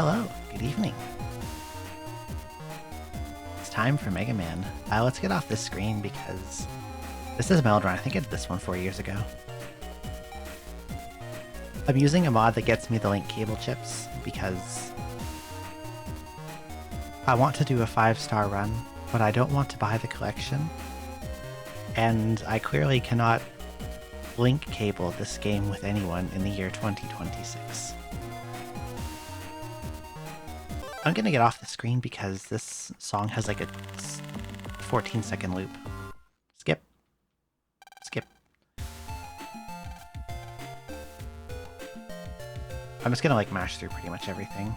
Hello, good evening. It's time for Mega Man. Let's get off this screen because this is Meldron. I think I did this one 4 years ago. I'm using a mod that gets me the link cable chips because I want to do a 5-star run, but I don't want to buy the collection. And I clearly cannot link cable this game with anyone in the year 2026. I'm gonna get off the screen because this song has like a 14-second loop. Skip. Skip. I'm just gonna like mash through pretty much everything.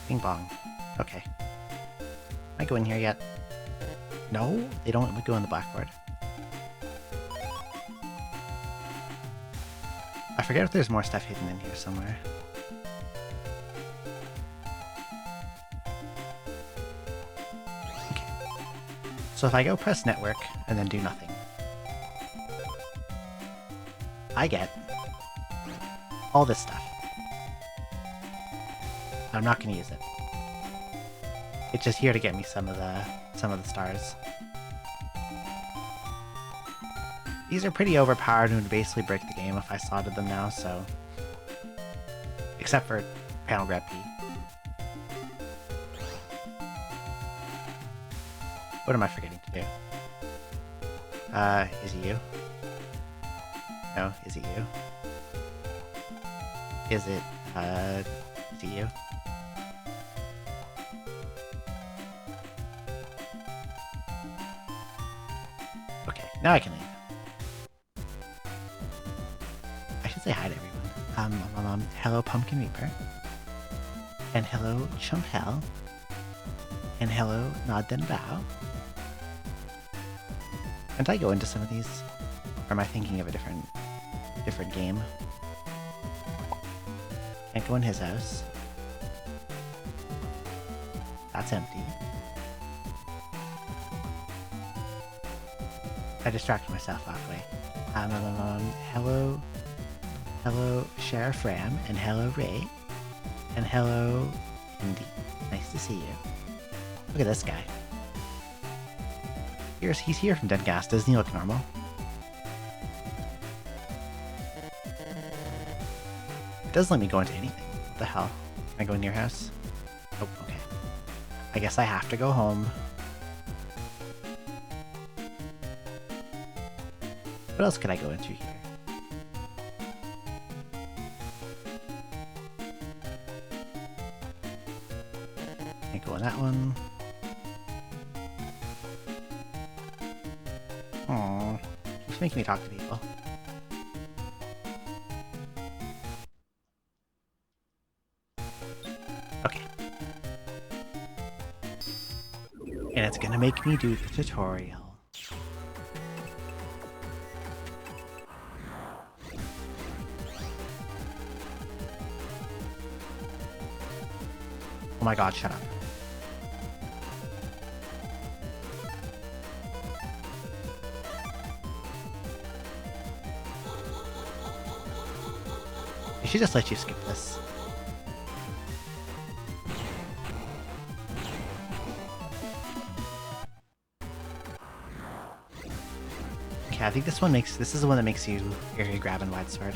Bing bong. Okay. Can I go in here yet? No, they don't let me go in the blackboard. I forget if there's more stuff hidden in here somewhere. Okay. So if I go press network and then do nothing, I get all this stuff. I'm not going to use it. It's just here to get me some of the stars. These are pretty overpowered and would basically break the game if I slotted them now, so... Except for panel grab P. What am I forgetting to do? Is it you? No, is it you? Is it you? Okay, now I can leave. Say hi to everyone. Hello Pumpkin Reaper. And hello Chumpel. And hello Nod Then Bow. Can't I go into some of these? Or am I thinking of a different game? Can't go in his house. That's empty. I distracted myself halfway. Hello, Sheriff Ram, and hello, Ray, and hello, Indy. Nice to see you. Look at this guy. He's here from Deadgast. Doesn't he look normal? It doesn't let me go into anything. What the hell? Can I go in your house? Oh, okay. I guess I have to go home. What else could I go into here? Can't go in that one. Aww. Just making me talk to people. Okay. And it's gonna make me do the tutorial. Oh my god, shut up. I should just let you skip this. Okay, I think this is the one that makes you area grab and wide sword.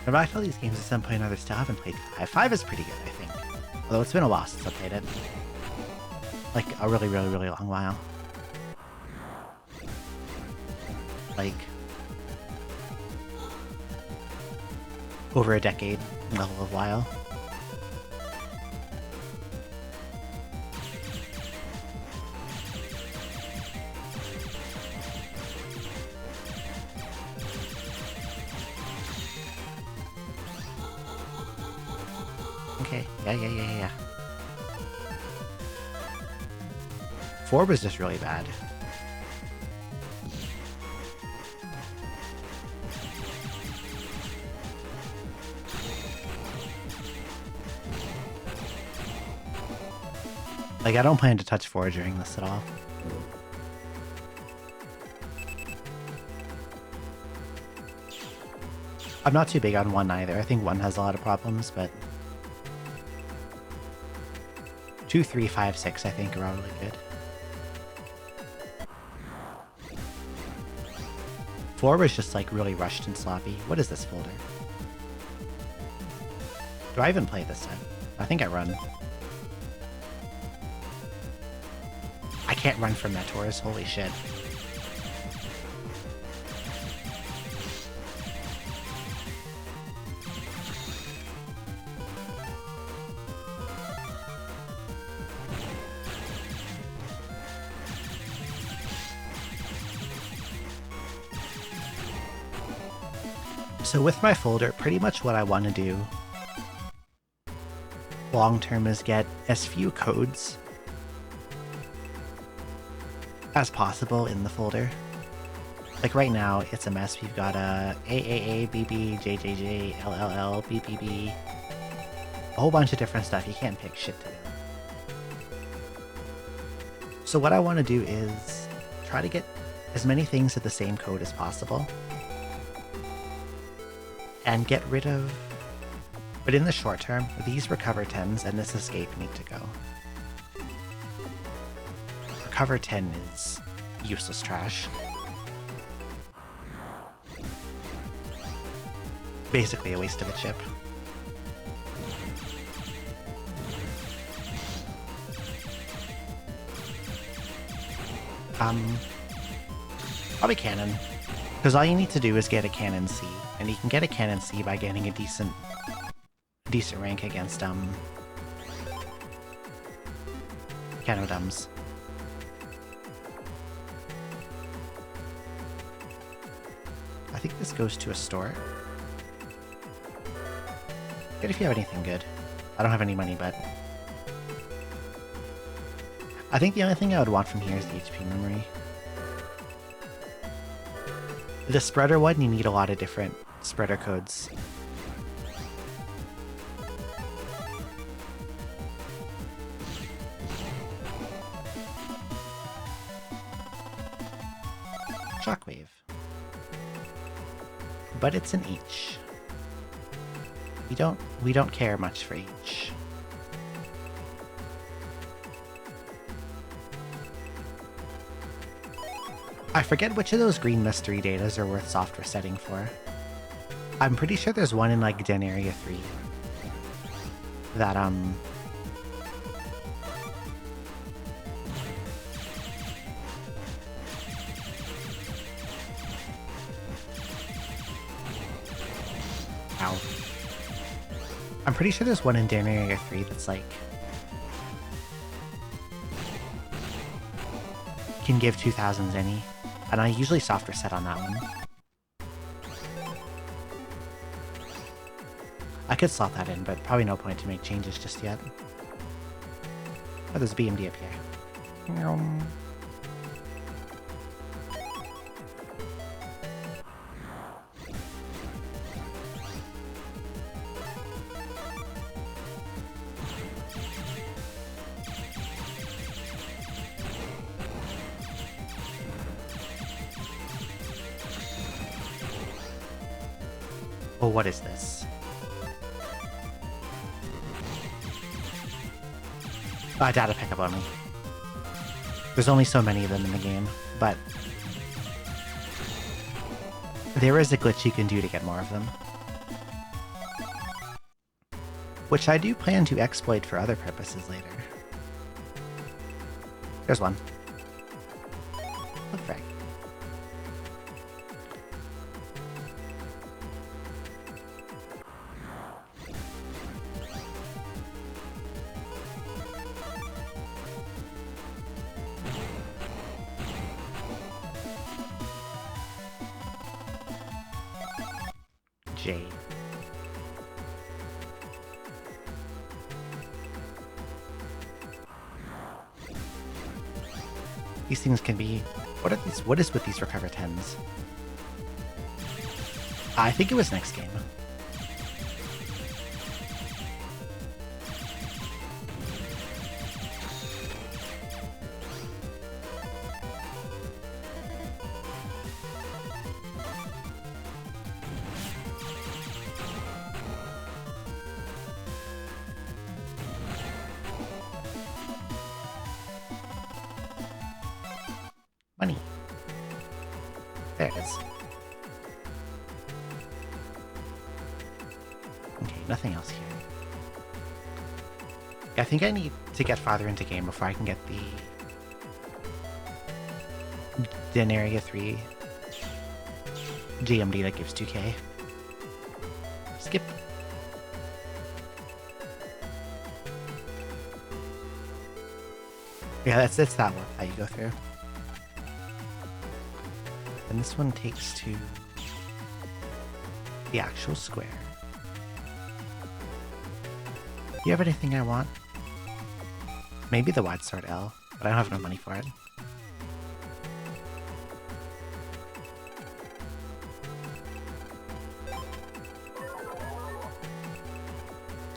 But back to all these games at some point or other, still haven't played 5. 5 is pretty good, I think. Although it's been a while since I played it. Like, a really, really, really long while. Like... over a decade level of while. Okay, yeah. 4 was just really bad. Like, I don't plan to touch 4 during this at all. I'm not too big on 1 either. I think 1 has a lot of problems, but 2, 3, 5, 6 I think are all really good. 4 was just like really rushed and sloppy. What is this folder? Do I even play this time? I think I run. I can't run from Meteors, holy shit. So with my folder, pretty much what I want to do long term is get as few codes as possible in the folder. Like right now, it's a mess. We've got a AAA, BB, JJJ, LLL, BBB, a whole bunch of different stuff. You can't pick shit together. So what I want to do is try to get as many things at the same code as possible and get rid of, but in the short term, these recover 10s and this escape need to go. Recover 10 is useless trash. Basically a waste of a chip. Probably cannon. Because all you need to do is get a cannon C, and you can get a cannon C by getting a decent rank against Canodums. I think this goes to a store. Good if you have anything good. I don't have any money, but I think the only thing I would want from here is the HP memory. The spreader one, you need a lot of different spreader codes. Shockwave. But it's an H. We don't care much for H. I forget which of those green mystery datas are worth soft resetting for. I'm pretty sure there's one in like Den Area 3 that Ow. I'm pretty sure there's one in Den Area 3 that's like can give 2000s any. And I usually soft reset on that one. I could slot that in, but probably no point to make changes just yet. Oh, there's a BMD up here. Oh, what is this? Data pickup on me. There's only so many of them in the game, but there is a glitch you can do to get more of them. Which I do plan to exploit for other purposes later. There's one. Oh, frick. J. These things can be... What are these? What is with these recover 10s? I think it was next game. Money. There it is. Okay, nothing else here. Yeah, I think I need to get farther into game before I can get the Denaria 3 GMD that gives 2k. Skip. Yeah, it's that one that you go through. And this one takes to the actual square. Do you have anything I want? Maybe the wide sword L, but I don't have enough money for it.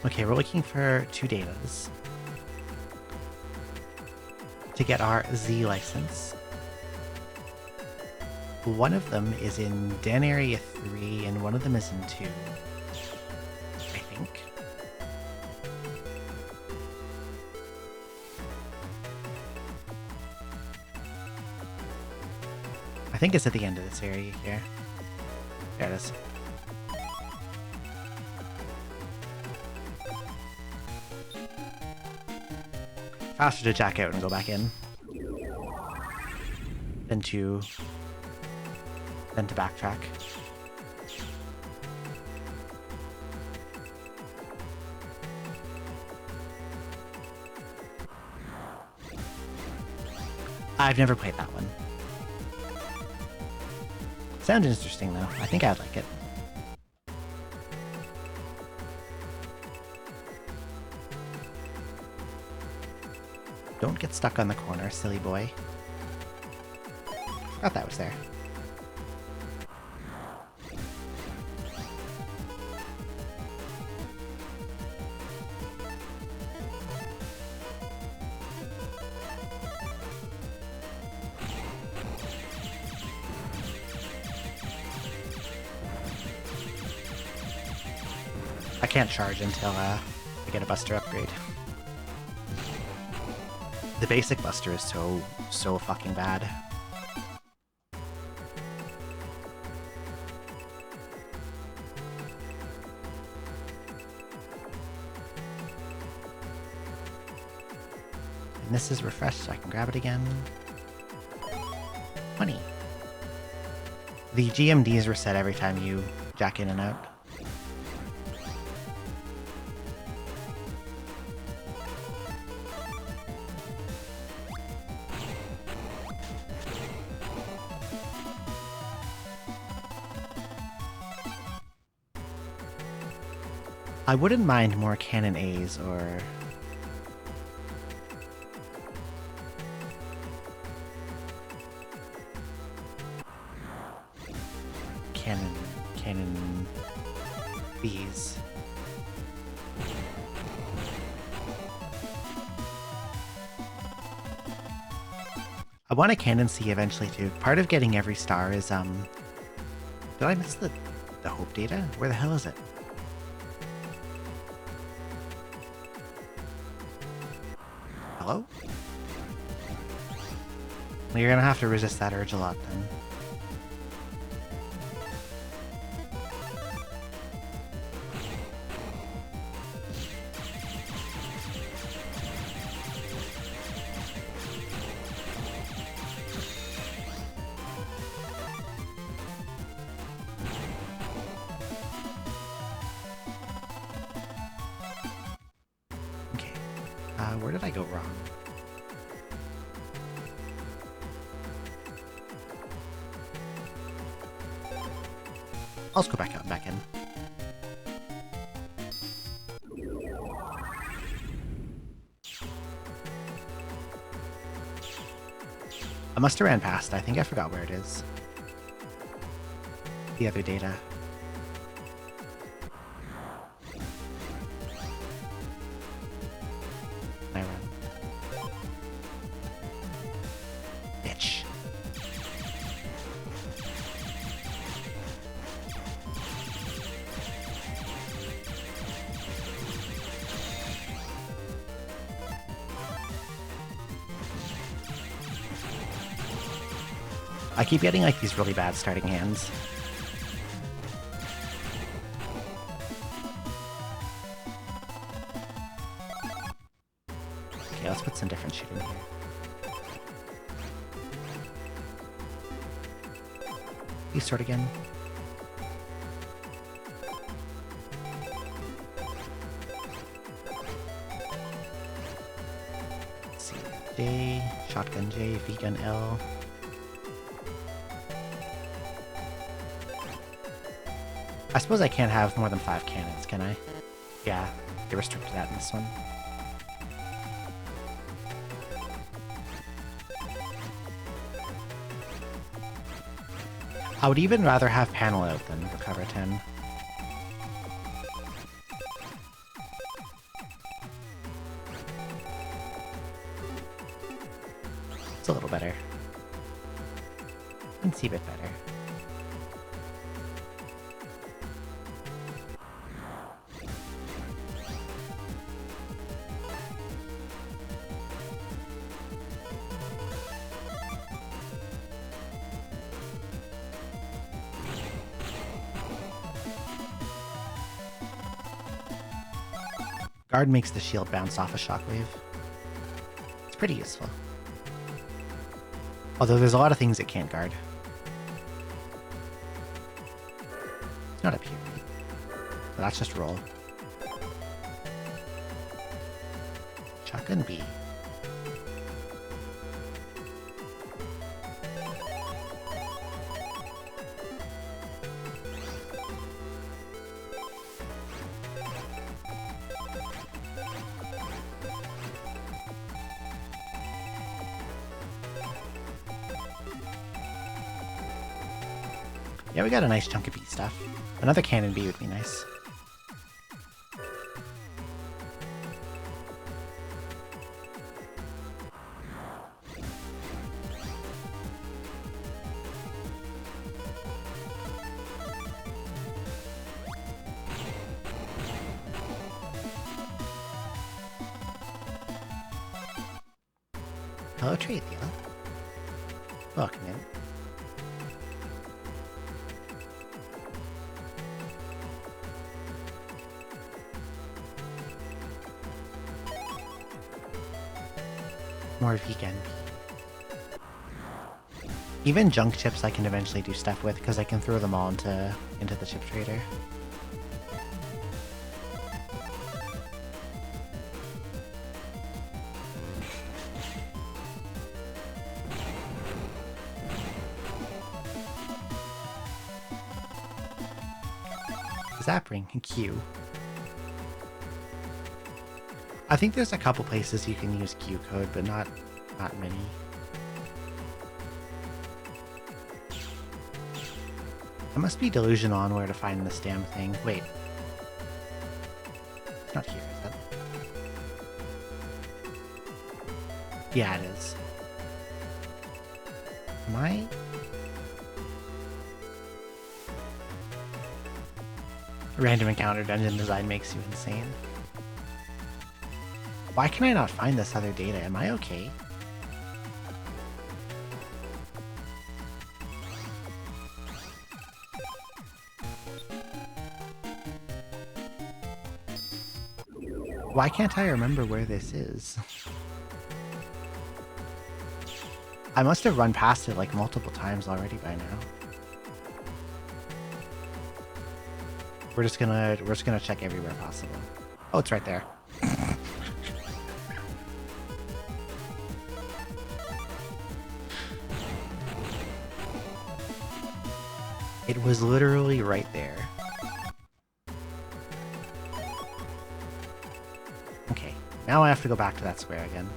Okay, we're looking for 2 datas to get our Z license. One of them is in Denaria 3, and one of them is in 2. I think. I think it's at the end of this area here. There it is. Faster to jack out and go back in than to backtrack. I've never played that one. Sounds interesting though. I think I'd like it. Don't get stuck on the corner, silly boy. Forgot that was there. I can't charge until I get a Buster upgrade. The basic Buster is so fucking bad. And this is refreshed, so I can grab it again. Money. The GMDs reset every time you jack in and out. I wouldn't mind more Cannon A's or... Cannon B's. I want a Cannon C eventually too. Part of getting every star is, did I miss the Hope data? Where the hell is it? Hello? Well, you're gonna have to resist that urge a lot then. Where did I go wrong? I'll just go back out and back in. I must have ran past. I think I forgot where it is. The other data. I run. Bitch. I keep getting like these really bad starting hands. Okay, let's put some different shit in here. You sort again. Let's see. J, shotgun J, V-gun L. I suppose I can't have more than 5 cannons, can I? Yeah, they restricted that in this one. I would even rather have panel out than recover 10. It's a little better. You can see a bit better. Guard makes the shield bounce off a shockwave. It's pretty useful. Although there's a lot of things it can't guard. It's not up here. But that's just roll. Shotgun B. Yeah, we got a nice chunk of B stuff. Another cannon B would be nice. Hello, Trathia. Welcome in. More vegan. Even junk chips I can eventually do stuff with because I can throw them all into the chip trader. Zapping and Q. I think there's a couple places you can use Q code, but not many. I must be delusional on where to find this damn thing. Wait. It's not here, is it? Yeah, it is. Am I? Random encounter dungeon design makes you insane. Why can I not find this other data? Am I okay? Why can't I remember where this is? I must have run past it like multiple times already by now. We're just gonna check everywhere possible. Oh, it's right there. It was literally right there. Okay, now I have to go back to that square again.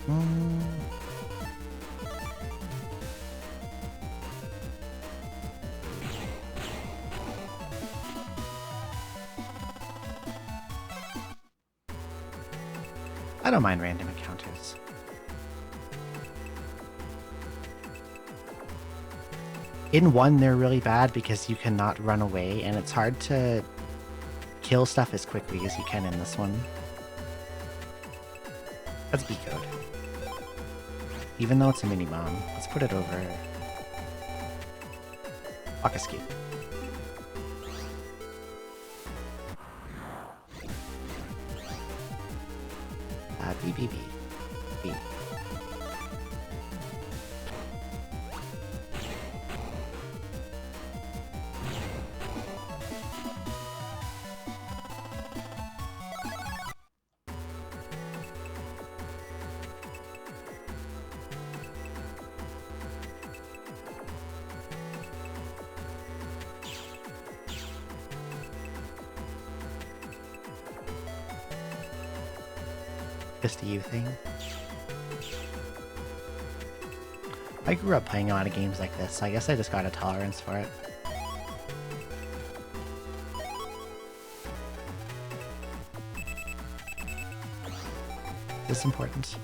Mm. I don't mind random encounters. In 1, they're really bad because you cannot run away, and it's hard to kill stuff as quickly as you can in this one. That's B code. Even though it's a mini-bomb, let's put it over... Walk escape. B, B, B. B. Just a you thing. I grew up playing a lot of games like this, so I guess I just got a tolerance for it. Is this important?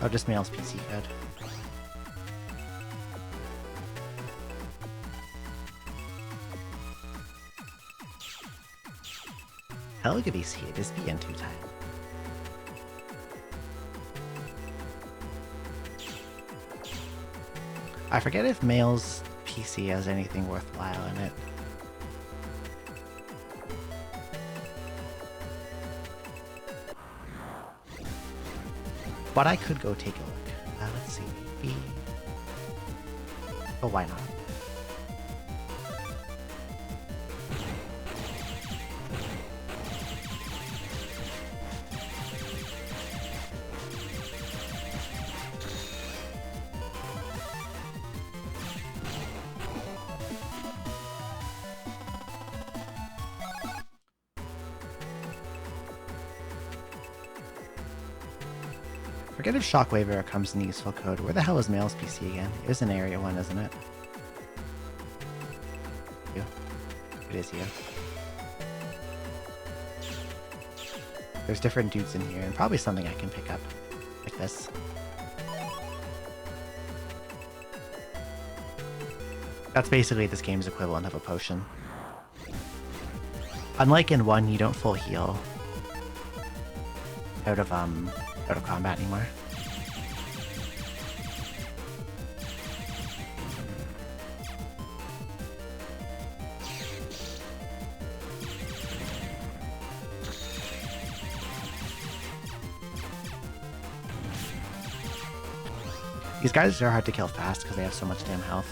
Oh, just Mail's PC code. Hello, Gavisi, it is BN2 time. I forget if Mail's PC has anything worthwhile in it. But I could go take a look. Let's see, maybe... Oh, why not? Forget if Shockwave ever comes in useful code. Where the hell is Mail's PC again? It is an Area 1, isn't it? You. It is you. There's different dudes in here, and probably something I can pick up. Like this. That's basically this game's equivalent of a potion. Unlike in 1, you don't full heal out of combat anymore. These guys are hard to kill fast because they have so much damn health.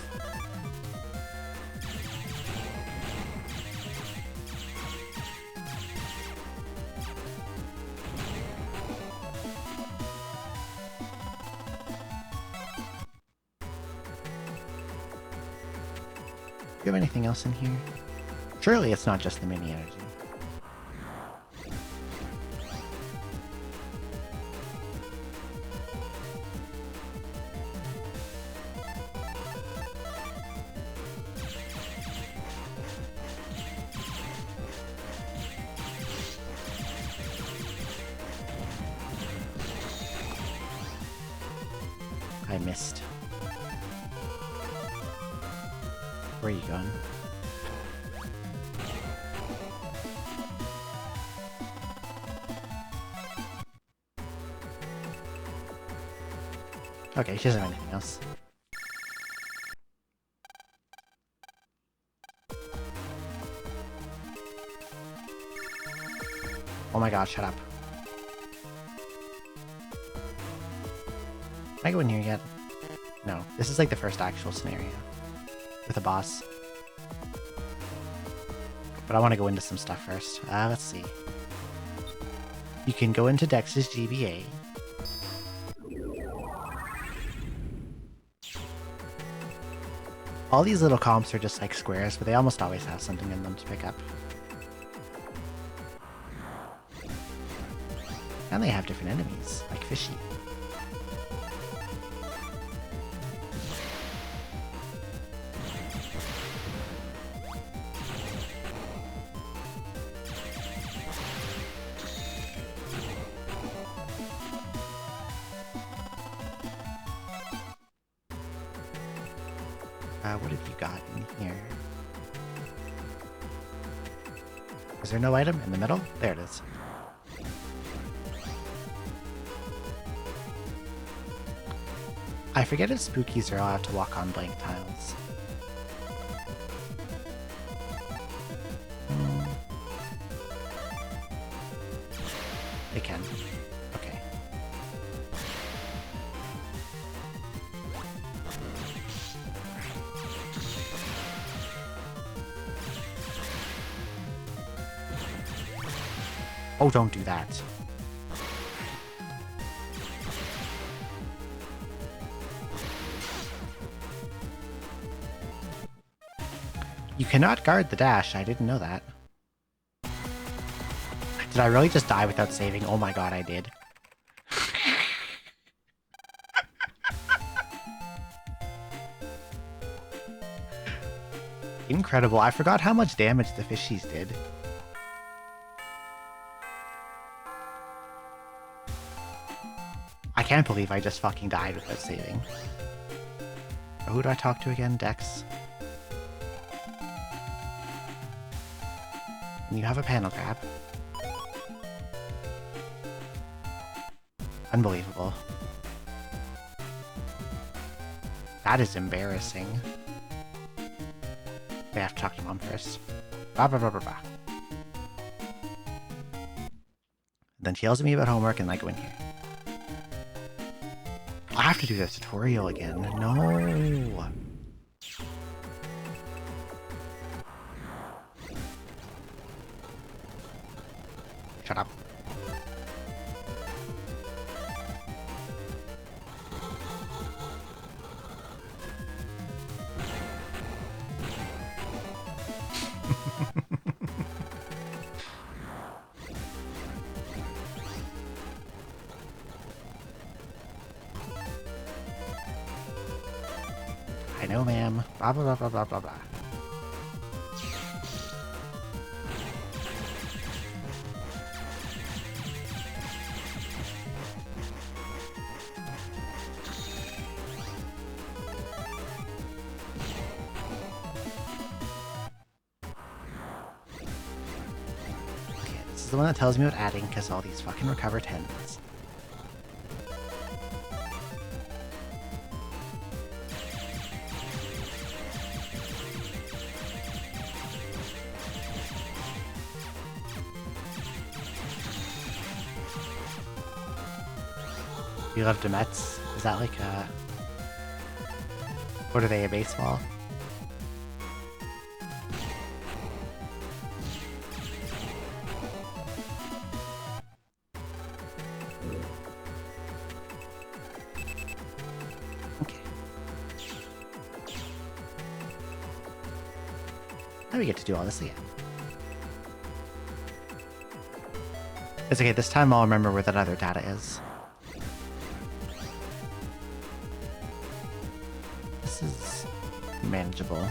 Do you have anything else in here? Surely it's not just the mini energy. I missed. Where are you going? Okay, she doesn't have anything else. Oh my god, shut up. Can I go in here yet? No. This is like the first actual scenario. With a boss. But I want to go into some stuff first. Let's see. You can go into Dex's GBA. All these little comps are just like squares, but they almost always have something in them to pick up. And they have different enemies, like Fishy. What have you got in here? Is there no item in the middle? There it is. I forget if spookies are allowed to walk on blank tiles. They can. Okay. Oh, don't do that. You cannot guard the dash. I didn't know that. Did I really just die without saving? Oh my god, I did. Incredible. I forgot how much damage the fishies did. I can't believe I just fucking died without saving. Who do I talk to again? Dex? And you have a panel grab. Unbelievable. That is embarrassing. I have to talk to Mom first. Bah, bah, bah, bah, bah. Then she yells at me about homework and I go in here. I have to do the tutorial again. No. Shut up. I know, ma'am. Blah, blah, blah, blah, blah, blah, blah. Okay, this is the one that tells me about adding because all these fucking recover 10s. You love Demets? Is that like a... What are they, a baseball? Okay. Now we get to do all this again. It's okay, this time I'll remember where that other data is. Is manageable.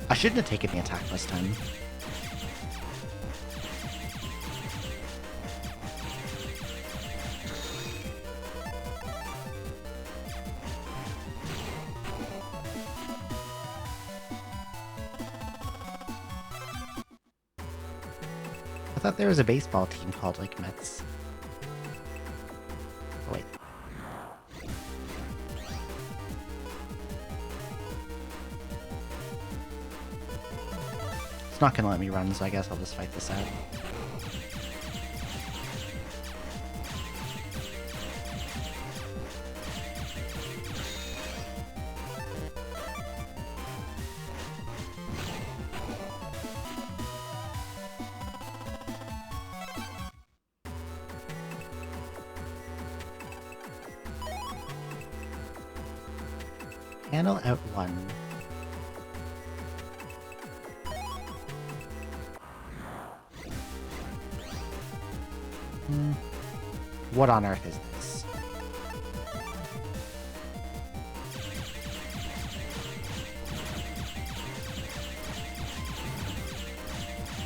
I shouldn't have taken the attack this time. I thought there was a baseball team called like Mets. Oh, wait. It's not gonna let me run, so I guess I'll just fight this out. Panel out 1. What on earth is this?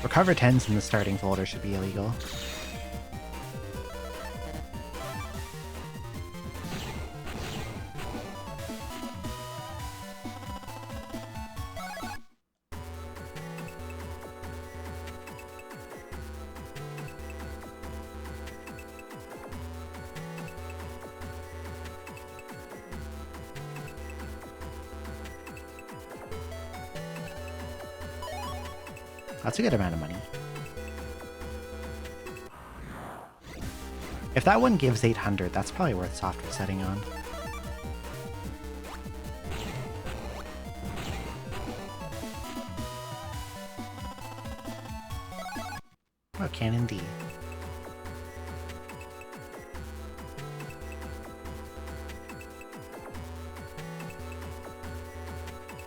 Recover 10s in the starting folder should be illegal. That's a good amount of money. If that one gives 800, that's probably worth soft resetting on. Oh, Cannon D.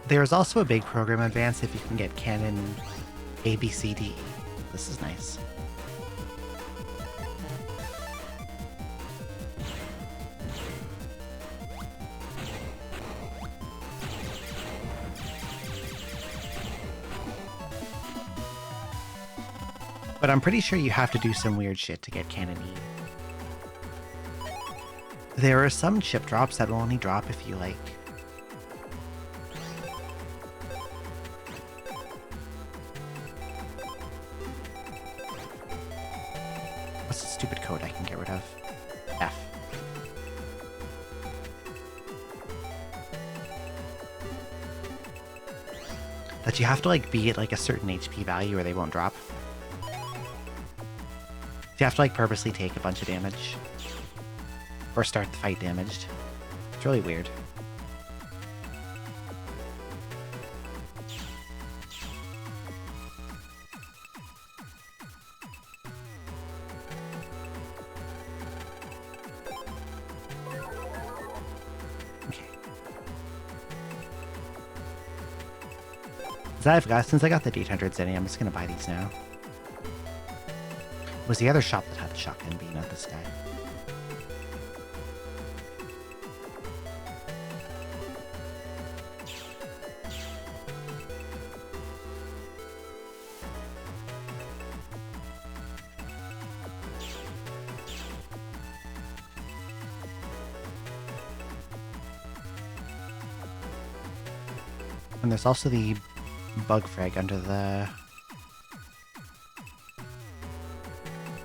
There's also a big program advance if you can get Cannon ABCD. This is nice. But I'm pretty sure you have to do some weird shit to get Cannon E. There are some chip drops that will only drop if you, like... What's the stupid code I can get rid of? F. That you have to, like, be at, like, a certain HP value or they won't drop. You have to, like, purposely take a bunch of damage. Or start the fight damaged. It's really weird. Okay. Since I got the 800s in, I'm just gonna buy these now. It was the other shop that had the shotgun beam, not this guy. And there's also the bug frag under the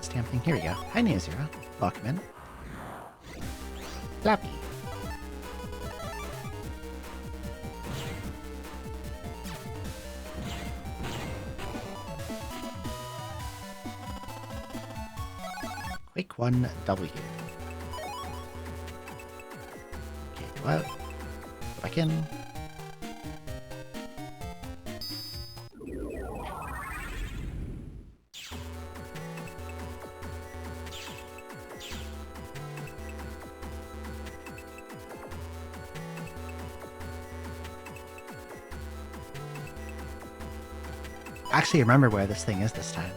stamping. Here we go. Hi, Neo-Zero. Welcome in. Flappy. Quick 1W. Okay, go out. Go back in. Actually remember where this thing is this time.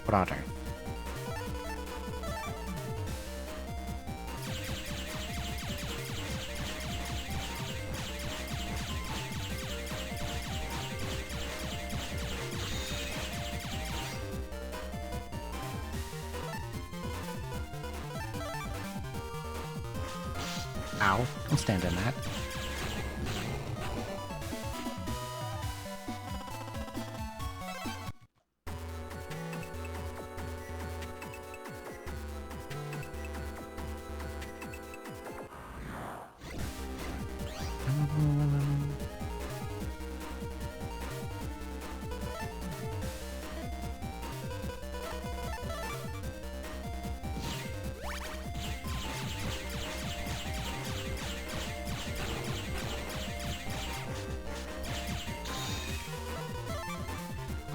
What on earth? Ow, don't stand in that.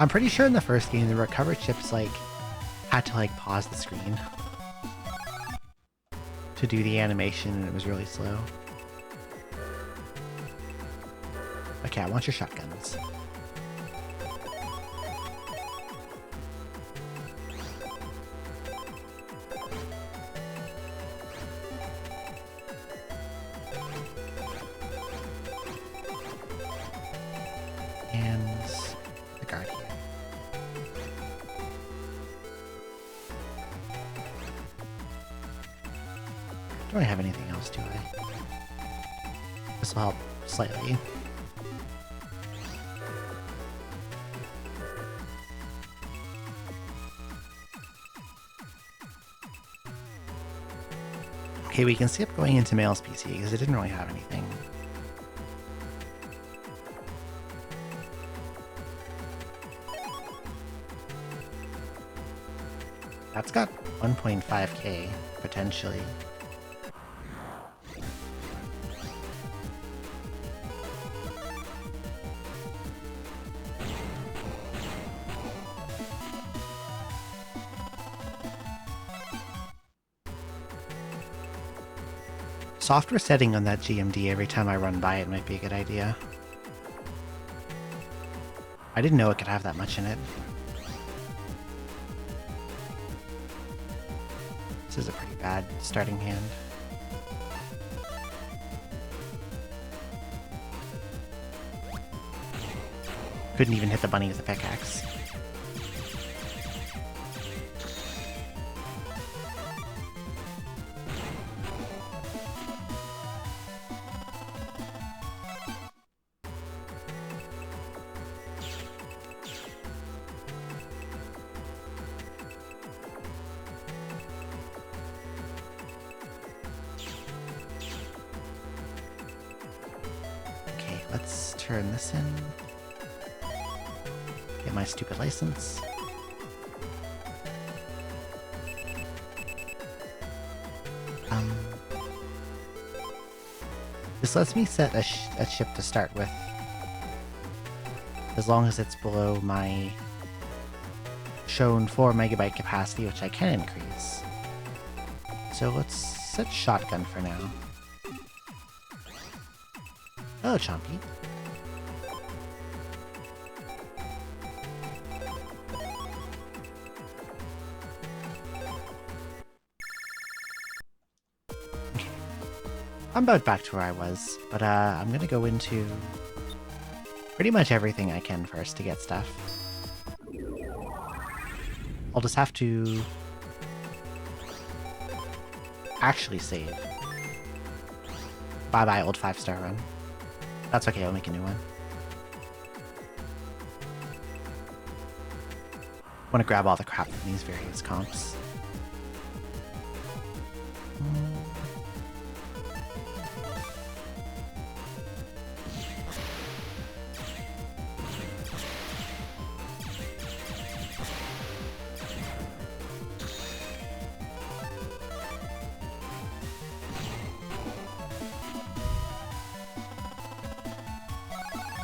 I'm pretty sure in the first game the recover chips like had to like pause the screen to do the animation and it was really slow. Okay, I want your shotguns. And the guard here. Don't I have anything else, do I? This will help slightly. Okay, we can skip going into Mail's PC because it didn't really have anything. That's got 1.5k, potentially. Soft resetting on that GMD every time I run by it might be a good idea. I didn't know it could have that much in it. This is a pretty bad starting hand. Couldn't even hit the bunny with a pickaxe. Let's turn this in. Get my stupid license. This lets me set a ship to start with, as long as it's below my shown 4 megabyte capacity, which I can increase. So let's set shotgun for now. Hello, Chompy. Okay. I'm about back to where I was, but I'm gonna go into pretty much everything I can first to get stuff. I'll just have to actually save. Bye-bye, old 5-star run. That's okay, I'll make a new one. I want to grab all the crap from these various comps.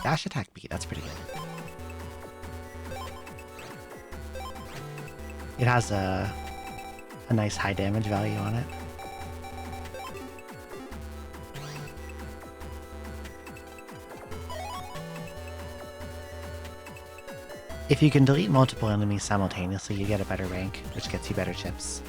Dash attack beat, that's pretty good. It has a nice high damage value on it. If you can delete multiple enemies simultaneously, you get a better rank, which gets you better chips.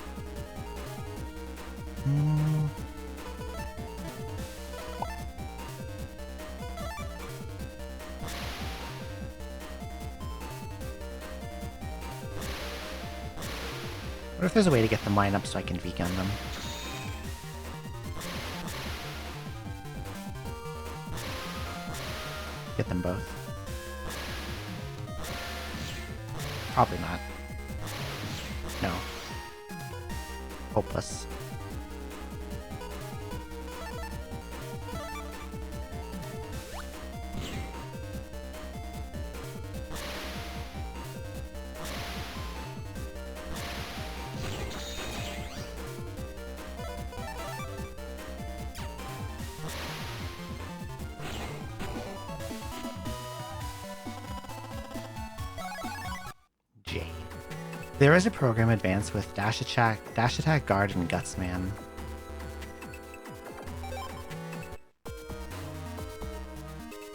What if there's a way to get them lined up so I can vegan them? Get them both. Probably not. No. Hopeless. There is a program advanced with Dash Attack, Guard, and Gutsman.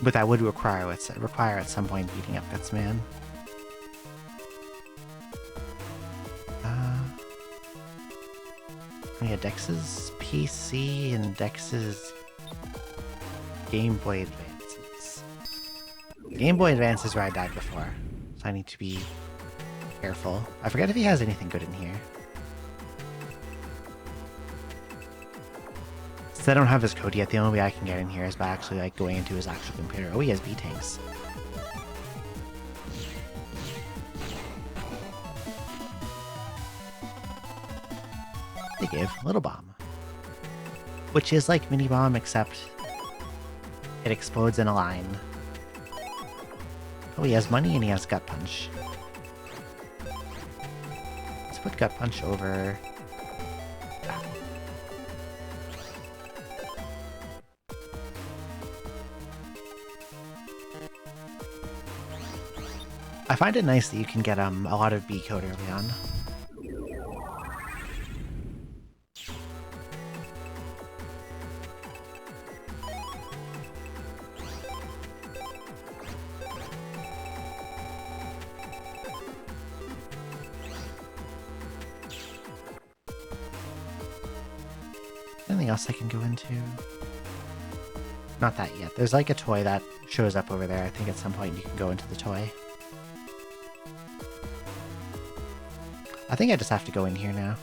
But that would require at some point beating up Gutsman. Yeah, Dex's PC and Dex's Game Boy Advances. Game Boy Advance is where I died before, so I need to be careful. I forget if he has anything good in here. Since I don't have his code yet, the only way I can get in here is by actually like going into his actual computer. Oh, he has B-Tanks. They give Little Bomb, which is like Mini Bomb, except it explodes in a line. Oh, he has money and he has Gut Punch. Let's put Gut Punch over that. I find it nice that you can get a lot of B code early on. Anything else I can go into? Not that yet. There's like a toy that shows up over there. I think at some point you can go into the toy. I think I just have to go in here now.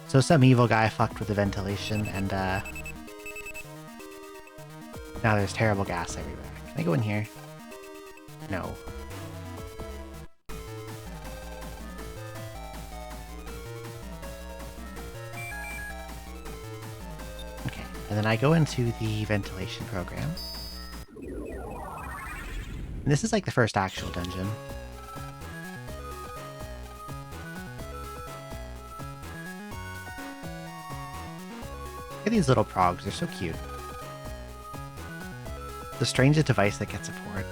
So some evil guy fucked with the ventilation and now there's terrible gas everywhere. Can I go in here? No. Okay, and then I go into the ventilation program. And this is like the first actual dungeon. Look at these little progs, they're so cute. The strangest device that gets support.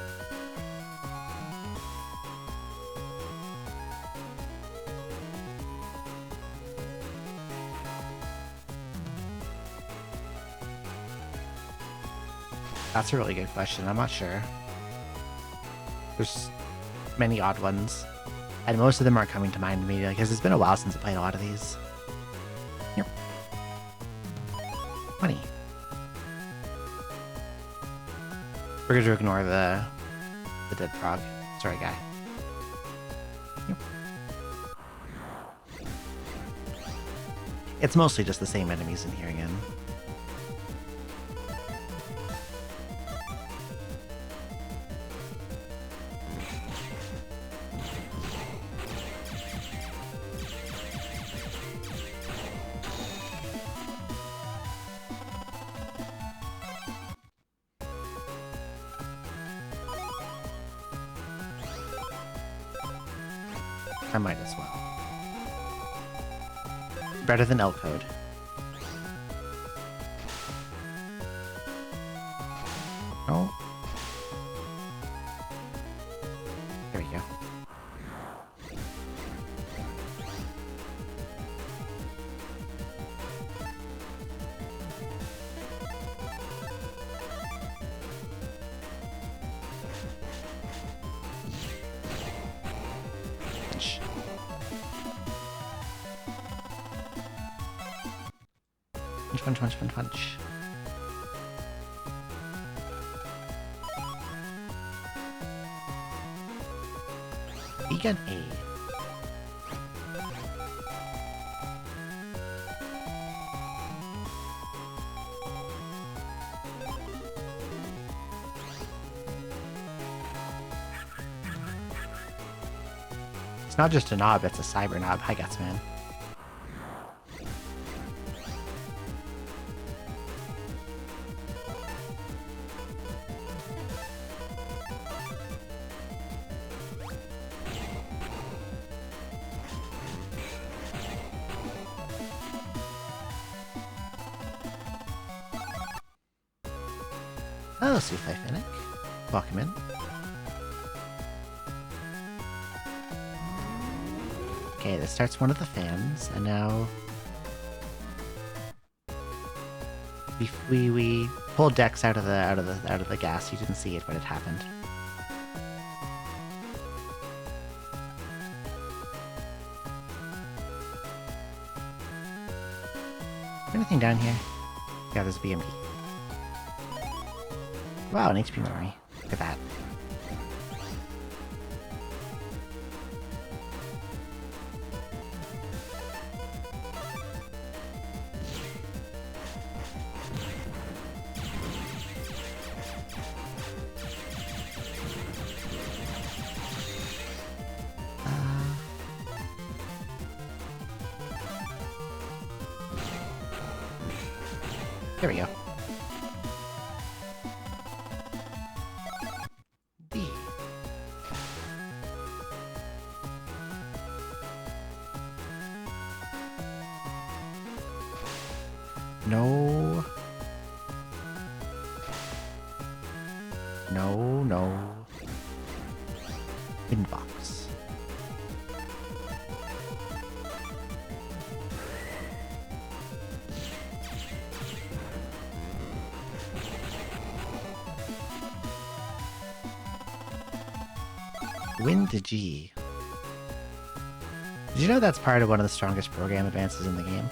That's a really good question. I'm not sure. There's many odd ones, and most of them aren't coming to mind immediately because it's been a while since I played a lot of these. Yep. Money. We're going to ignore the dead frog. Sorry, guy. Yep. It's mostly just the same enemies in here again. I might as well. Better than L code. Oh. There we go. Punch. Vegan A. It's not just a knob, it's a cyber knob. Hi, Gutsman. Oh, Soothai Finnick. Welcome in. Okay, this starts one of the fans, and now we pulled Dex out of the gas. You didn't see it, but it happened. Anything down here? Yeah, there's a BMP. Wow, an HP memory. Look at that. There we go. D. No. No, no. Inbox. Wind to G. Did you know that's part of one of the strongest program advances in the game?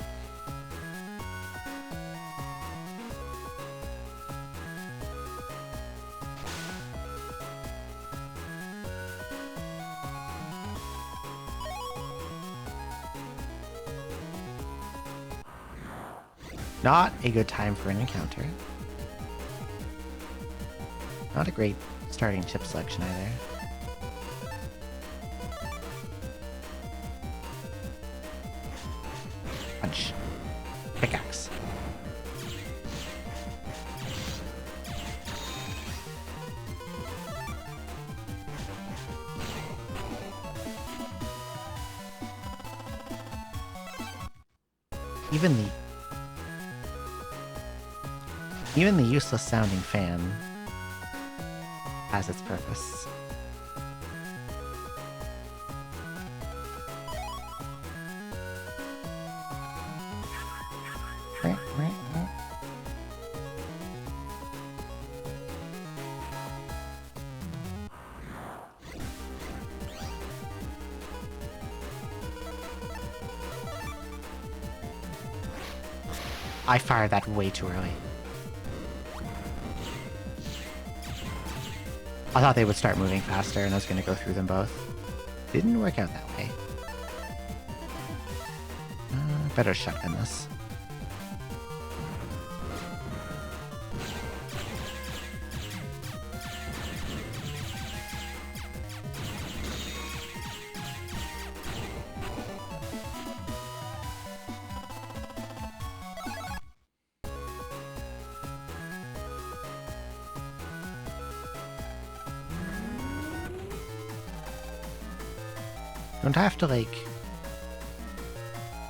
Not a good time for an encounter. Not a great starting chip selection either. Punch. Pickaxe. Even the useless sounding fan has its purpose. I fired that way too early. I thought they would start moving faster and I was going to go through them both. Didn't work out that way. Better shotgun this. Don't I have to, like,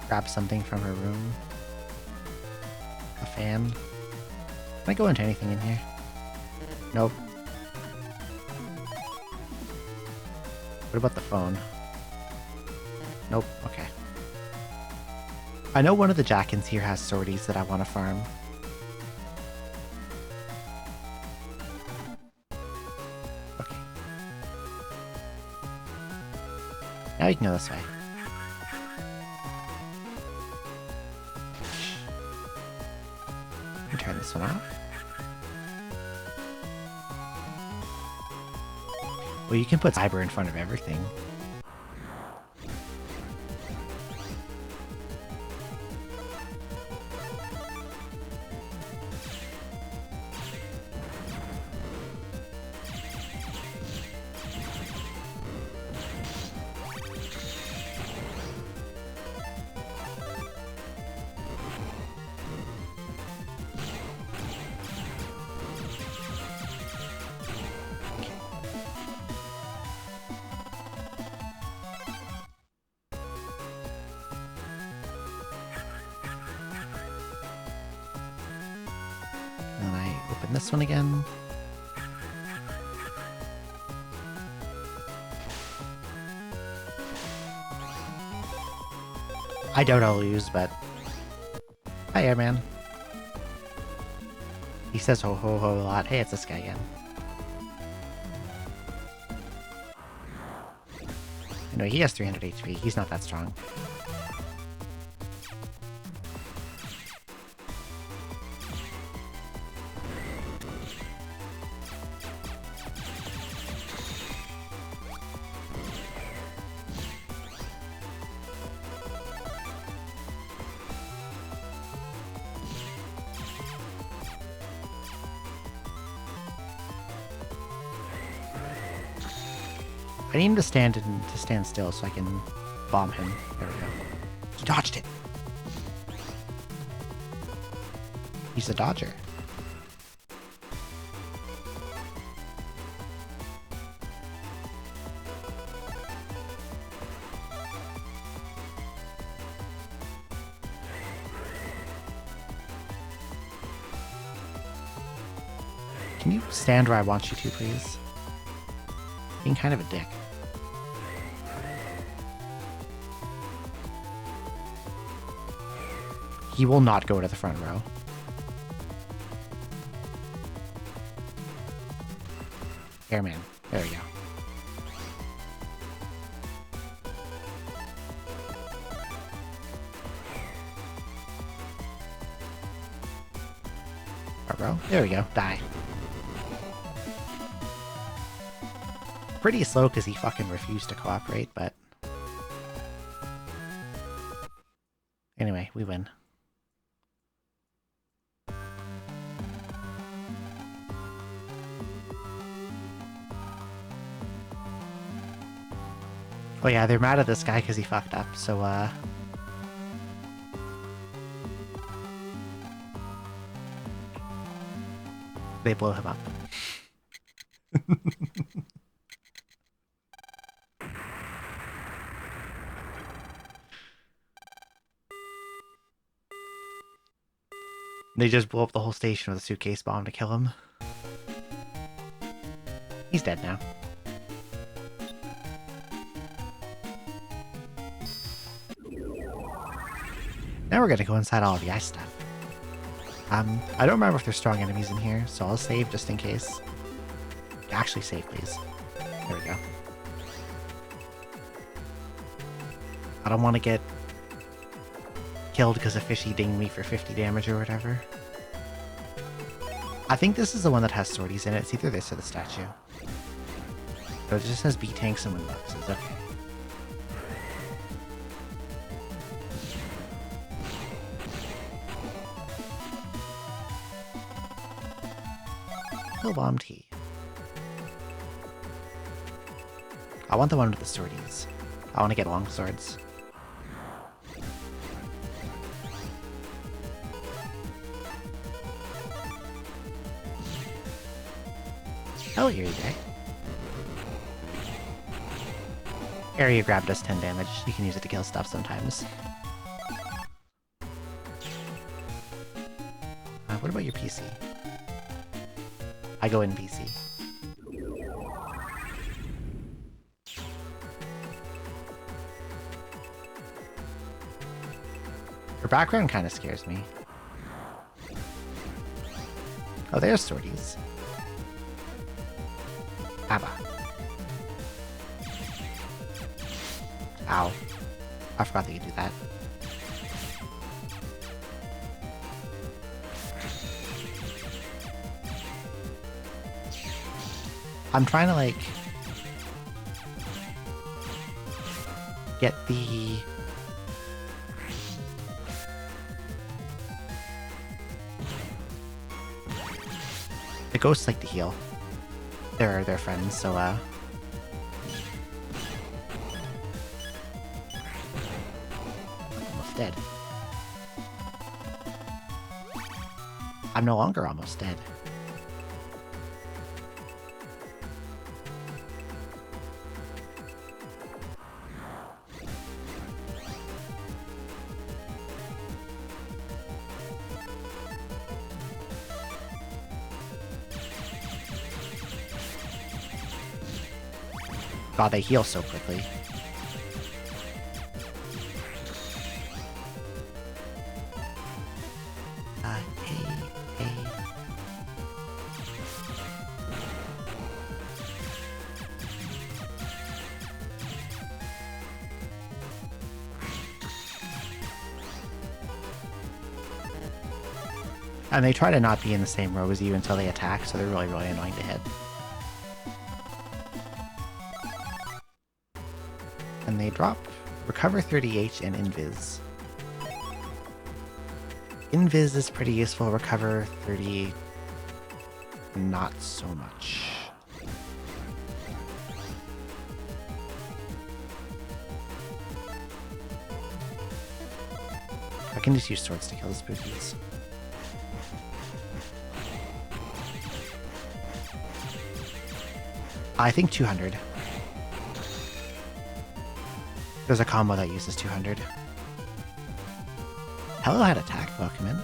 grab something from her room? A fan? Can I go into anything in here? Nope. What about the phone? Nope, okay. I know one of the Jackins here has sorties that I want to farm. Now you can go this way. Turn this one off. Well, you can put cyber in front of everything. Open this one again. I doubt I'll lose, but... Hi, Airman. He says ho ho ho a lot. Hey, it's this guy again. No, he has 300 HP. He's not that strong. I need him to stand still so I can bomb him. There we go. He dodged it. He's a dodger. Can you stand where I want you to, please? Being kind of a dick. He will not go to the front row. Airman. There we go. Front row. There we go. Die. Pretty slow because he fucking refused to cooperate, but... Anyway, we win. Oh yeah, they're mad at this guy because he fucked up, so they blow him up. They just blow up the whole station with a suitcase bomb to kill him. He's dead now. Now we're gonna go inside all of the ice stuff. I don't remember if there's strong enemies in here, so I'll save just in case. Actually save, please. There we go. I don't want to get killed because a fishy dinged me for 50 damage or whatever. I think this is the one that has sorties in it. It's either this or the statue. But it just says B-tanks and windboxes. Okay. Kill bomb tea. I want the one with the sorties. I want to get long swords. Oh, here you go. Area grab does 10 damage. You can use it to kill stuff sometimes. What about your PC? I go in PC. Her background kind of scares me. Oh, there's sorties. Abba. Ow. I forgot that you do that. I'm trying to, like, get the... The ghosts like to heal. They're friends, so, almost dead. I'm no longer almost dead. God, they heal so quickly. And they try to not be in the same row as you until they attack, so they're really, really annoying to hit. And they drop Recover 30H and Invis. Invis is pretty useful, Recover 30 not so much. I can just use swords to kill the spookies. I think 200. There's a combo that uses 200. Hello had attack, Pokemon.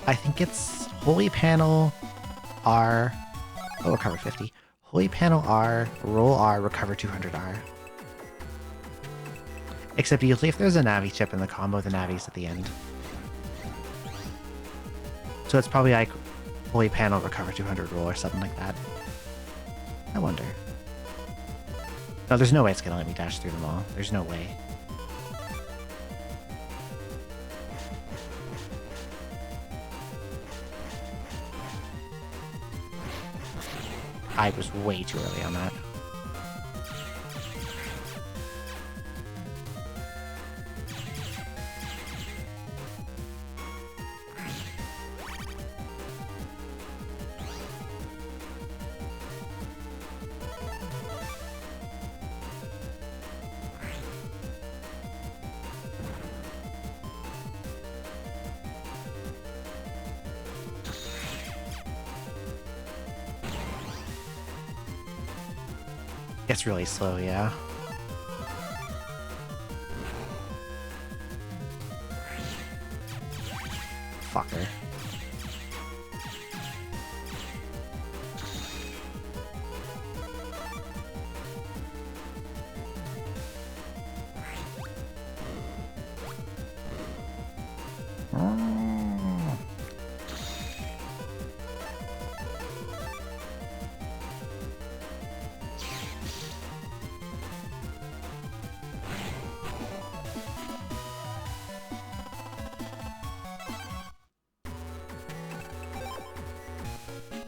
I think it's Holy Panel R. Oh, recover 50. Holy Panel R, roll R, recover 200R. Except usually if there's a Navi chip in the combo, the Navi's at the end. So it's probably like Holy Panel, recover 200 roll or something like that. I wonder. No, there's no way it's gonna let me dash through them all. There's no way. I was way too early on that. It's really slow, yeah. Fucker.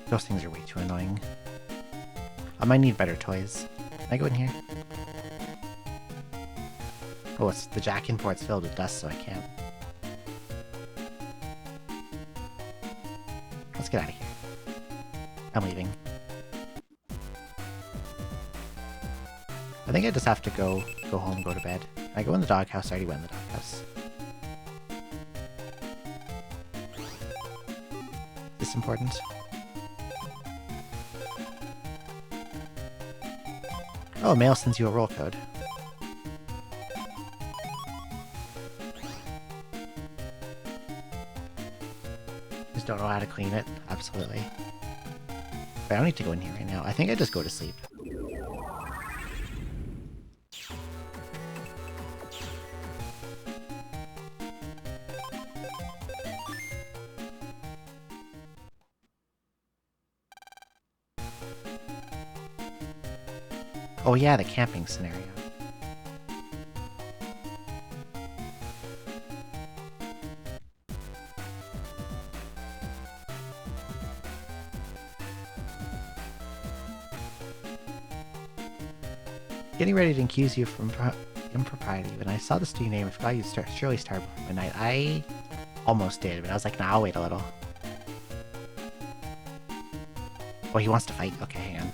Those things are way too annoying. I might need better toys. Can I go in here? Oh, it's the Jack import's filled with dust, so I can't. Let's get out of here. I'm leaving. I think I just have to go home, go to bed. Can I go in the doghouse? I already went in the doghouse. Is this important? Oh, mail sends you a roll code. Just don't know how to clean it. Absolutely. But I don't need to go in here right now. I think I just go to sleep. Oh yeah, the camping scenario. Getting ready to accuse you from impropriety. When I saw the studio name, I forgot you'd surely start before midnight. I almost did, but I was like, nah, I'll wait a little. Oh, he wants to fight? Okay, hang on.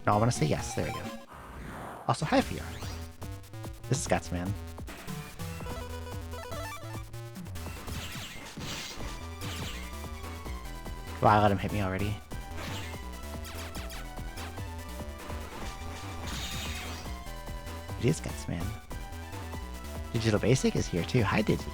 No, I want to say yes. There we go. Also, hi, Fiora. This is Gutsman. Wow, I let him hit me already. It is Gutsman. Digital Basic is here too. Hi, Digi.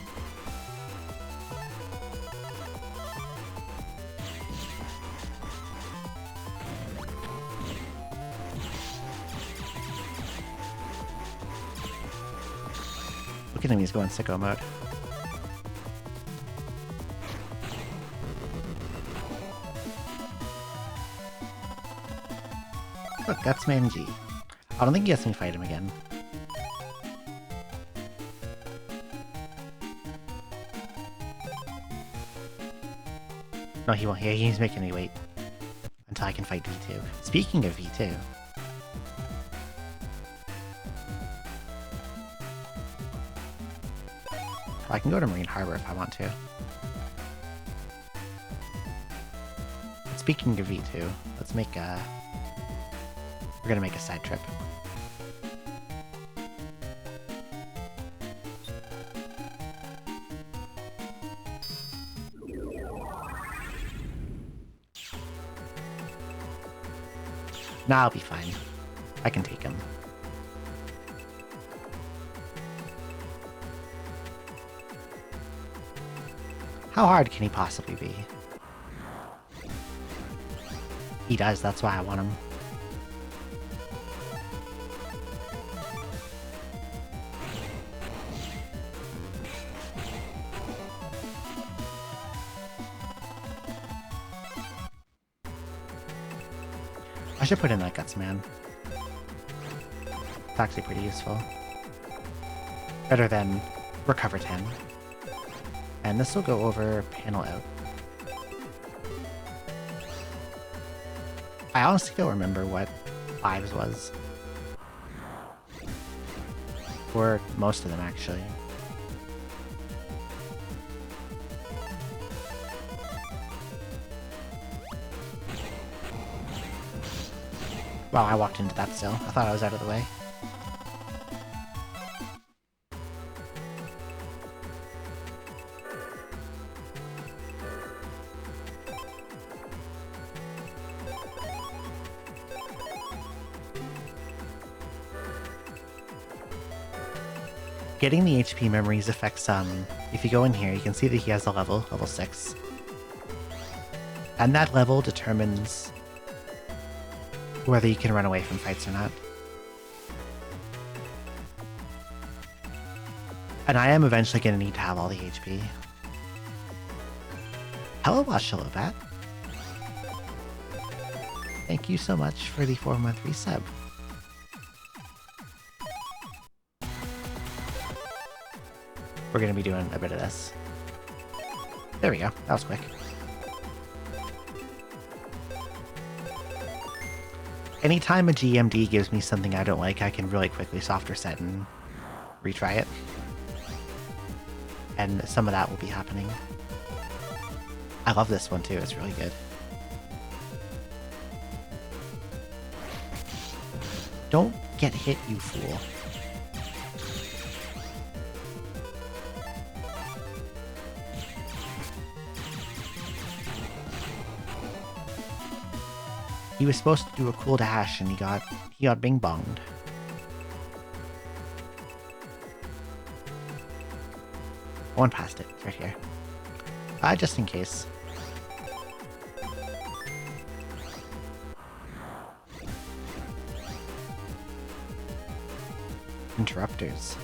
Look at him, he's going sicko mode. Look, Gutsman G. I don't think he lets me fight him again. No, he won't. Yeah, he's making me wait until I can fight V2. Speaking of V2... I can go to Marine Harbor if I want to. But speaking of V2, let's make a... We're gonna make a side trip. Nah, I'll be fine. I can take him. How hard can he possibly be? He does, that's why I want him. I should put in that Guts Man. It's actually pretty useful. Better than Recover 10. And this will go over Panel Out. I honestly don't remember what Fives was. Or most of them, actually. Wow, I walked into that still. I thought I was out of the way. Getting the HP memories affects, if you go in here, you can see that he has a level 6. And that level determines whether you can run away from fights or not. And I am eventually going to need to have all the HP. Hello, Washilobat. Thank you so much for the 4-month resub. We're going to be doing a bit of this. There we go. That was quick. Anytime a GMD gives me something I don't like, I can really quickly soft reset and retry it. And some of that will be happening. I love this one too, it's really good. Don't get hit, you fool. He was supposed to do a cool dash and he got bing bonged. One past it, it's right here. Just in case. Interrupters.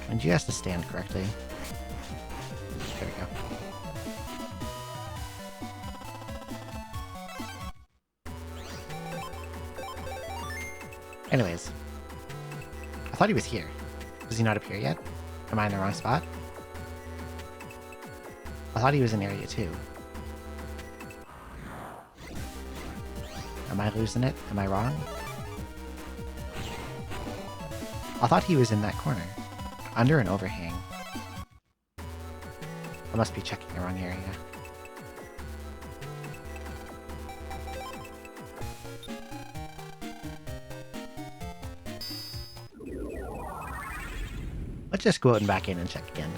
And you has to stand correctly. There we go. Anyways. I thought he was here. Does he not appear yet? Am I in the wrong spot? I thought he was in area 2. Am I losing it? Am I wrong? I thought he was in that corner. Under an overhang. I must be checking the wrong area. Let's just go out and back in and check again.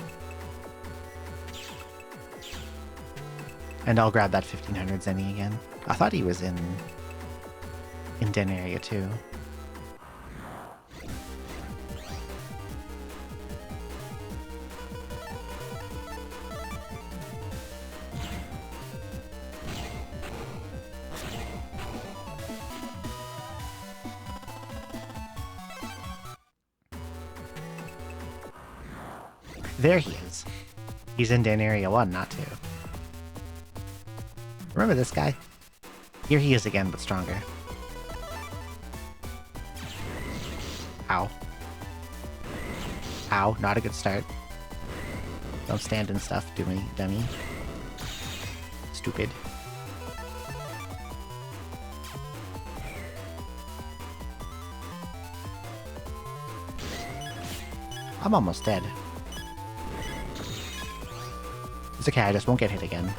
And I'll grab that 1500 Zenny again. I thought he was in Den area 2. There he is. He's in Den area 1, not 2. Remember this guy? Here he is again, but stronger. Ow. Ow, not a good start. Don't stand in stuff, dummy. Stupid. I'm almost dead. It's okay, I just won't get hit again.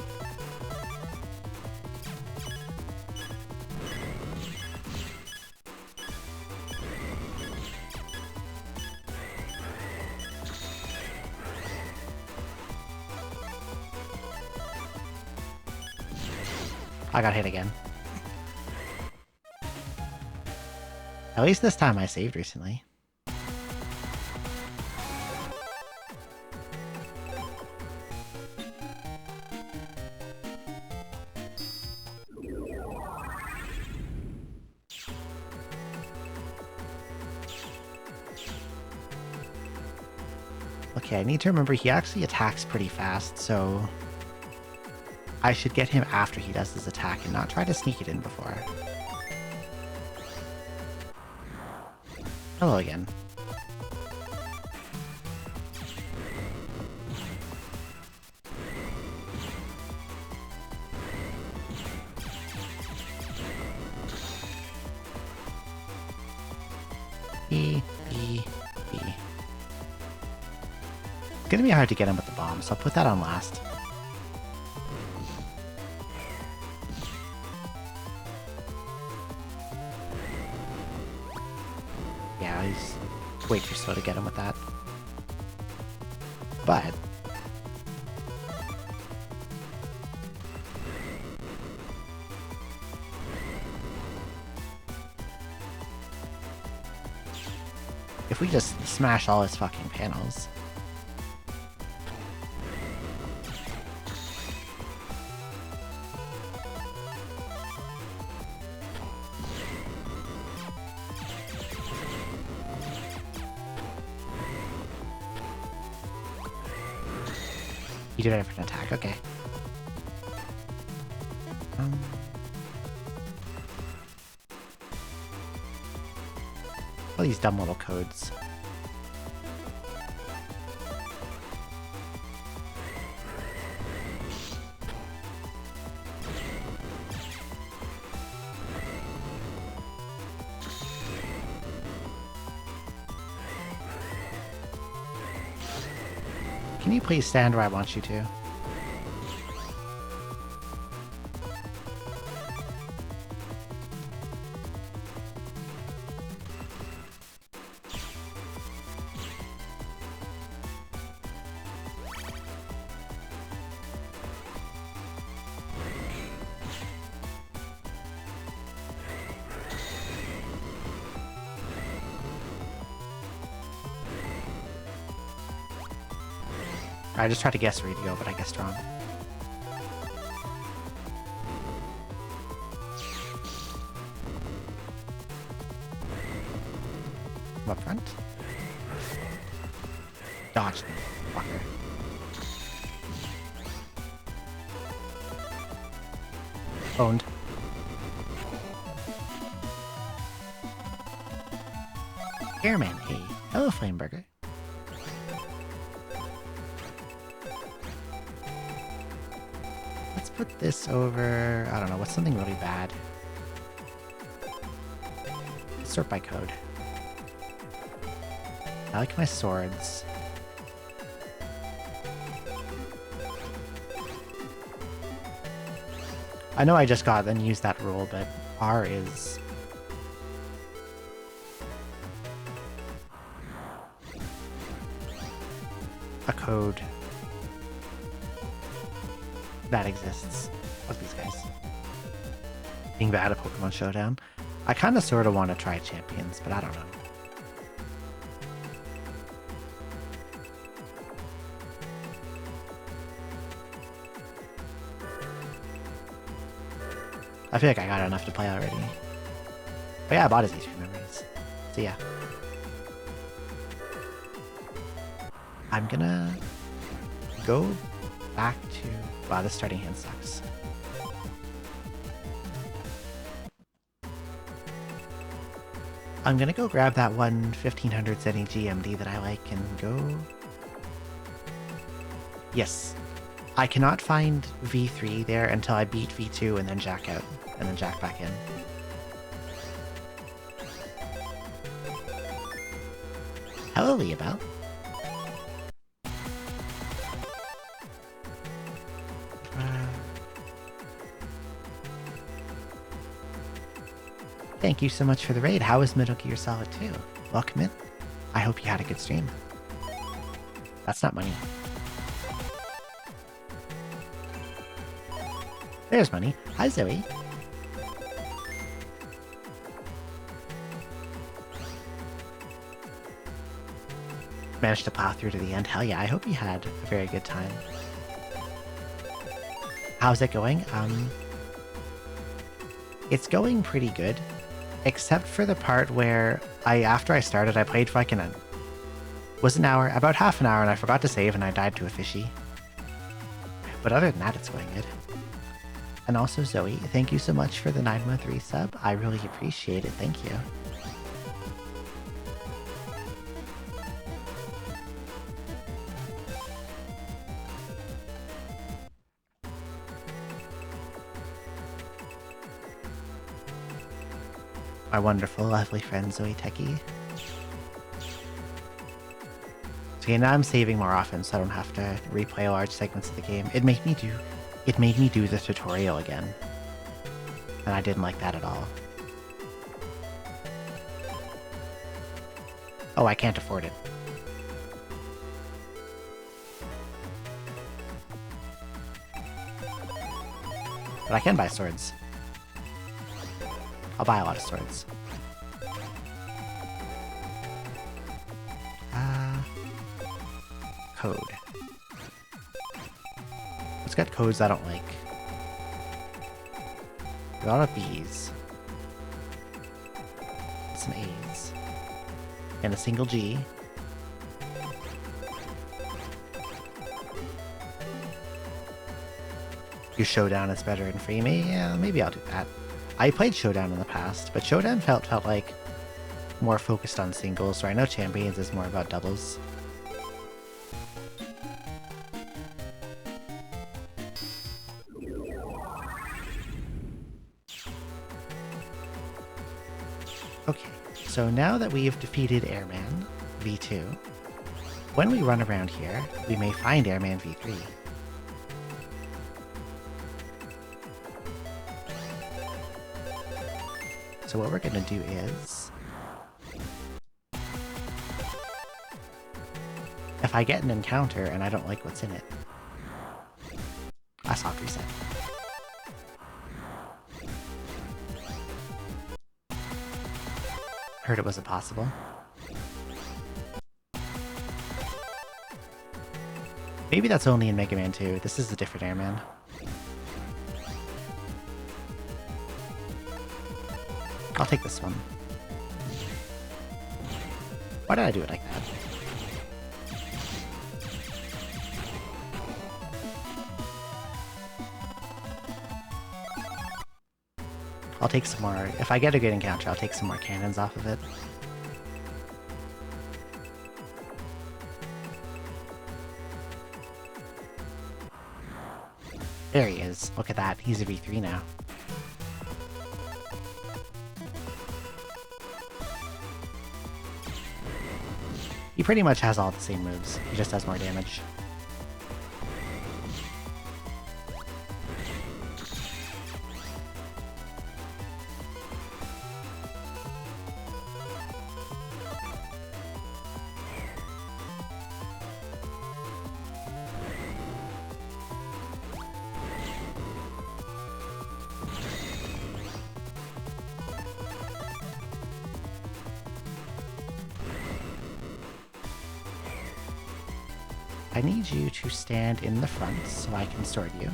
I got hit again. At least this time I saved recently. Okay, I need to remember he actually attacks pretty fast, so I should get him after he does his attack and not try to sneak it in before. Hello again. B. It's gonna be hard to get him with the bomb, so I'll put that on last. Yeah, he's way too slow to get him with that. But if we just smash all his fucking panels. You did a different attack, okay. All these dumb little codes. Can you please stand where I want you to? I just tried to guess where he'd go, but I guessed wrong. Up front. Dodge me, fucker. Owned. Airman, hey. Hello, Flameburger. Let's put this over... I don't know, what's something really bad? Sort by code. I like my swords. I know I just got and used that rule, but R is... a code that exists. Fuck these guys. Being bad at Pokemon Showdown. I kind of sort of want to try champions, but I don't know. I feel like I got enough to play already. But yeah, I bought his HP memories. So yeah. I'm gonna go back to... Wow, this starting hand sucks. I'm gonna go grab that one 1500 Zenny GMD that I like and go... Yes. I cannot find V3 there until I beat V2 and then jack out, and then jack back in. Hello, Leobel. Thank you so much for the raid. How was Metal Gear Solid 2? Welcome in. I hope you had a good stream. That's not money. There's money. Hi, Zoe. Managed to plow through to the end. Hell yeah, I hope you had a very good time. How's it going? It's going pretty good. Except for the part where after I started, I played for like about half an hour, and I forgot to save and I died to a fishy. But other than that, it's going good. And also Zoe, thank you so much for the 913 sub. I really appreciate it. Thank you. My wonderful, lovely friend Zoe Techie. So yeah, now I'm saving more often, so I don't have to replay large segments of the game. It made me do the tutorial again, and I didn't like that at all. Oh, I can't afford it. But I can buy swords. I'll buy a lot of swords. Code. Let's get codes I don't like. A lot of B's. Some A's. And a single G. Your Showdown is better in Freemy? Yeah, maybe I'll do that. I played Showdown in the past, but Showdown felt like more focused on singles, so I know Champions is more about doubles. Okay, so now that we have defeated Airman V2, when we run around here, we may find Airman V3. So what we're gonna do is... if I get an encounter and I don't like what's in it, I soft reset. Heard it was impossible. Maybe that's only in Mega Man 2. This is a different Airman. I'll take this one. Why did I do it like that? I'll take some more. If I get a good encounter, I'll take some more cannons off of it. There he is. Look at that. He's a V3 now. He pretty much has all the same moves. He just does more damage. I need you to stand in the front so I can sword you.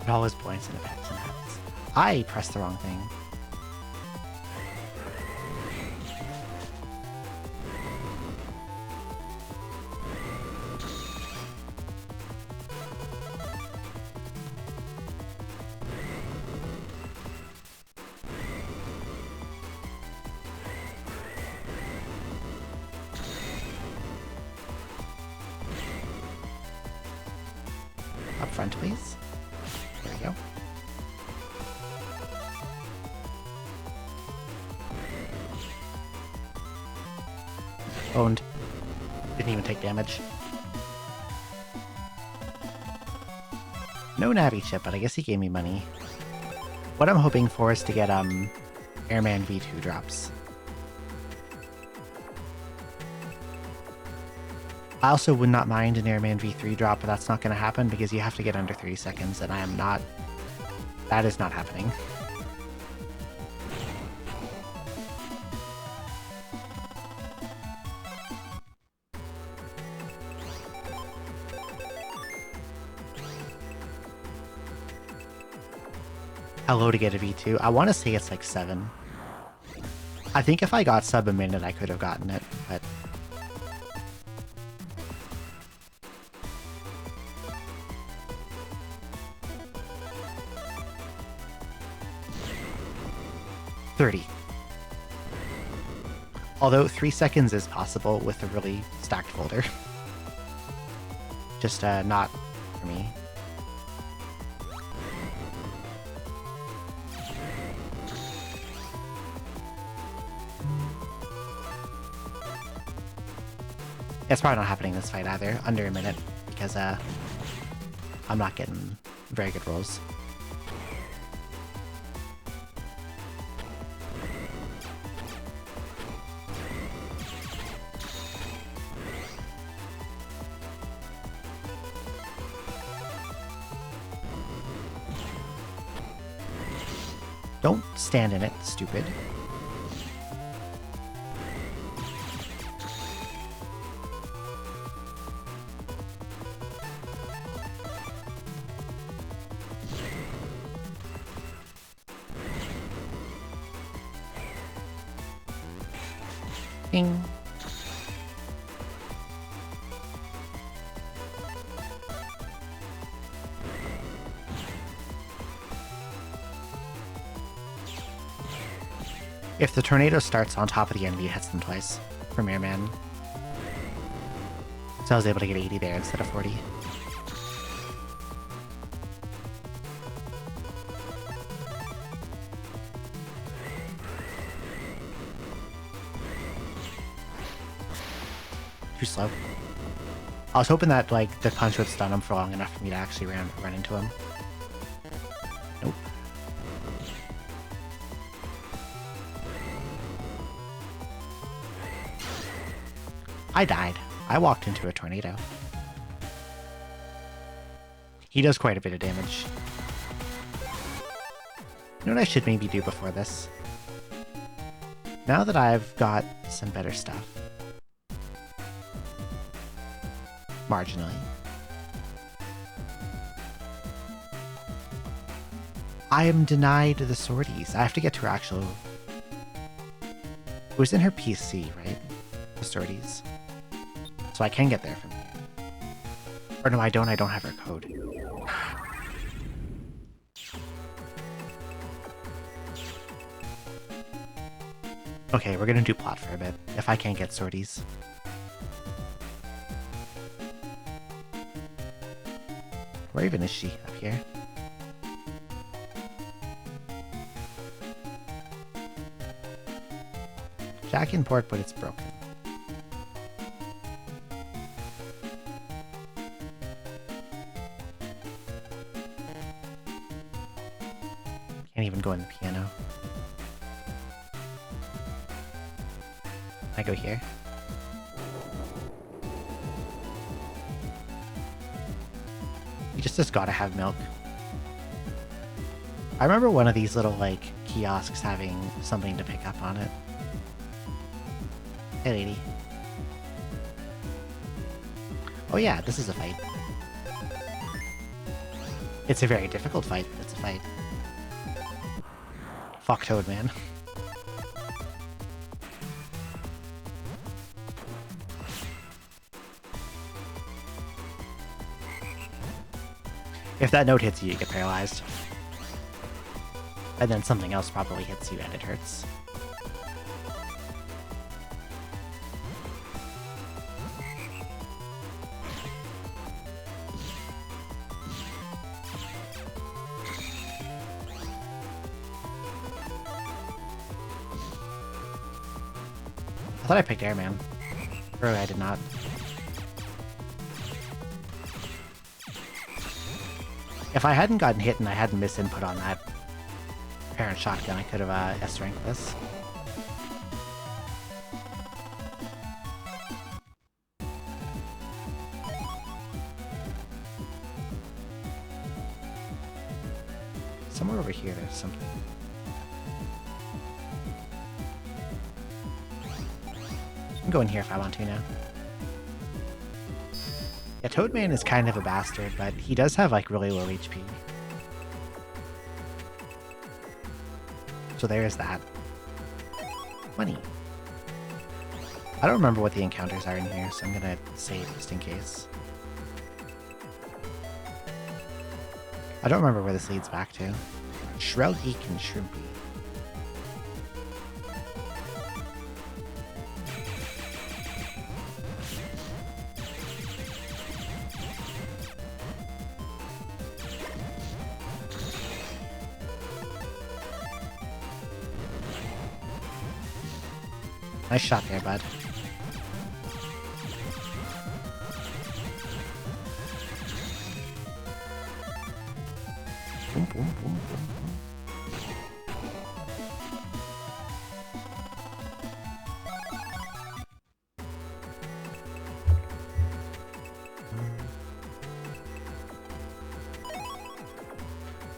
It always points and effects and happens. I pressed the wrong thing. front, please. There we go. Owned. Didn't even take damage. No Navi chip, but I guess he gave me money. What I'm hoping for is to get Airman V2 drops. I also would not mind an Airman V3 drop, but that's not going to happen because you have to get under 3 seconds, and I am not... That is not happening. How low to get a V2? I want to say it's like 7. I think if I got sub a minute, I could have gotten it, but... Although 3 seconds is possible with a really stacked folder. Just not for me. It's probably not happening this fight either, under a minute, because I'm not getting very good rolls. Don't stand in it, stupid. Ding. If the tornado starts on top of the enemy, it hits them twice from Airman. So I was able to get 80 there instead of 40. Too slow. I was hoping that like the punch would stun him for long enough for me to actually run into him. Nope. I died. I walked into a tornado. He does quite a bit of damage. You know what I should maybe do before this? Now that I've got some better stuff. Marginally. I am denied the sorties. I have to get to her actual... It was in her PC, right? The sorties. So I can get there from here. Or no, I don't have her code. Okay, we're gonna do plot for a bit, if I can't get sorties. Where even is she? Up here? Jack in port, but it's broken. Can't even go in the piano. Can I go here? You just gotta have milk. I remember one of these little, like, kiosks having something to pick up on it. Hey, lady. Oh yeah, this is a fight. It's a very difficult fight, but it's a fight. Fuck Toad, man. If that note hits you, you get paralyzed. And then something else probably hits you and it hurts. I thought I picked Airman. Really, I did not. If I hadn't gotten hit and I hadn't missed input on that parent shotgun, I could have S-ranked this. Somewhere over here there's something. I can go in here if I want to now. Yeah, Toadman is kind of a bastard, but he does have like really low HP. So there's that. Money. I don't remember what the encounters are in here, so I'm gonna save just in case. I don't remember where this leads back to. Shrelgeek and Shrimpy. Nice shot there, bud. Boom, boom, boom, boom, boom.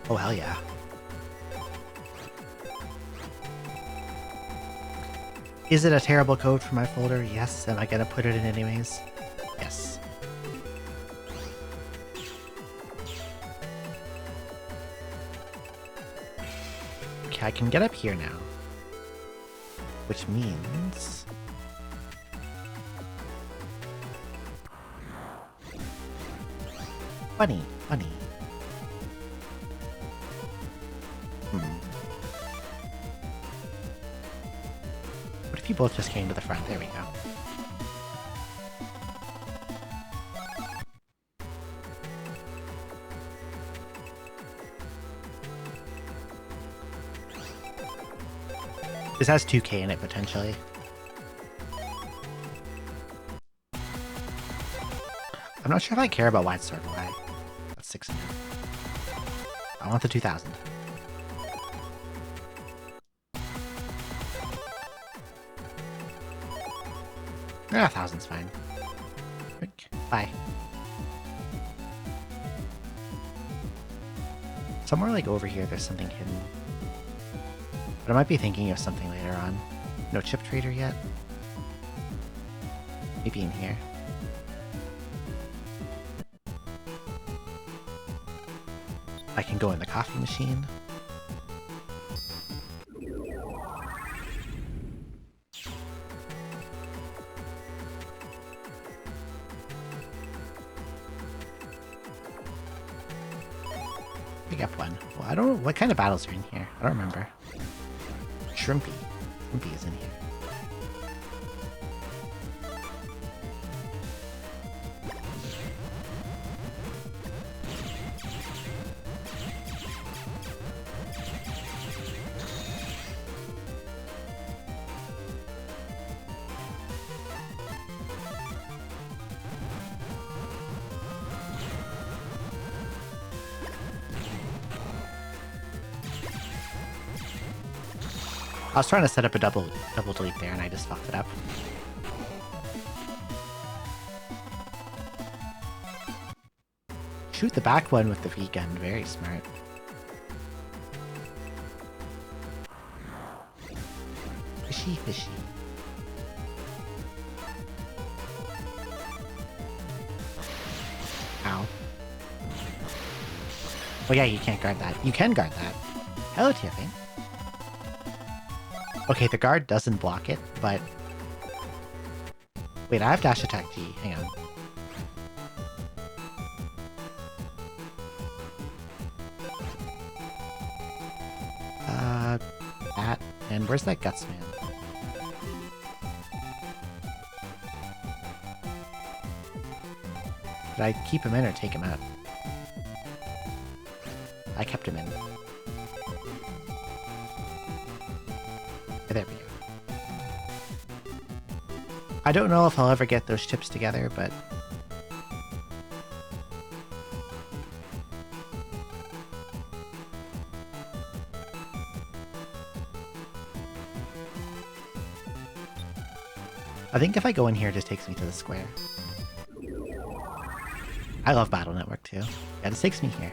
Oh, hell yeah. Is it a terrible code for my folder? Yes. Am I gonna put it in anyways? Yes. Okay, I can get up here now. Which means... Bunny, bunny. What if you both just came to the front? There we go. This has 2k in it, potentially. I'm not sure if I care about Wide Sword Y. That's 600. I want the 2000. Ah, 1000's fine. Bye. Somewhere like over here there's something hidden. But I might be thinking of something later on. No chip trader yet? Maybe in here. I can go in the coffee machine. Pick up one. Well, I don't know what kind of battles are in here. I don't remember. Shrimpy. Shrimpy is in here. I was trying to set up a double delete there and I just fucked it up. Shoot the back one with the V-gun, very smart. Fishy, fishy. Ow. Oh yeah, you can't guard that. You can guard that. Hello, Tiffany. Okay, the guard doesn't block it, but... Wait, I have dash attack G. Hang on. That. And where's that Guts Man? Did I keep him in or take him out? I kept him in. There we go. I don't know if I'll ever get those chips together, but... I think if I go in here, it just takes me to the square. I love Battle Network too. Yeah, this takes me here.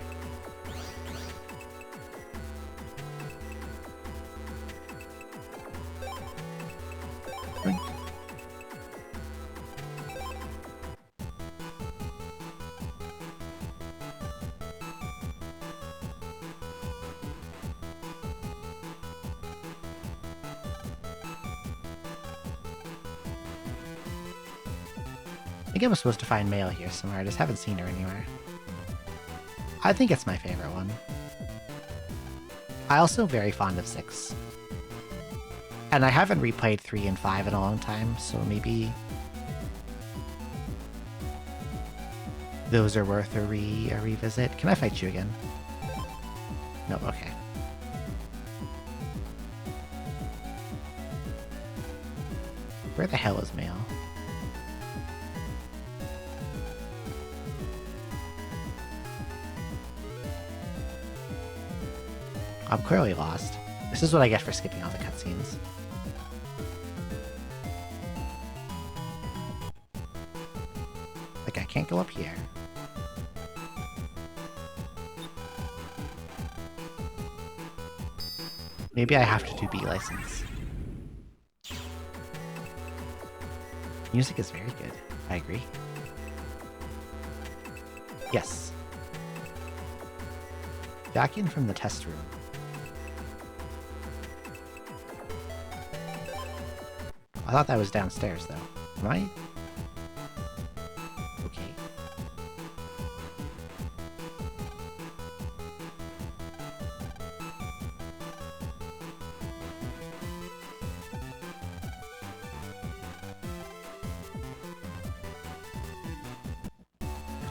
I think I was supposed to find Mail here somewhere, I just haven't seen her anywhere. I think it's my favorite one. I also very fond of 6. And I haven't replayed 3 and 5 in a long time, so maybe... those are worth a revisit. Can I fight you again? No, okay. Where the hell is Mail? I'm clearly lost. This is what I get for skipping all the cutscenes. Like, I can't go up here. Maybe I have to do B license. Music is very good. I agree. Yes. Back in from the test room. I thought that was downstairs, though. Am I? Okay.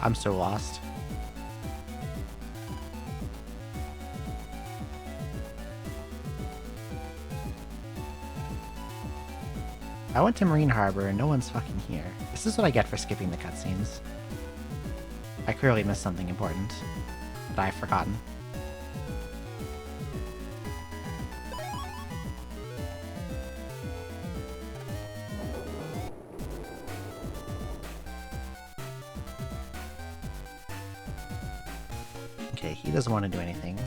I'm so lost. I went to Marine Harbor and no one's fucking here. This is what I get for skipping the cutscenes. I clearly missed something important that I've forgotten. Okay, he doesn't want to do anything.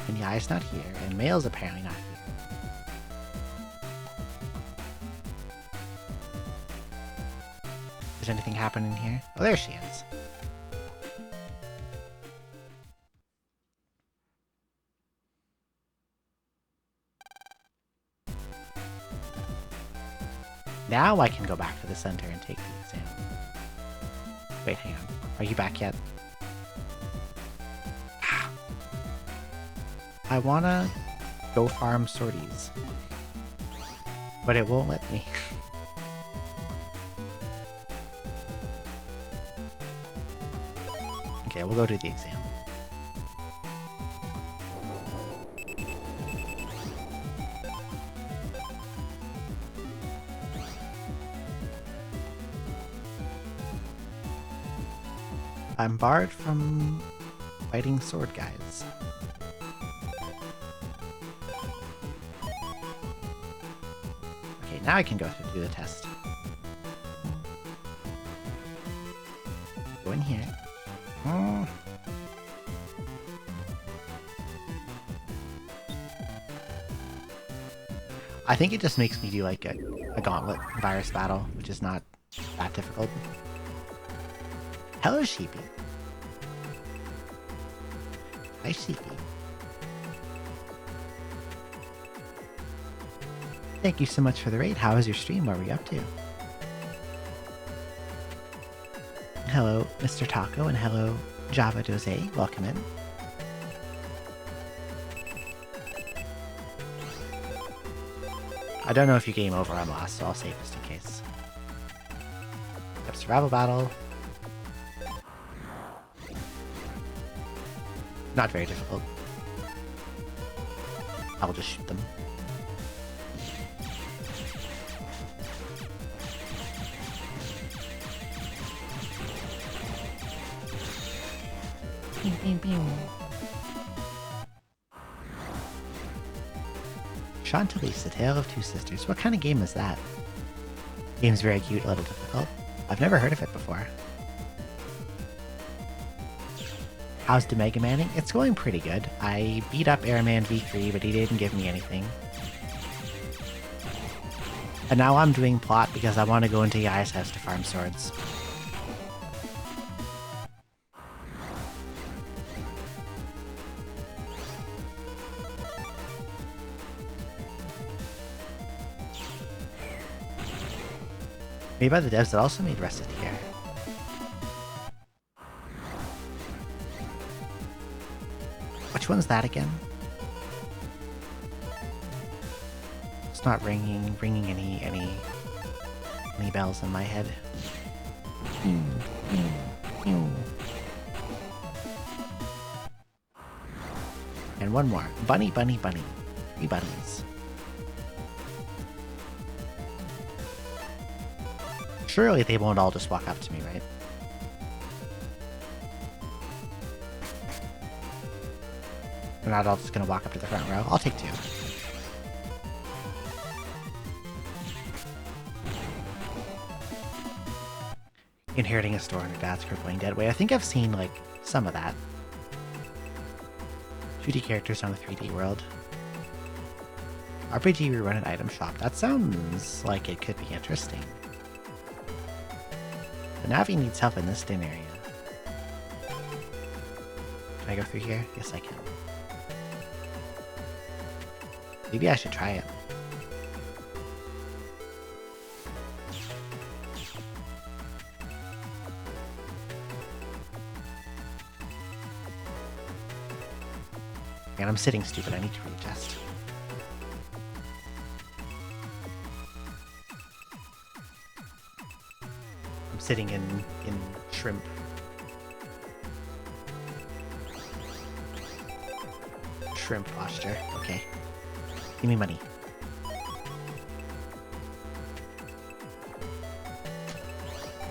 And Yai's not here, and Mail's apparently not here. Is anything happening here? Oh, there she is. Now I can go back to the center and take the exam. Wait, hang on. Are you back yet? I wanna go farm sorties, but it won't let me. Okay, we'll go do the exam. I'm barred from fighting sword guys. Okay, now I can go to do the test. Go in here. I think it just makes me do like a gauntlet virus battle, which is not that difficult. Hello, Sheepy. Hi, Sheepy. Thank you so much for the raid. How was your stream? What were you up to? Hello, Mr. Taco, and hello, Java Doze. Welcome in. I don't know if you game over, I'm lost, so I'll save just in case. Yep, survival battle. Not very difficult. I'll just shoot them. Pew, pew, pew. Chantilly's The Tale of Two Sisters. What kind of game is that? Game's very cute, a little difficult. I've never heard of it before. How's the Mega Manning? It's going pretty good. I beat up Airman V3, but he didn't give me anything. And now I'm doing plot because I want to go into Yai's house to farm swords. Made by the devs that also made Recettear. Which one's that again? It's not ringing any bells in my head. And one more. Bunny, bunny, bunny. 3 bunnies. Surely they won't all just walk up to me, right? They're not all just gonna walk up to the front row. I'll take 2. Inheriting a store in her dad's crippling dead way. I think I've seen, like, some of that. 2D characters on a 3D world. RPG rerun an item shop. That sounds like it could be interesting. The Navi needs help in this dim area. Can I go through here? Yes, I can. Maybe I should try it. And I'm sitting stupid, I need to readjust. I'm sitting in shrimp. Shrimp posture, okay. Give me money.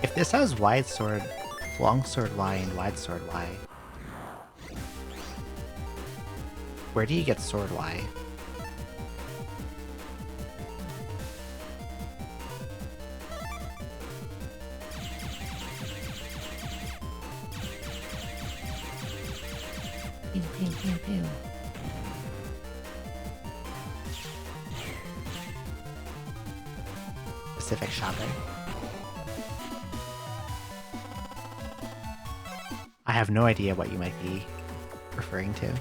If this has wide sword, long sword Y and wide sword Y, where do you get sword Y? Pew, pew, pew, pew. Specific shopper. I have no idea what you might be referring to.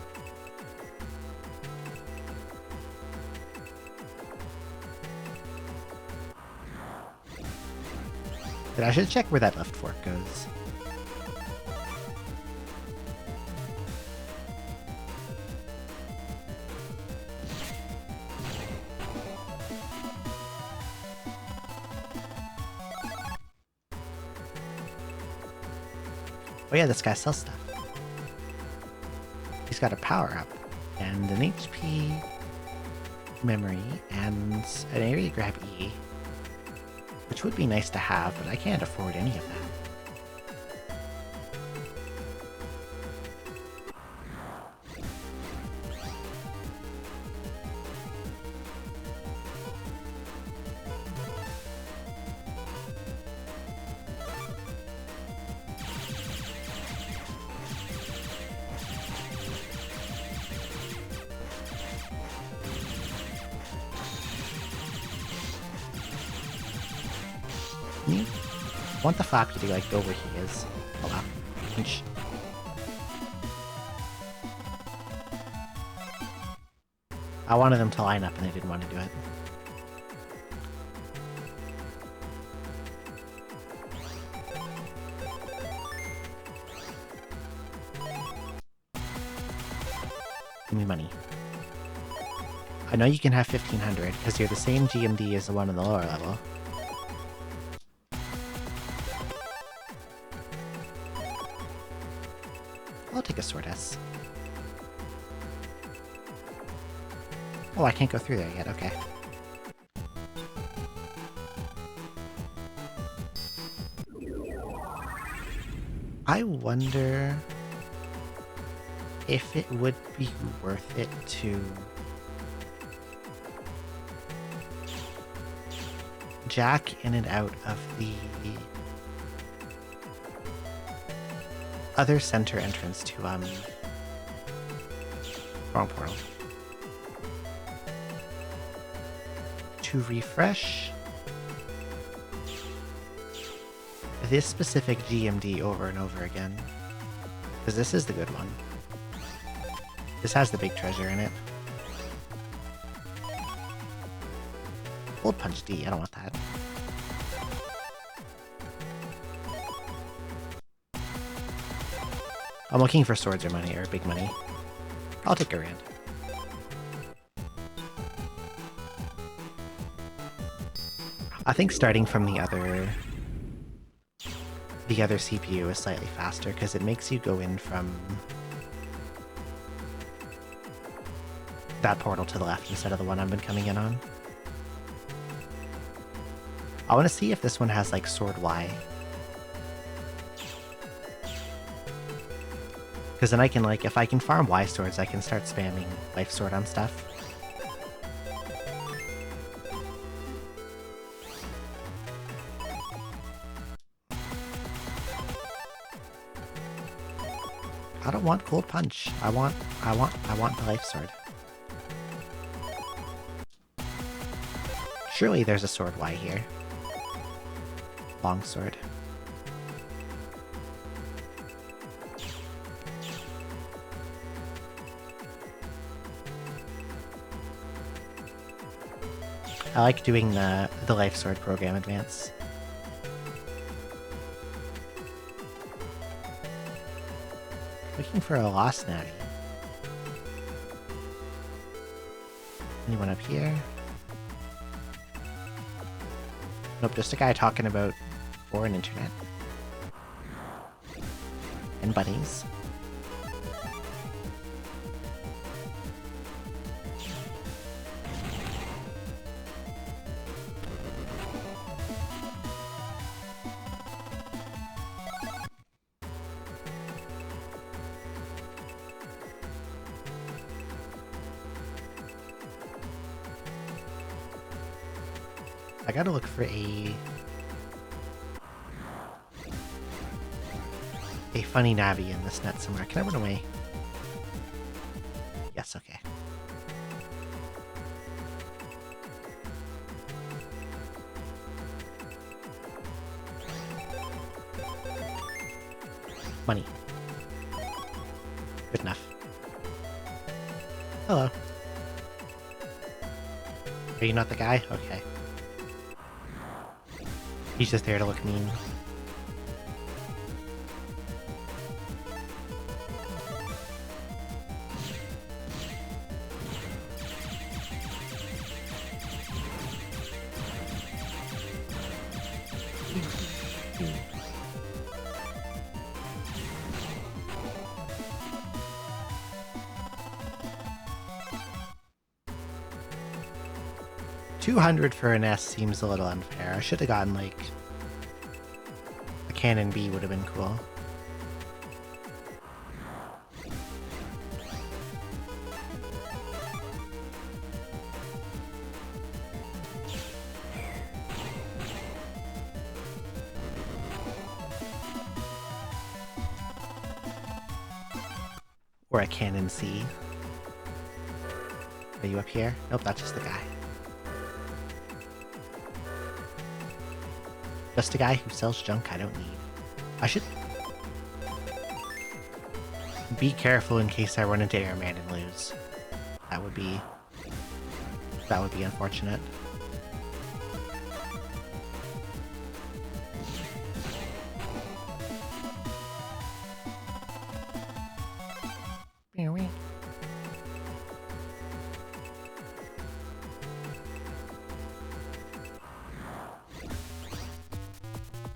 But I should check where that left fork goes. Oh yeah, this guy sells stuff. He's got a power-up, and an HP memory, and an area grab E. Which would be nice to have, but I can't afford any of that. I want the Floppy to like go where he is. Oh wow. Pinch. I wanted them to line up and they didn't want to do it. Give me money. I know you can have 1500 because you're the same GMD as the one on the lower level. I'll take a Sword S. Oh, I can't go through there yet, okay. I wonder if it would be worth it to jack in and out of the other center entrance to, wrong portal. To refresh this specific GMD over and over again. Because this is the good one. This has the big treasure in it. Cold Punch D, I don't want that. I'm looking for swords or money, or big money. I'll take a rand. I think starting from the other CPU is slightly faster, because it makes you go in from that portal to the left instead of the one I've been coming in on. I want to see if this one has, like, Sword Y. Because then I can, like, if I can farm Y swords, I can start spamming Life Sword on stuff. I don't want Cold Punch. I want the Life Sword. Surely there's a Sword Y here. Long sword. I like doing the Life Sword program advance. Looking for a Lost Navi. Anyone up here? Nope, just a guy talking about foreign internet. And bunnies. I gotta look for a funny Navi in this net somewhere. Can I run away? Yes, okay. Money. Good enough. Hello. Are you not the guy? Okay. He's just there to look mean. $200 for an S seems a little unfair. I should have gotten, like, a Cannon B would have been cool. Or a Cannon C. Are you up here? Nope, that's just the guy. Just a guy who sells junk I don't need. I should be careful in case I run into Airman and lose. That would be unfortunate.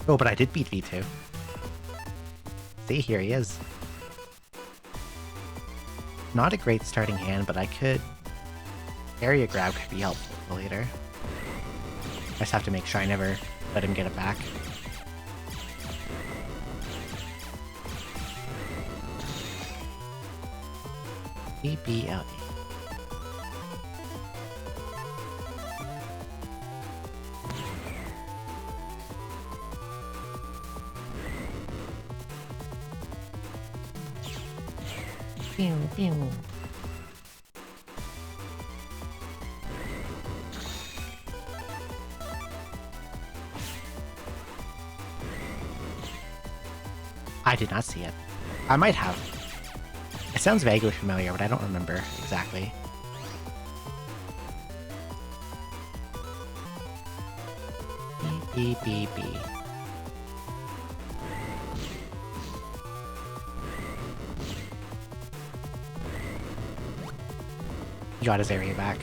Oh, but I did beat V2. See, here he is. Not a great starting hand, but I could Area grab could be helpful for later. I just have to make sure I never let him get it back. BBLE. Pew, pew. I did not see it. I might have. It sounds vaguely familiar, but I don't remember exactly. Beep, beep, beep. He got his area back.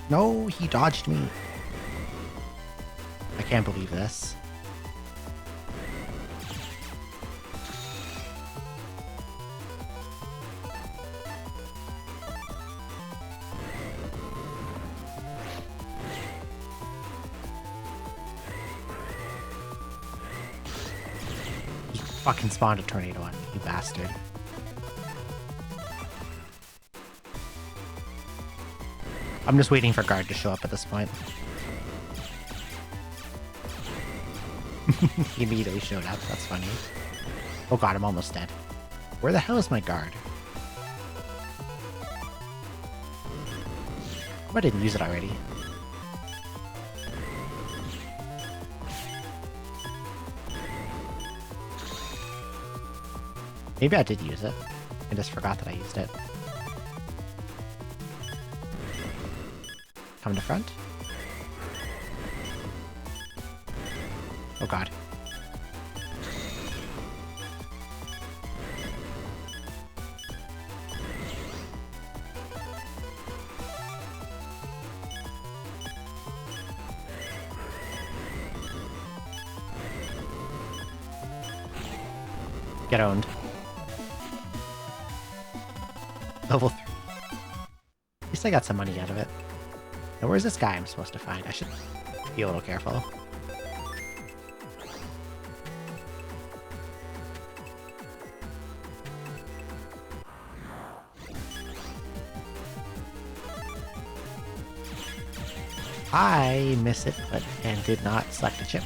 No, he dodged me. I can't believe this. He fucking spawned a tornado on me, you bastard. I'm just waiting for guard to show up at this point. He immediately showed up, that's funny. Oh god, I'm almost dead. Where the hell is my guard? I didn't use it already. Maybe I did use it. I just forgot that I used it. Come to front. Oh god. Get owned. Level 3. At least I got some money out of it. Now where's this guy I'm supposed to find? I should be a little careful. I miss it, and did not select a chip.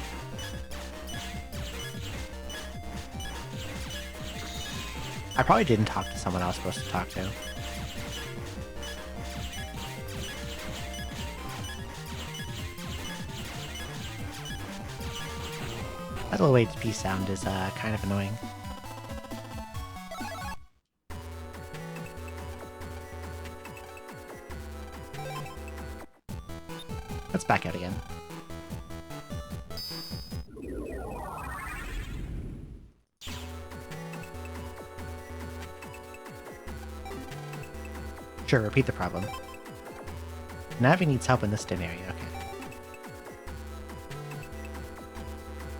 I probably didn't talk to someone I was supposed to talk to. That little HP sound is kind of annoying. Let's back out again. Sure, repeat the problem. Navi needs help in this dim area, okay.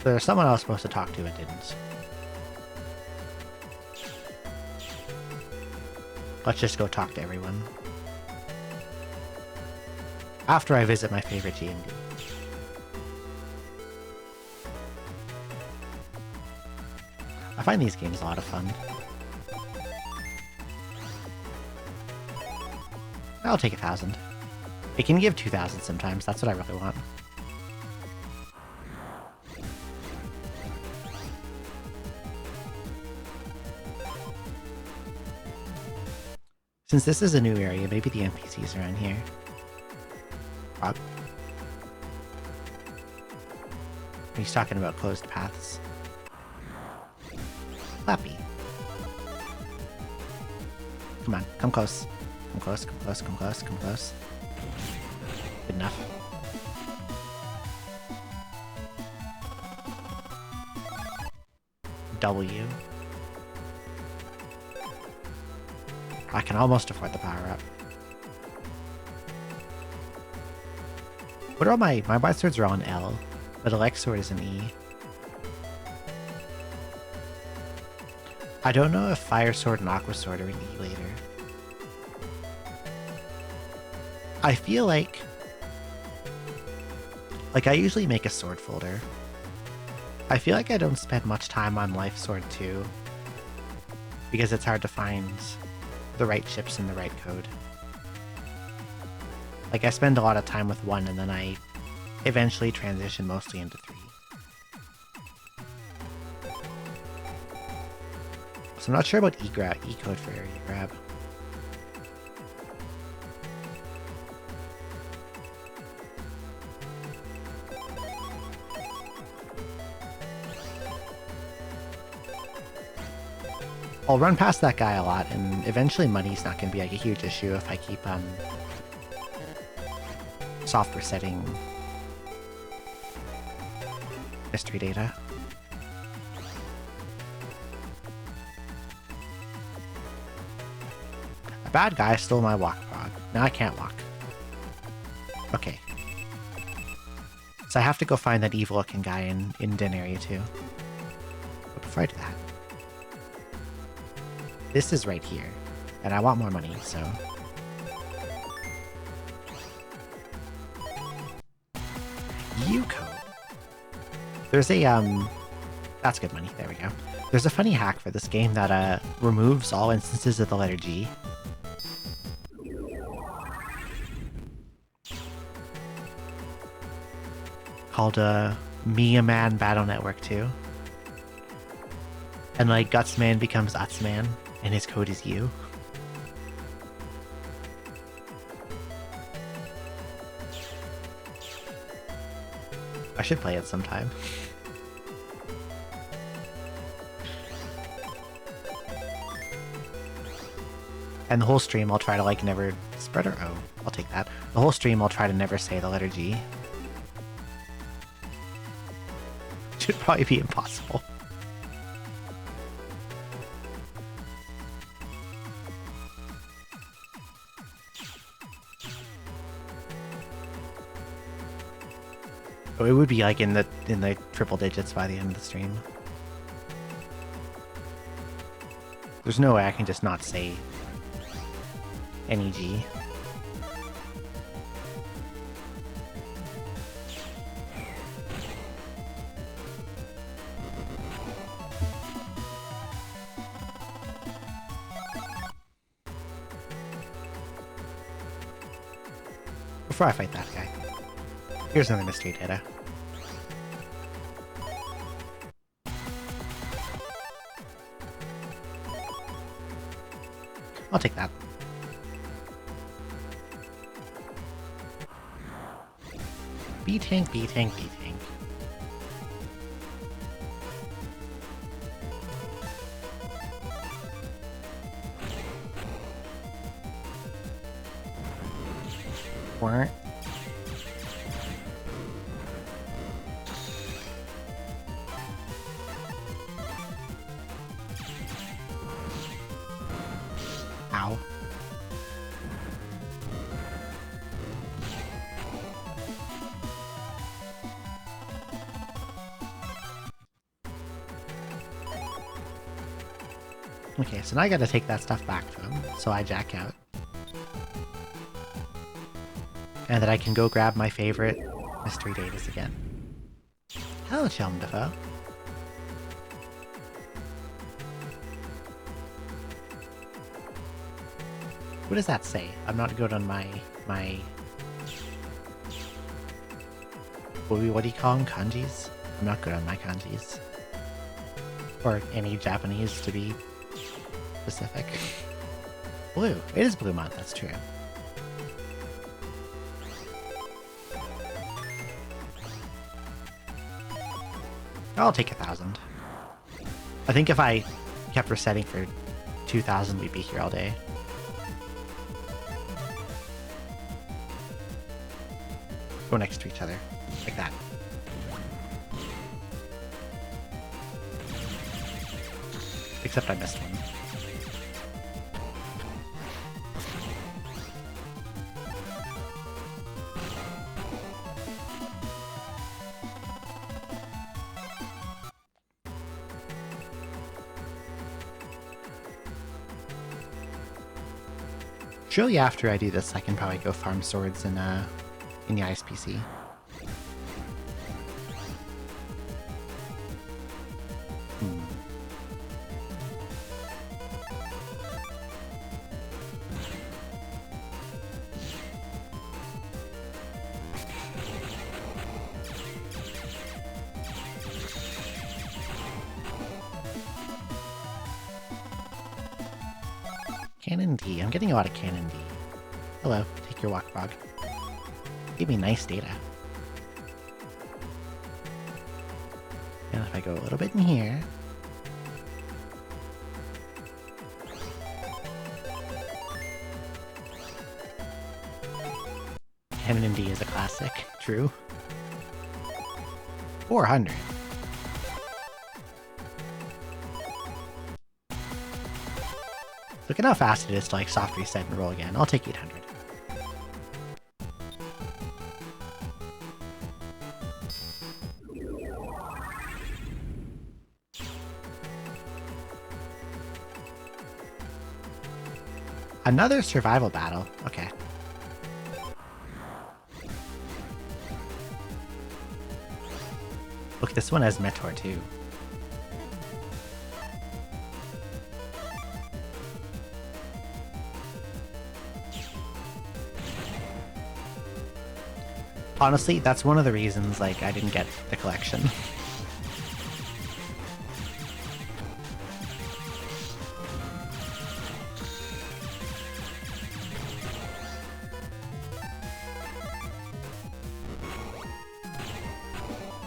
There's someone I was supposed to talk to and didn't. Let's just go talk to everyone. After I visit my favorite GMD. I find these games a lot of fun. I'll take 1,000. It can give 2,000 sometimes, that's what I really want. Since this is a new area, maybe the NPCs are in here. Rob. He's talking about closed paths. Flappy. Come on, come close. Come close, come close, come close, come close. Good enough. W. I can almost afford the power up. What are all my wide swords are on L, but Elect sword is an E. I don't know if Fire Sword and Aqua Sword are in E later. I feel like I usually make a sword folder. I feel like I don't spend much time on Life Sword 2 because it's hard to find the right chips and the right code. Like, I spend a lot of time with 1 and then I eventually transition mostly into 3. So I'm not sure about E-code for area grab. I'll run past that guy a lot, and eventually money's not going to be like a huge issue if I keep soft resetting mystery data. A bad guy stole my walk frog. Now I can't walk. Okay. So I have to go find that evil-looking guy in Den Area 2. But before I do that, this is right here, and I want more money, so... U-code. There's a, that's good money, there we go. There's a funny hack for this game that, removes all instances of the letter G. Called, Me a Man Battle Network 2. And, like, Gutsman becomes Utsman, and his code is U. I should play it sometime. And the whole stream I'll try to, like, never... Spreader? Oh, I'll take that. The whole stream I'll try to never say the letter G. Should probably be impossible. Oh, it would be like in the triple digits by the end of the stream. There's no way I can just not say any G. Before I fight that guy. Here's another mystery data. I'll take that. B-tank, B-tank, B-tank. Weren't. Ow. Okay, so now I gotta take that stuff back to him, so I jack out. And that I can go grab my favorite mystery datas again. Hello, Chum Defoe. What does that say? I'm not good on my... What do you call them? Kanjis? I'm not good on my kanjis. Or any Japanese, to be specific. Blue. It is Blue Month, that's true. I'll take 1,000. I think if I kept resetting for 2,000, we'd be here all day. Go next to each other. Like that. Except I missed one. Surely after I do this, I can probably go farm swords in the ISPC. Cannon D. I'm getting a lot of Cannon D. Hello, take your walk, frog. Give me nice data. And if I go a little bit in here... Cannon D is a classic. True. 400. Look at how fast it is to like soft reset and roll again. I'll take 800. Another survival battle. Okay. Look, this one has Meteor too. Honestly, that's one of the reasons, like, I didn't get the collection.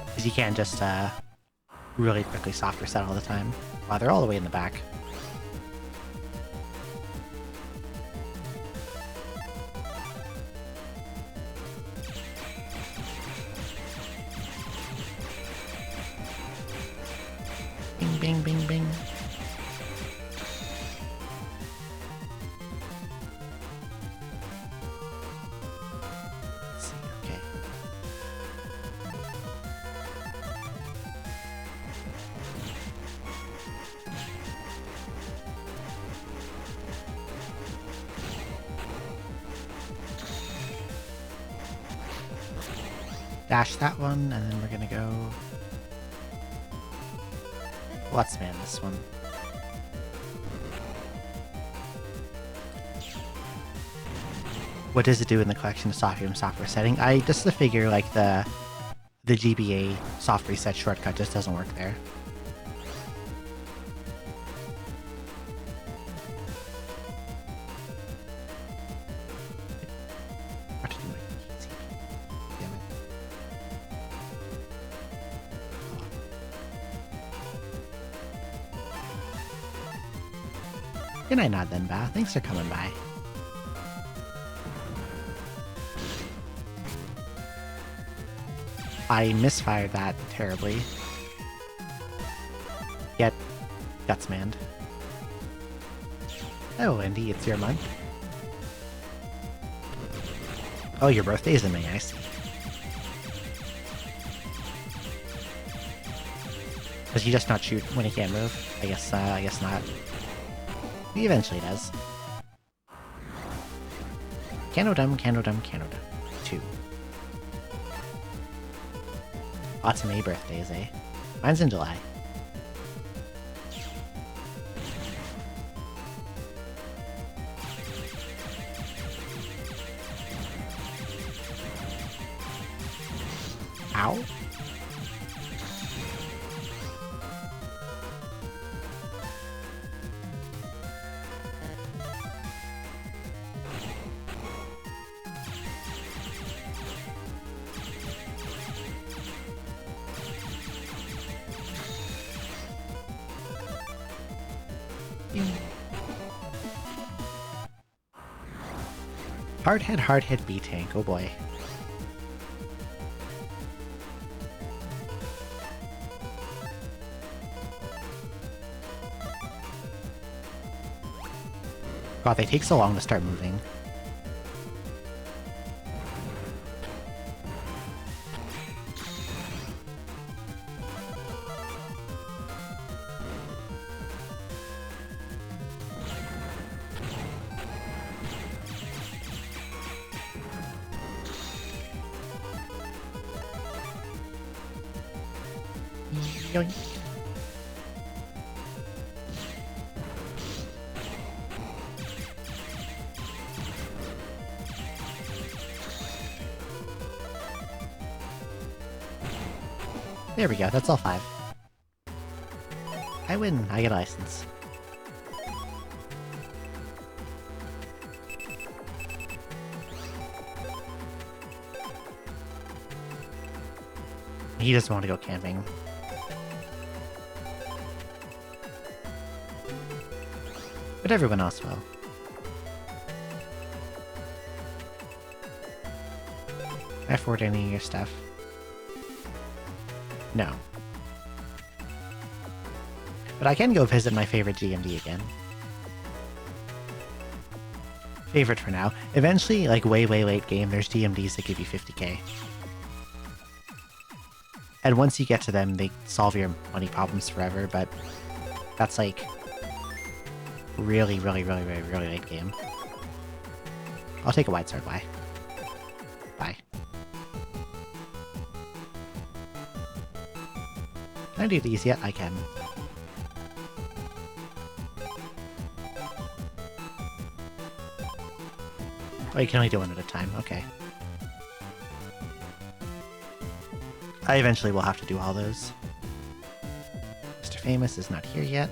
Because you can't just, really quickly soft reset all the time. Wow, they're all the way in the back. Bing, bing, bing. Let's see, okay. Dash that one, and then we're gonna go... Let's man this one. What does it do in the collection of software setting? I just to figure like the GBA soft reset shortcut just doesn't work there. What to do my damn it. Good night, Nod then, Ba. Thanks for coming by. I misfired that terribly. Get gutsmanned. Oh, Wendy, it's your month. Oh, your birthday's in May, I see. Does he just not shoot when he can't move? I guess not. He eventually does. Canodum, Canodum, Canodum. 2. Lots of May birthdays, eh? Mine's in July. Ow. Hard hit B-Tank, oh boy. God, they take so long to start moving. Yoink. There we go, that's all 5. I win, I get a license. He doesn't want to go camping. But everyone else will. Can I afford any of your stuff? No. But I can go visit my favorite GMD again. Favorite for now. Eventually, like way late game, there's GMDs that give you 50k. And once you get to them, they solve your money problems forever, but that's like really late game. I'll take a wide sword, bye. Bye. Can I do these yet? I can. Oh, you can only do one at a time, okay. I eventually will have to do all those. Mr. Famous is not here yet.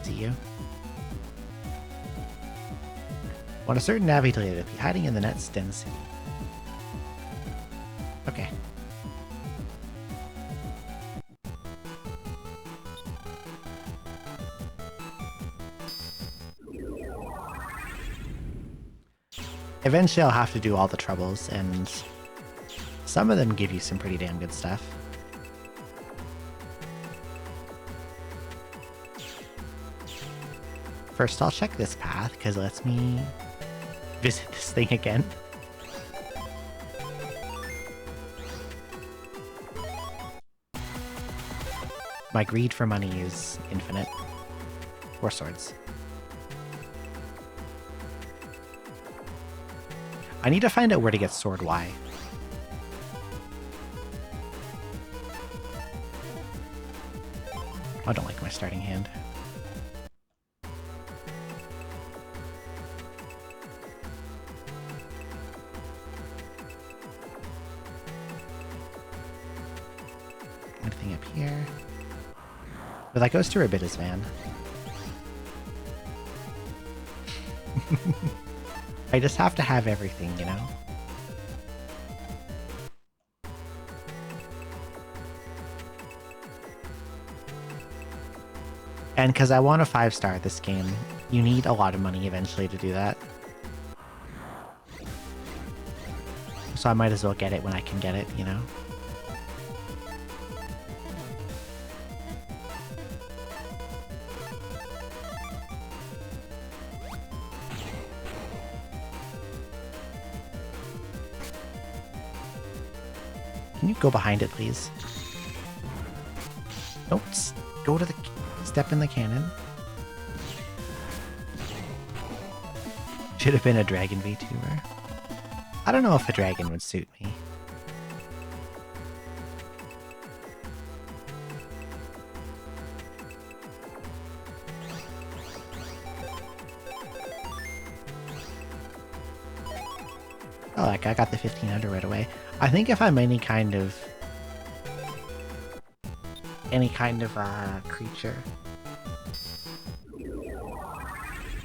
See you. Want a certain navigator to be hiding in the Net's Den City. Okay. Eventually I'll have to do all the troubles, and some of them give you some pretty damn good stuff. First I'll check this path, because it lets me visit this thing again. My greed for money is infinite. 4 swords. I need to find out where to get Sword Y. I don't like my starting hand. Anything up here? But that goes to Rabbitta's van. I just have to have everything, you know? And because I want a 5-star this game, you need a lot of money eventually to do that. So I might as well get it when I can get it, you know? Can you go behind it, please? Nope. Go to the... Step in the cannon. Should have been a dragon VTuber. I don't know if a dragon would suit me. Oh, like I got the 1500 right away. I think if I'm any kind of creature,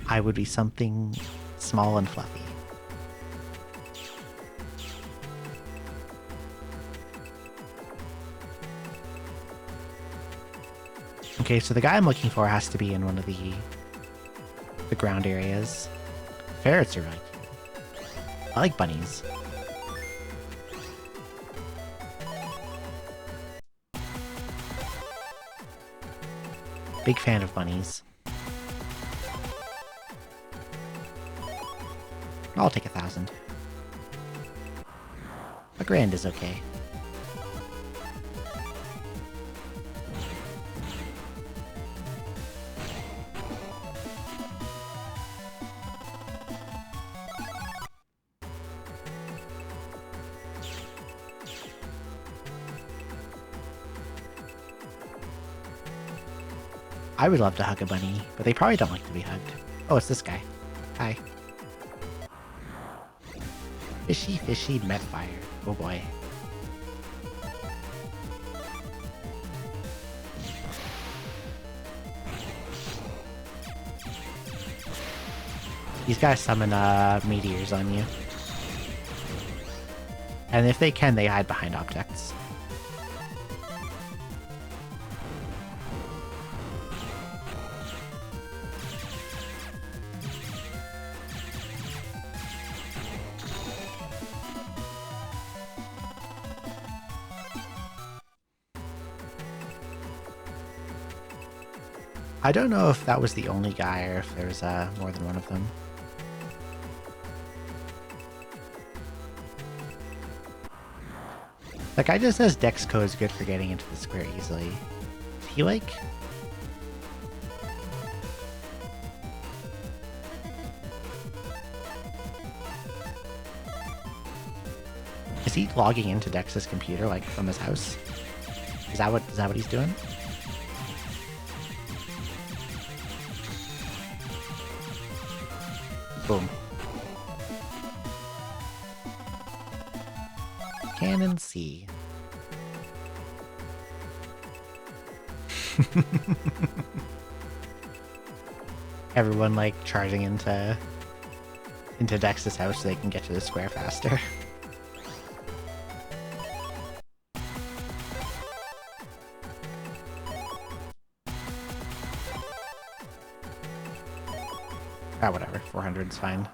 I would be something small and fluffy. Okay, so the guy I'm looking for has to be in one of the ground areas. Ferrets are really cute. I like bunnies. Big fan of bunnies. I'll take 1,000. A grand is okay. I would love to hug a bunny, but they probably don't like to be hugged. Oh, it's this guy. Hi. Fishy, fishy, met fire. Oh boy. These guys summon meteors on you. And if they can, they hide behind objects. I don't know if that was the only guy or if there's more than one of them. That guy just says Dex code is good for getting into the square easily. Is he like... Is he logging into Dex's computer, like, from his house? Is that what he's doing? Boom. Cannon C. Everyone like charging into Dex's house so they can get to the square faster. Ah, whatever. 400's fine.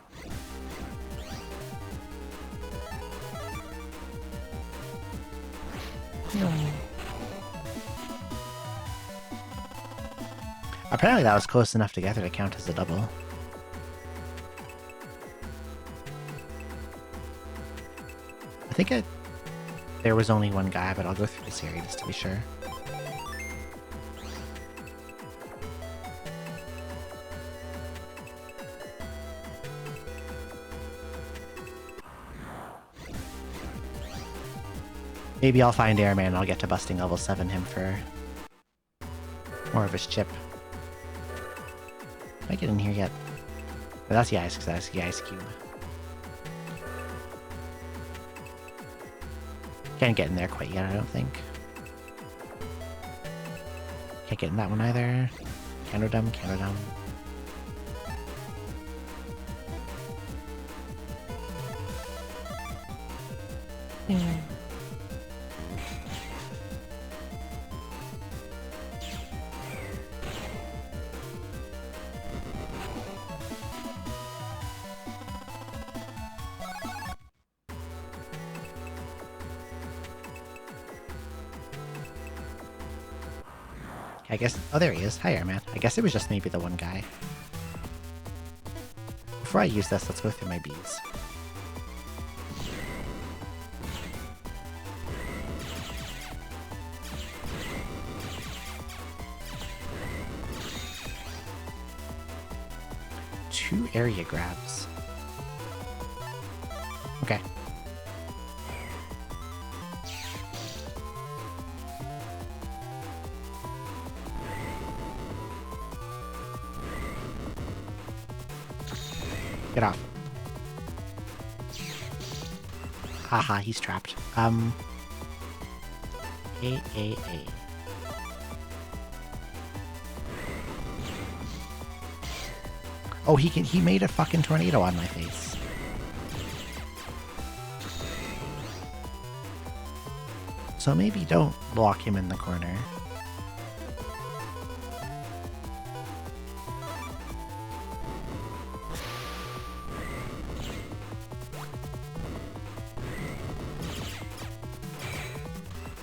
Apparently that was close enough together to count as a double. I think there was only one guy, but I'll go through the series just to be sure. Maybe I'll find Airman and I'll get to busting level 7 him for more of his chip. Can I get in here yet? But that's the ice, because that's the ice cube. Can't get in there quite yet, I don't think. Can't get in that one either. Canodum, Canodum. I guess... Oh, there he is. Hi, Airman. I guess it was just maybe the one guy. Before I use this, let's go through my bees. Two area grabs. Okay. Get off. Haha, he's trapped. A. Oh, he made a fucking tornado on my face. So maybe don't lock him in the corner.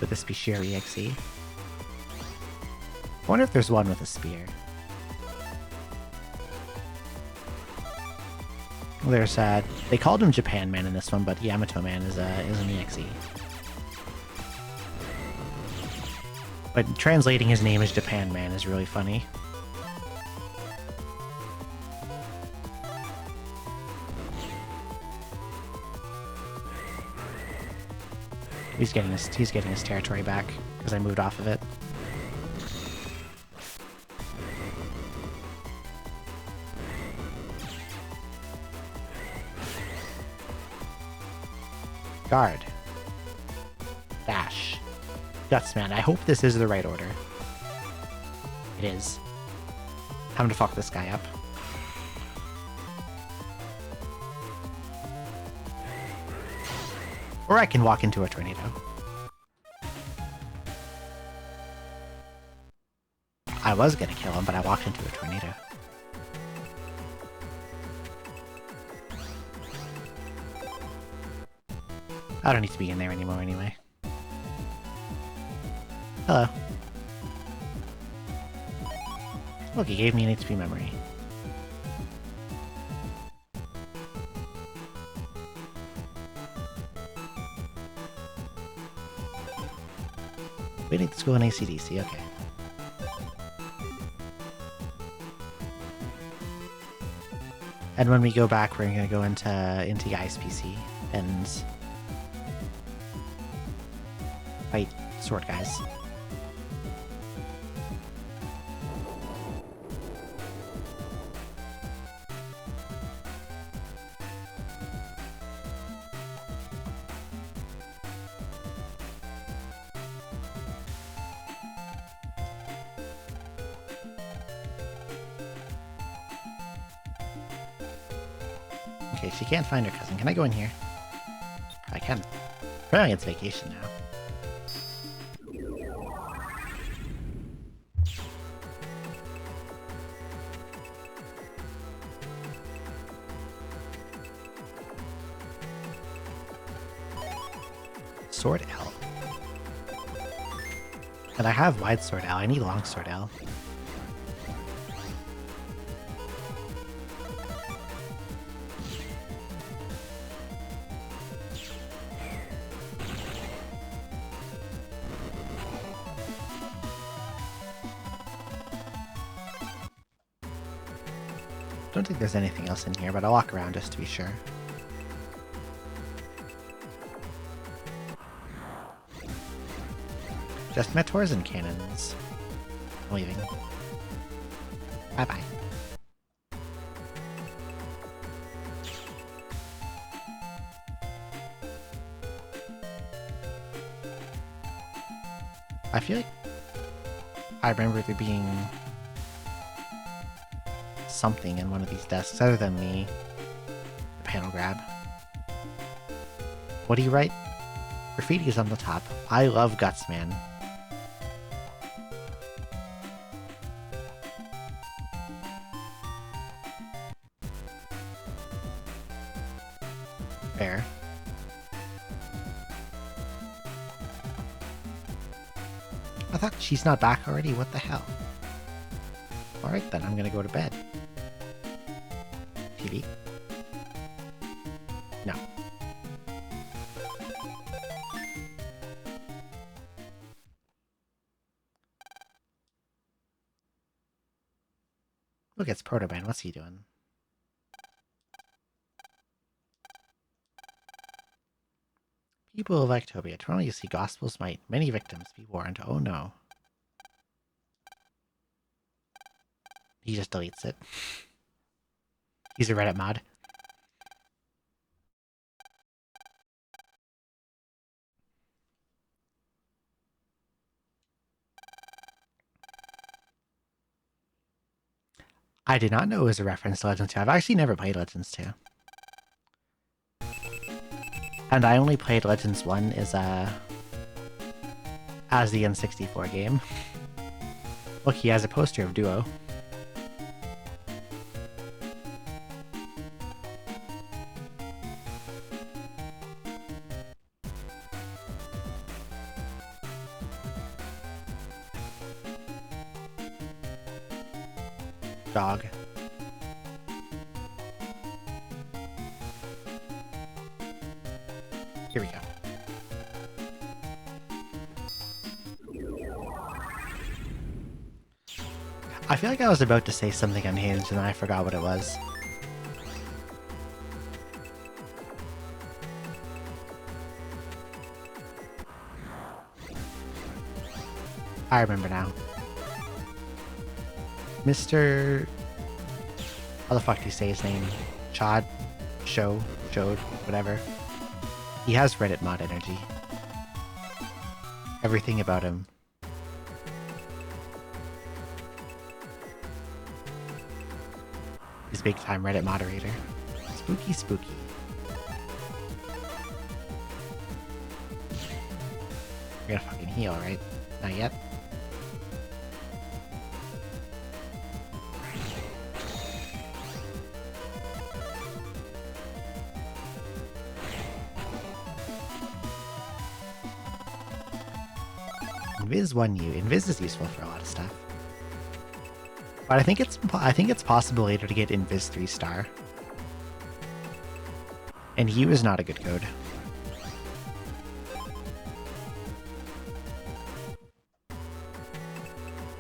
Would this be sheer EXE? I wonder if there's one with a spear. There's they called him Japan Man in this one, but Yamato Man is an EXE. But translating his name as Japan Man is really funny. He's getting his territory back because I moved off of it. Guard. Dash. Gutsman. I hope this is the right order. It is. Time to fuck this guy up. Or I can walk into a tornado. I was gonna kill him, but I walked into a tornado. I don't need to be in there anymore anyway. Hello. Look, he gave me an HP memory. Waiting to school in AC/DC, okay. And when we go back, we're gonna go into Guy's PC and fight sword guys. Okay, she can't find her cousin. Can I go in here? I can. Apparently it's vacation now. Sword L. And I have wide sword L. I need long sword L. Don't think there's anything else in here, but I'll walk around just to be sure. Just Meteors and cannons. I'm leaving. Bye-bye. I feel like I remember there being something in one of these desks other than the panel grab. What do you write? Graffiti is on the top. I love Gutsman. Fair. I thought she's not back already. What the hell? Alright then, I'm gonna go to bed. TV? No. Look, it's Protoman. What's he doing? People of Ectopia, tomorrow you see Gospel's might. Many victims, be warned. Oh no. He just deletes it. He's a Reddit mod. I did not know it was a reference to Legends 2. I've actually never played Legends 2. And I only played Legends 1 as the N64 game. Look, he has a poster of Duo. Dog. Here we go. I feel like I was about to say something unhinged and then I forgot what it was. I remember now. Mr. How the fuck do you say his name? Chod? Showed? Whatever. He has Reddit mod energy. Everything about him. He's big time Reddit moderator. Spooky, spooky. You're gonna fucking heal, right? Not yet? Invis won you. Invis is useful for a lot of stuff. But I think it's possible later to get Invis 3-star. And U is not a good code.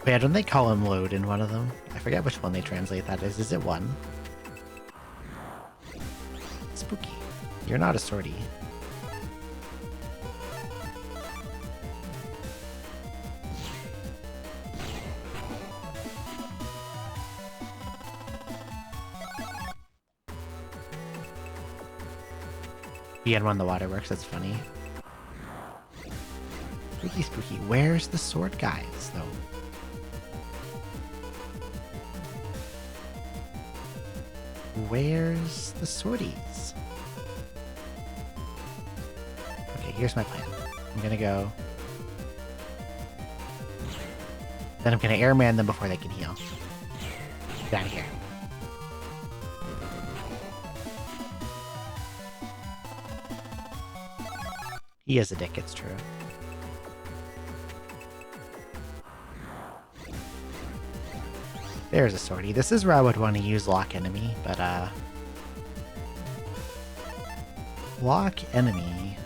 Wait, don't they call him load in one of them? I forget which one they translate that as. Is it 1? Spooky. You're not a sortie. BN1 the waterworks, that's funny. Spooky, spooky. Where's the sword guys, though? Where's the sorties? Okay, here's my plan. I'm gonna go... Then I'm gonna airman them before they can heal. Get out of here. He is a dick, it's true. There's a sortie. This is where I would want to use lock enemy, but lock enemy.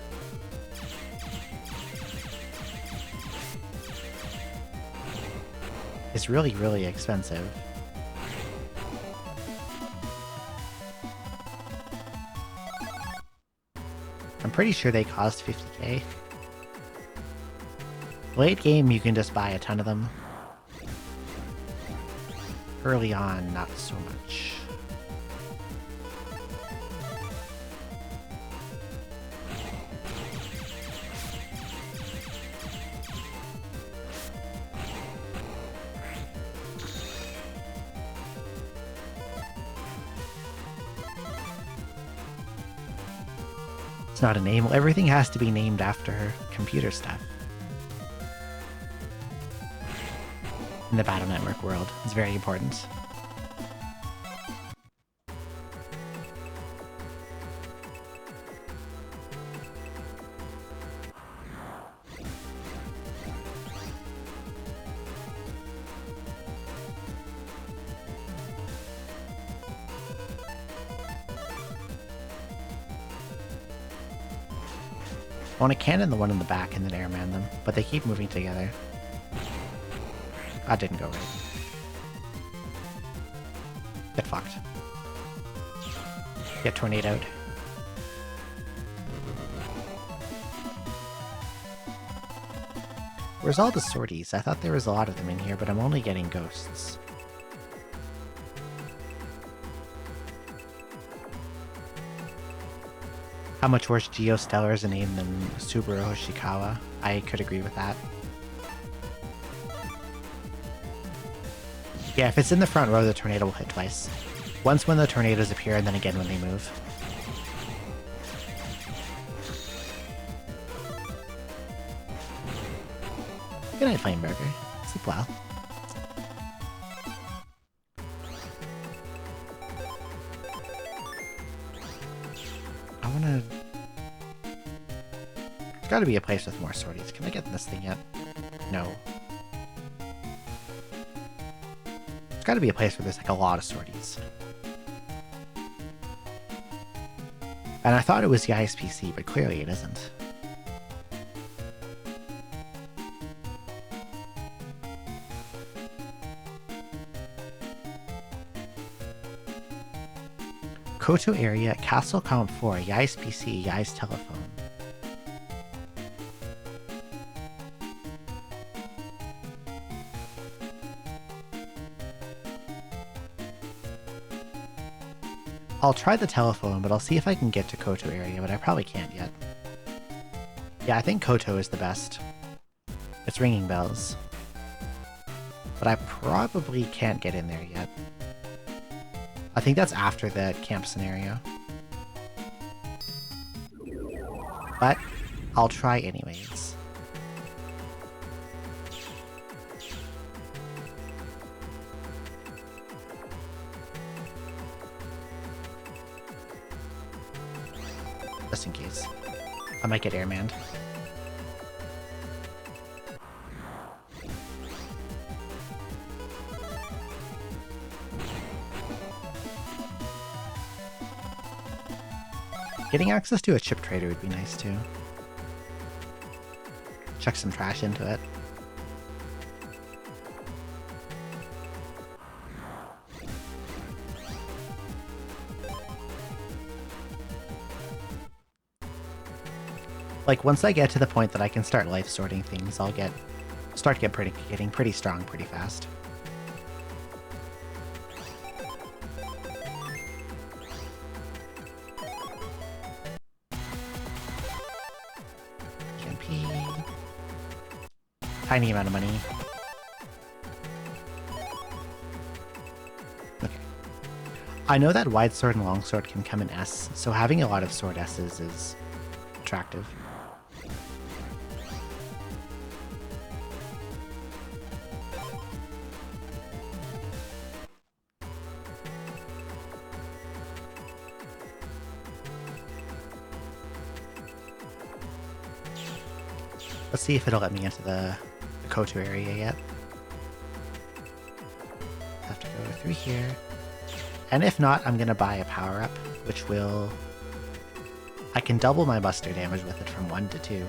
Is really, really expensive. I'm pretty sure they cost 50k. Late game, you can just buy a ton of them. Early on, not so much. It's not a name. Everything has to be named after computer stuff. In the Battle Network world. It's very important. I want to cannon the one in the back and then airman them, but they keep moving together. That didn't go right. Get fucked. Get tornadoed. Where's all the sorties? I thought there was a lot of them in here, but I'm only getting ghosts. How much worse Geostellar is a name than Subaru Hoshikawa? I could agree with that. Yeah, if it's in the front row, the tornado will hit twice. Once when the tornadoes appear, and then again when they move. Good night, Flameburger. Sleep well. I wanna... There's gotta be a place with more sorties. Can I get this thing yet? No. There's gotta be a place where there's like a lot of sorties. And I thought it was the ISPC, but clearly it isn't. Koto area, Castle Comp 4, Yais PC, Yais telephone. I'll try the telephone, but I'll see if I can get to Koto area, but I probably can't yet. Yeah, I think Koto is the best. It's ringing bells. But I probably can't get in there yet. I think that's after the camp scenario. But I'll try anyways. Just in case. I might get airmanned. Getting access to a chip trader would be nice too. Chuck some trash into it. Like, once I get to the point that I can start life sorting things, I'll start getting pretty strong pretty fast. EMP. Tiny amount of money. Okay. I know that wide sword and long sword can come in S, so having a lot of sword S's is attractive. Let's see if it'll let me into the Koto area yet. Have to go through here. And if not, I'm gonna buy a power-up, which will... I can double my buster damage with it from 1 to 2.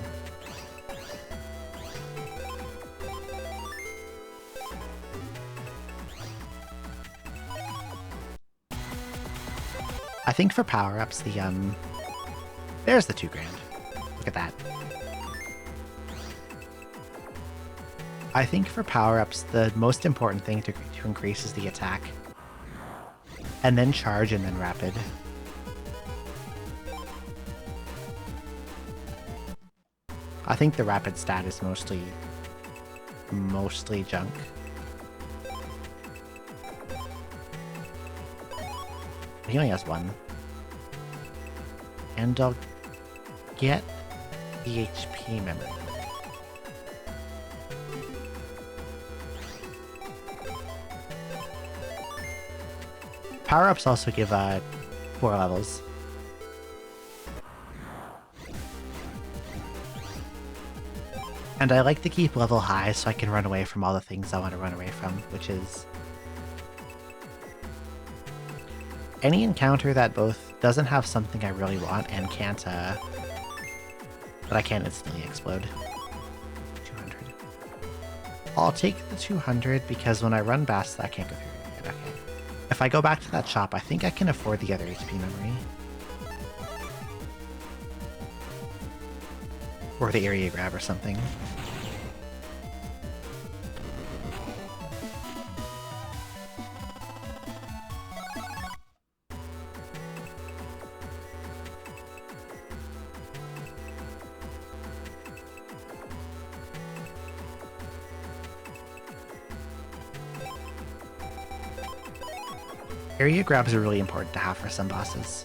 I think for power-ups, there's the 2 grand. Look at that. I think for power-ups, the most important thing to increase is the attack. And then charge and then rapid. I think the rapid stat is mostly junk. He only has 1. And I'll get the HP memory. Power-ups also give 4 levels. And I like to keep level high so I can run away from all the things I want to run away from, which is any encounter that both doesn't have something I really want and can't, that I can't instantly explode. 200. I'll take the 200 because when I run past, I can't go through it. Okay. If I go back to that shop, I think I can afford the other HP memory. Or the area grab or something. Area grabs are really important to have for some bosses.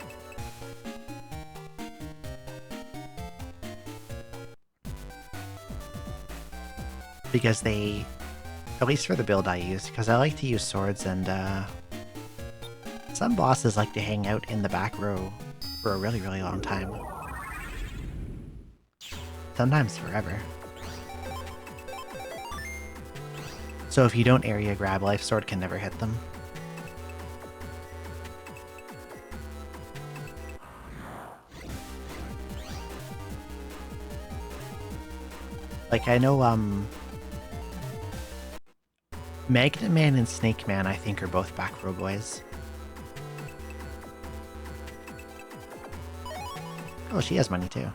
Because they, at least for the build I use, because I like to use swords and some bosses like to hang out in the back row for a really, really long time. Sometimes forever. So if you don't area grab, Life Sword can never hit them. Like, I know, Magnet Man and Snake Man, I think, are both back row boys. Oh, she has money, too.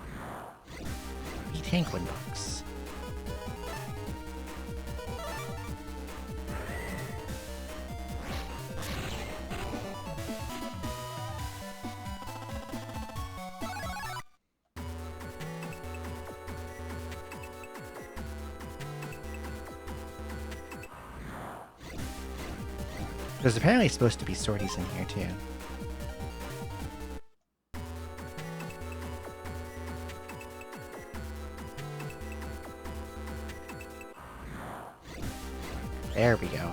E-Tank Windbox. There's apparently supposed to be swordies in here too. There we go.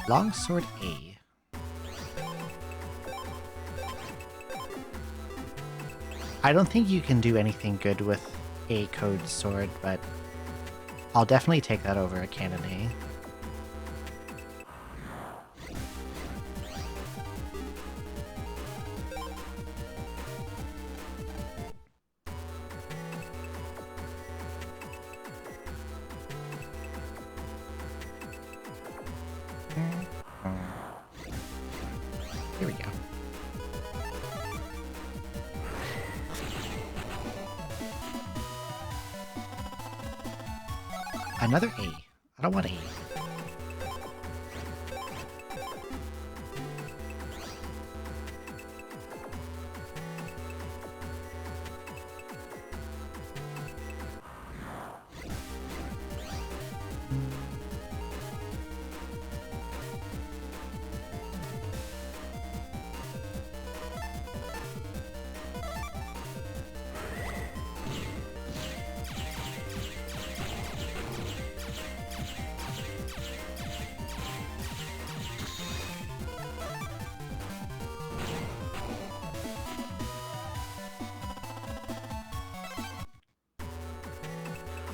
Longsword A. I don't think you can do anything good with a code sword, but I'll definitely take that over a cannon A. Here we go. Another A. I don't want A.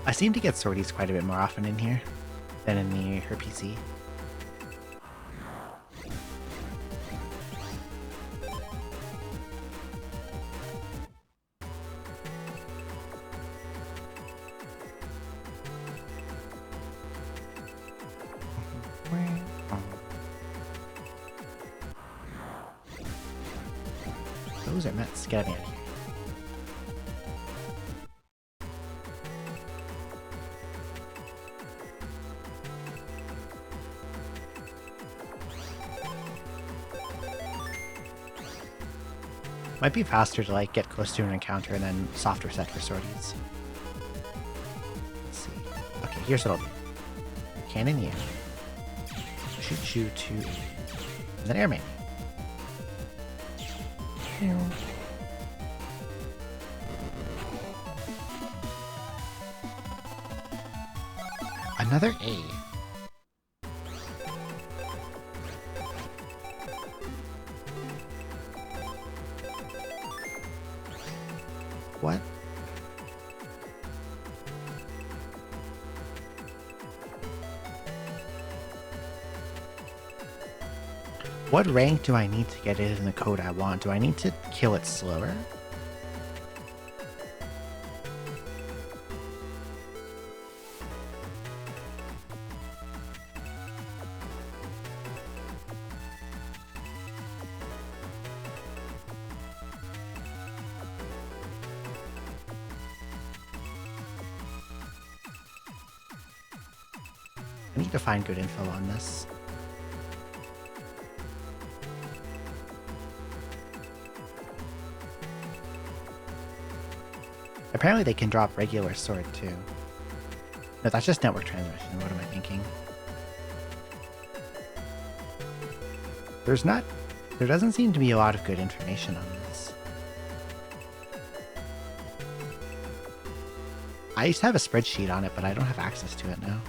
I seem to get swordies quite a bit more often in here than in her PC. Those are nuts. Get me out of here. Might be faster to like get close to an encounter and then soft reset for swordies. Let's see. Okay, here's what I'll do. Cannon you. Shoot you to and then airman. Another A. What? What rank do I need to get it in the code I want? Do I need to kill it slower? I need to find good info on this. Apparently they can drop regular sword too. No, that's just network transmission. What am I thinking? There doesn't seem to be a lot of good information on this. I used to have a spreadsheet on it, but I don't have access to it now.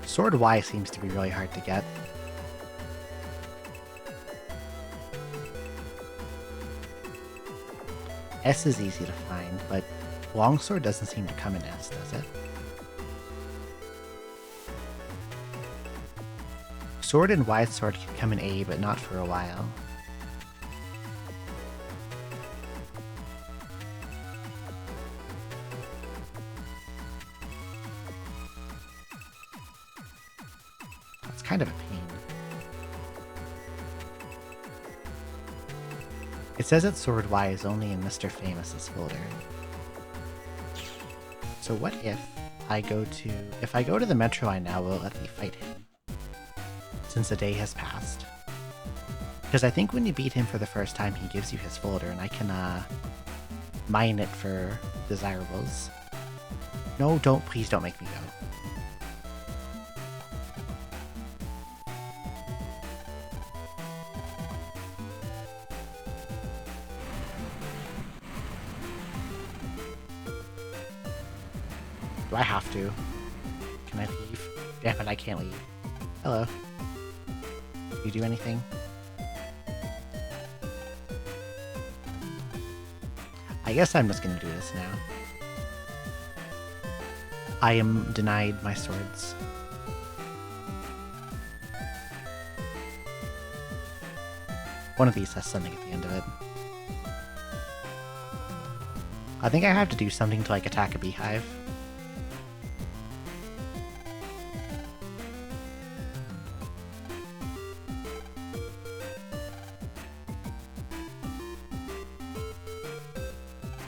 Sword Y seems to be really hard to get. S is easy to find, but longsword doesn't seem to come in S, does it? Sword and wide sword can come in A, but not for a while. kind of a pain. It says that Sword Y is only in Mr. Famous's folder. So what if I go to the Metro line now, will it let me fight him? Since a day has passed. Because I think when you beat him for the first time, he gives you his folder, and I can mine it for desirables. No, please don't make me go. Do I have to? Can I leave? Damn it, I can't leave. Hello. Do you do anything? I guess I'm just gonna do this now. I am denied my swords. One of these has something at the end of it. I think I have to do something to, like, attack a beehive.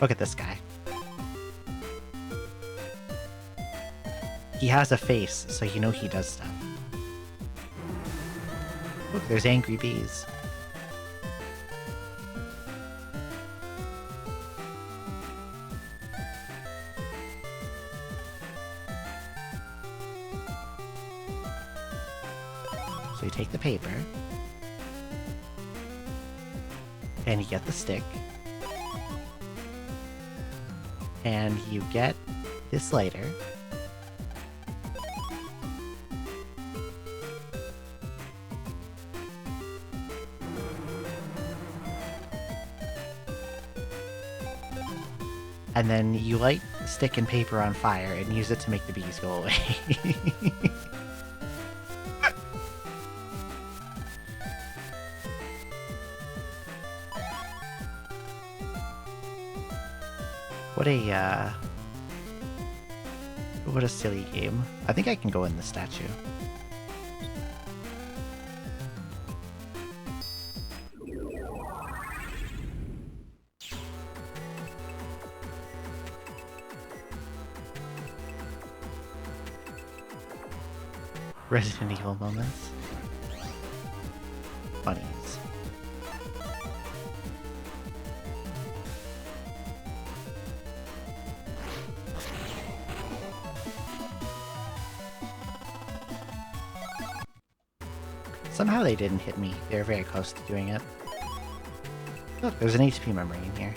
Look at this guy. He has a face, so you know he does stuff. Look, there's angry bees. So you take the paper, and you get the stick, and you get this lighter. And then you light the stick and paper on fire and use it to make the bees go away. What a silly game. I think I can go in the statue. Resident Evil moments. Bunnies. Somehow they didn't hit me. They were very close to doing it. Look, there's an HP memory in here.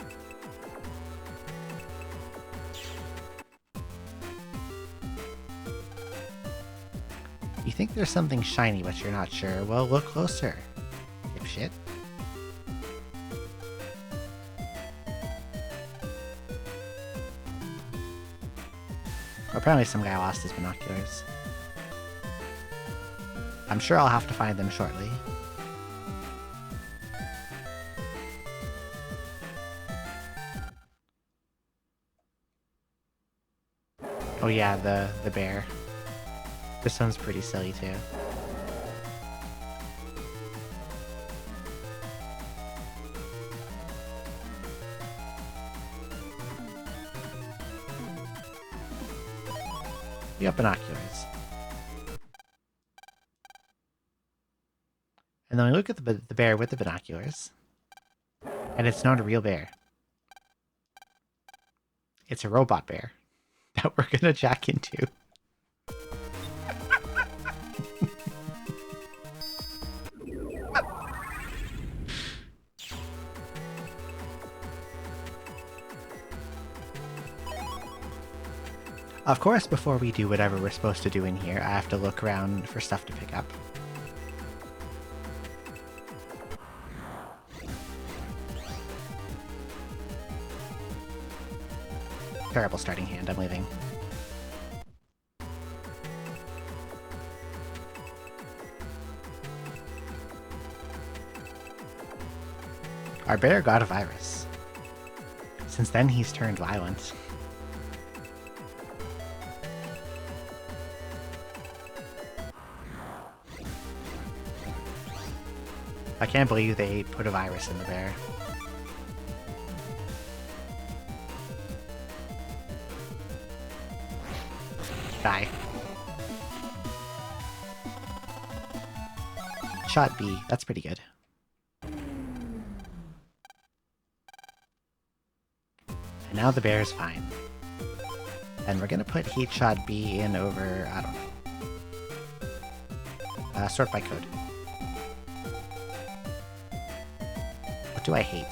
You think there's something shiny, but you're not sure. Well, look closer, dipshit. Apparently some guy lost his binoculars. I'm sure I'll have to find them shortly. Oh yeah, the bear. This one's pretty silly too. You got binoculars. And then we look at the bear with the binoculars. And it's not a real bear. It's a robot bear that we're gonna jack into. Of course, before we do whatever we're supposed to do in here, I have to look around for stuff to pick up. Terrible starting hand, I'm leaving. Our bear got a virus. Since then, he's turned violent. I can't believe they put a virus in the bear. Die. Shot B. That's pretty good. And now the bear is fine. And we're gonna put Heat Shot B in over, I don't know. Sort by code. What do I hate?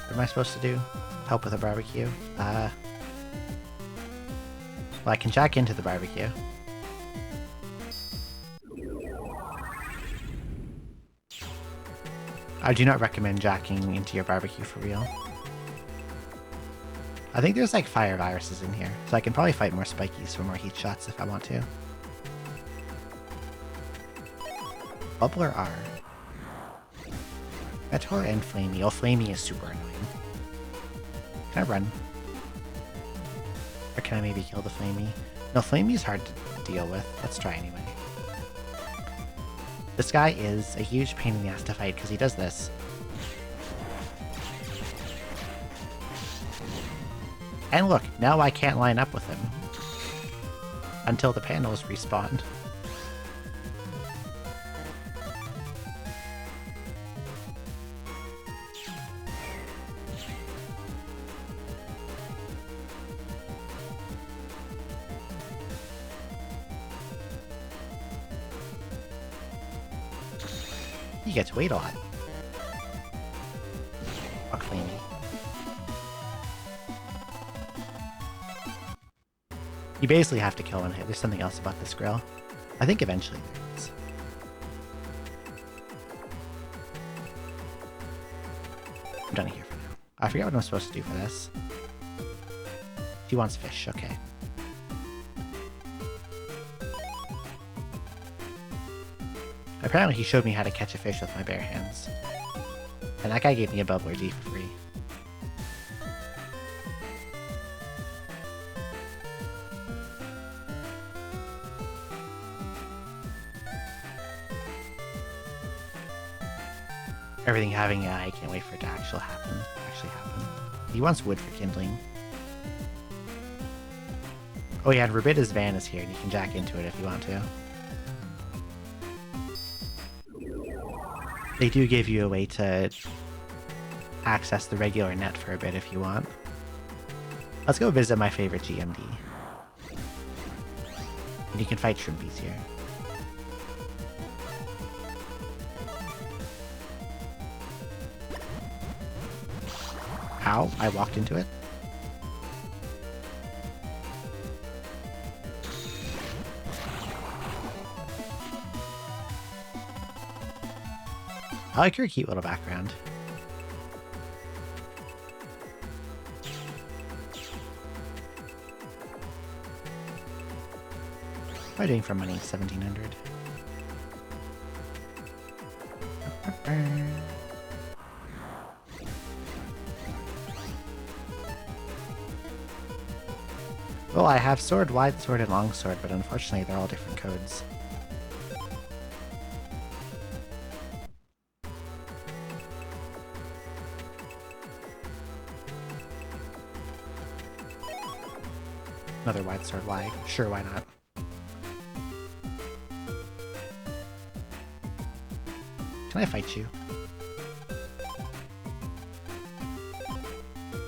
What am I supposed to do? Help with a barbecue? Well, I can jack into the barbecue. I do not recommend jacking into your barbecue for real. I think there's like fire viruses in here, so I can probably fight more spikies for more heat shots if I want to. Bubbler R. Meteor and Flamey. Oh, Flamey is super annoying. Can I run? Or can I maybe kill the Flamey? No, Flamey is hard to deal with. Let's try anyway. This guy is a huge pain in the ass to fight because he does this. And look, now I can't line up with him. Until the panels respawn. You get to wait a lot. Fuck Flamey. You basically have to kill one hit. There's something else about this grill. I think eventually there is. I'm done here for now. I forget what I'm supposed to do for this. He wants fish, okay. Apparently he showed me how to catch a fish with my bare hands. And that guy gave me a Bubbler D for free. Everything having I can't wait for it to actually happen. He wants wood for kindling. Oh yeah, and Rubida's van is here and you can jack into it if you want to. They do give you a way to access the regular net for a bit if you want. Let's go visit my favorite GMD. And you can fight Shrimpies here. Ow, I walked into it. I like your cute little background. What am I doing for money? 1700. Well, I have sword, wide sword, and long sword, but unfortunately they're all different codes. Another wide sword, why? Sure, why not? Can I fight you?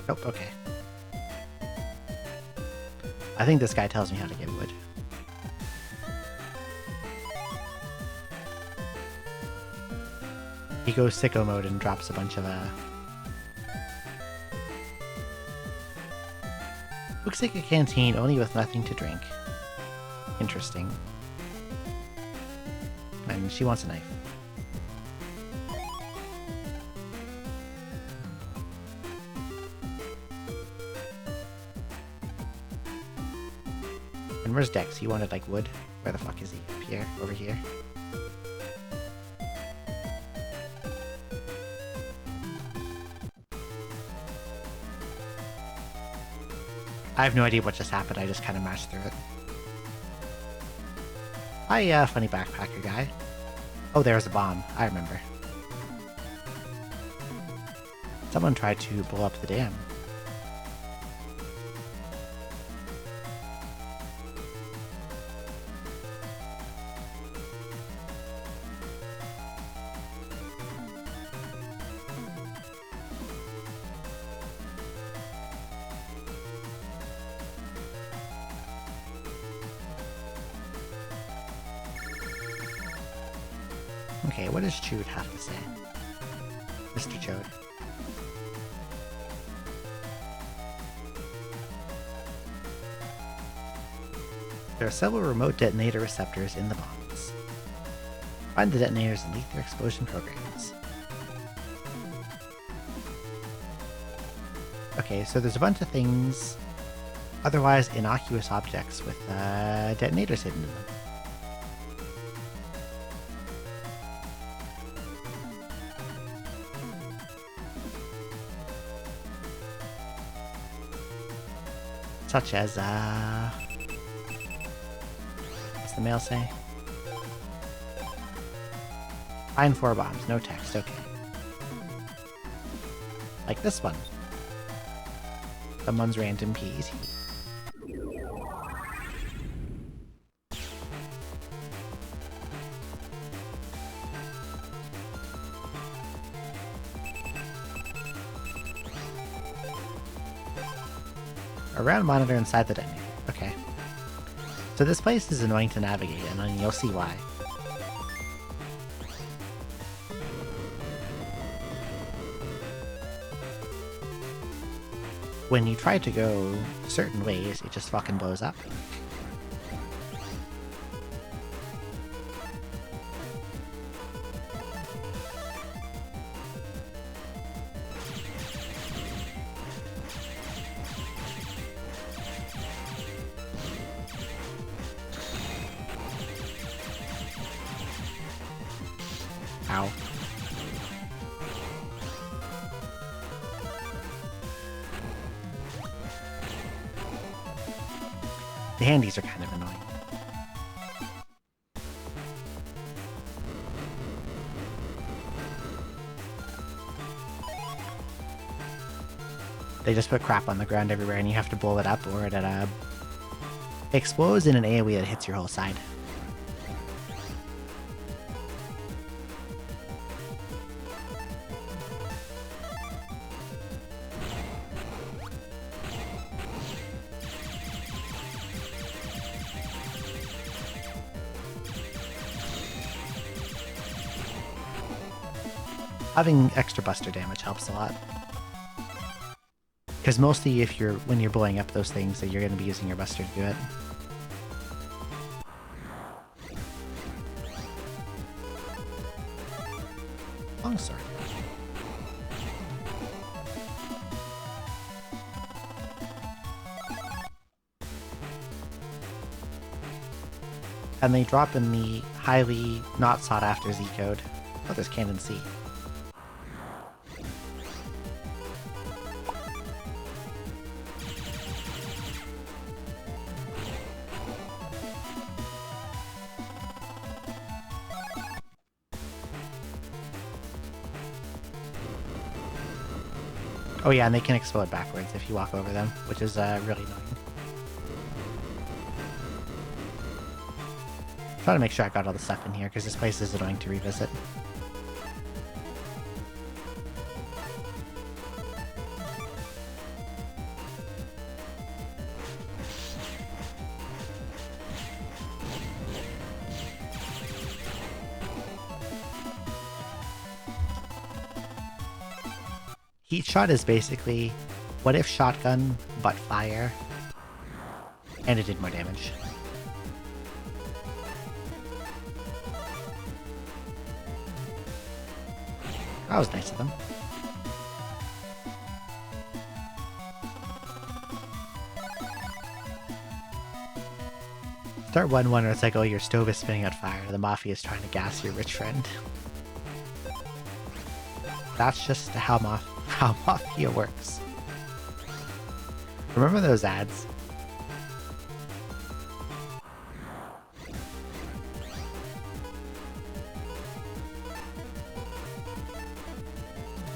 Nope, okay. I think this guy tells me how to get wood. He goes sicko mode and drops a bunch of looks like a canteen, only with nothing to drink. Interesting. And she wants a knife. And where's Dex? He wanted, like, wood? Where the fuck is he? Up here? Over here? I have no idea what just happened, I just kind of mashed through it. Hi, funny backpacker guy. Oh, there's a bomb. I remember. Someone tried to blow up the dam. Okay, what does Chode have to say? Mr. Chode. There are several remote detonator receptors in the bombs. Find the detonators and leak their explosion programs. Okay, so there's a bunch of things, otherwise innocuous objects with detonators hidden in them. Such as, what's the mail say? Find 4 bombs, no text, okay. Like this one. Someone's random PET. A round monitor inside the detonator. Okay. So this place is annoying to navigate, and then you'll see why. When you try to go certain ways, it just fucking blows up. Ow. The handies are kind of annoying. They just put crap on the ground everywhere and you have to blow it up or it explodes in an AoE that hits your whole side. Having extra buster damage helps a lot. Because mostly when you're blowing up those things, that you're going to be using your buster to do it. Longsword. And they drop in the highly not sought after Z code. Oh, there's Cannon C. Oh yeah, and they can explode backwards if you walk over them, which is really annoying. Try to make sure I got all the stuff in here, because this place is annoying to revisit. Heat shot is basically, what if shotgun, but fire, and it did more damage. That was nice of them. Start 1-1 where it's like, oh, your stove is spinning out fire, the Mafia is trying to gas your rich friend. That's just how Mafia works. Remember those ads?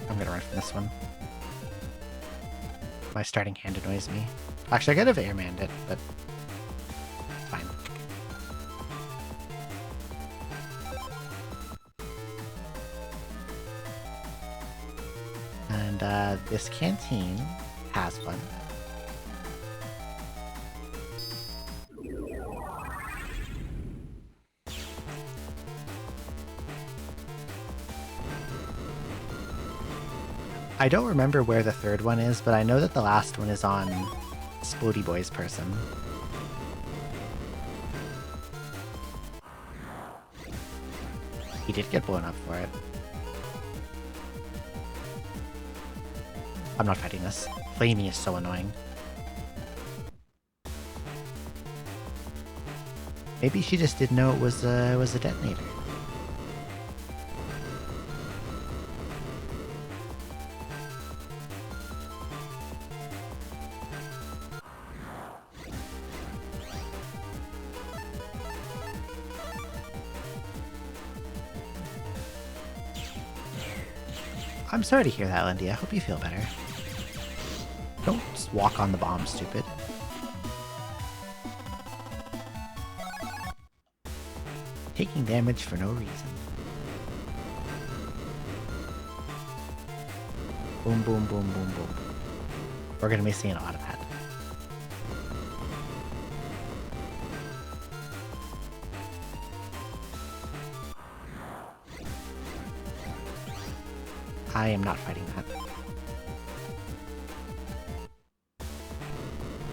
I'm gonna run from this one. My starting hand annoys me. Actually, I could have airmanned it, but it's fine. And this canteen has one. I don't remember where the third one is, but I know that the last one is on Splody Boy's person. He did get blown up for it. I'm not fighting this. Flamey is so annoying. Maybe she just didn't know it was a detonator. I'm sorry to hear that, Lindy. I hope you feel better. Don't just walk on the bomb, stupid. Taking damage for no reason. Boom, boom, boom, boom, boom. We're gonna be seeing a lot of that. I am not fighting that.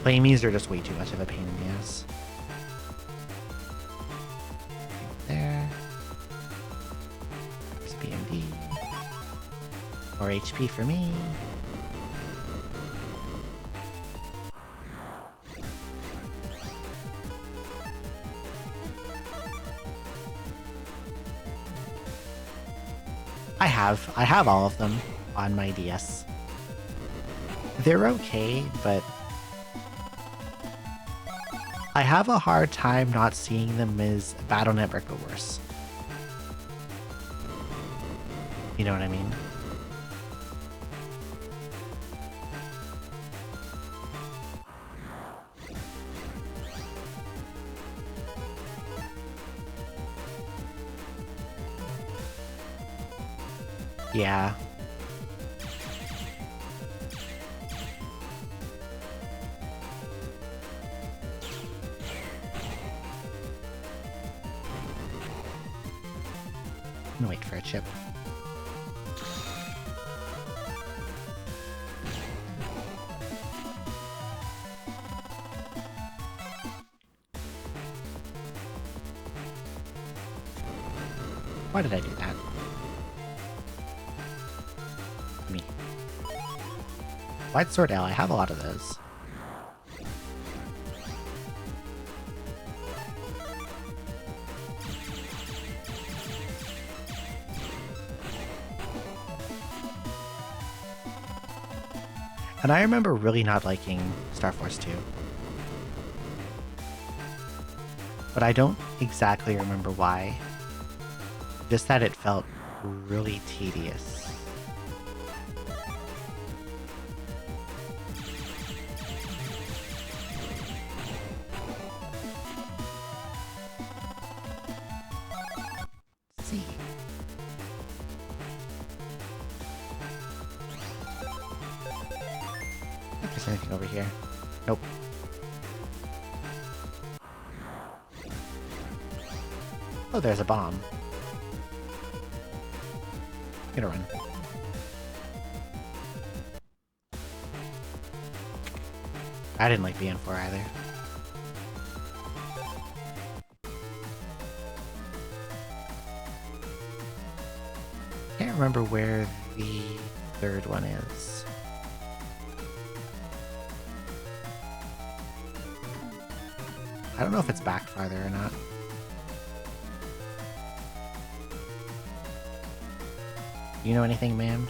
Flamies are just way too much of a pain in the ass. There. There's BMD. More HP for me. I have all of them on my DS. They're okay, but I have a hard time not seeing them as Battle Network but worse. You know what I mean? Yeah. I'm gonna wait for a chip. Why did I do that? Me. White Sword L, I have a lot of those. And I remember really not liking Star Force 2. But I don't exactly remember why. Just that it felt really tedious. Let's see. If there's anything over here. Nope. Oh, there's a bomb. Gonna run. I didn't like BN4 either. Can't remember where the third one is. I don't know if it's back farther or not. You know anything, ma'am?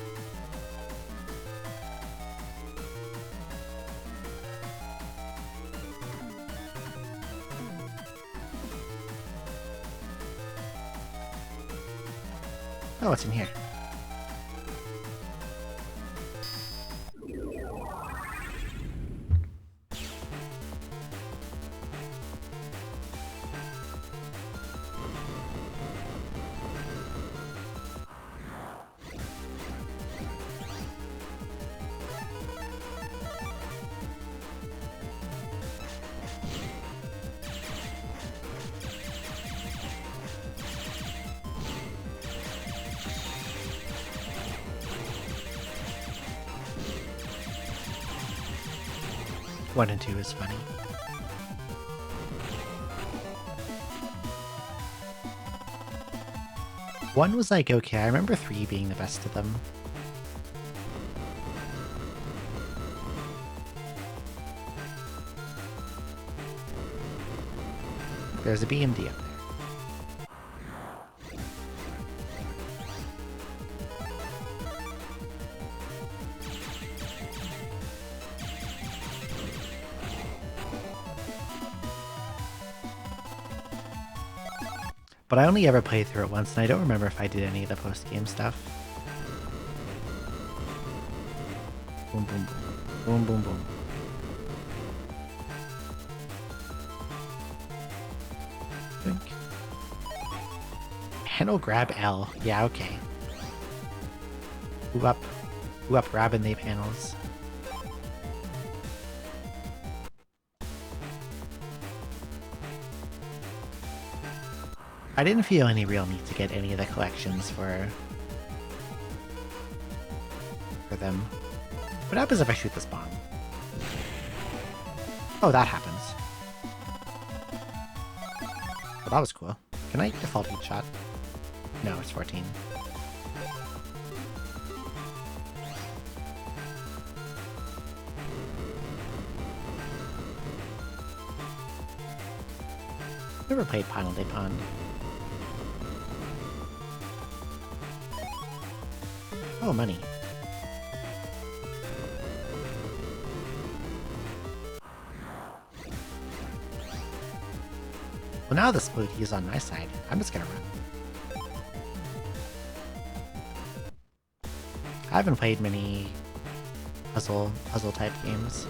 Oh, what's in here? One and two is funny. One was like, okay, I remember three being the best of them. There's a BMD up there. But I only ever played through it once, and I don't remember if I did any of the post-game stuff. Boom, boom, boom. Boom, boom, boom. Think. Handle grab L. Yeah, okay. Move up. Move up, grabbing the panels. I didn't feel any real need to get any of the collections for them. What happens if I shoot this bomb? Oh, that happens. Well, that was cool. Can I default heat shot? No, it's 14. Never played Pile de Pond. Oh, money. Well, now the Spooky is on my side. I'm just gonna run. I haven't played many puzzle type games.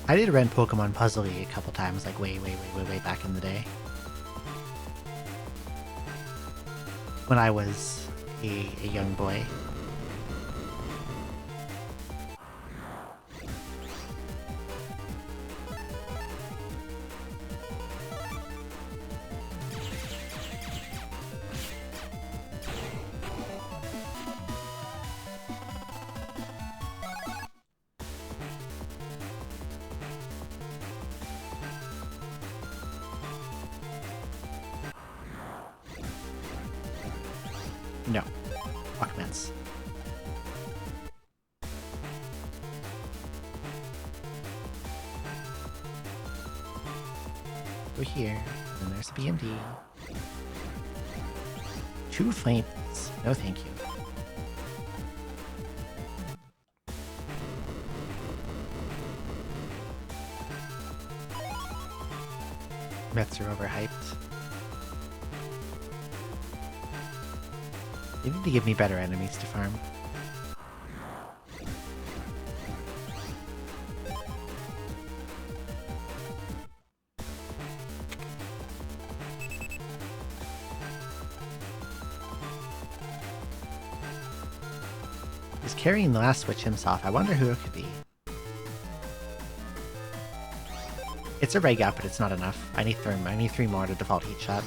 I did rent Pokemon Puzzle League a couple times, like way back in the day. When I was a young boy. No. Walkmans. We're here, and there's a BMD. 2 flames. No thank you. Mets are overhyped. You need to give me better enemies to farm. He's carrying the last switch himself. I wonder who it could be. It's a reg up, but it's not enough. I need 3 more to default heat shot.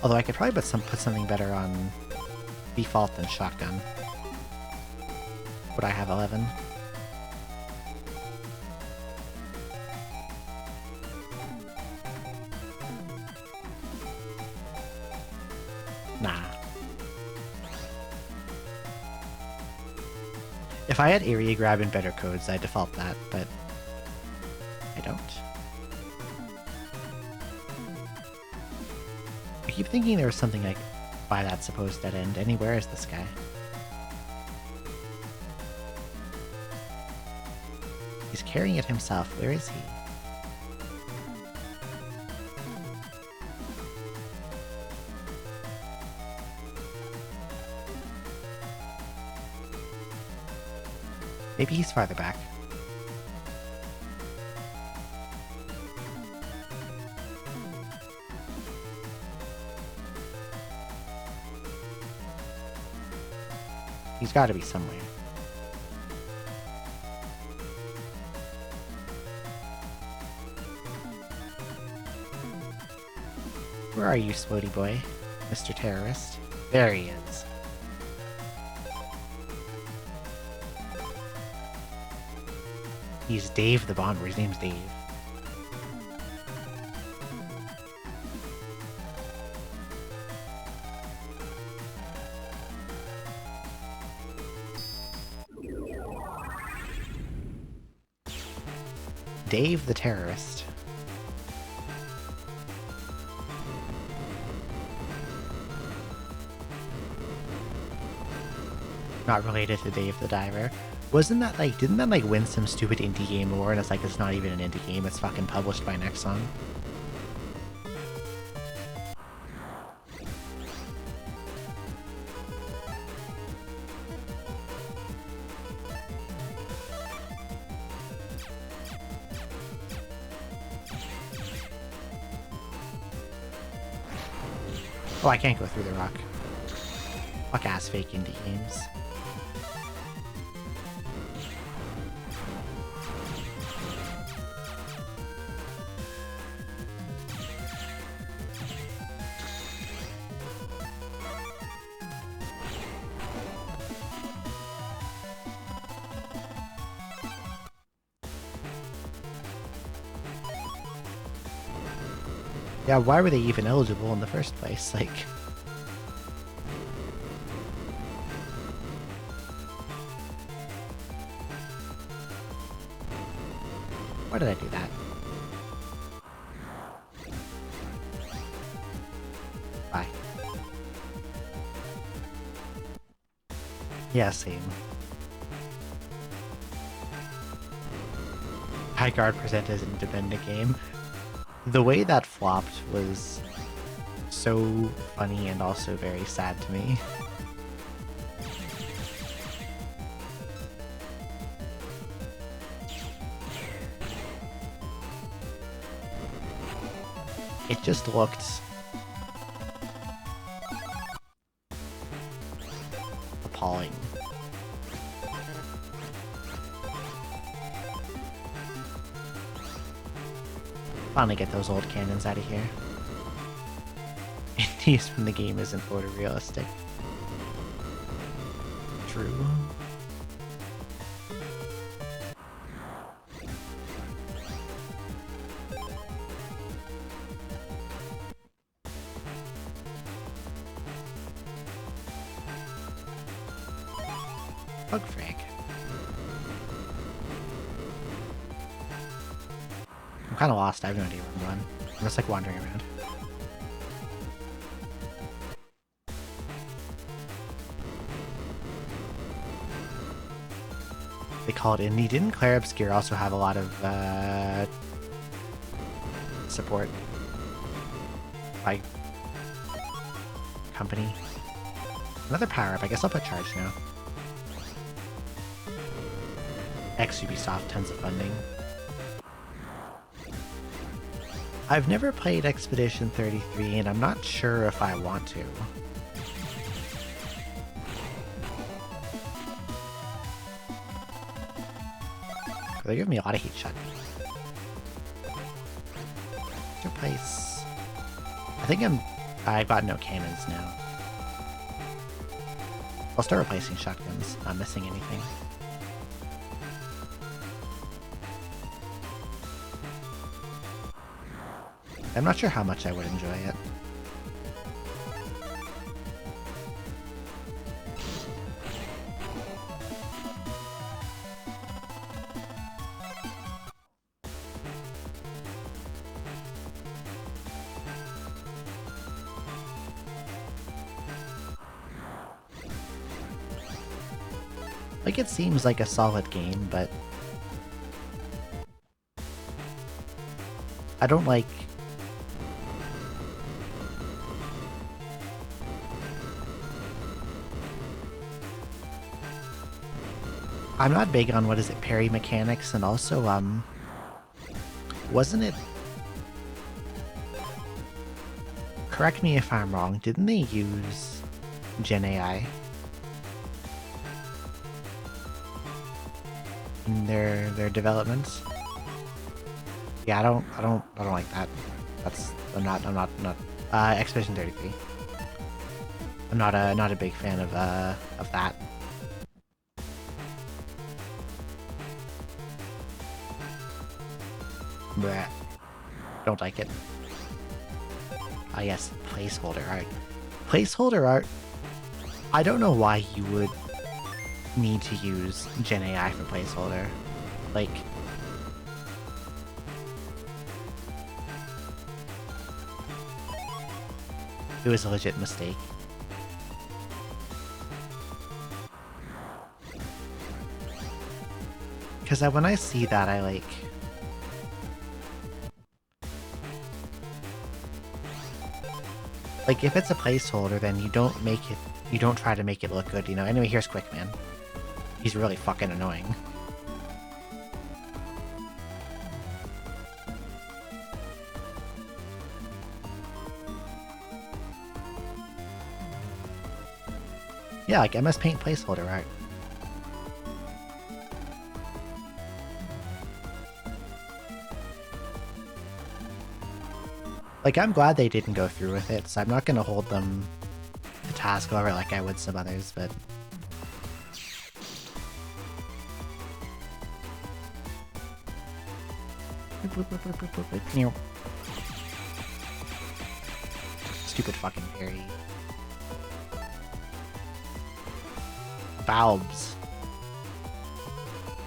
Although I could probably put something better on default than shotgun. Would I have 11? Nah. If I had area grab and better codes, I'd default that, but I don't. I keep thinking there was something like by that supposed dead end. Anywhere is this guy? He's carrying it himself. Where is he? Maybe he's farther back. He's got to be somewhere. Where are you, Swody boy? Mr. Terrorist? There he is. He's Dave the Bomber. His name's Dave. Dave the Terrorist. Not related to Dave the Diver. Wasn't that like, didn't that like win some stupid indie game award? And it's like, it's not even an indie game, it's fucking published by Nexon. Oh, I can't go through the rock. Fuck ass fake indie games. Yeah, why were they even eligible in the first place? Like... Why did I do that? Bye. Yeah, same. High Guard present as an independent game. The way that flopped was so funny and also very sad to me. It just looked appalling. Finally get those old cannons out of here. Indies when the game isn't photorealistic. True. Bug frag. I'm kind of lost. I have no idea where I'm going. I'm just like wandering around. They call it indie. Didn't Claire Obscure also have a lot of support by company? Another power up. I guess I'll put charge now. Ex Ubisoft, tons of funding. I've never played Expedition 33, and I'm not sure if I want to. They give me a lot of heat shot. Your place. I think I've got no cannons now. I'll start replacing shotguns, not missing anything. I'm not sure how much I would enjoy it. Like, it seems like a solid game, but I don't like... I'm not big on, what is it, parry mechanics, and also, wasn't it... Correct me if I'm wrong, didn't they use Gen AI in their developments? Yeah, I don't like that. I'm not Expedition 33. I'm not a big fan of that. Bleh. Don't like it. Ah yes, placeholder art. Placeholder art, I don't know why you would need to use Gen AI for placeholder. Like, it was a legit mistake. Because when I see that, I like... Like, if it's a placeholder, then you don't try to make it look good, you know? Anyway, here's Quickman. He's really fucking annoying. Yeah, like MS Paint placeholder art. Like, I'm glad they didn't go through with it, so I'm not gonna hold them to task over it like I would some others, but... Stupid fucking parry. Valves.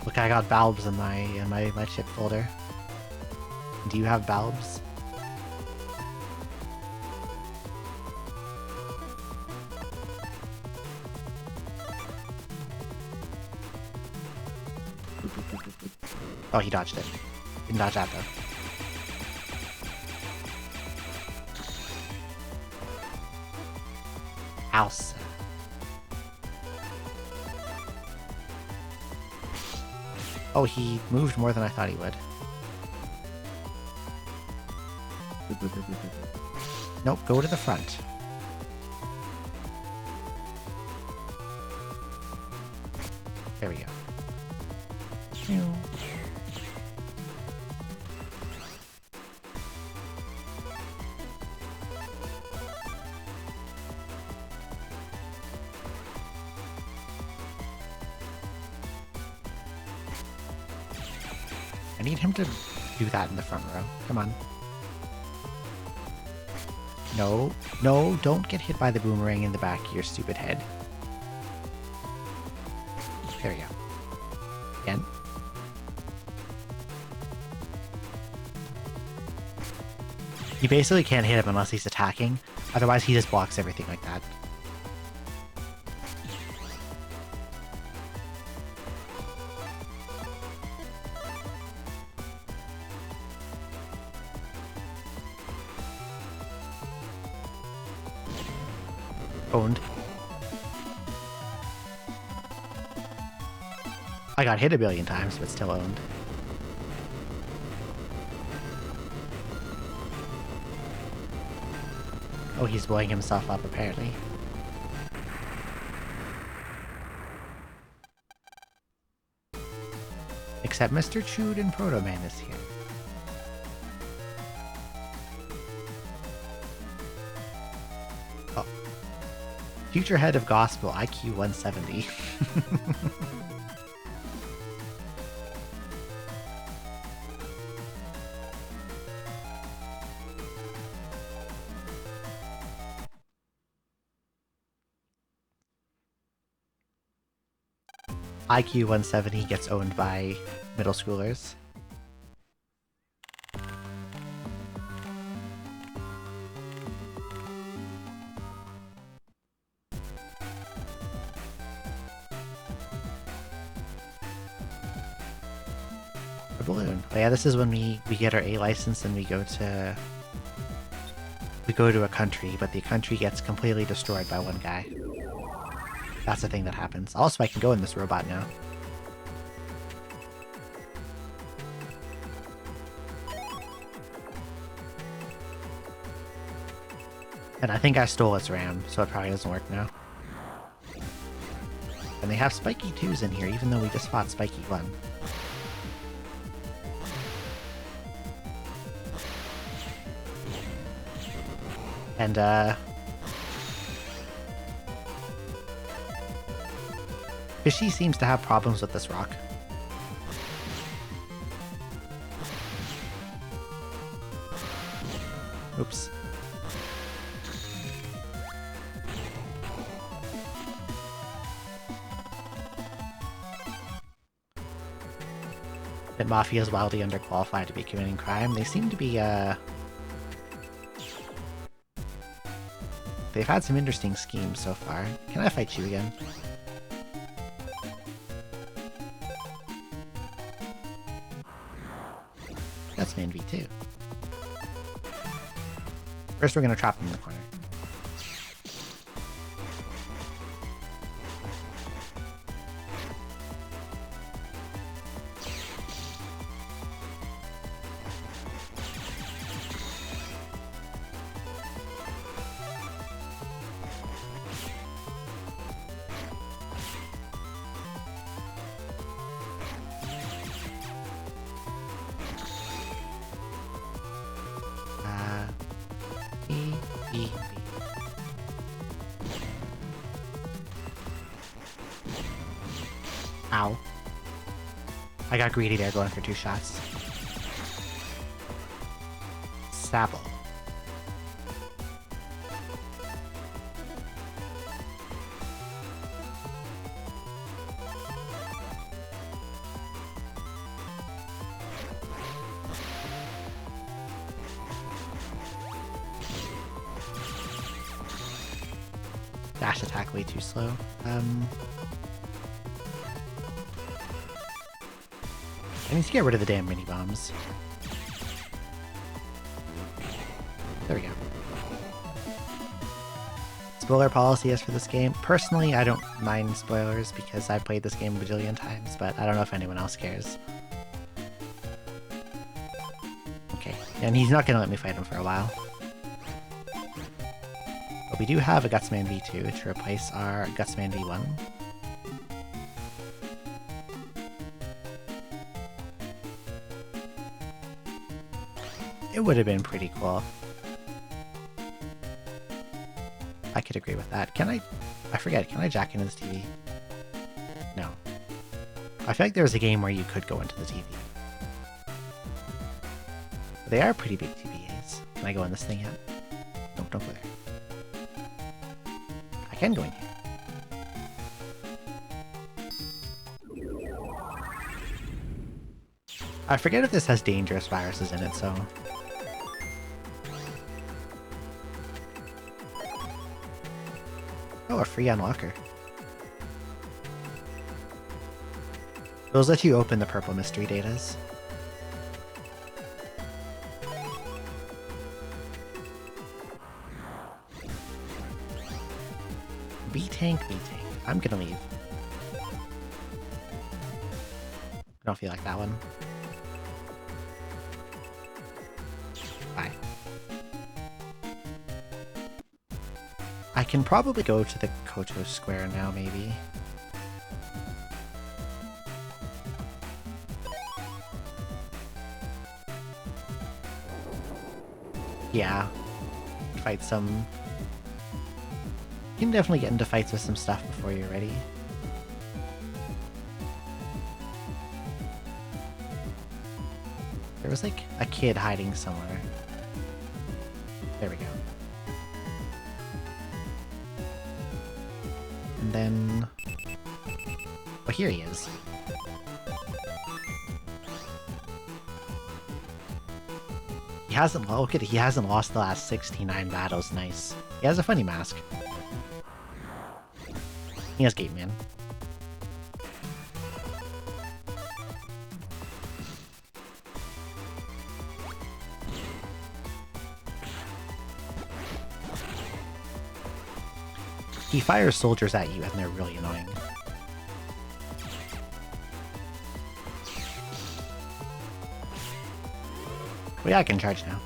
Look, I got valves in my chip folder. Do you have valves? Oh, he dodged it. Didn't dodge that, though. House. Oh, he moved more than I thought he would. Nope, go to the front. There we go. I need him to do that in the front row. Come on. No, no, don't get hit by the boomerang in the back of your stupid head. There we go. Again. You basically can't hit him unless he's attacking. Otherwise, he just blocks everything like that. Owned. I got hit a billion times, but still owned. Oh, he's blowing himself up, apparently. Except Mr. Chewd and Proto Man is here. Oh. Future head of gospel, IQ 170. IQ 170 gets owned by middle schoolers. A balloon. Oh yeah, this is when we get our A license and we go to a country, but the country gets completely destroyed by one guy. That's the thing that happens. Also, I can go in this robot now. And I think I stole its RAM, so it probably doesn't work now. And they have Spiky 2s in here, even though we just fought Spiky 1. And, Fishy seems to have problems with this rock. Oops. That Mafia is wildly underqualified to be committing crime. They seem to be, they've had some interesting schemes so far. Can I fight you again? That's man V2. First, we're gonna trap him in the corner. Ow. I got greedy there going for 2 shots. Sable. Dash attack way too slow. I need to get rid of the damn mini bombs. There we go. Spoiler policy is for this game. Personally, I don't mind spoilers because I've played this game a bajillion times, but I don't know if anyone else cares. Okay, and he's not gonna let me fight him for a while. But we do have a Gutsman V2 to replace our Gutsman V1. It would have been pretty cool. I could agree with that. Can I forget, can I jack into this TV? No. I feel like there was a game where you could go into the TV. They are pretty big TVs. Can I go in this thing yet? Nope, don't go there. I can go in here. I forget if this has dangerous viruses in it, so... Oh, a free unlocker. Those let you open the purple mystery datas. B-Tank, B-Tank. I'm gonna leave. I don't feel like that one. Bye. I can probably go to the Koto Square now, maybe. Yeah. Fight some can definitely get into fights with some stuff before you're ready. There was like a kid hiding somewhere. There we go. And then... oh, here he is. He hasn't... look at it, he hasn't lost the last 69 battles. Nice. He has a funny mask. He has Gate Man. He fires soldiers at you and they're really annoying. Well, yeah, I can charge now.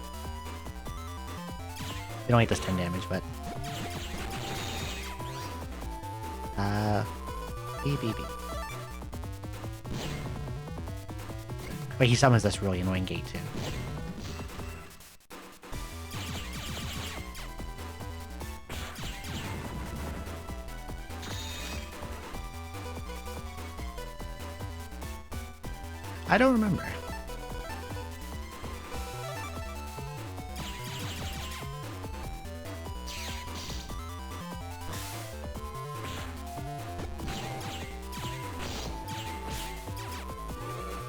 It only does 10 damage, but... BBB. Wait, he summons this really annoying gate, too. I don't remember.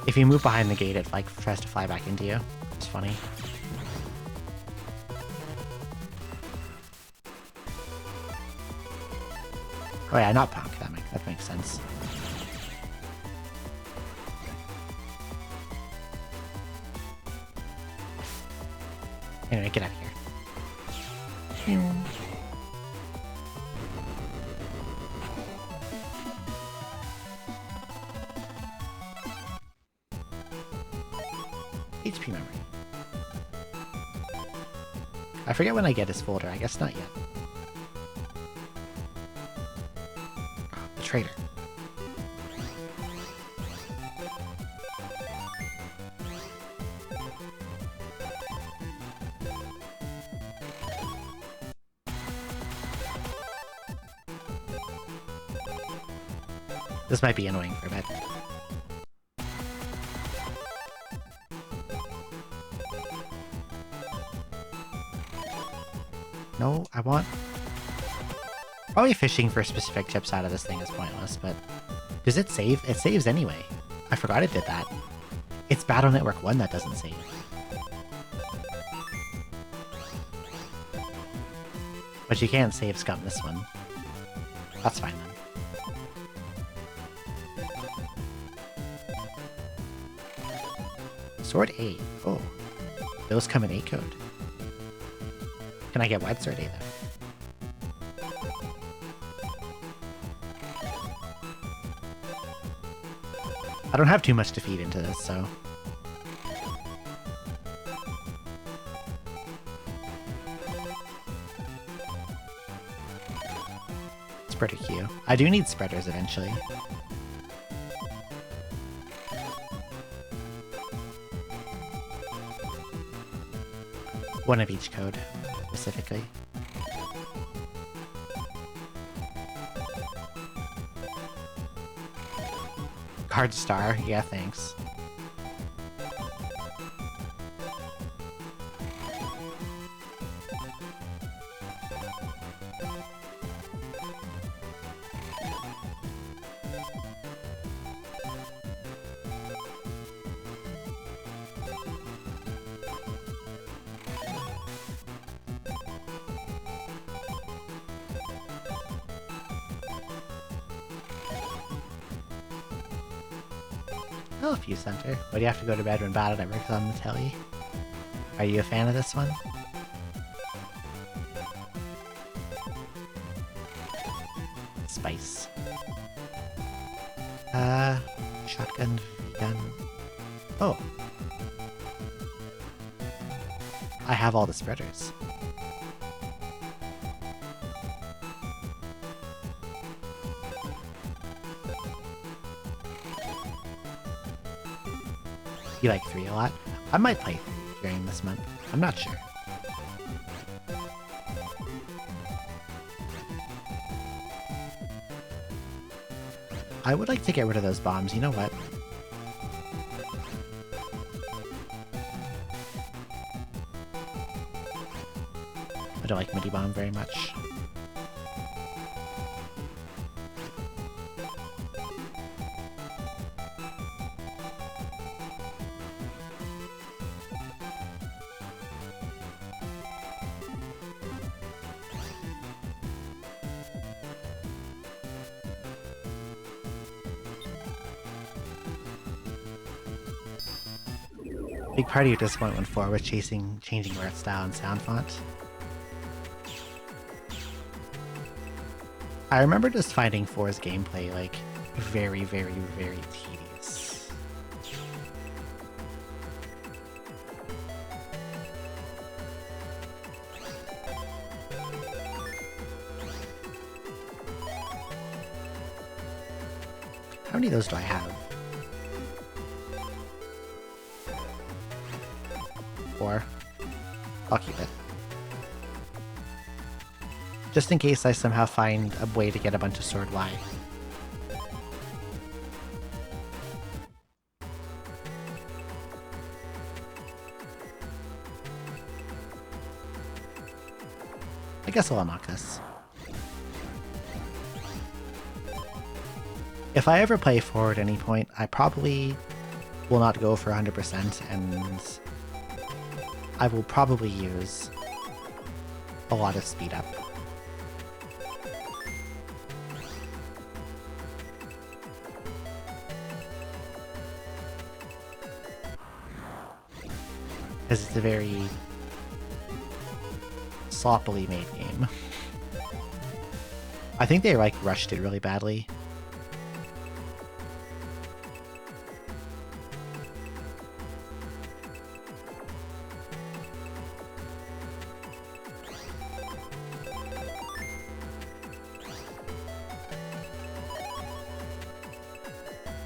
If you move behind the gate, it like tries to fly back into you. It's funny. Oh yeah, not Punk. That makes sense. Anyway, get out of here. HP memory. I forget when I get his folder. I guess not yet. Oh, the traitor. This might be annoying for a bit. No, I want... probably fishing for specific chips out of this thing is pointless, but... does it save? It saves anyway. I forgot it did that. It's Battle Network 1 that doesn't save. But you can't save scum this one. That's fine then. Sword 8. Oh. Those come in 8 code. Can I get Wide Sword 8 though? I don't have too much to feed into this, so... Spreader Q. I do need spreaders eventually. One of each code, specifically. Card Star, yeah, thanks. Oh, Fuse Center. Why do you have to go to bed when Battle Network is on the telly? Are you a fan of this one? Spice. Shotgun, gun. Oh. I have all the spreaders. You like 3 a lot? I might play 3 during this month. I'm not sure. I would like to get rid of those bombs. You know what? I don't like Midi Bomb very much. Big part of your disappointment 4 was changing art style and sound font. I remember just finding 4's gameplay, like, very, very, very tedious. How many of those do I have? 4. I'll keep it. Just in case I somehow find a way to get a bunch of Sword Y. I guess I'll unlock this. If I ever play forward at any point, I probably will not go for 100%, and I will probably use a lot of speed up. Because it's a very sloppily made game. I think they like rushed it really badly.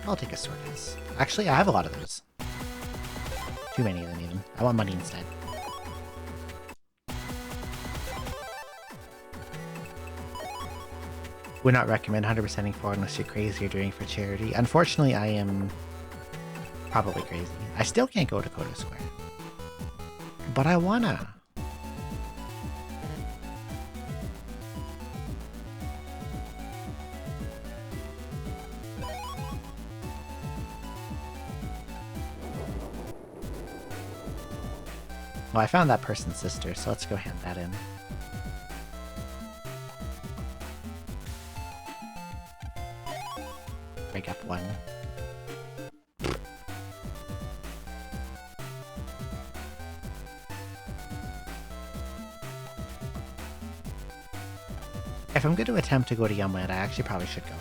I'll take a sword. Actually, I have a lot of those. Too many of them, even. I want money instead. Would not recommend 100%ing forward unless you're crazy or doing it for charity. Unfortunately, I am probably crazy. I still can't go to Koto Square. But I wanna. Well, I found that person's sister, so let's go hand that in. Break up 1. If I'm going to attempt to go to Yumland, I actually probably should go.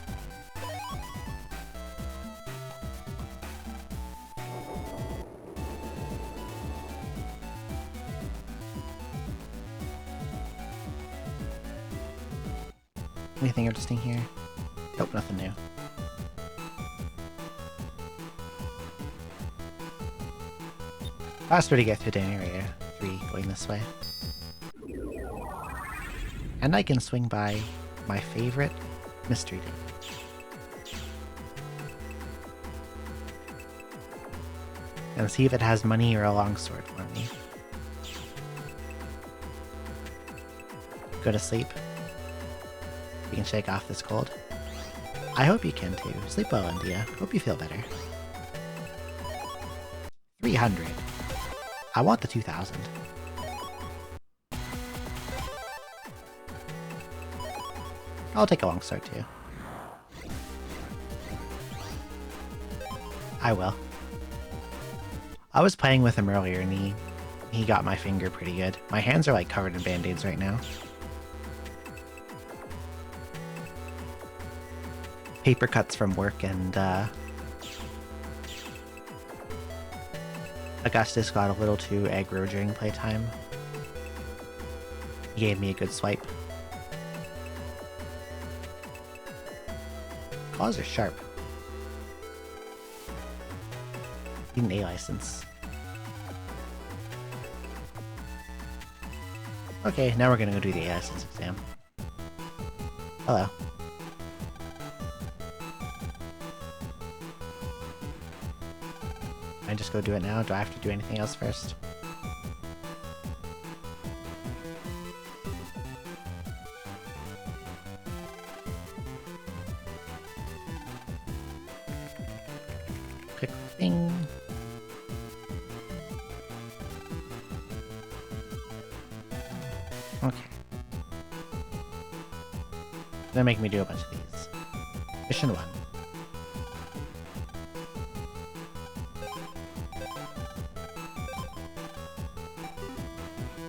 Anything interesting here? Nope, nothing new. Faster to get through the area 3 going this way. And I can swing by my favorite mystery dam. And see if it has money or a longsword for me. Go to sleep. You can shake off this cold. I hope you can too. Sleep well, India. Hope you feel better. 300. I want the 2000. I'll take a longsword too. I will. I was playing with him earlier and he got my finger pretty good. My hands are like covered in band-aids right now. Paper cuts from work, and Augustus got a little too aggro during playtime. He gave me a good swipe. Claws are sharp. Need an A license. Okay, now we're gonna go do the A license exam. Hello. I just go do it now? Do I have to do anything else first? Click thing. Okay. Gonna make me do a bunch of these. Mission 1.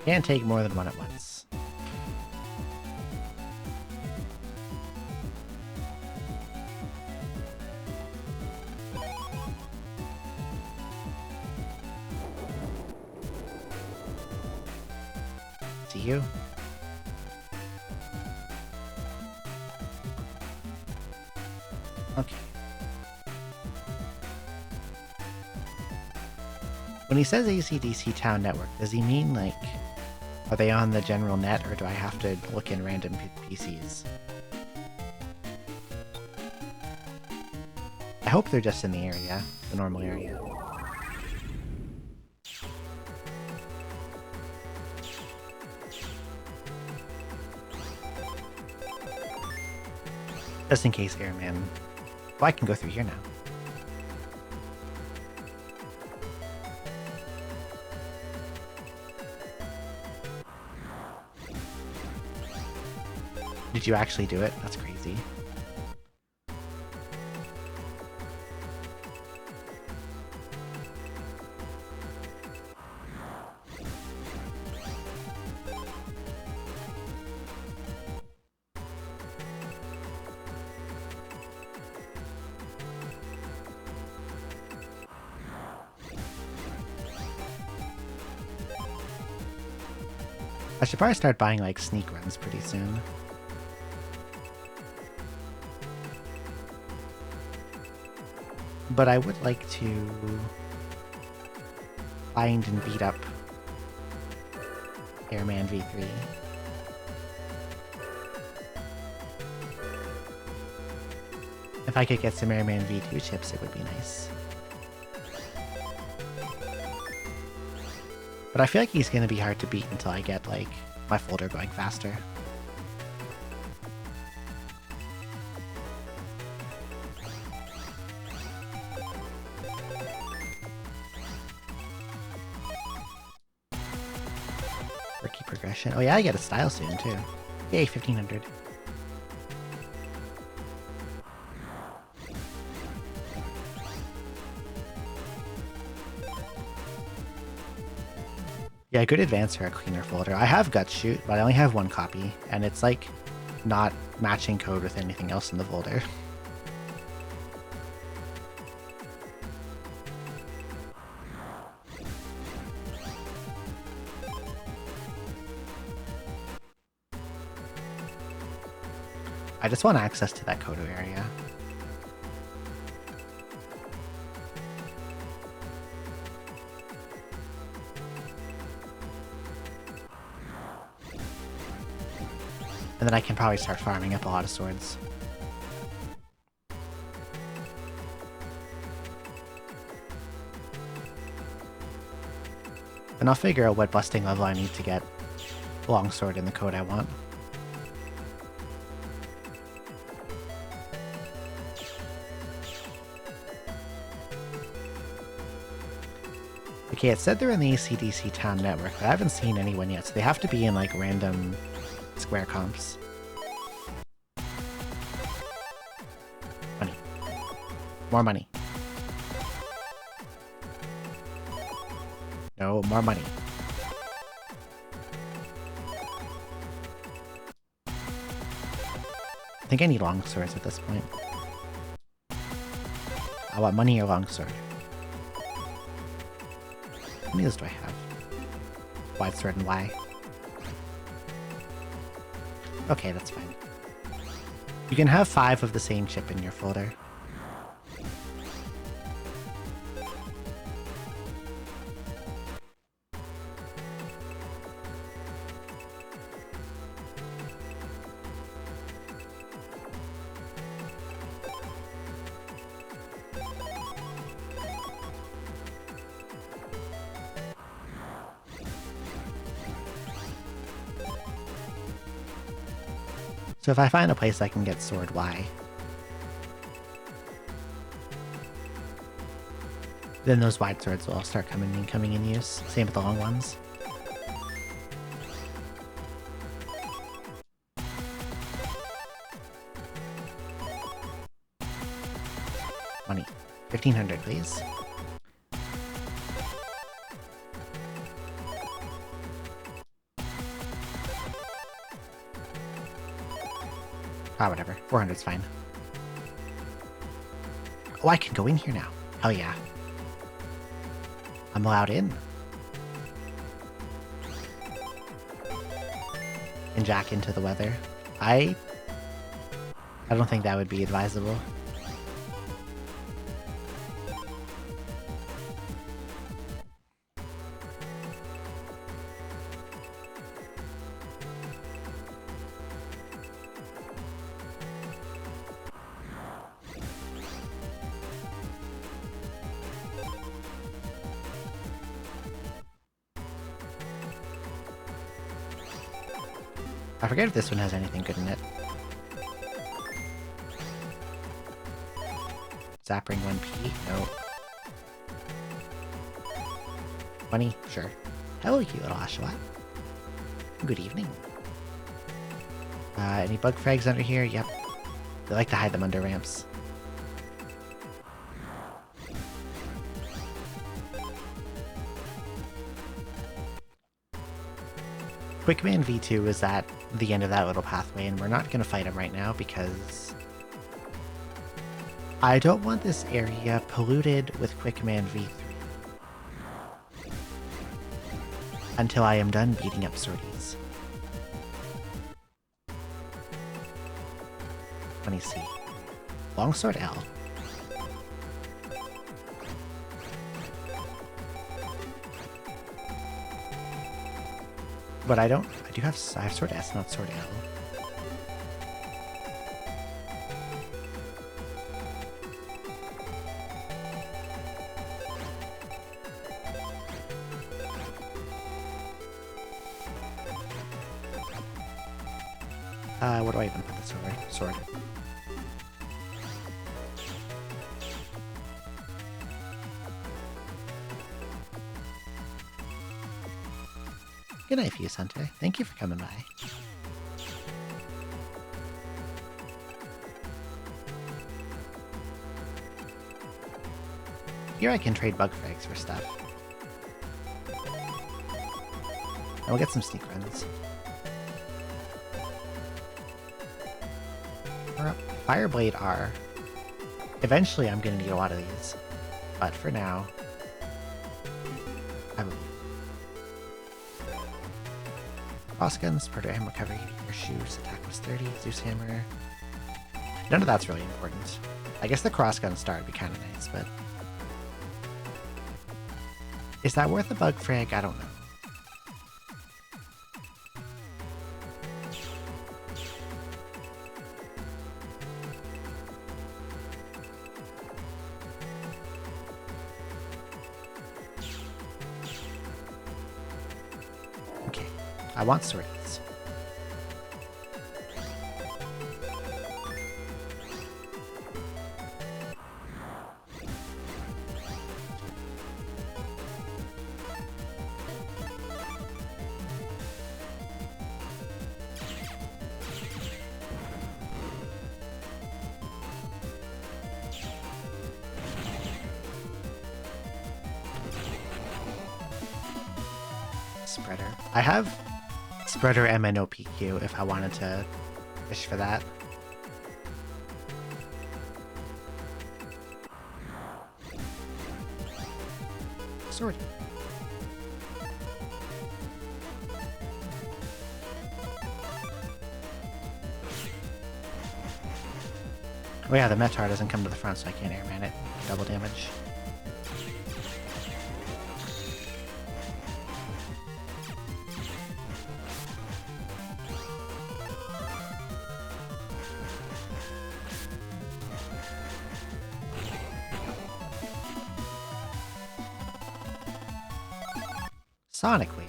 Can't take more than one at once. See you. Okay. When he says AC/DC Town Network, does he mean like, are they on the general net, or do I have to look in random PCs? I hope they're just in the area, the normal area. Just in case Airman... Well, I can go through here now. Did you actually do it? That's crazy. I should probably start buying like sneak runs pretty soon. But I would like to find and beat up Airman V3. If I could get some Airman V2 chips, it would be nice. But I feel like he's gonna be hard to beat until I get, like, my folder going faster. Rookie progression. Oh yeah, I get a style soon, too. Yay, 1500. Yeah, good advance for a cleaner folder. I have Gut Shoot, but I only have one copy, and it's like not matching code with anything else in the folder. I just want access to that Kodo area. And then I can probably start farming up a lot of swords. And I'll figure out what busting level I need to get longsword in the code I want. Okay, it said they're in the AC/DC Town Network, but I haven't seen anyone yet, so they have to be in like random square comps. Money. More money. No, more money. I think I need long swords at this point. I want money or long sword. How many of those do I have? Wide sword and Y. Okay, that's fine. You can have 5 of the same chip in your folder. So if I find a place I can get Sword Y, then those wide swords will all start coming in use. Same with the long ones. Money. 1,500, please. Ah, whatever. 400's fine. Oh, I can go in here now. Hell yeah. I'm allowed in. And jack into the weather. I don't think that would be advisable. I forget if this one has anything good in it. Zappering 1p? No. Money? Sure. Hello, you little Oshawott. Good evening. Any bug frags under here? Yep. They like to hide them under ramps. Quickman V2 is at the end of that little pathway, and we're not going to fight him right now because I don't want this area polluted with Quickman V3 until I am done beating up Swordies. Let me see. Longsword L. But I don't. I have Sword S, not Sword L. Where do I even put the sword? Good night, Fuse Hunter. Thank you for coming by. Here I can trade bug frags for stuff. And we'll get some sneak runs. Fireblade R. Eventually I'm going to need a lot of these. But for now, I will. Cross guns, Predator recovery, your shoes, attack was 30, Zeus hammer. None of that's really important. I guess the cross gun star would be kind of nice, but is that worth a bug frag? I don't know. Okay, I want swordies. Spreader. I have Spreader MNOPQ if I wanted to fish for that. Sword. Oh yeah, the Metar doesn't come to the front, so I can't airman it. Double damage. Sonically.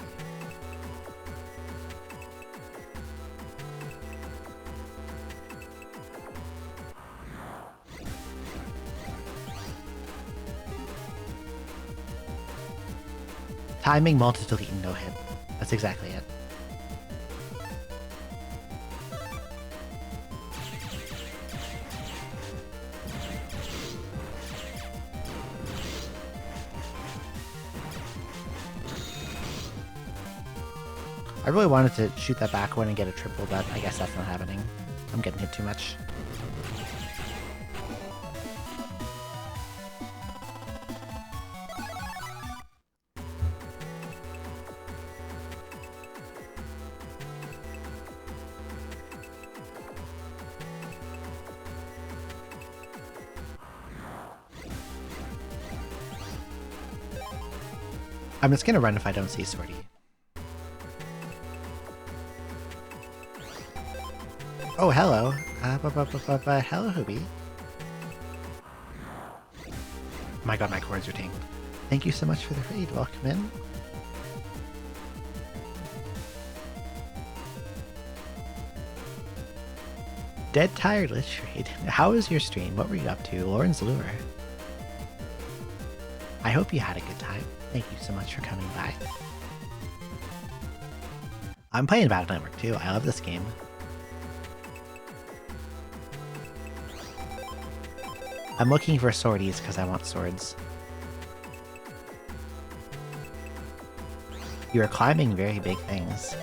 Timing, multi-delete, and no hit. That's exactly it. I really wanted to shoot that back one and get a triple, but I guess that's not happening. I'm getting hit too much. I'm just gonna run if I don't see Swordy. Oh, hello. Hello, Hobie. Oh my god, my cords are tanked. Thank you so much for the raid. Welcome in. Dead Tired Lich raid. How was your stream? What were you up to? Lauren's Lure. I hope you had a good time. Thank you so much for coming by. I'm playing Battle Network too. I love this game. I'm looking for swordies because I want swords. You are climbing very big things.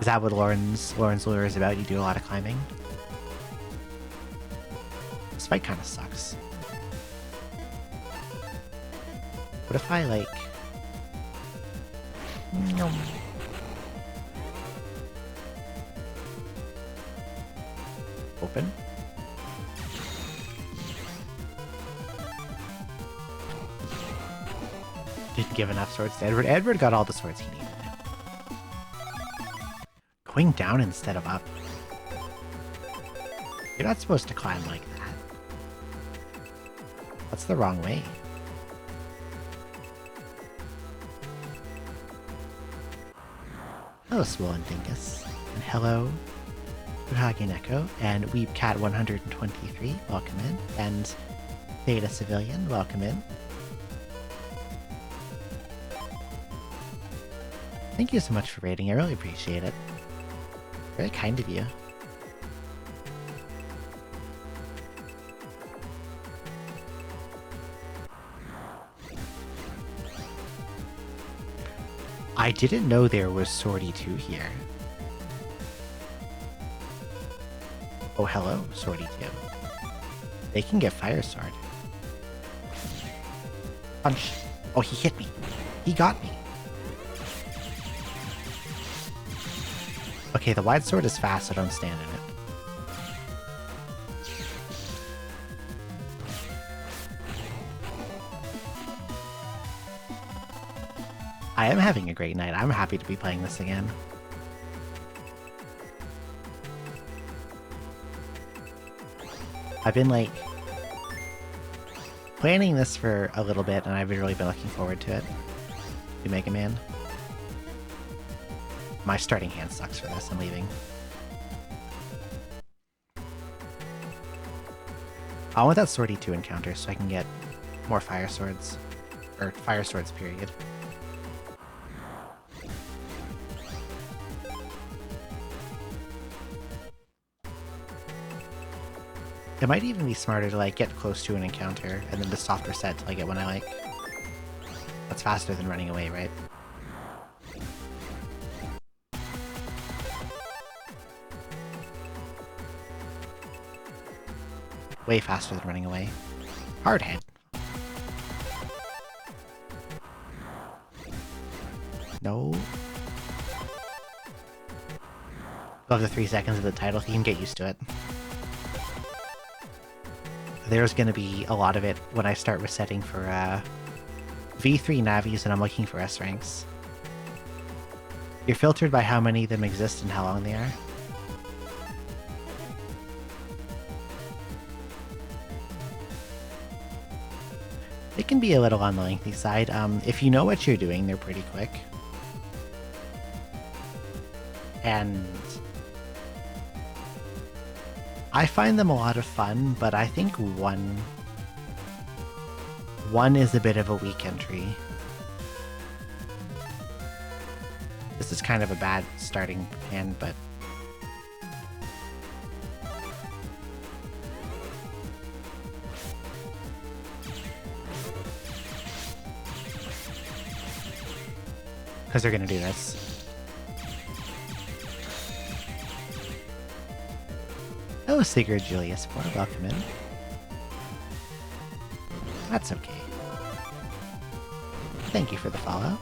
Is that what Lauren's Lure is about? You do a lot of climbing? This fight kind of sucks. What if I, like... Open? Didn't give enough swords to Edward. Edward got all the swords he needed. Going down instead of up. You're not supposed to climb like that. That's the wrong way. Hello, Swollen Dingus. And hello, Udhagi Neko. And Weebcat123, welcome in. And Theta Civilian, welcome in. Thank you so much for raiding, I really appreciate it. Very kind of you. I didn't know there was Swordy 2 here. Oh, hello, Swordy 2. They can get Fire Sword. Punch. Oh, he hit me. He got me. Okay, the wide sword is fast, so don't stand in it. I am having a great night. I'm happy to be playing this again. I've been, like, planning this for a little bit, and I've really been looking forward to it. To Mega Man. My starting hand sucks for this. I'm leaving. I want that Swordy 2 encounter so I can get more Fire Swords. Or Fire Swords, period. It might even be smarter to, like, get close to an encounter and then the soft reset till I get one I like. That's faster than running away, right? Way faster than running away. Hard hit. No. Love the 3 seconds of the title. You can get used to it. There's gonna be a lot of it when I start resetting for V3 Navis and I'm looking for S ranks. You're filtered by how many of them exist and how long they are. They can be a little on the lengthy side. If you know what you're doing, they're pretty quick. And I find them a lot of fun, but I think one 1 is a bit of a weak entry. This is kind of a bad starting hand, but... because they're gonna do this. Hello, Sigurd Julius 4, welcome in. That's okay. Thank you for the follow.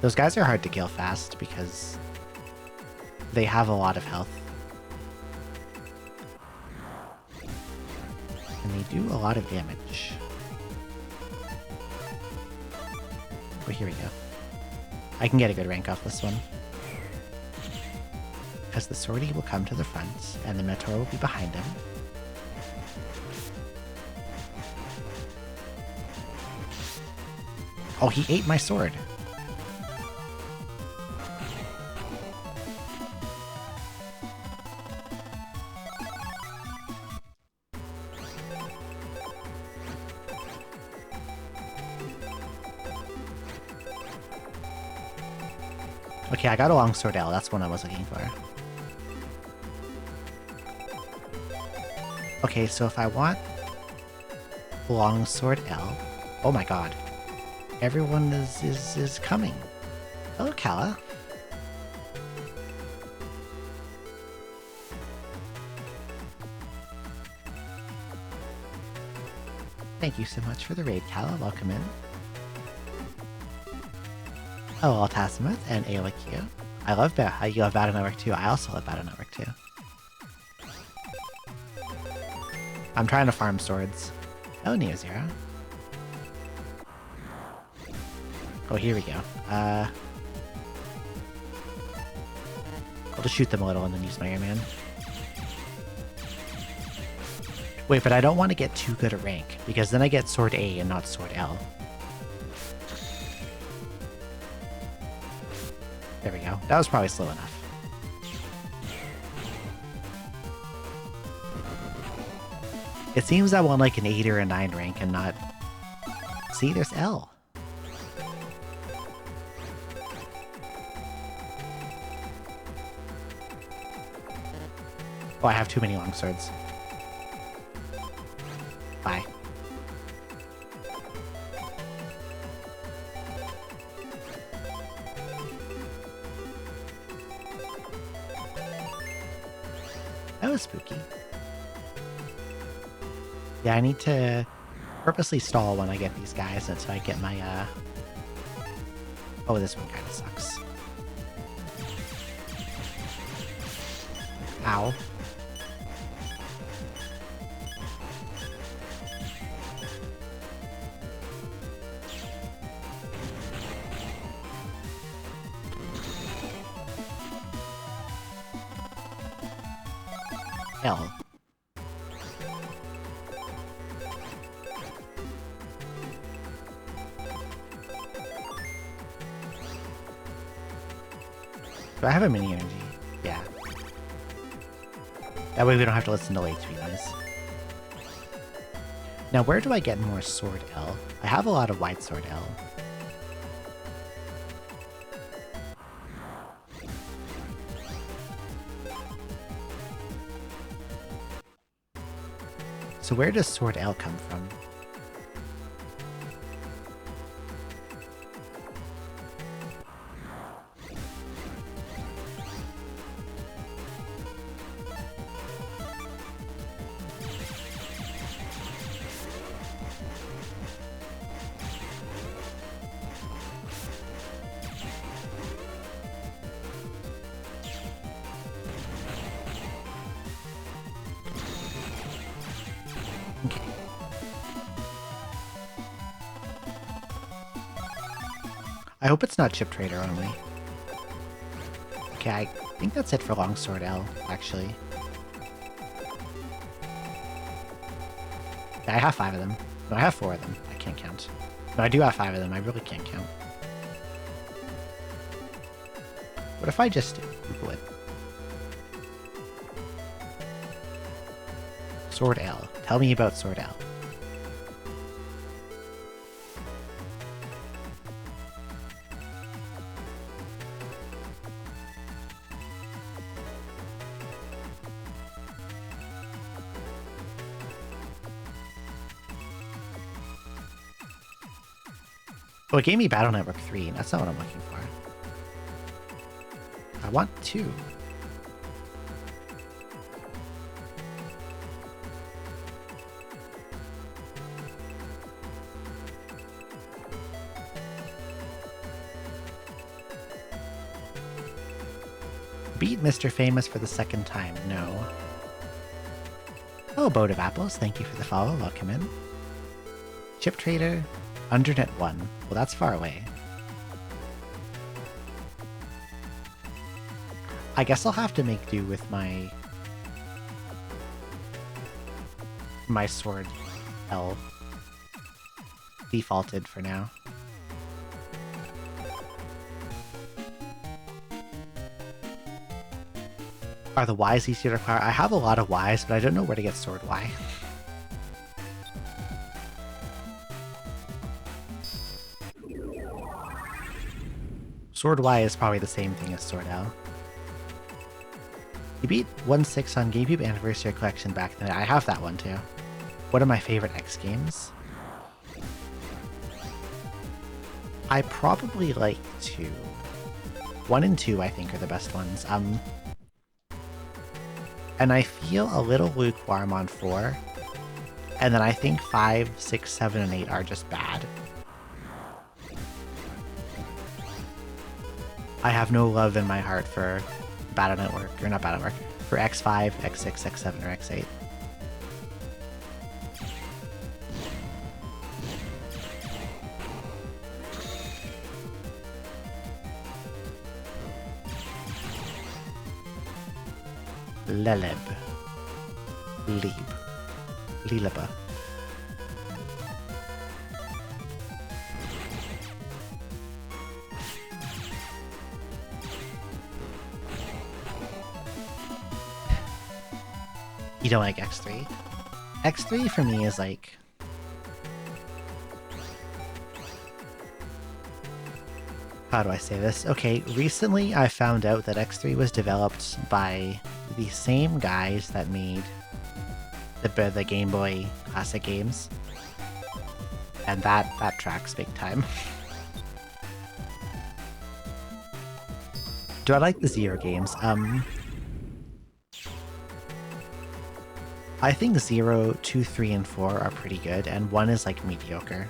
Those guys are hard to kill fast because they have a lot of health. And they do a lot of damage. Oh, here we go. I can get a good rank off this one. Because the Swordy will come to the front, and the Minotaur will be behind him. Oh, he ate my sword! Okay, I got a Longsword L, that's what I was looking for. Okay, so if I want Longsword L... Oh my god. Everyone is coming. Hello, Kala. Thank you so much for the raid, Kala. Welcome in. Hello, Altasimuth and Aolikio. I love you love Battle Network 2. I also love Battle Network 2. I'm trying to farm swords. Oh, Neo Zero. Oh, here we go. I'll just shoot them a little and then use my Airman. Wait, but I don't want to get too good a rank, because then I get Sword A and not Sword L. There we go. That was probably slow enough. It seems I want like an 8 or a 9 rank and not... See, there's L. Oh, I have too many longswords. Bye. That was spooky. Yeah, I need to purposely stall when I get these guys until I get my, Oh, this one kind of sucks. Ow. L. Do I have a mini energy? Yeah. That way we don't have to listen to late tweet noise. Now where do I get more Sword L? I have a lot of Wide Sword L. So where does Sword L come from? I hope it's not Chip Trader only. Okay, I think that's it for Longsword L, actually. Yeah, I have 5 of them. No, I have 4 of them. I can't count. No, I do have 5 of them. I really can't count. What if I just Google it? Sword L. Tell me about Sword L. Oh, it gave me Battle Network 3. That's not what I'm looking for. I want 2. Beat Mr. Famous for the second time. No. Oh, Boat of Apples. Thank you for the follow. Welcome in. Chip Trader. Undernet 1. Well, that's far away. I guess I'll have to make do with my Sword L defaulted for now. Are the Ys easy to acquire? I have a lot of Ys, but I don't know where to get Sword Y. Sword Y is probably the same thing as Sword L. You beat 1-6 on GameCube Anniversary Collection back then. I have that one too. What are my favorite X games? I probably like 2. 1 and 2 I think are the best ones. And I feel a little lukewarm on 4. And then I think 5, 6, 7, and 8 are just bad. I have no love in my heart for Battle Network, or not Battle Network, for X5, X6, X7, or X8. Leleb. Lileba. You don't like X3? X3 for me is like... How do I say this? Okay, recently I found out that X3 was developed by the same guys that made the Game Boy Classic games. And that tracks big time. Do I like the Zero games? I think 0, 2, 3, and 4 are pretty good, and 1 is like mediocre.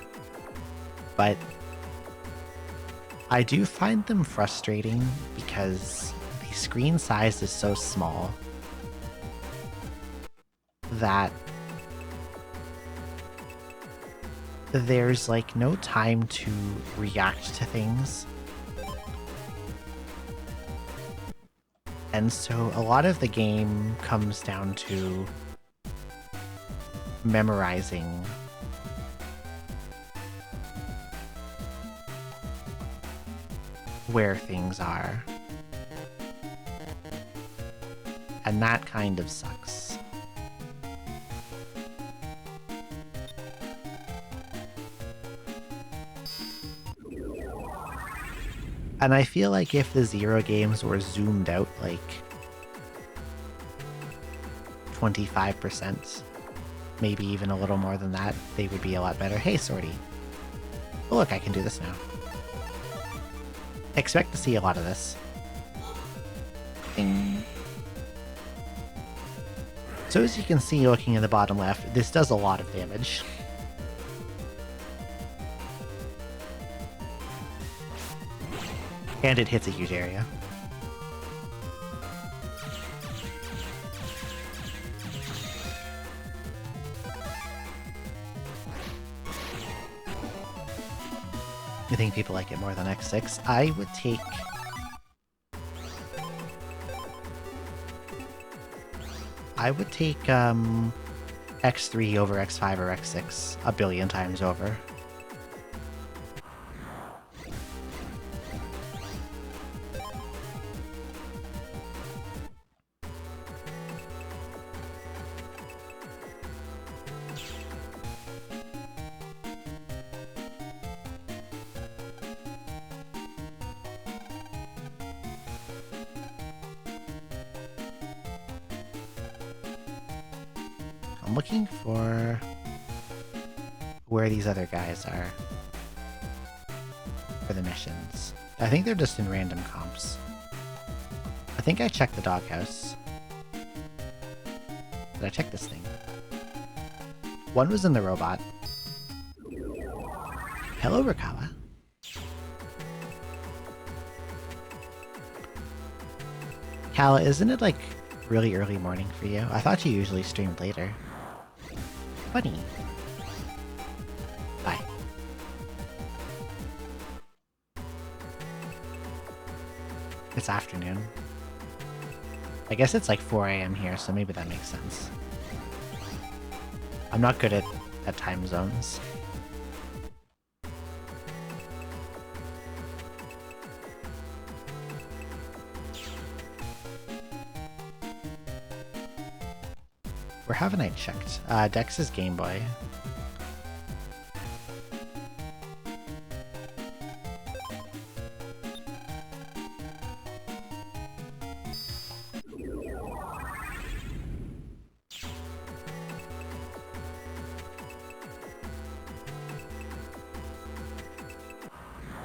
But I do find them frustrating because the screen size is so small that there's like no time to react to things. And so a lot of the game comes down to memorizing where things are. And that kind of sucks. And I feel like if the Zero games were zoomed out like 25%, maybe even a little more than that, they would be a lot better. Hey, Sorty. Oh, look, I can do this now. Expect to see a lot of this. Ding. So as you can see looking in the bottom left, this does a lot of damage. And it hits a huge area. I think people like it more than X6. I would take... X3 over X5 or X6 a billion times over. I'm looking for where these other guys are for the missions. I think they're just in random comps. I think I checked the doghouse. Did I check this thing? One was in the robot. Hello, Rikawa. Cal, isn't it like really early morning for you? I thought you usually streamed later. Funny. Bye. It's afternoon. I guess it's like 4 AM here, so maybe that makes sense. I'm not good at time zones. Where haven't I checked? Dex's Game Boy.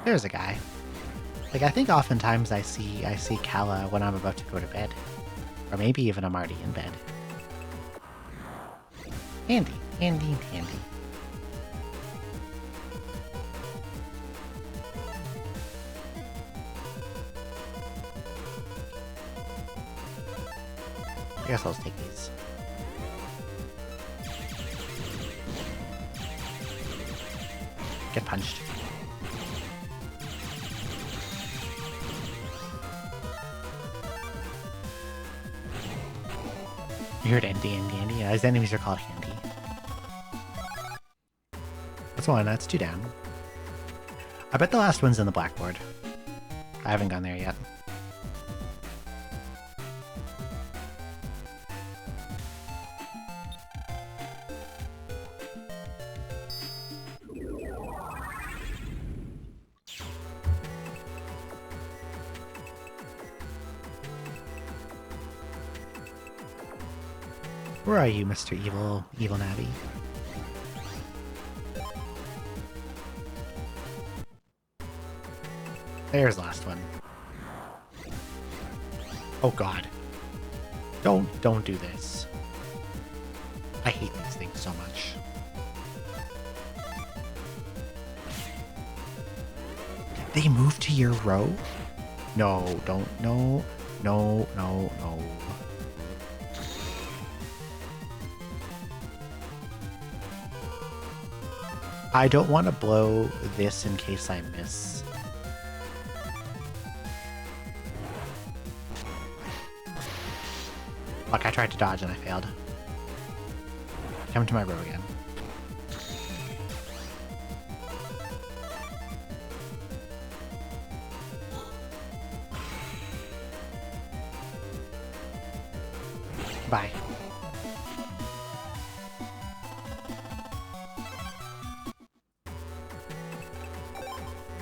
There's a guy. Like, I think oftentimes I see Kala when I'm about to go to bed. Or maybe even I'm already in bed. Handy, handy, handy. I guess I'll just take these. Get punched. You heard Andy. His enemies are called Handy. That's one, that's 2 down. I bet the last one's in the blackboard. I haven't gone there yet. Where are you, Mr. Evil Nabby? There's the last one. Oh god. Don't do this. I hate these things so much. They move to your row? No, don't, no. I don't want to blow this in case I miss. Fuck, I tried to dodge and I failed. Come to my row again. Bye.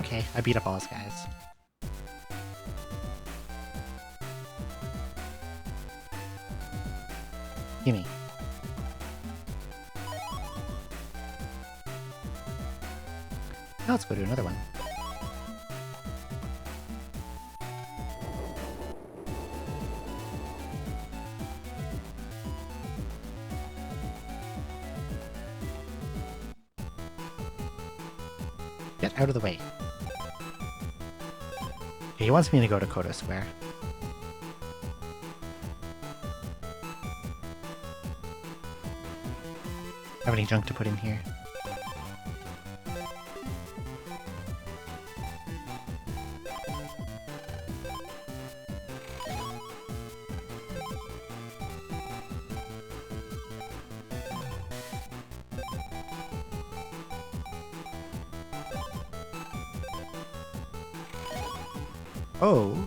Okay, I beat up all his guys. Gimme. Now let's go to another one. Get out of the way. He wants me to go to Koto Square. Have any junk to put in here? Oh.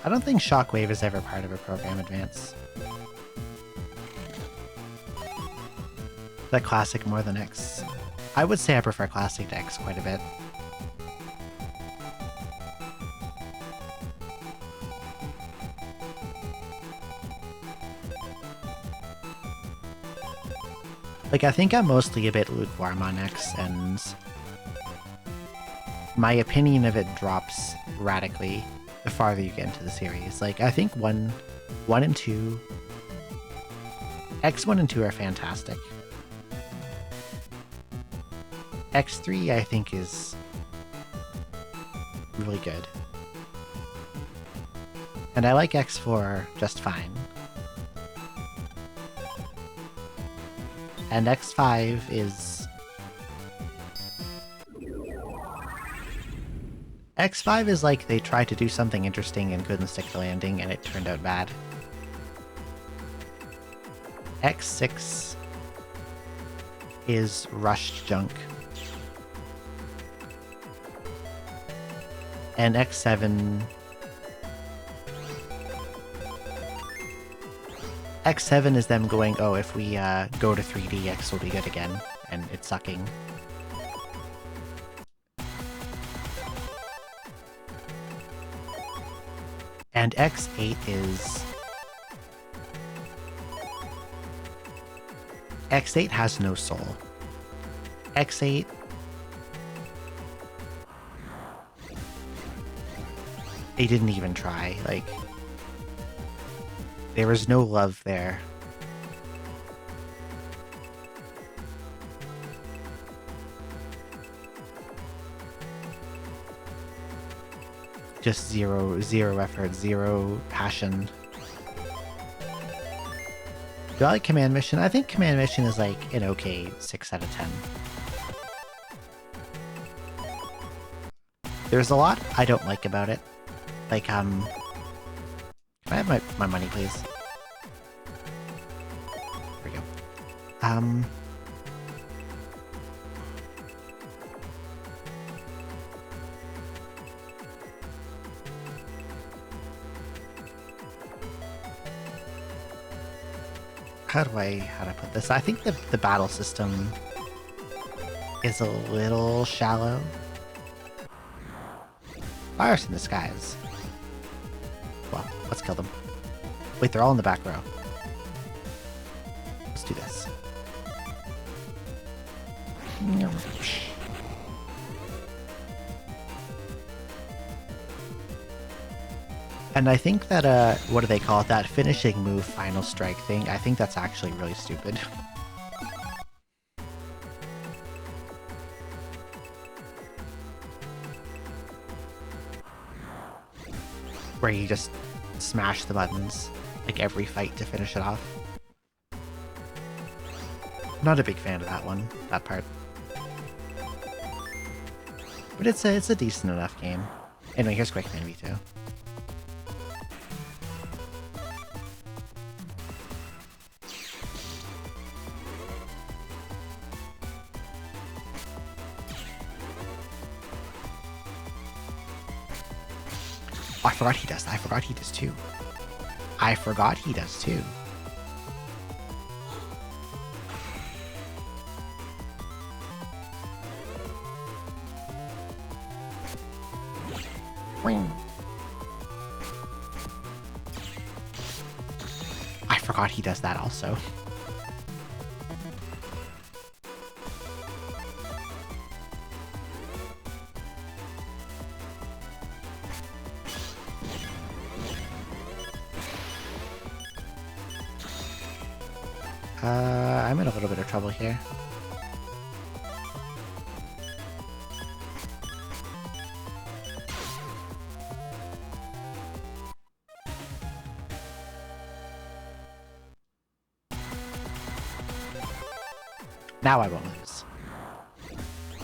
I don't think Shockwave is ever part of a program advance. That classic More Than X. I would say I prefer Classic to X quite a bit. Like, I think I'm mostly a bit lukewarm on X, and my opinion of it drops radically the farther you get into the series. Like, I think 1 and 2... X1 and 2 are fantastic. X3, I think, is really good. And I like X4 just fine. And X5 is... X5 is like they tried to do something interesting and couldn't stick the landing, and it turned out bad. X6 is rushed junk. And X7... X7 is them going, oh, if we go to 3D, X will be good again, and it's sucking. And X8 is... X8 has no soul. X8... They didn't even try, like... There was no love there. Just zero effort, zero passion. Do I like Command Mission? I think Command Mission is like an okay 6 out of 10. There's a lot I don't like about it. Like, can I have my money, please? There we go. How do I put this? I think the battle system is a little shallow. Fires in the skies. Well, let's kill them. Wait, they're all in the back row. Let's do this. And I think that, what do they call it? That finishing move final strike thing, I think that's actually really stupid. Where you just smash the buttons, like every fight to finish it off. Not a big fan of that one, that part. But it's a decent enough game. Anyway, here's Quickman V2. Oh, I forgot he does that. I forgot he does too. I forgot he does too. I forgot he does that also. I'm in a little bit of trouble here. Now I won't lose.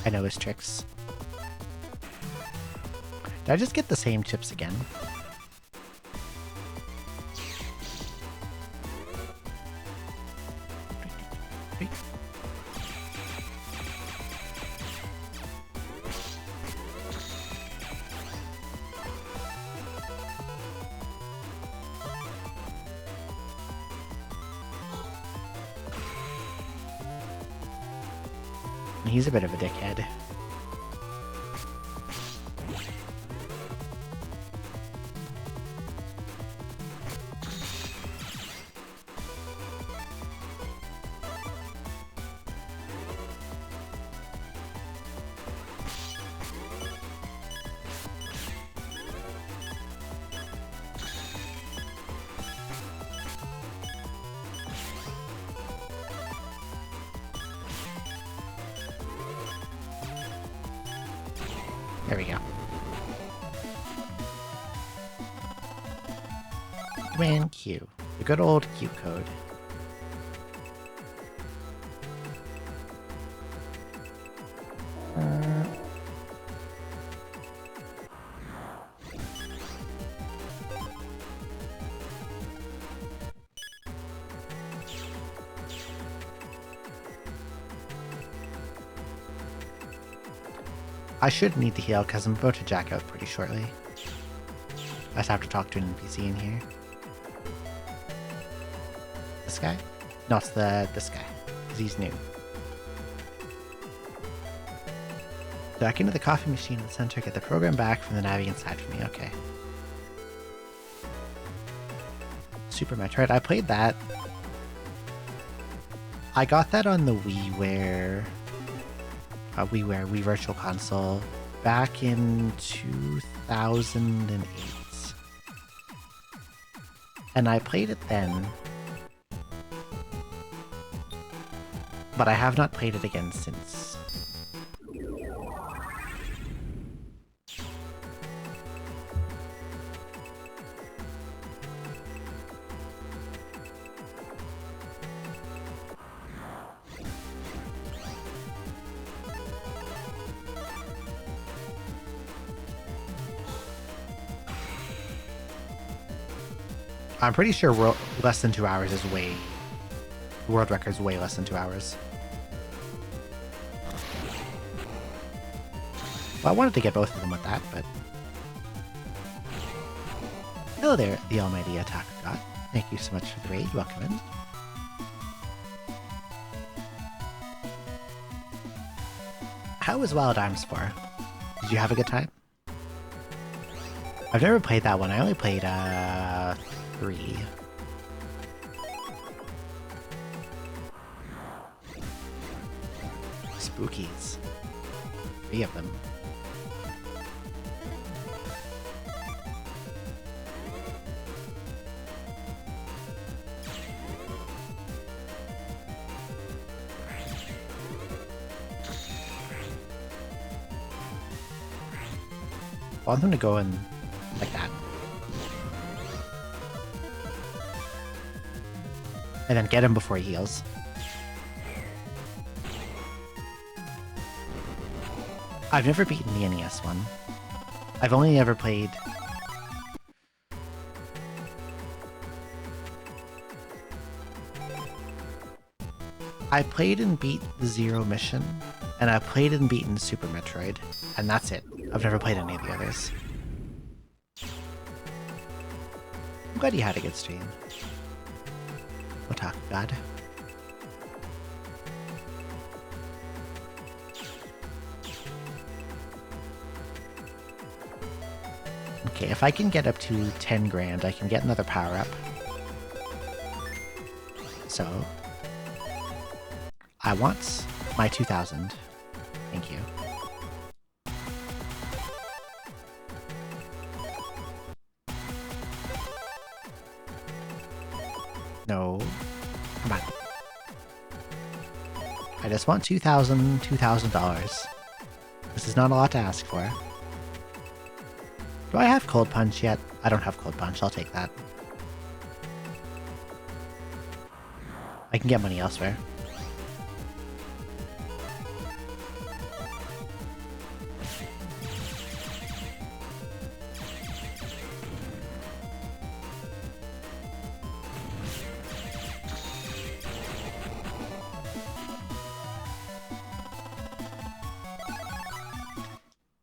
I know his tricks. Did I just get the same chips again? He's a bit of a dickhead. There we go. Command Q. The good old Q code. I should need to heal because I'm about to jack out pretty shortly. I just have to talk to an NPC in here. This guy? No, it's this guy, because he's new. Back into the coffee machine in the center, get the program back from the Navi inside for me, okay. Super Metroid, I played that. I got that on the WiiWare Wii Virtual Console back in 2008. And I played it then, but I have not played it again since. I'm pretty sure less than 2 hours is world record's way less than 2 hours. Well, I wanted to get both of them with that, but... Hello there, the almighty Attack God. Thank you so much for the raid. Welcome in. How was Wild Arms 4? Did you have a good time? I've never played that one. I only played, 3. Spookies. 3 of them. I want them to go in like that. And then get him before he heals. I've never beaten the NES one. I've only ever played... I played and beat the Zero Mission, and I played and beaten Super Metroid, and that's it. I've never played any of the others. I'm glad you had a good stream. Otaku God. Okay, if I can get up to 10 grand, I can get another power-up. So... I want my 2,000. Thank you. No. Come on. I just want $2,000. This is not a lot to ask for. Do I have Cold Punch yet? I don't have Cold Punch. I'll take that. I can get money elsewhere.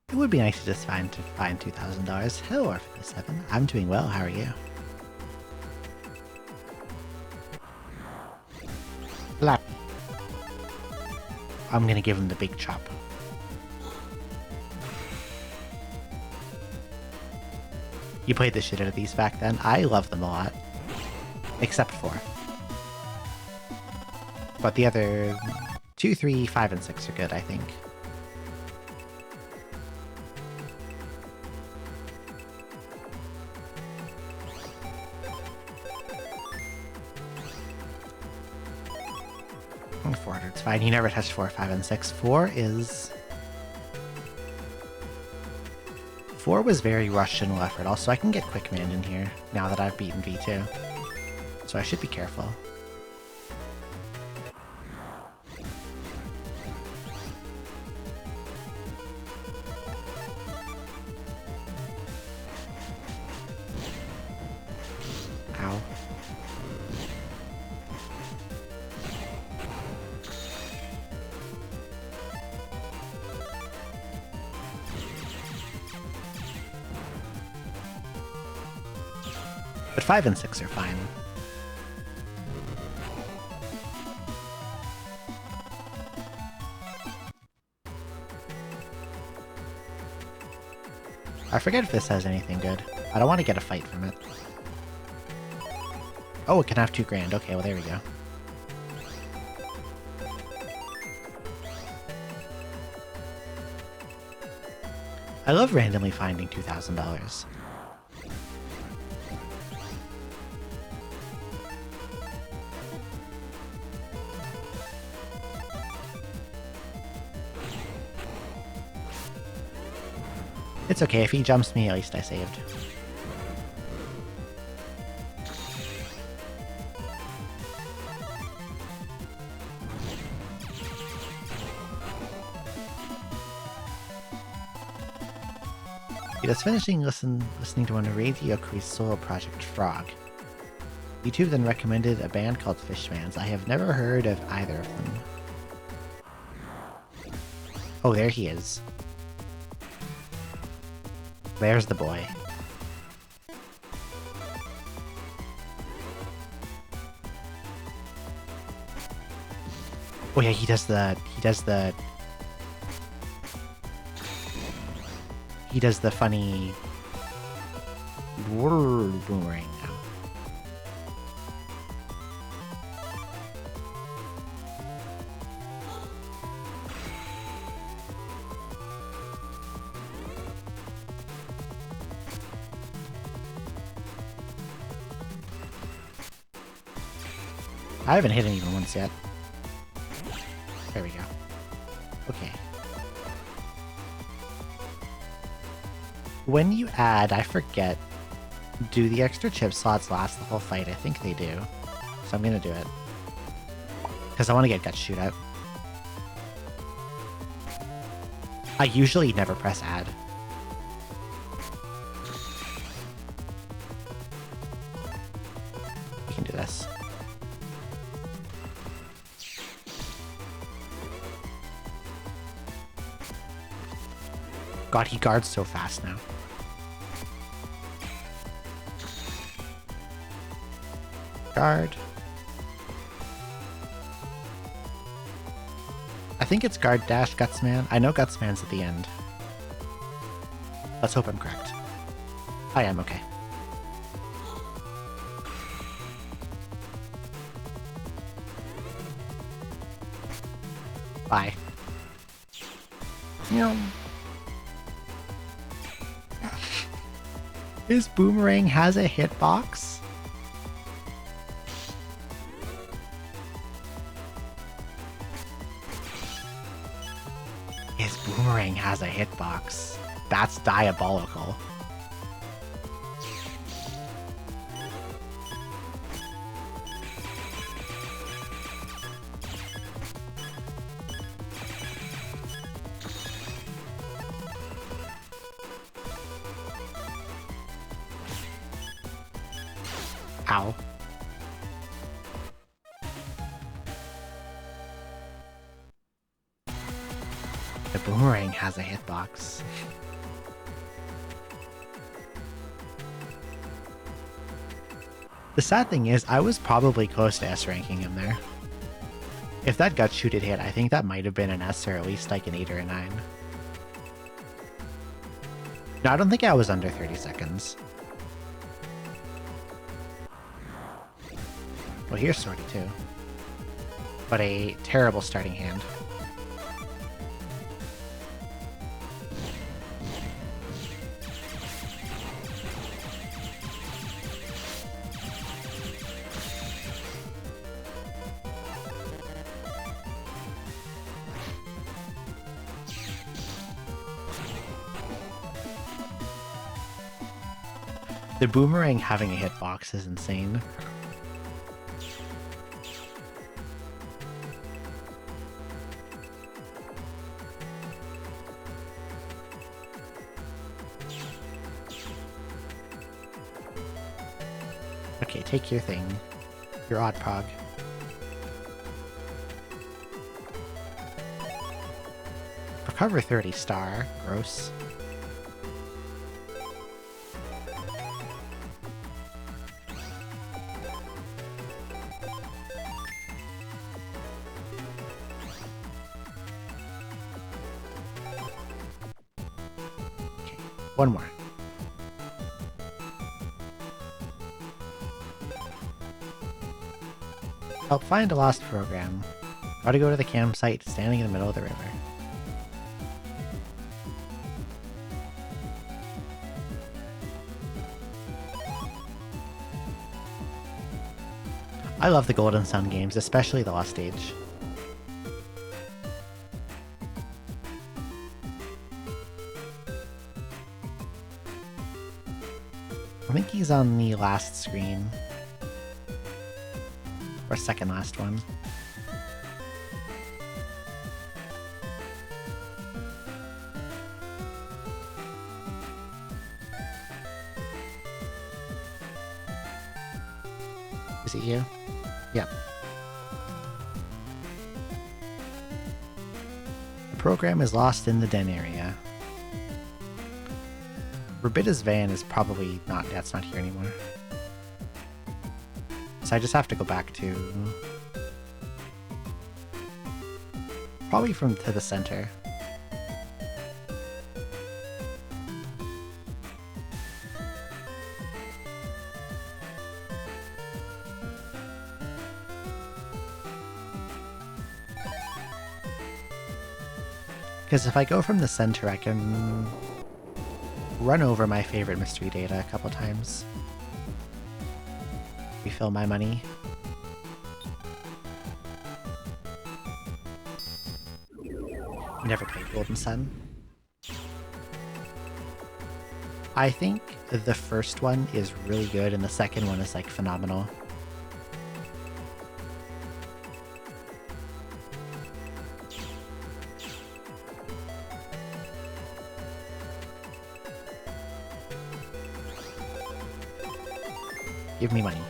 It would be nice to just find $2,000. Hello, Orphan7. I'm doing well. How are you? Lap. I'm gonna give him the big chop. You played the shit out of these back then? I love them a lot. Except 4. But the other 2, 3, 5, and 6 are good, I think. And 400's fine. You never touched 4, 5, and 6. 4 was very rushed and low effort. Also, I can get Quick Man in here now that I've beaten V2. So I should be careful. Ow. But 5 and 6 are fine. I forget if this has anything good. I don't want to get a fight from it. Oh, it can have 2 grand. Okay, well there we go. I love randomly finding $2,000. It's okay, if he jumps me, at least I saved. He was finishing listening to one of Radio Crew's solo project, Frog. YouTube then recommended a band called Fishmans. I have never heard of either of them. Oh, there he is. There's the boy. Oh yeah, he does the funny boomerang now. I haven't hit him even once yet. There we go. Okay. When you add, I forget, do the extra chip slots last the whole fight? I think they do. So I'm gonna do it. Because I want to get Gut Shootout. I usually never press add. We can do this. God, he guards so fast now. Guard. I think it's guard dash Gutsman. I know Gutsman's at the end. Let's hope I'm correct. I am, okay. Bye. His boomerang has a hitbox? His boomerang has a hitbox. That's diabolical. Ow. The boomerang has a hitbox. The sad thing is, I was probably close to S ranking him there. If that gut shoot had hit, I think that might have been an S or at least like an 8 or a 9. No, I don't think I was under 30 seconds. Well, here's Swordy too. But a terrible starting hand. The boomerang having a hitbox is insane. Okay, take your thing. Your odd prog. Recover 30 star. Gross. One more. Help find a lost program. Gotta go to the campsite standing in the middle of the river. I love the Golden Sun games, especially the last stage. I think he's on the last screen. Or second last one. Is he here? Yeah. The program is lost in the den area. Rabita's van is probably not, that's not here anymore. So I just have to go back to... probably from to the center. Because if I go from the center, I can run over my favorite mystery data a couple times. Refill my money. Never played Golden Sun. I think the first one is really good and the second one is like phenomenal. Give me money.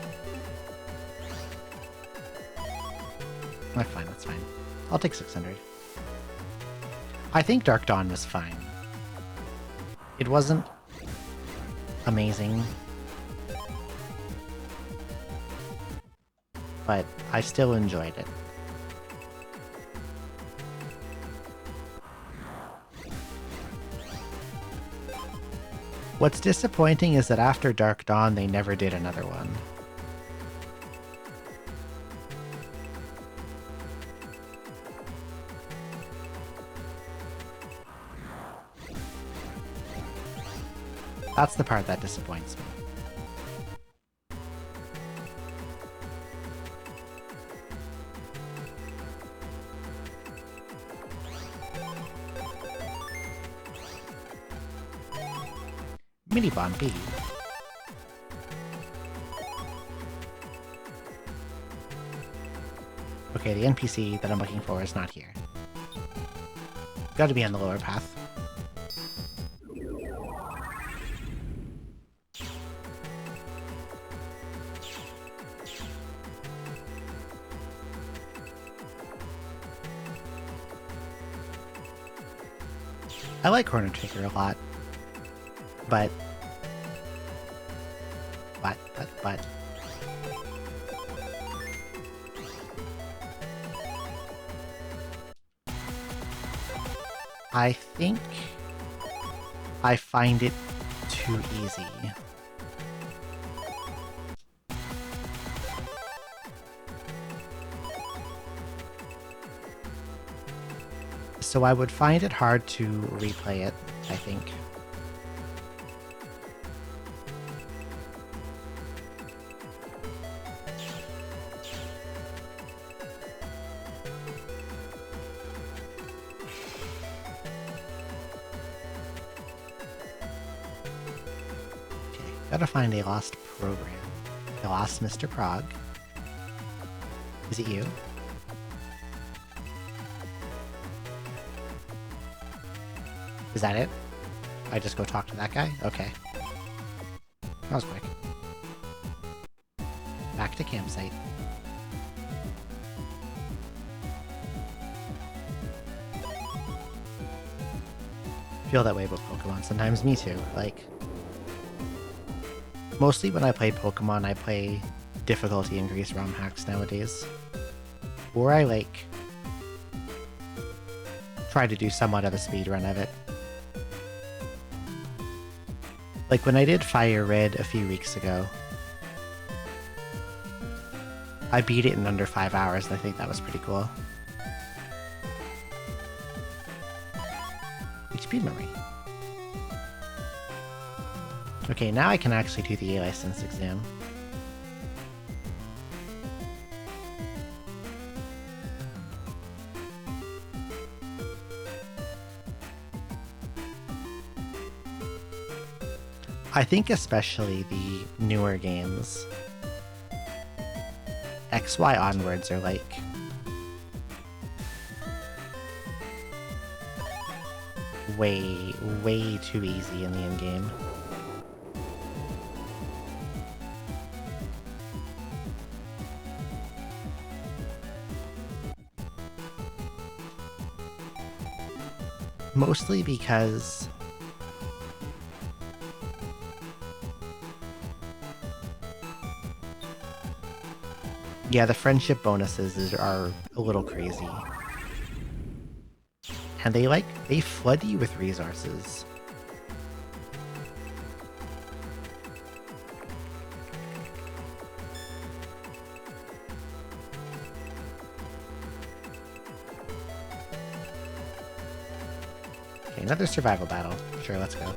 That's fine, that's fine. I'll take 600. I think Dark Dawn was fine. It wasn't amazing, but I still enjoyed it. What's disappointing is that after Dark Dawn, they never did another one. That's the part that disappoints me. Mini Bomb B. Okay, the NPC that I'm looking for is not here. Gotta be on the lower path. I like Chrono Trigger a lot, but I think I find it too easy. So I would find it hard to replay it, I think. Gotta find a lost program. A lost Mr. Prague. Is it you? Is that it? I just go talk to that guy? Okay. That was quick. Back to campsite. Feel that way about Pokemon sometimes, me too. Like, mostly when I play Pokemon, I play difficulty increase ROM hacks nowadays. Or I, like, try to do somewhat of a speedrun of it. Like when I did Fire Red a few weeks ago, I beat it in under 5 hours, and I think that was pretty cool. HP memory. Okay, now I can actually do the A-License exam. I think especially the newer games, XY onwards are like way too easy in the in-game. Mostly because yeah, the friendship bonuses are a little crazy. And they flood you with resources. Okay, another survival battle. Sure, let's go.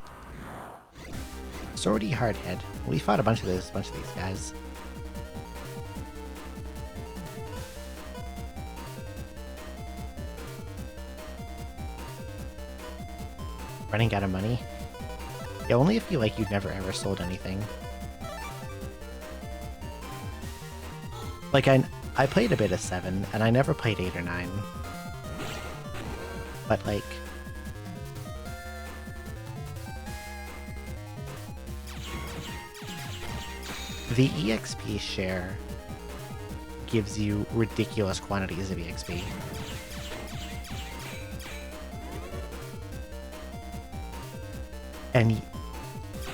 Swordy Hardhead. We fought a bunch of these guys. Running out of money? Yeah, only if you you've never ever sold anything. Like I played a bit of 7 and I never played 8 or 9. But like the EXP share gives you ridiculous quantities of EXP. And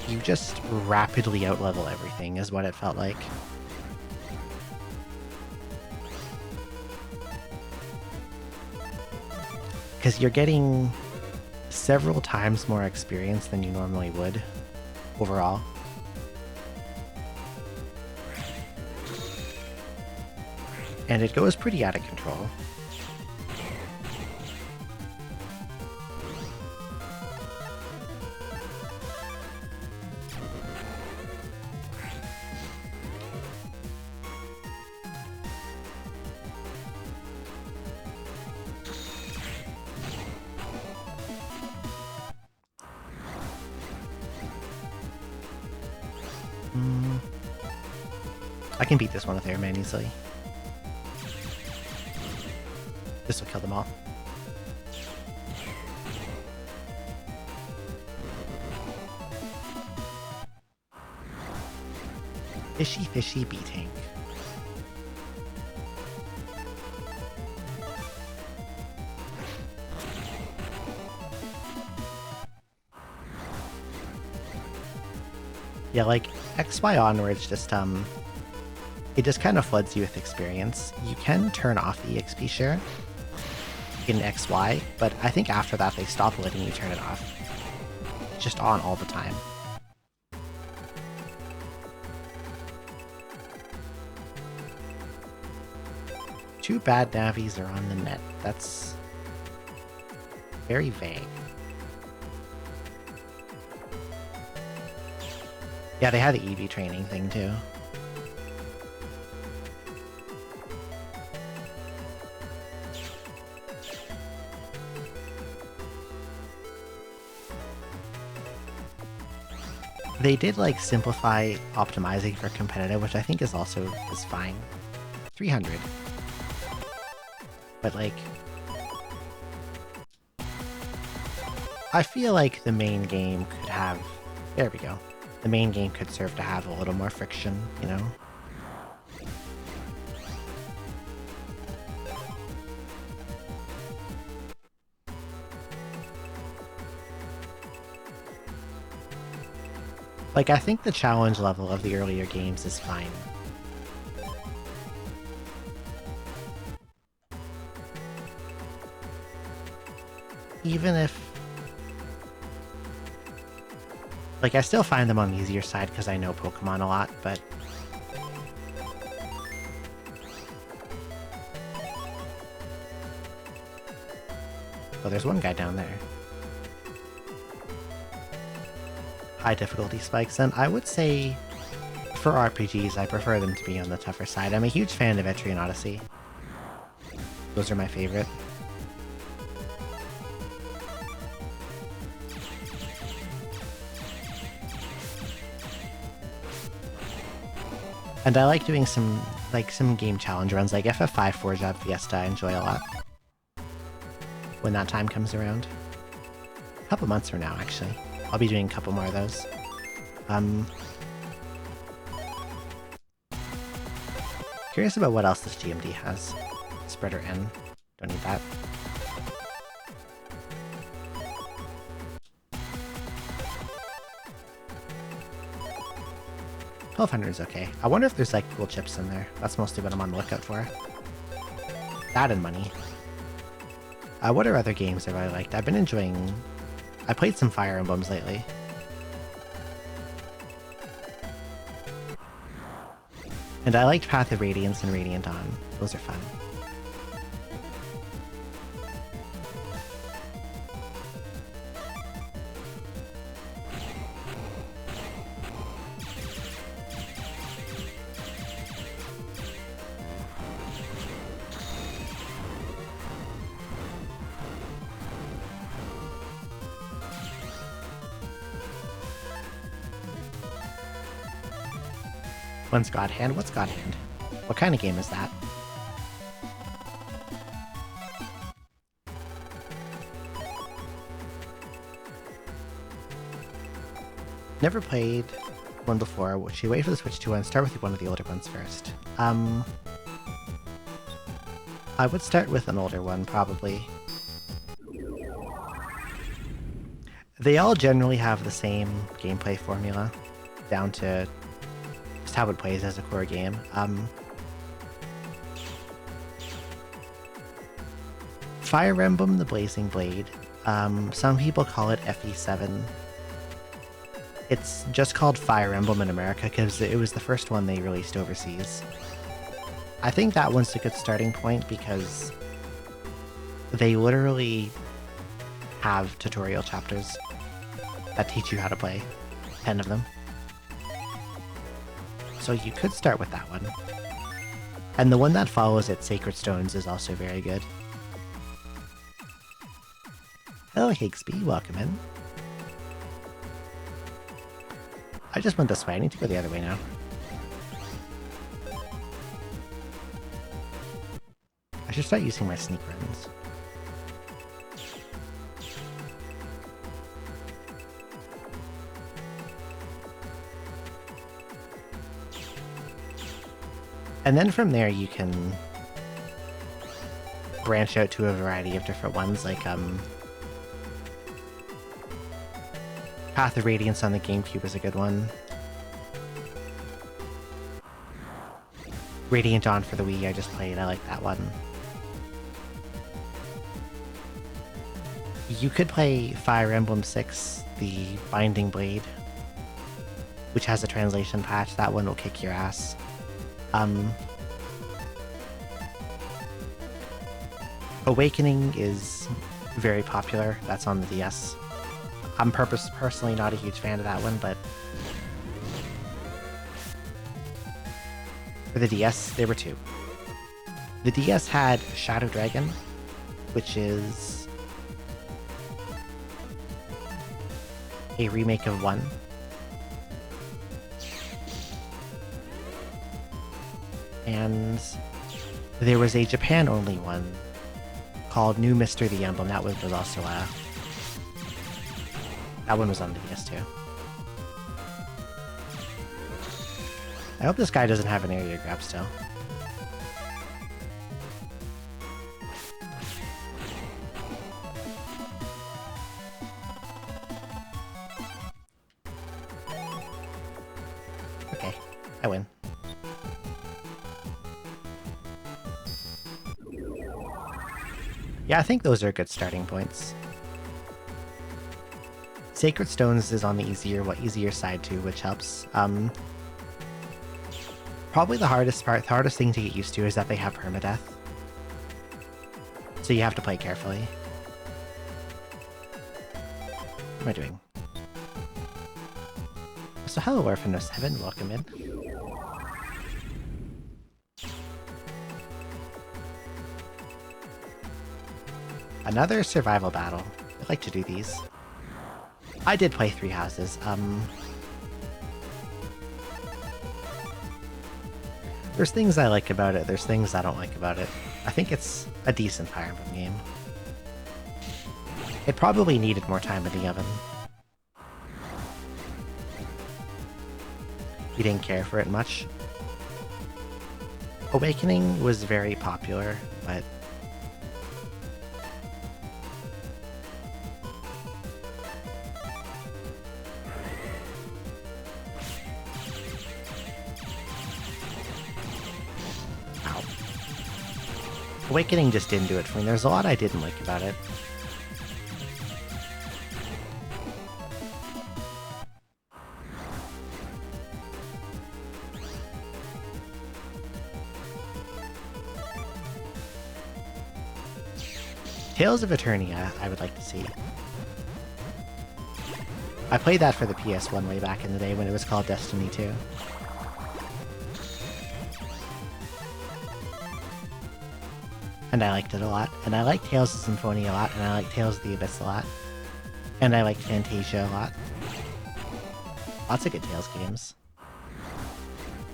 you just rapidly outlevel everything, is what it felt like. Because you're getting several times more experience than you normally would, overall. And it goes pretty out of control. I can beat this one with Airman easily. This will kill them all. Fishy Fishy B-Tank. Yeah, like XY onwards just it just kind of floods you with experience. You can turn off the EXP share, in XY, but I think after that they stopped letting you turn it off. It's just on all the time. Two bad navies are on the net. That's very vague. Yeah, they had the EV training thing too. They did like simplify optimizing for competitive, which I think is fine. 300. But like, I feel like the main game could have, there we go. The main game could serve to have a little more friction, you know? Like, I think the challenge level of the earlier games is fine. Even if... Like, I still find them on the easier side because I know Pokemon a lot, but... Oh, there's one guy down there. High difficulty spikes, and I would say for RPGs, I prefer them to be on the tougher side. I'm a huge fan of Etrian Odyssey. Those are my favorite. And I like doing some game challenge runs, like FF5 4-Job Fiesta I enjoy a lot. When that time comes around. A couple months from now, actually. I'll be doing a couple more of those. Curious about what else this GMD has. Spreader N. Don't need that. $1,200 is okay. I wonder if there's like cool chips in there. That's mostly what I'm on the lookout for. That and money. What are other games that I liked? I've been enjoying... I played some Fire Emblems lately. And I liked Path of Radiance and Radiant Dawn. Those are fun. One's God Hand? What's God Hand? What kind of game is that? Never played one before. Should we wait for the Switch 2 and start with one of the older ones first? I would start with an older one, probably. They all generally have the same gameplay formula, down to just how it plays as a core game. Fire Emblem The Blazing Blade. Some people call it FE7. It's just called Fire Emblem in America because it was the first one they released overseas. I think that one's a good starting point because they literally have tutorial chapters that teach you how to play. 10 of them. So you could start with that one. And the one that follows it, Sacred Stones, is also very good. Hello, Higsby. Welcome in. I just went this way. I need to go the other way now. I should start using my sneak runs. And then from there you can branch out to a variety of different ones, like Path of Radiance on the GameCube is a good one. Radiant Dawn for the Wii I just played, I like that one. You could play Fire Emblem 6, the Binding Blade, which has a translation patch. That one will kick your ass. Awakening is very popular. That's on the DS. I'm personally not a huge fan of that one, but for the DS, there were two. The DS had Shadow Dragon, which is a remake of 1. And there was a Japan-only one called New Myster the Emblem. That was also that one was on the DS too. I hope this guy doesn't have an area grab still. Okay, I win. Yeah, I think those are good starting points. Sacred Stones is on the easier side too, which helps. Probably the hardest thing to get used to is that they have permadeath. So you have to play carefully. What am I doing? So hello, Orphan07, welcome in. Another survival battle. I like to do these. I did play Three Houses. There's things I like about it, there's things I don't like about it. I think it's a decent Fire Emblem game. It probably needed more time in the oven. You didn't care for it much. Awakening was very popular, but Awakening just didn't do it for me. There's a lot I didn't like about it. Tales of Eternia, I would like to see. I played that for the PS1 way back in the day when it was called Destiny 2. And I liked it a lot. And I like Tales of Symphonia a lot, and I like Tales of the Abyss a lot. And I like Fantasia a lot. Lots of good Tales games.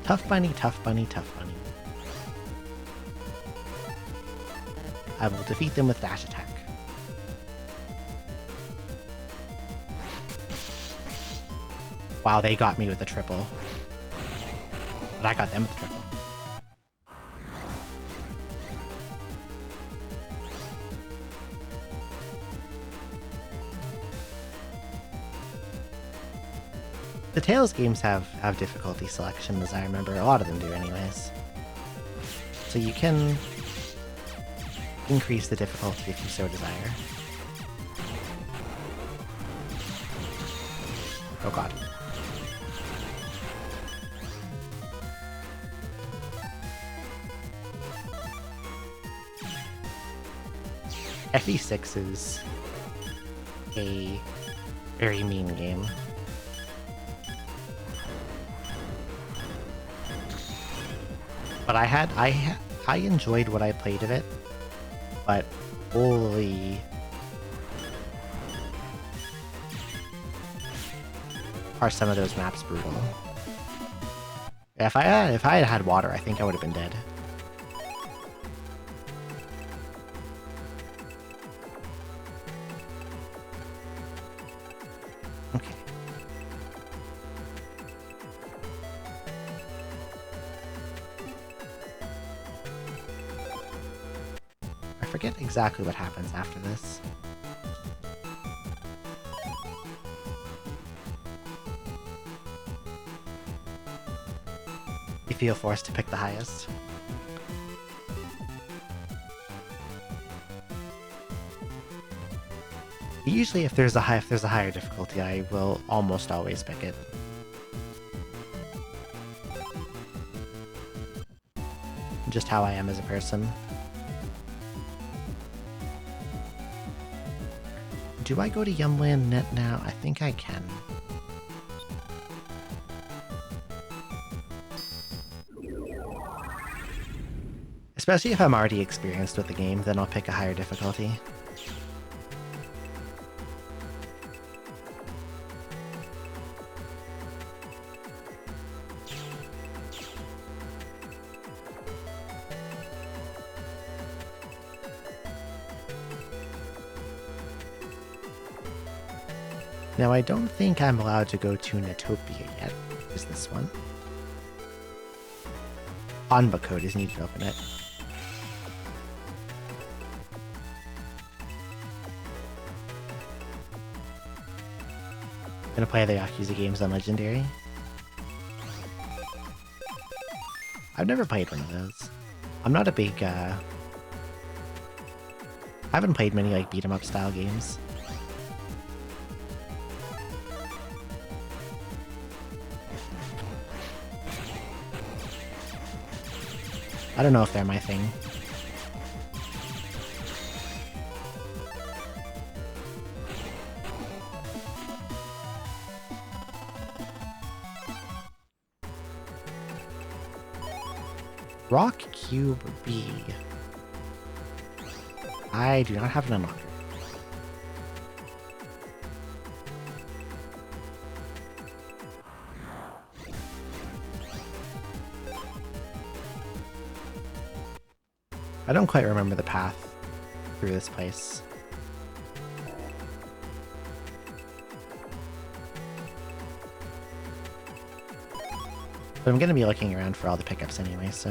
Tough Bunny, Tough Bunny, Tough Bunny. I will defeat them with dash attack. Wow, they got me with a triple. But I got them with a triple. The Tales games have difficulty selection, as I remember. A lot of them do anyways. So you can increase the difficulty if you so desire. Oh god. FE6 is a very mean game. But I enjoyed what I played of it, but holy, are some of those maps brutal. If I had had water, I think I would have been dead. Okay. I forget exactly what happens after this. You feel forced to pick the highest. Usually if there's a higher difficulty, I will almost always pick it. Just how I am as a person. Do I go to Yumland Net now? I think I can. Especially if I'm already experienced with the game, then I'll pick a higher difficulty. Now, I don't think I'm allowed to go to Netopia yet. Is this one? Onbook code is needed to open it. Gonna play the Yakuza games on Legendary. I've never played one of those. I'm not a big, I haven't played many, like, beat-em-up style games. I don't know if they're my thing. Rock Cube B. I do not have an unlocker. I don't quite remember the path through this place. But I'm going to be looking around for all the pickups anyway, so...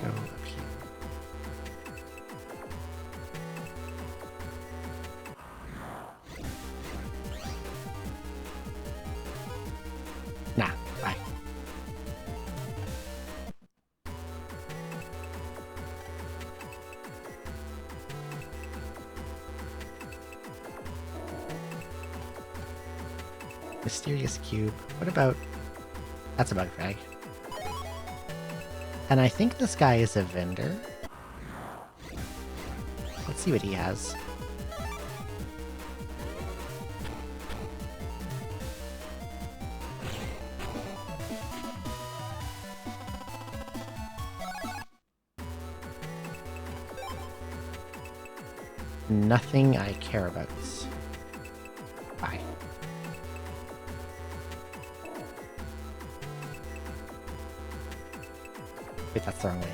Go up here. Nah, bye. Mysterious cube. What about... That's a bug frag. And I think this guy is a vendor. Let's see what he has. Nothing I care about. Bye. Wait, that's the wrong way.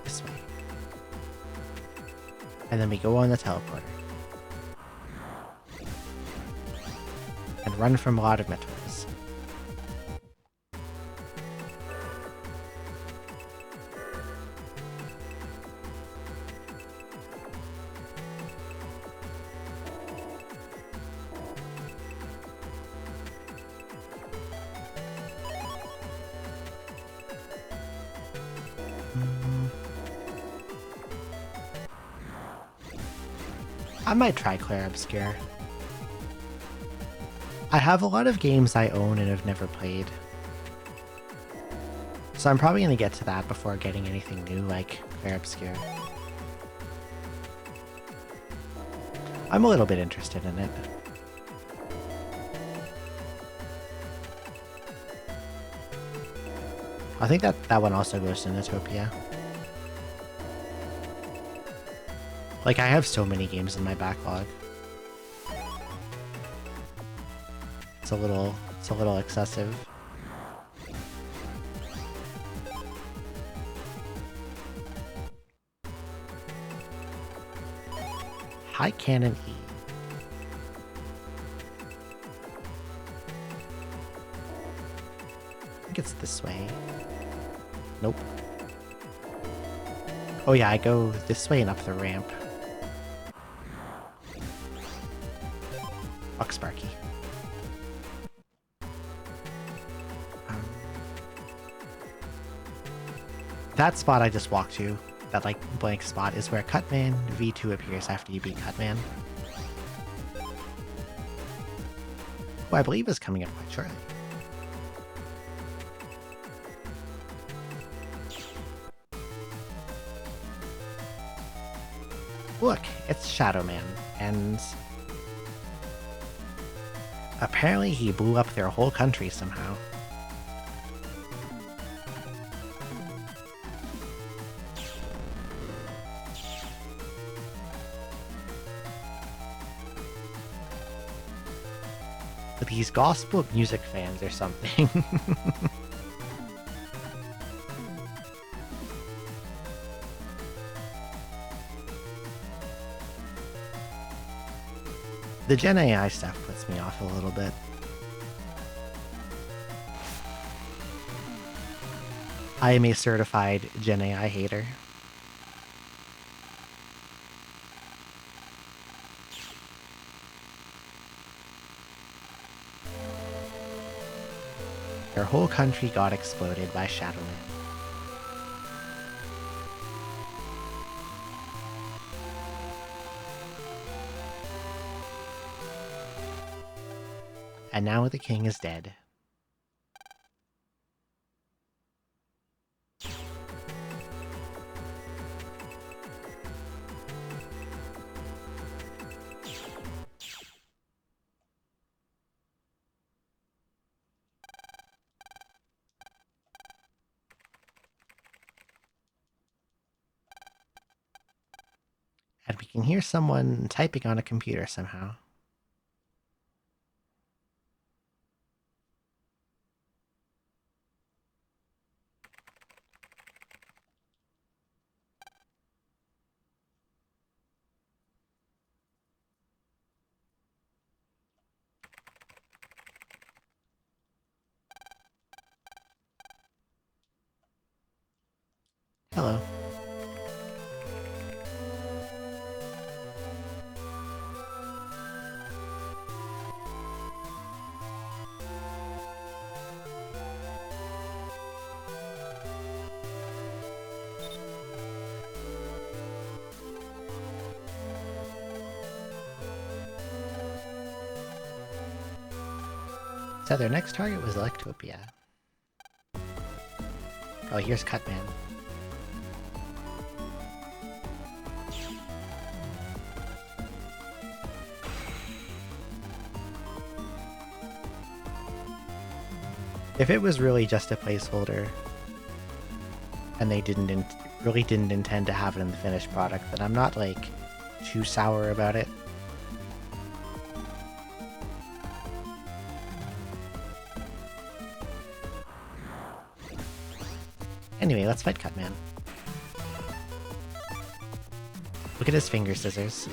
This way. And then we go on the teleporter. And run from a lot of metals. I might try Clair Obscure. I have a lot of games I own and have never played. So I'm probably going to get to that before getting anything new like Clair Obscure. I'm a little bit interested in it. I think that one also goes to Netopia. Like, I have so many games in my backlog. It's a little excessive. High Cannon E. I think it's this way. Nope. Oh yeah, I go this way and up the ramp. Fuck Sparky. That spot I just walked to, that like blank spot, is where Cutman V2 appears after you beat Cutman. Who I believe is coming up quite shortly. Look, it's Shadow Man, and apparently he blew up their whole country somehow. But these gospel music fans or something. The Gen AI stuff puts me off a little bit. I am a certified Gen AI hater. Their whole country got exploded by Shadow Man. And now the king is dead. And we can hear someone typing on a computer somehow. Hello. So their next target was Electopia. Oh, here's Cutman. If it was really just a placeholder, and they really didn't intend to have it in the finished product, then I'm not, like, too sour about it. Anyway, let's fight Cutman. Look at his finger scissors.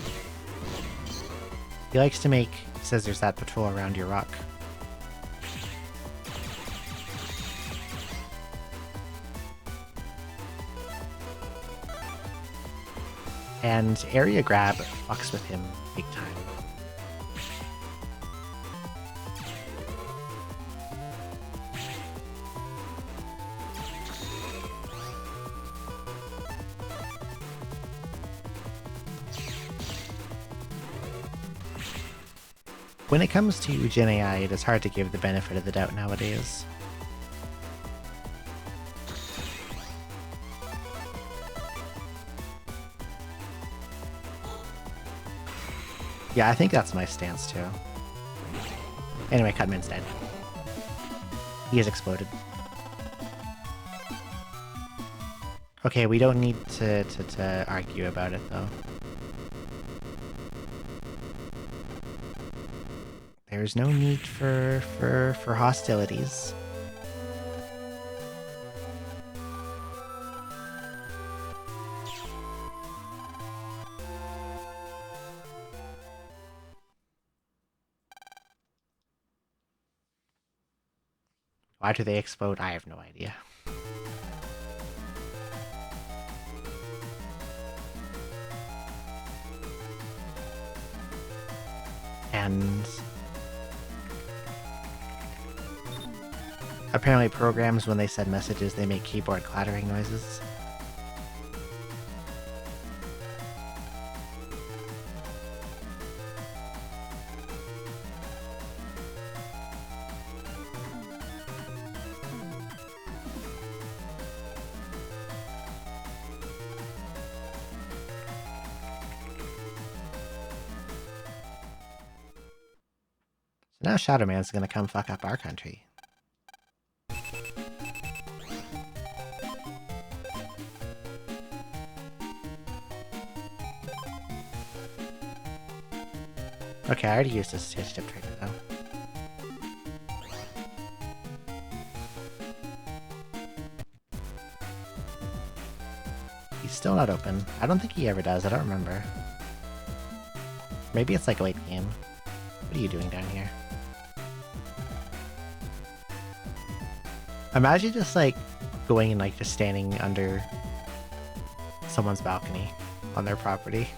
He likes to make scissors that patrol around your rock. And area grab fucks with him big time. When it comes to Gen AI, it is hard to give the benefit of the doubt nowadays. Yeah, I think that's my stance too. Anyway, Cutman's dead. He has exploded. Okay, we don't need to argue about it though. There's no need for hostilities. Why do they explode? I have no idea. And apparently programs, when they send messages, they make keyboard clattering noises. So now Shadow Man's gonna come fuck up our country. Okay, I already used this Ship Trader though. He's still not open. I don't think he ever does, I don't remember. Maybe it's like late game. What are you doing down here? Imagine just like going and like just standing under someone's balcony on their property.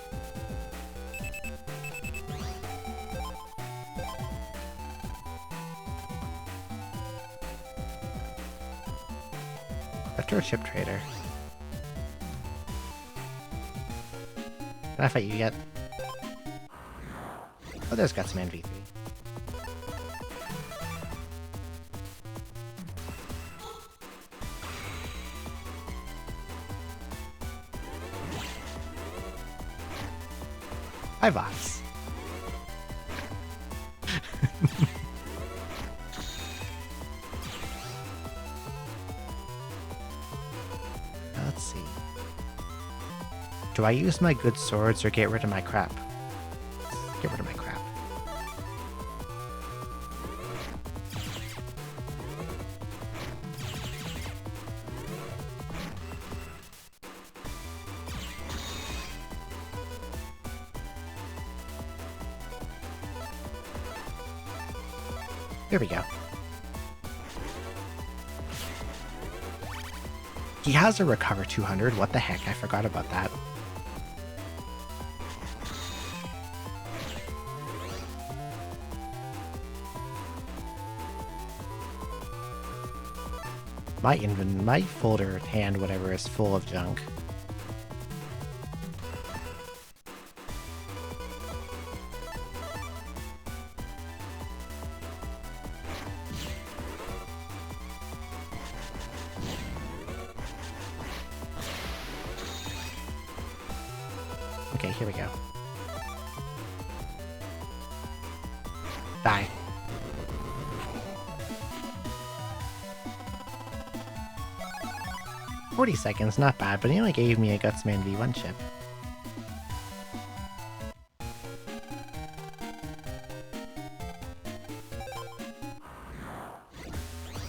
After a Ship Trader. Can I fight you yet? Oh, there's Gutsman V3. Hi, Vox. Let's see. Do I use my good swords or get rid of my crap? Get rid of my crap. Here we go. He has a Recover 200. What the heck? I forgot about that. My folder hand, whatever, is full of junk. Okay, here we go. Die. "40 seconds, not bad, but he only gave me a Gutsman V1 chip."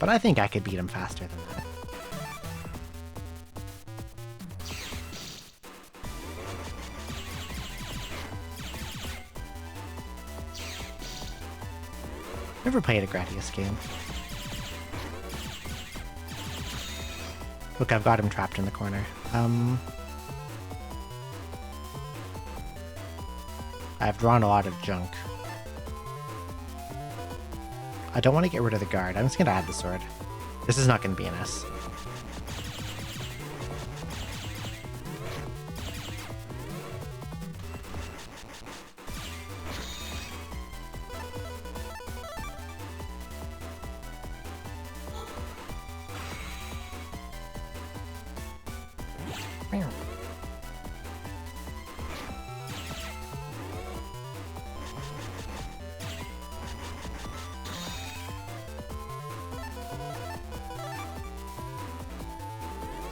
But I think I could beat him faster than that. Never played a Gradius game. Look, I've got him trapped in the corner. I've drawn a lot of junk. I don't want to get rid of the guard. I'm just going to add the sword. This is not going to be an S.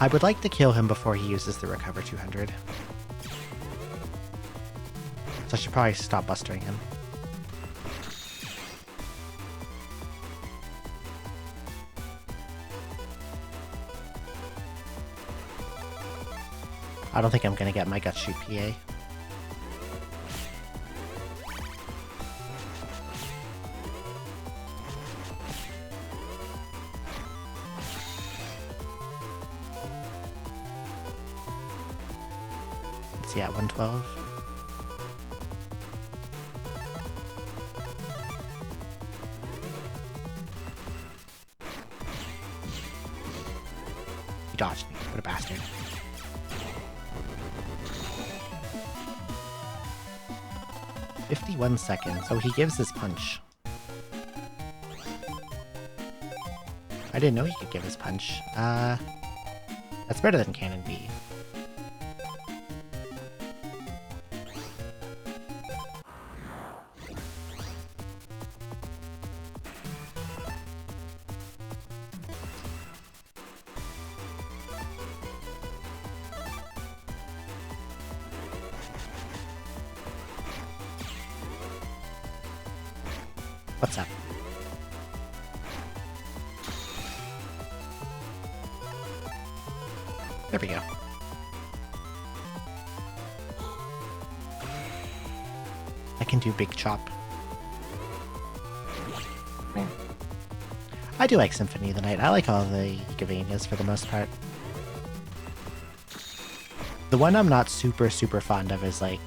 I would like to kill him before he uses the Recover 200. So I should probably stop bustering him. I don't think I'm gonna get my Gut Shoot PA. Let's see, at 112. He dodged me. What a bastard. "51 seconds." So he gives his punch. I didn't know he could give his punch. That's better than Cannon B. What's up? There we go. I can do Big Chop. I do like Symphony of the Night. I like all the Gavanias for the most part. The one I'm not super fond of is like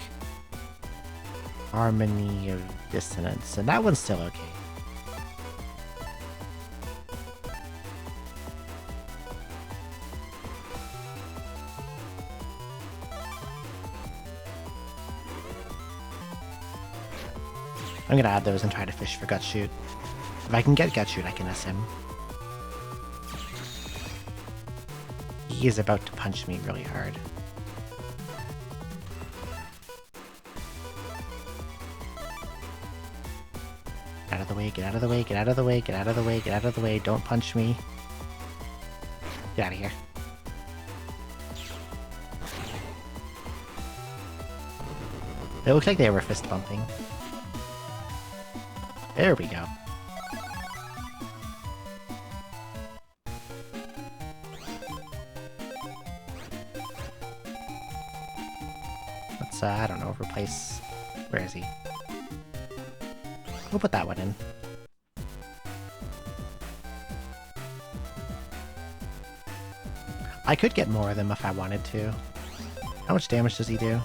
Harmony of Dissonance, and that one's still okay. I'm gonna add those and try to fish for Gut Shoot. If I can get Gut Shoot, I can S him. He is about to punch me really hard. Get out of the way, get out of the way, get out of the way, get out of the way, get out of the way, don't punch me. Get out of here. It looked like they were fist bumping. There we go. Let's, I don't know, replace... Where is he? We'll put that one in. I could get more of them if I wanted to. How much damage does he do?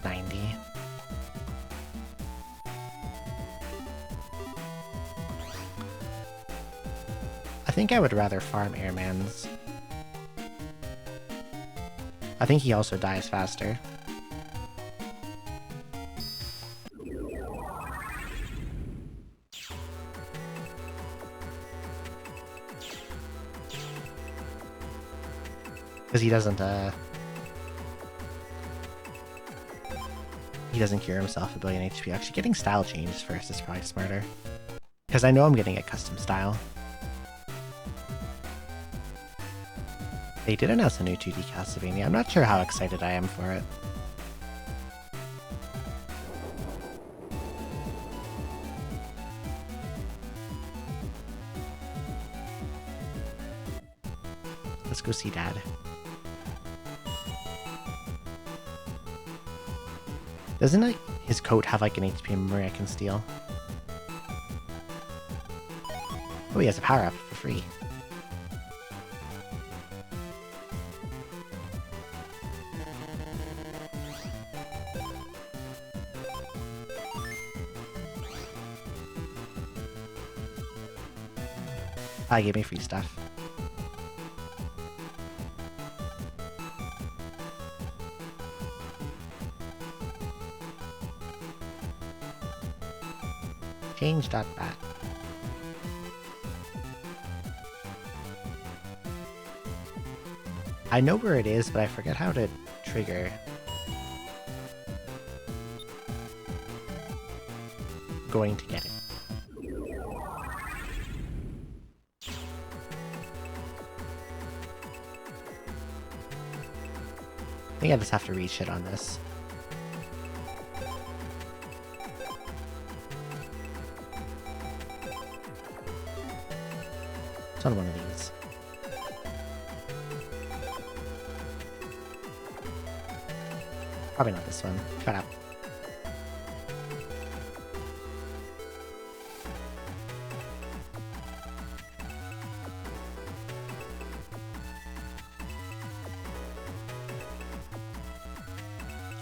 90. I think I would rather farm Airman's. I think he also dies faster. Because he doesn't cure himself a billion HP. Actually, getting style changes first is probably smarter. Because I know I'm getting a custom style. They did announce a new 2D Castlevania. I'm not sure how excited I am for it. Let's go see Dad. Doesn't like his coat have like an HP memory I can steal? Oh, he has a power-up for free. Ah, gave me free stuff. Change.bat. I know where it is, but I forget how to trigger. Going to get it. I think I just have to read shit on this. It's on one of these. Probably not this one. Shut up.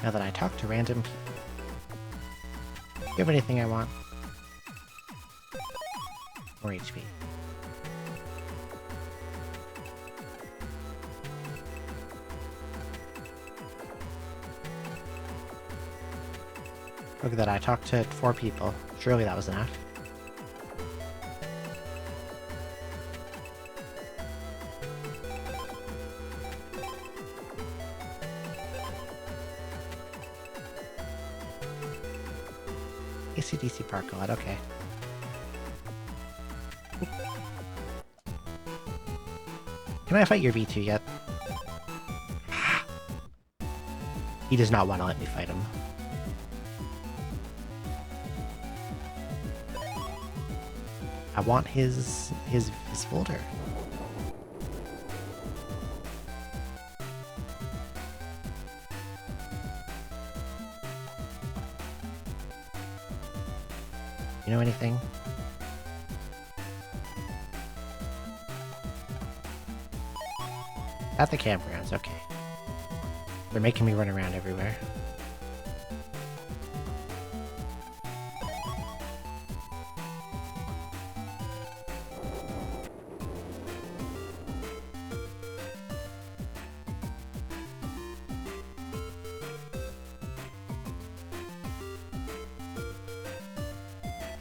Now that I talk to random people. Do you have anything I want? More HP. Look at that, I talked to 4 people. Surely that was enough. AC/DC park lot, okay. Can I fight your V2 yet? He does not want to let me fight him. I want his folder. You know anything? At the campgrounds, okay. They're making me run around everywhere.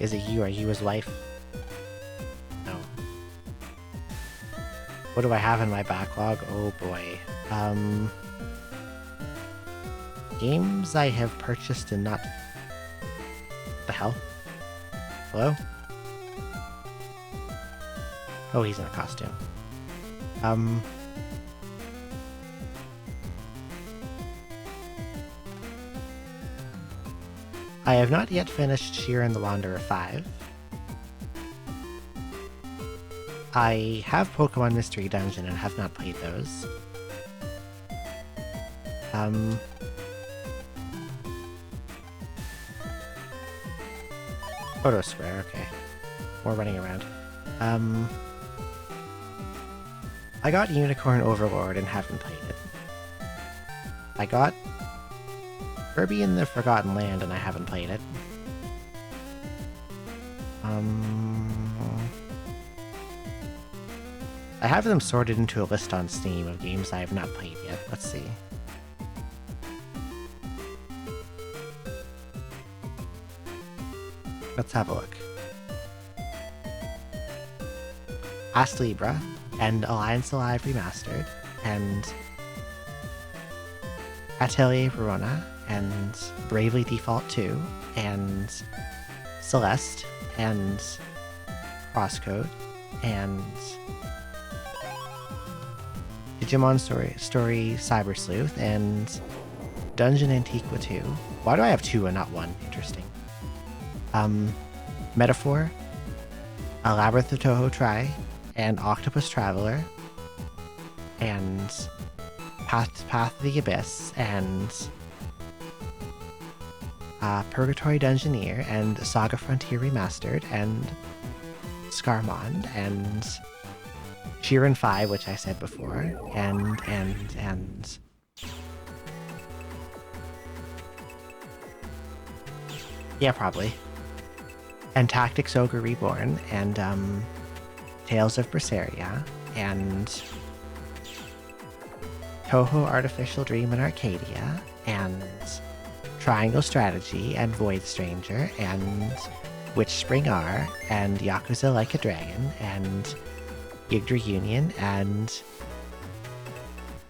Is it you? Are you his wife? No. What do I have in my backlog? Oh boy. Games I have purchased and not... What the hell? Hello? Oh, he's in a costume. I have not yet finished Shiren the Wanderer 5. I have Pokemon Mystery Dungeon and have not played those. Photo Square, okay. More running around. I got Unicorn Overlord and haven't played it. I got Kirby in the Forgotten Land and I haven't played it. I have them sorted into a list on Steam of games I have not played yet. Let's see. Let's have a look. Ast Libra and Alliance Alive Remastered and Atelier Verona and Bravely Default 2 and Celeste and Crosscode and Digimon Story Cyber Sleuth and Dungeon Antiqua 2. Why do I have 2 and not 1? Interesting. Metaphor, A Labyrinth of Toho Tri, and Octopus Traveler, and Path of the Abyss, and Purgatory Dungeoneer, and Saga Frontier Remastered, and Scarmond, and Shiren 5, which I said before, and... Yeah, probably. And Tactics Ogre Reborn, and Tales of Berseria, and Touhou Artificial Dream in Arcadia, and Triangle Strategy, and Void Stranger, and Witch Spring R, and Yakuza Like a Dragon, and Yggdra Union, and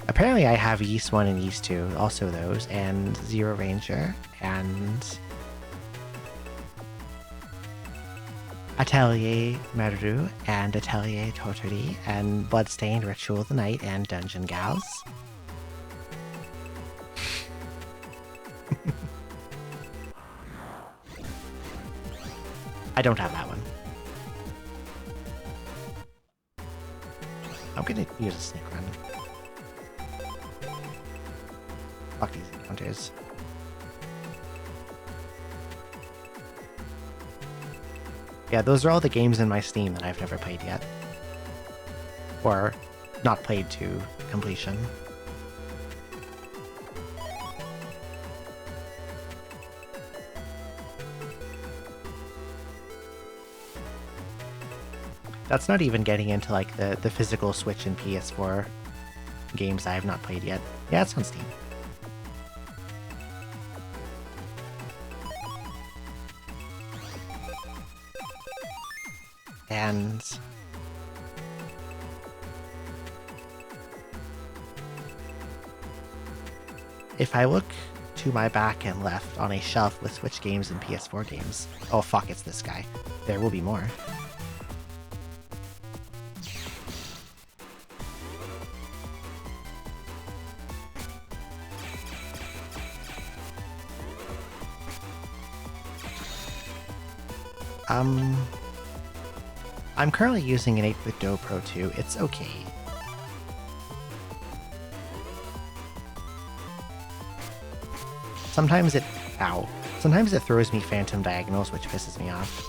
apparently I have Ys 1 and Ys 2, also those, and Zero Ranger, and Atelier Meru, and Atelier Toturi, and Bloodstained Ritual of the Night, and Dungeon Gals. I don't have that one. I'm gonna use a sneak run. Fuck these encounters. Yeah, those are all the games in my Steam that I've never played yet. Or not played to completion. That's not even getting into like the physical Switch and PS4 games I have not played yet. Yeah, it's on Steam. And if I look to my back and left on a shelf with Switch games and PS4 games, oh fuck, it's this guy. There will be more. I'm currently using an 8-bit Do Pro 2. It's okay. Sometimes it throws me phantom diagonals, which pisses me off.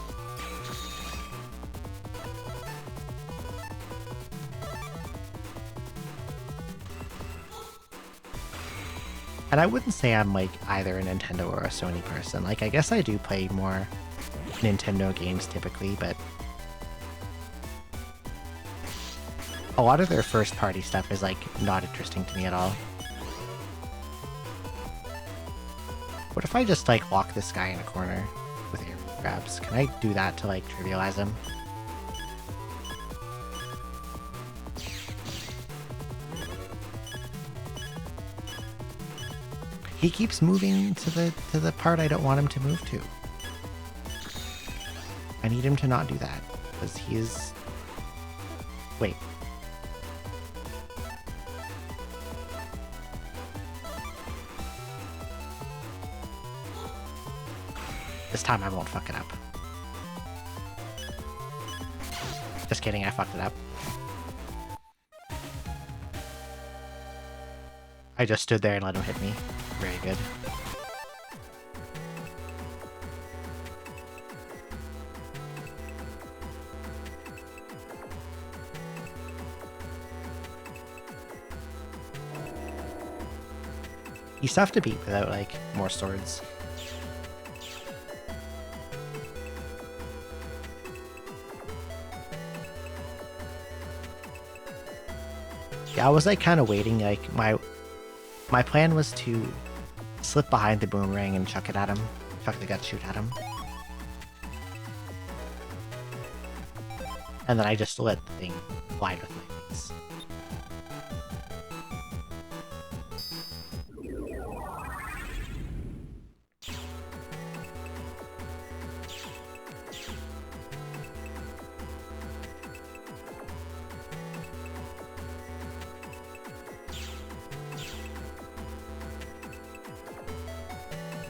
And I wouldn't say I'm like either a Nintendo or a Sony person. Like, I guess I do play more Nintendo games typically, but a lot of their first party stuff is like not interesting to me at all. What if I just like lock this guy in a corner with air grabs? Can I do that to like trivialize him? He keeps moving to the part I don't want him to move to. I need him to not do that, because he's... Wait. This time I won't fuck it up. Just kidding, I fucked it up. I just stood there and let him hit me. Very good. He's tough to beat without, like, more swords. Yeah, I was, like, kind of waiting, like, my plan was to slip behind the boomerang and chuck it at him. Chuck the gut shoot at him. And then I just let the thing glide with my face.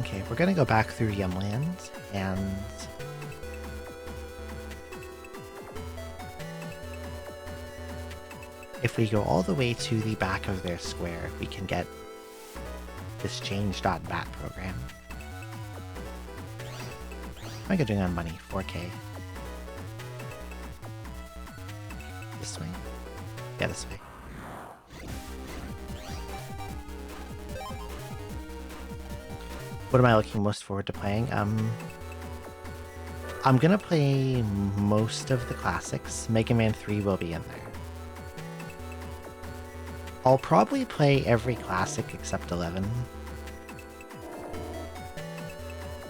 Okay, we're gonna go back through Yumland, and if we go all the way to the back of their square, we can get this change.bat program. What am I doing on money? 4K. This way. Yeah, this way. What am I looking most forward to playing? I'm gonna play most of the classics. Mega Man 3 will be in there. I'll probably play every classic except 11.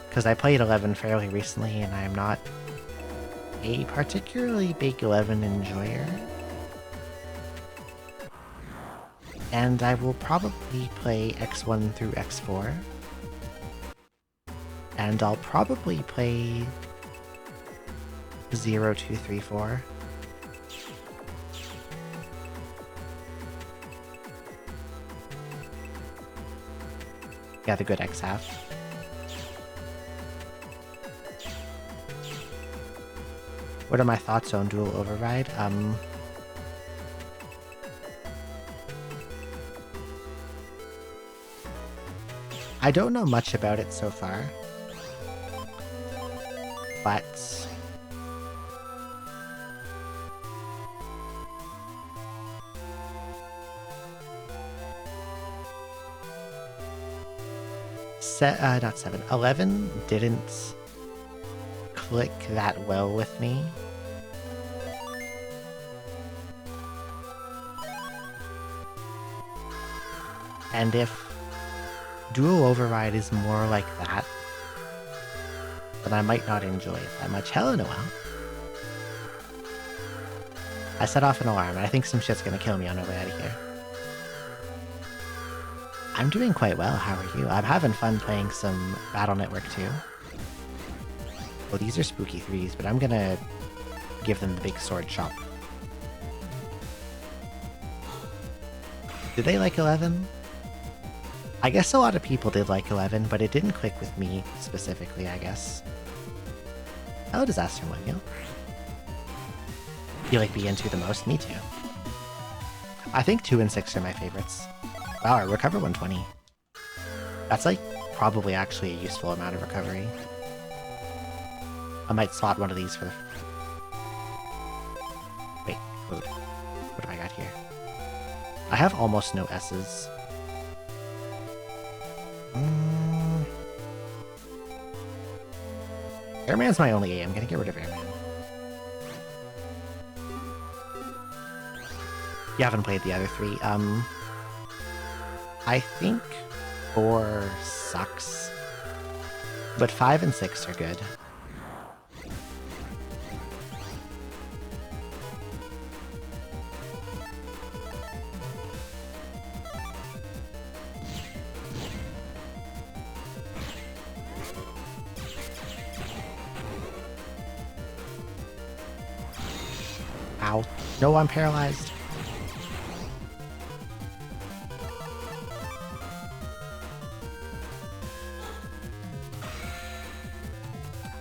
Because I played 11 fairly recently and I'm not a particularly big 11 enjoyer. And I will probably play X1 through X4. And I'll probably play 0, 2, 3, 4. Yeah, the good X half. What are my thoughts on Dual Override? I don't know much about it so far. But not 7. 11 didn't click that well with me. And if Dual Override is more like that, then I might not enjoy it that much. Hello, Noel. I set off an alarm, and I think some shit's gonna kill me on our way out of here. I'm doing quite well, how are you? I'm having fun playing some Battle Network 2. Well, these are spooky 3s, but I'm gonna give them the big sword chop. Did they like 11? I guess a lot of people did like 11, but it didn't click with me specifically, I guess. Hello, Disaster Millennial. You like BN2 the most? Me too. I think 2 and 6 are my favorites. Wow, I recover 120. That's like probably actually a useful amount of recovery. I might slot one of these for the... Wait, food. What have I got here? I have almost no S's. Airman's my only A. I'm gonna get rid of Airman. You haven't played the other 3. I think 4 sucks, but 5 and 6 are good. Ow. No, I'm paralyzed.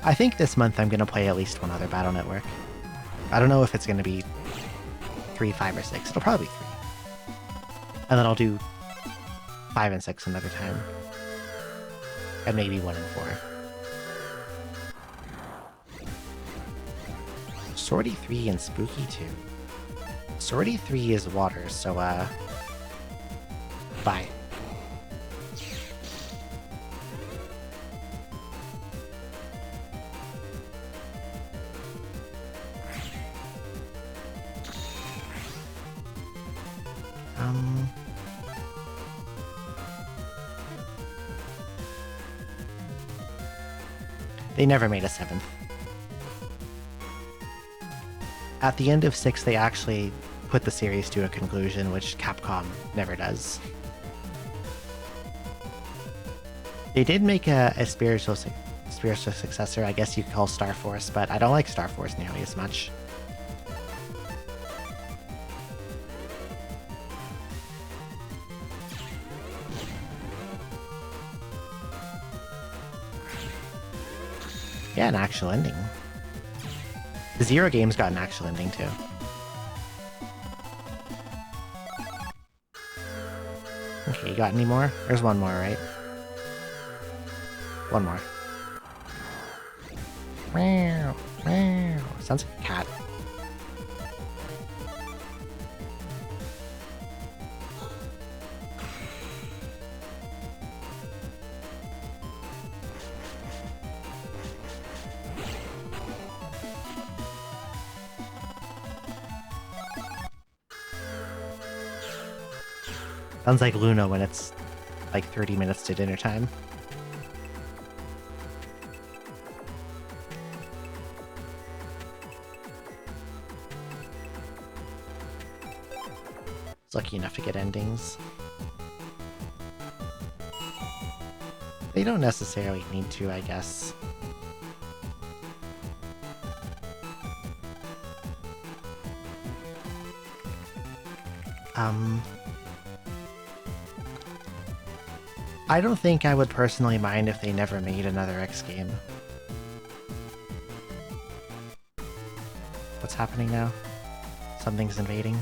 I think this month I'm going to play at least one other Battle Network. I don't know if it's going to be 3, 5, or 6. It'll probably be 3. And then I'll do 5 and 6 another time. And maybe 1 and 4. Swordy 3 and Spooky 2. Swordy 3 is water, so bye. They never made a 7th. At the end of 6, they actually put the series to a conclusion, which Capcom never does. They did make a spiritual successor, I guess you could call Star Force, but I don't like Star Force nearly as much. Yeah, an actual ending. The Zero game's got an actual ending, too. Okay, you got any more? There's one more, right? One more. Meow, meow. Sounds like a cat. Sounds like Luna when it's like 30 minutes to dinner time. It's lucky enough to get endings. They don't necessarily need to, I guess. I don't think I would personally mind if they never made another X game. What's happening now? Something's invading.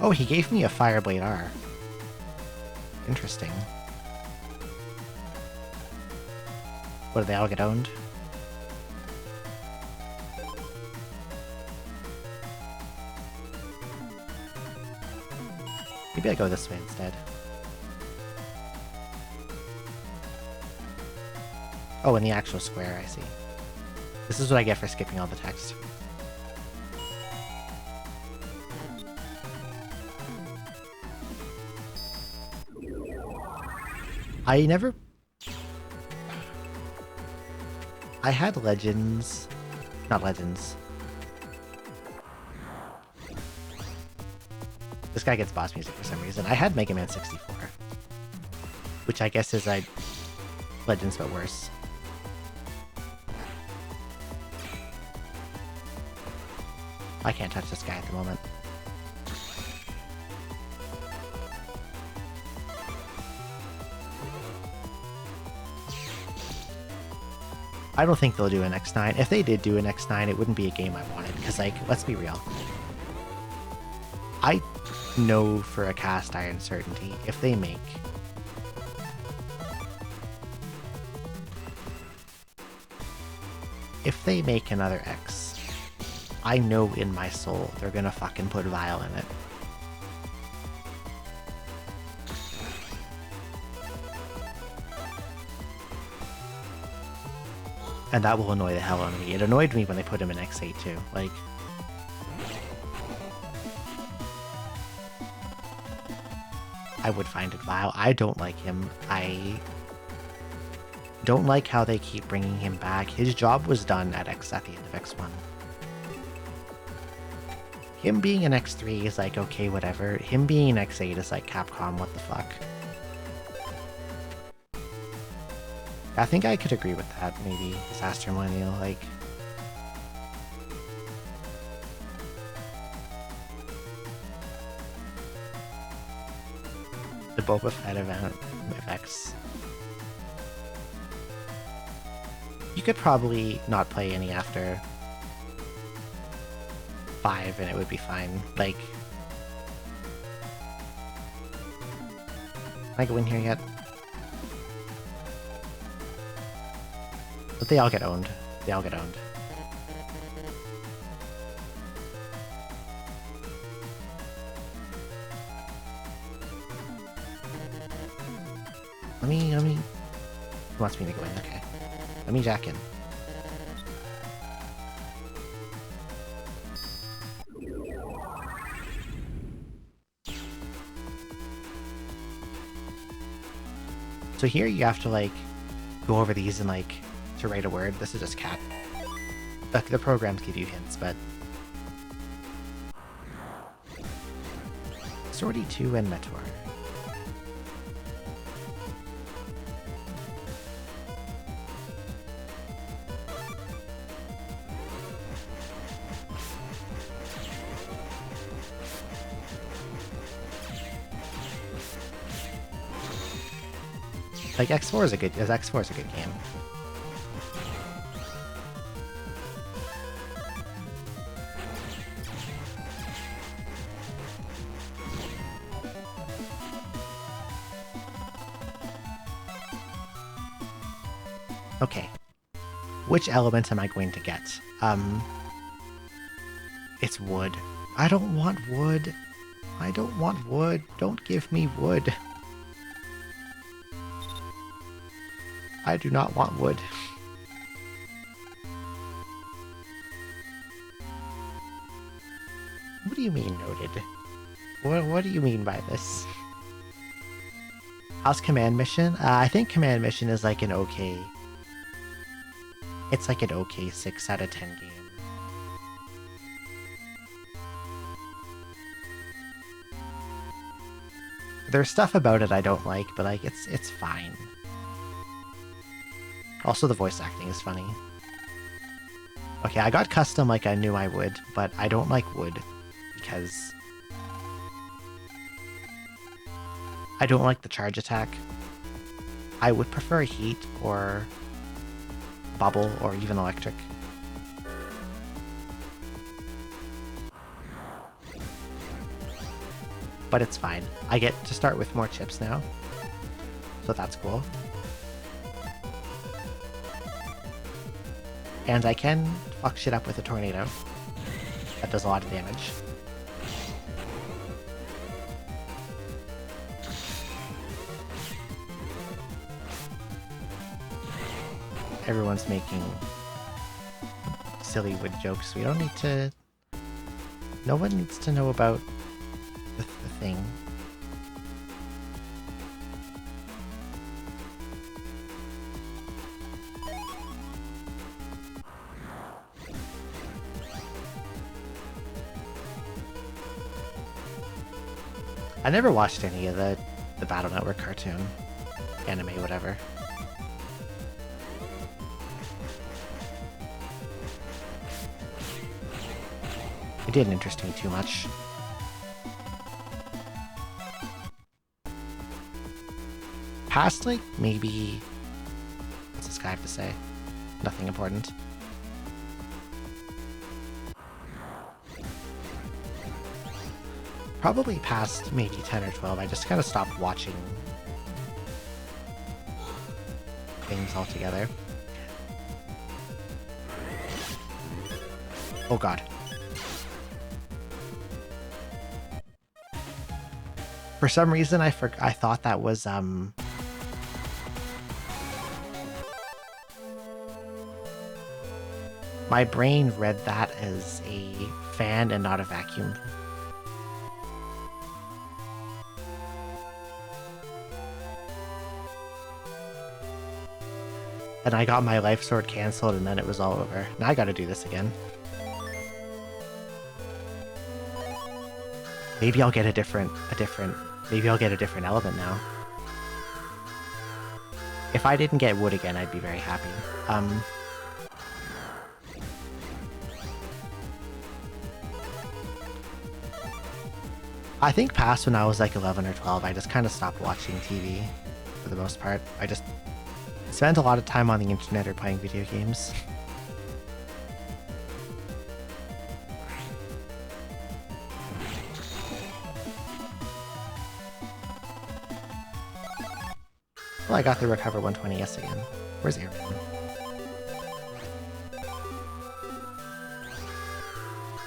Oh, he gave me a Fireblade R. Interesting. What, do they all get owned? Maybe I go this way instead. Oh, in the actual square, I see. This is what I get for skipping all the text. I never... I had Legends... Not Legends. This guy gets boss music for some reason. I had Mega Man 64. Which I guess is like Legends but worse. I can't touch this guy at the moment. I don't think they'll do an X9. If they did do an X9, it wouldn't be a game I wanted, because, like, let's be real. I know for a cast iron certainty, if they make... If they make another X, I know in my soul they're gonna fucking put Vile in it. And that will annoy the hell out of me. It annoyed me when they put him in X8 too. Like... I would find it vile. I don't like him. I don't like how they keep bringing him back. His job was done at the end of X1. Him being an X3 is like, okay, whatever. Him being an X8 is like, Capcom, what the fuck? I think I could agree with that, maybe. Disaster Millennial, like... The Boba Fett event effects. You could probably not play any after 5 and it would be fine. Like... Can I go in here yet? But they all get owned. They all get owned. Let me... He wants me to go in, okay. Let me jack in. So here you have to, like, go over these and, like, to write a word. This is just cat. The programs give you hints, but... Sortie 2 and Meteor. Like, X4 is a good game. Okay. Which element am I going to get? It's wood. I don't want wood. I don't want wood. Don't give me wood. I do not want wood. What do you mean, noted? What do you mean by this? How's Command Mission? I think Command Mission is like an okay... It's like an okay 6 out of 10 game. There's stuff about it I don't like, but like it's fine. Also, the voice acting is funny. Okay, I got custom like I knew I would, but I don't like wood because I don't like the charge attack. I would prefer heat or bubble or even electric. But it's fine. I get to start with more chips now, so that's cool. And I can fuck shit up with a tornado. That does a lot of damage. Everyone's making silly wood jokes. We don't need to... No one needs to know about the thing. I never watched any of the Battle Network cartoon, anime, whatever. It didn't interest me too much. Past, like, maybe... What's this guy have to say? Nothing important. Probably past maybe 10 or 12, I just kind of stopped watching things altogether. Oh god. For some reason, I thought that was, my brain read that as a fan and not a vacuum. And I got my life sword cancelled and then it was all over. Now I gotta do this again. Maybe I'll get maybe I'll get a different element now. If I didn't get wood again, I'd be very happy. I think past when I was like 11 or 12, I just kind of stopped watching TV for the most part. I just spent a lot of time on the internet or playing video games. Well, I got the Recover 120S again. Where's Aaron?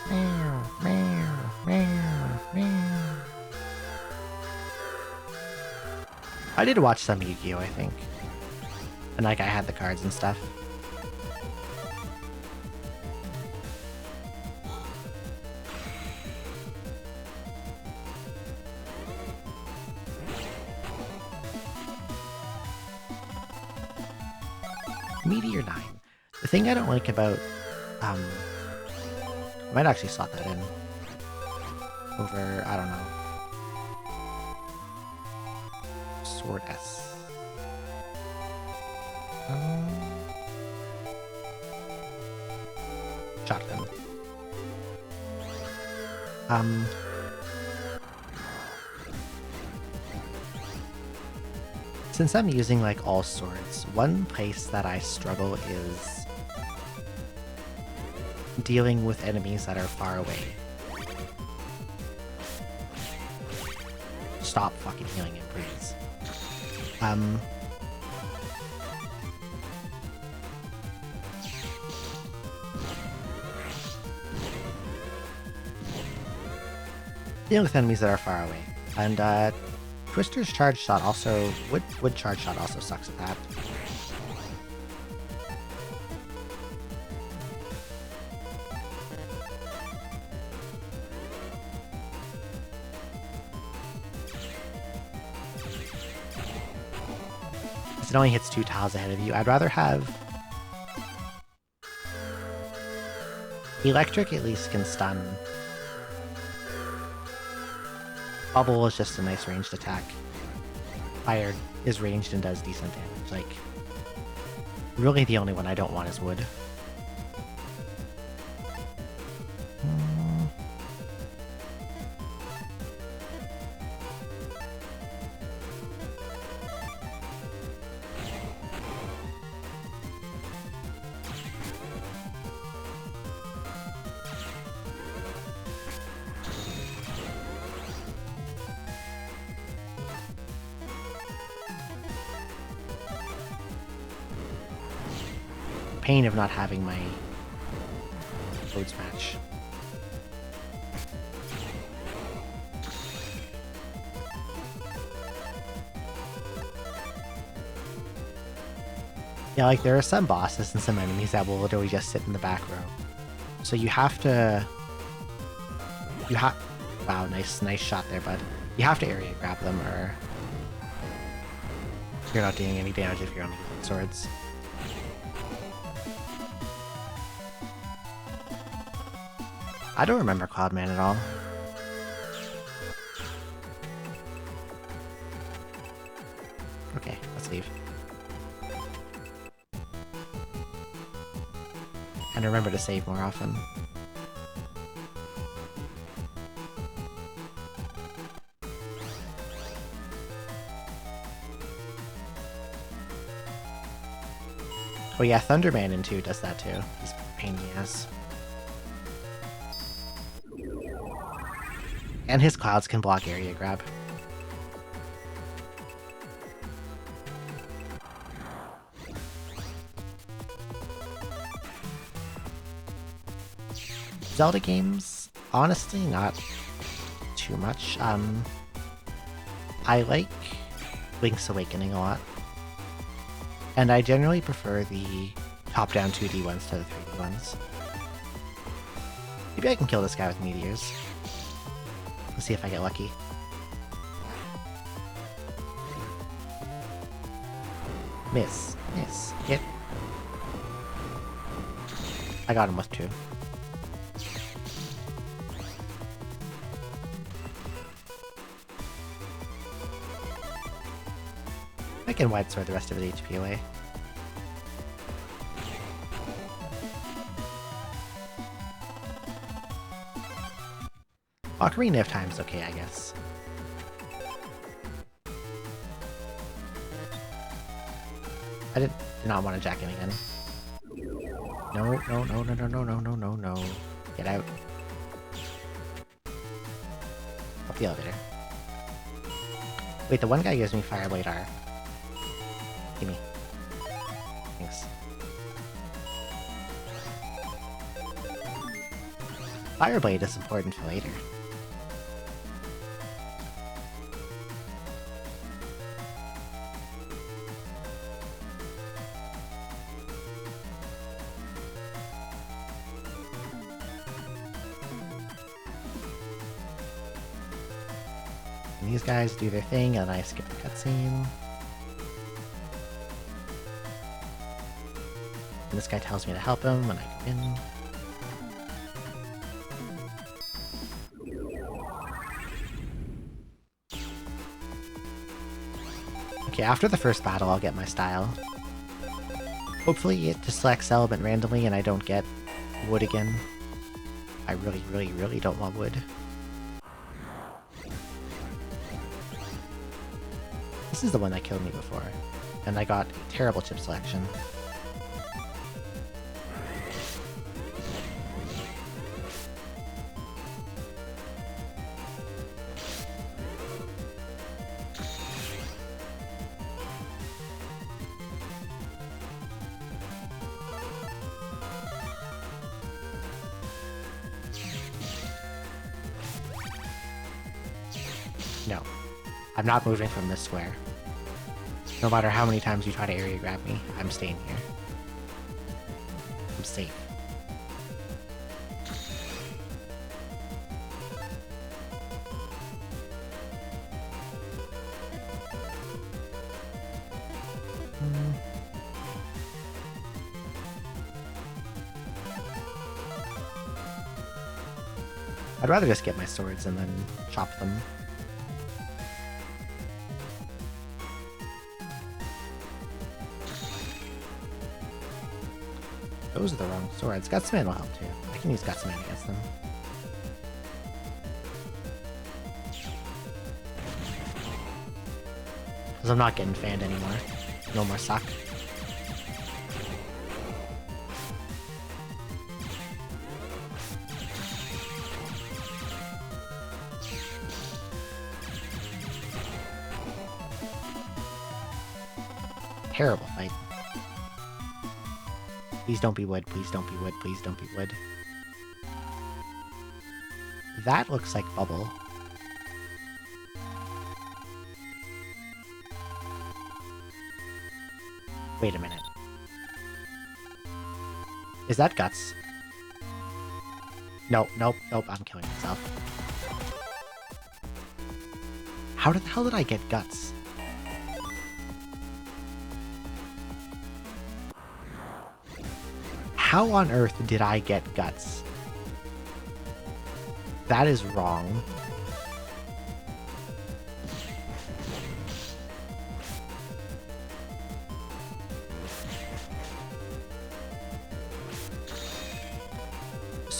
Meow, meow, meow, meow. I did watch some Yu-Gi-Oh, I think. And like I had the cards and stuff. Meteor 9. The thing I don't like about, I might actually slot that in. Over, I don't know. Sword S. Shotgun. Since I'm using like all swords, one place that I struggle is dealing with enemies that are far away. Stop fucking healing him, please. Dealing with enemies that are far away. And Twister's charge shot also wood charge shot also sucks at that. It only hits 2 tiles ahead of you. I'd rather have Electric at least can stun. Bubble is just a nice ranged attack. Fire is ranged and does decent damage. Like, really the only one I don't want is wood. Pain of not having my Toads match. Yeah, like there are some bosses and some enemies that will literally just sit in the back row. So you have to... Wow, nice shot there, bud. You have to area grab them or you're not doing any damage if you're only using swords. I don't remember Cloudman at all. Okay, let's leave. And remember to save more often. Oh yeah, Thunderman in 2 does that too. He's a pain in the ass. And his clouds can block area grab. Zelda games, honestly, not too much. I like Link's Awakening a lot. And I generally prefer the top-down 2D ones to the 3D ones. Maybe I can kill this guy with meteors. Let's see if I get lucky. Miss. Miss. Hit. I got him with 2. I can wide sword the rest of his HP away. Ocarina of Time's okay, I guess. I did not want to jack in again. No, no, no, no, no, no, no, no, no, no. Get out. Up the elevator. Wait, the one guy gives me Fireblade R. Gimme. Thanks. Fireblade is important for later. And these guys do their thing, and I skip the cutscene. And this guy tells me to help him when I go in. Okay, after the first battle, I'll get my style. Hopefully it just selects element randomly and I don't get wood again. I really, really, really don't want wood. This is the one that killed me before, and I got a terrible chip selection. No. I'm not moving from this square. No matter how many times you try to area grab me, I'm staying here. I'm safe. I'd rather just get my swords and then chop them. Those are the wrong swords. Gutsman will help too. I can use Gutsman against them. Because I'm not getting fanned anymore. No more suck. Terrible fight. Please don't be wood, please don't be wood, please don't be wood. That looks like bubble. Wait a minute. Is that guts? Nope, nope, nope, I'm killing myself. How the hell did I get guts? How on earth did I get guts? That is wrong.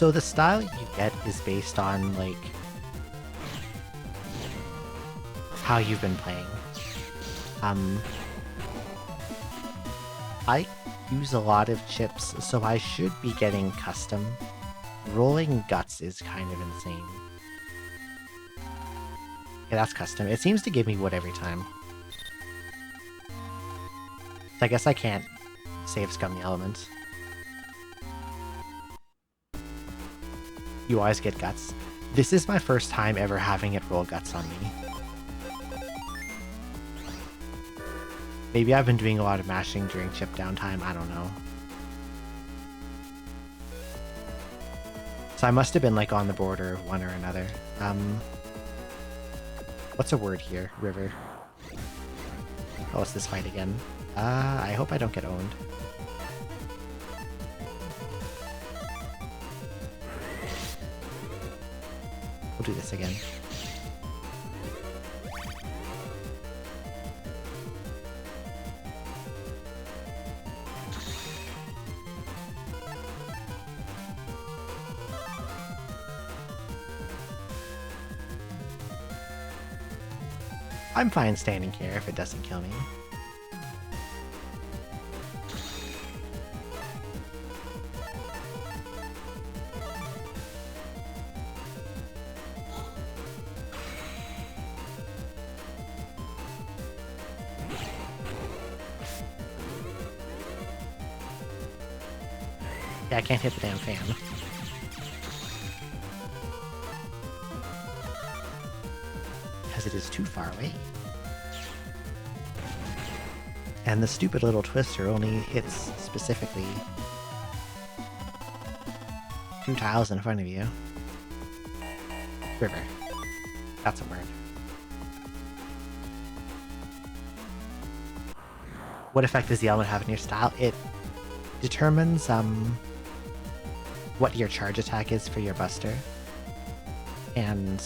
So the style you get is based on, like, how you've been playing. I use a lot of chips, so I should be getting custom. Rolling Guts is kind of insane. Yeah, that's custom. It seems to give me wood every time. So I guess I can't save Scum the Element. You always get Guts. This is my first time ever having it roll Guts on me. Maybe I've been doing a lot of mashing during chip downtime, I don't know. So I must have been like on the border of one or another. What's a word here? River. Oh, it's this fight again. I hope I don't get owned. We'll do this again. I'm fine standing here if it doesn't kill me. Yeah, I can't hit the damn fan. Because it is too far away. And the stupid little twister only hits specifically 2 tiles in front of you. River. That's a word. What effect does the element have in your style? It determines what your charge attack is for your buster and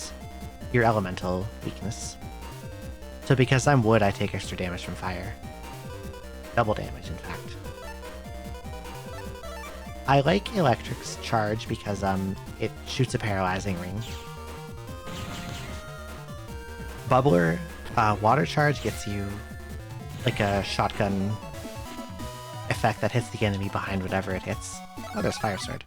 your elemental weakness. So because I'm wood, I take extra damage from fire. Double damage, in fact. I like Electric's charge because it shoots a paralyzing ring. Bubbler, water charge gets you like a shotgun effect that hits the enemy behind whatever it hits. Oh, there's Fire Sword.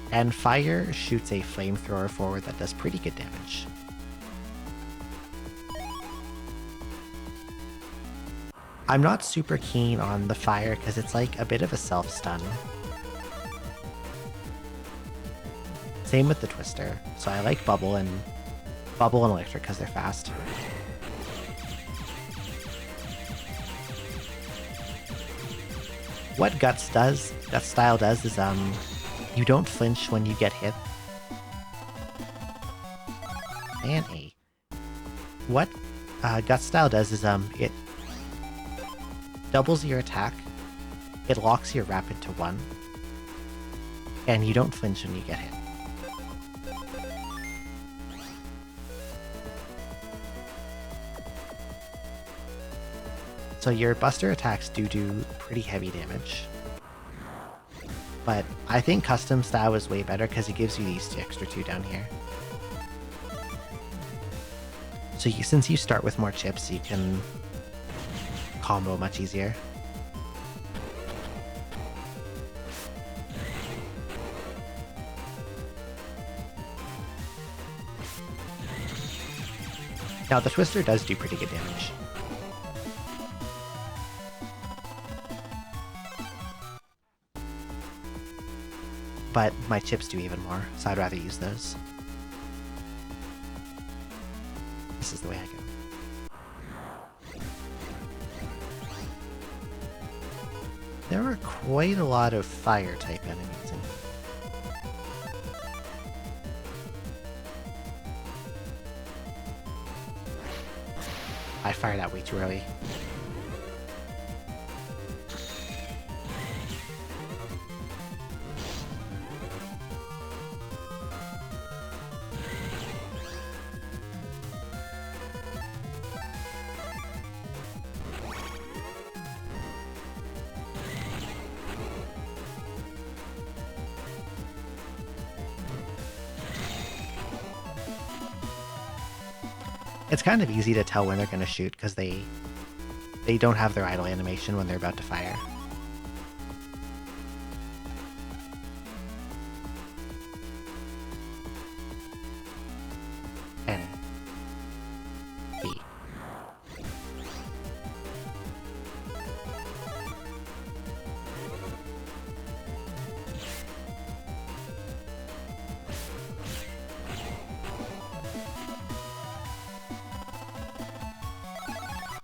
And fire shoots a flamethrower forward that does pretty good damage. I'm not super keen on the fire because it's like a bit of a self-stun. Same with the twister. So I like bubble and electric because they're fast. What Guts style does is you don't flinch when you get hit. And A. What Guts style does is it doubles your attack, it locks your rapid to 1, and you don't flinch when you get hit. So your buster attacks do pretty heavy damage. But I think custom style is way better because it gives you these extra 2 down here. So since you start with more chips, you can combo much easier. Now the twister does do pretty good damage. But my chips do even more, so I'd rather use those. This is the way I go. There are quite a lot of fire-type enemies in here. I fired that way too early. It's kind of easy to tell when they're going to shoot because they don't have their idle animation when they're about to fire. And B.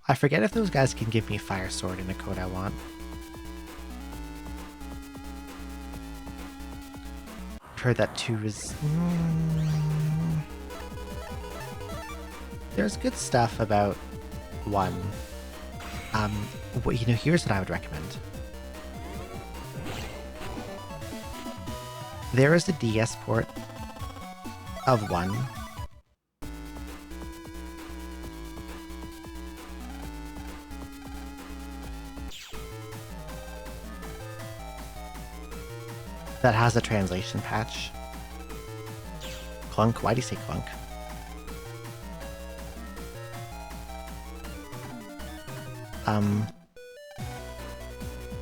I forget if those guys can give me Fire Sword in a code I want. I've heard that 2 is... There's good stuff about 1. Well, you know, here's what I would recommend. There is a DS port of 1. That has a translation patch. Clunk? Why do you say clunk?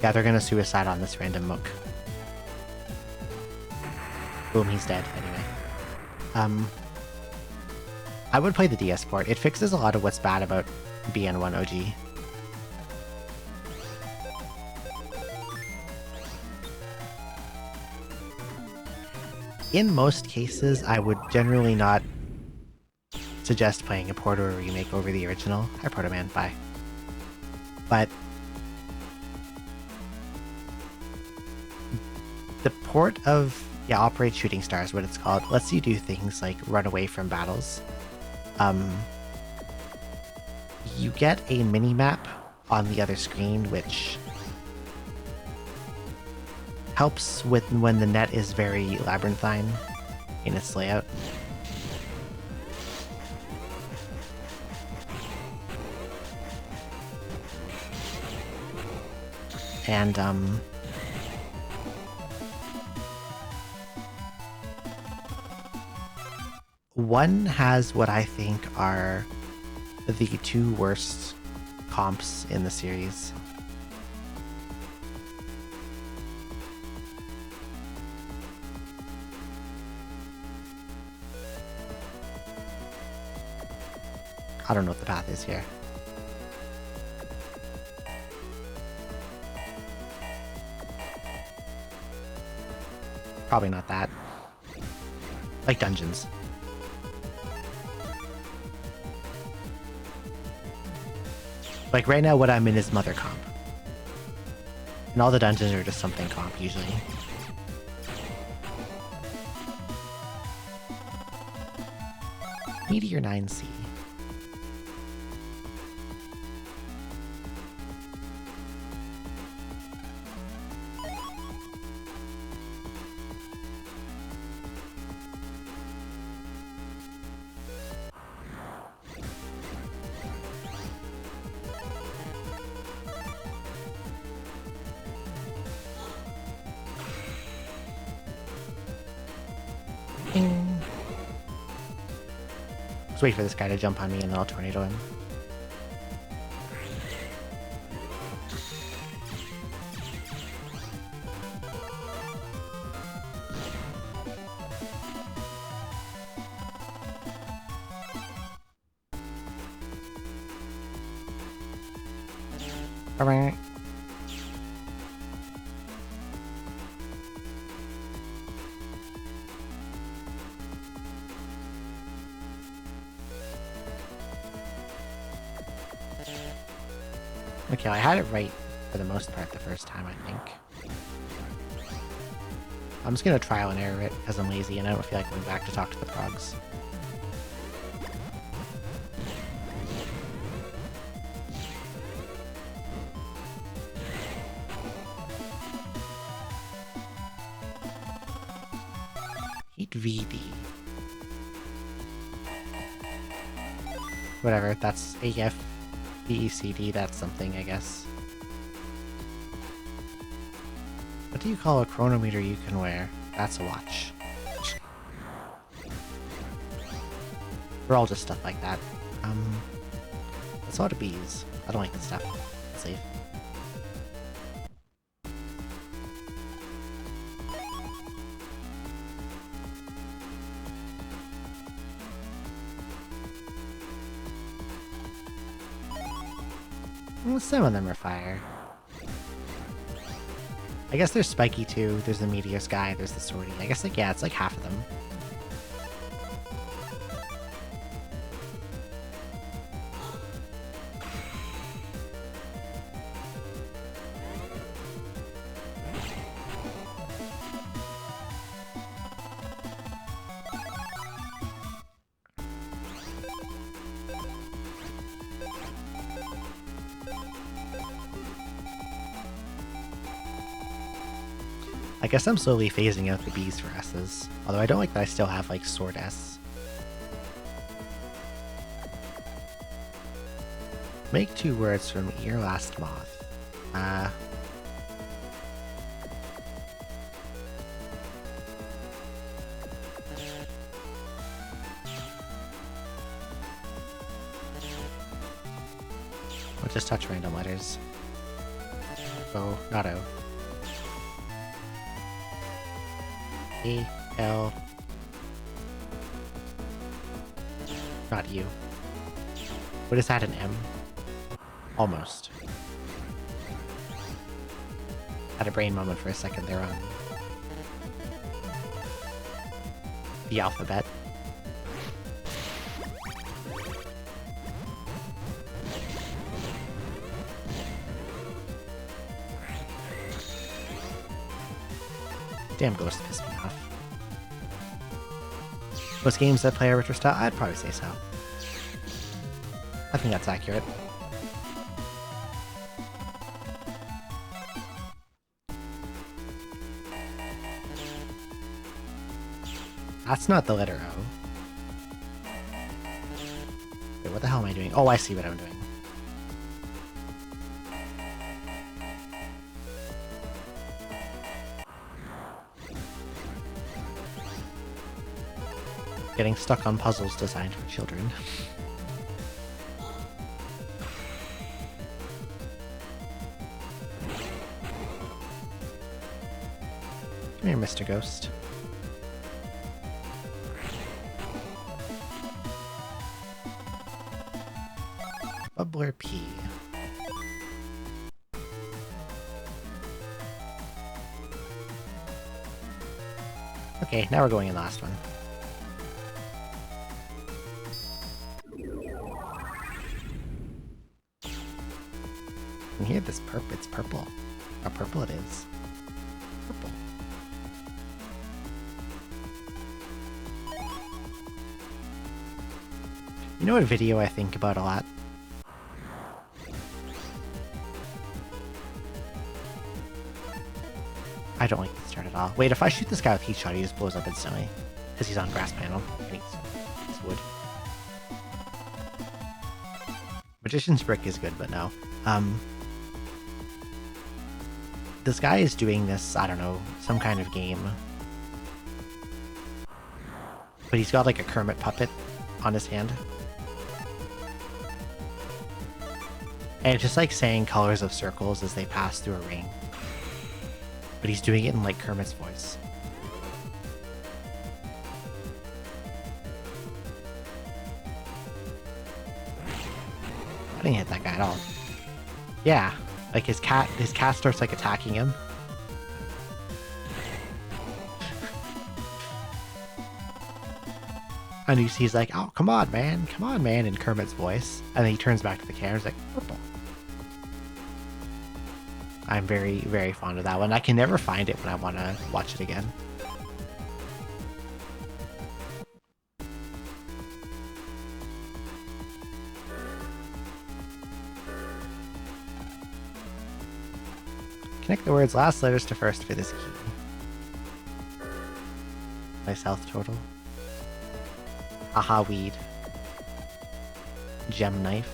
Yeah, they're gonna suicide on this random mook. Boom, he's dead, anyway. I would play the DS port. It fixes a lot of what's bad about BN1 OG. In most cases, I would generally not suggest playing a port or a remake over the original. Hi, Proto-Man, bye. But the port of, Operate Shooting Stars, what it's called, lets you do things like run away from battles. You get a mini-map on the other screen, which helps with when the net is very labyrinthine in its layout. And, one has what I think are the 2 worst comps in the series. I don't know what the path is here. Probably not that. Like dungeons. Like right now what I'm in is Mother Comp. And all the dungeons are just something comp usually. Meteor 9C. Let's wait for this guy to jump on me and then I'll tornado him. Alright. Okay, I had it right for the most part the first time, I think. I'm just gonna trial and error it because I'm lazy and I don't feel like going back to talk to the progs. Heat VD. Whatever, that's AF. BECD, that's something, I guess. What do you call a chronometer you can wear? That's a watch. We're all just stuff like that. That's a lot of bees. I don't like this stuff. Let's leave. Well, some of them are fire. I guess there's Spiky too, there's the Meteor Sky, there's the Swordy. I guess, like, yeah, it's like half of them. I guess I'm slowly phasing out the Bs for S's, although I don't like that I still have, like, Sword S. Make 2 words from Earlast Moth. I'll just touch random letters. O, not O. A, L. Not U. What is that, an M? Almost. Had a brain moment for a second there on the alphabet. Damn Ghost pissed me off. Most games that play a retro style? I'd probably say so. I think that's accurate. That's not the letter O. Wait, what the hell am I doing? Oh, I see what I'm doing. Getting stuck on puzzles designed for children. Come here, Mr. Ghost. Bubbler P. Okay, now we're going in the last one. And here, this it's purple. How purple it is. Purple. You know what video I think about a lot? I don't like this start at all. Wait, if I shoot this guy with Heat Shot, he just blows up instantly. Because he's on grass panel. And he's wood. Magician's Brick is good, but no. This guy is doing this, I don't know, some kind of game. But he's got like a Kermit puppet on his hand. And it's just like saying colors of circles as they pass through a ring. But he's doing it in like Kermit's voice. I didn't hit that guy at all. Yeah, like his cat starts like attacking him. And he's like, oh, come on, man, in Kermit's voice. And then he turns back to the camera, he's like, purple. I'm very, very fond of that one. I can never find it when I want to watch it again. Connect the word's last letters to first for this key. My south total. Aha weed. Gem knife.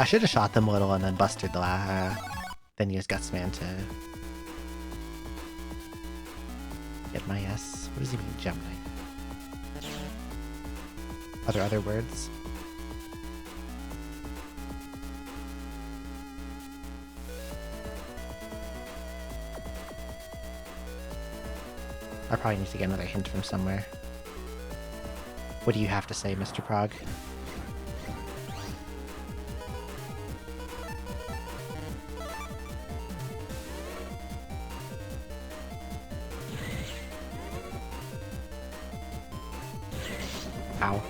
I should have shot them a little and then busted the then used Gutsman to get my S. What does he mean, Gemini? Are there other words? I probably need to get another hint from somewhere. What do you have to say, Mr. Prague? Ow.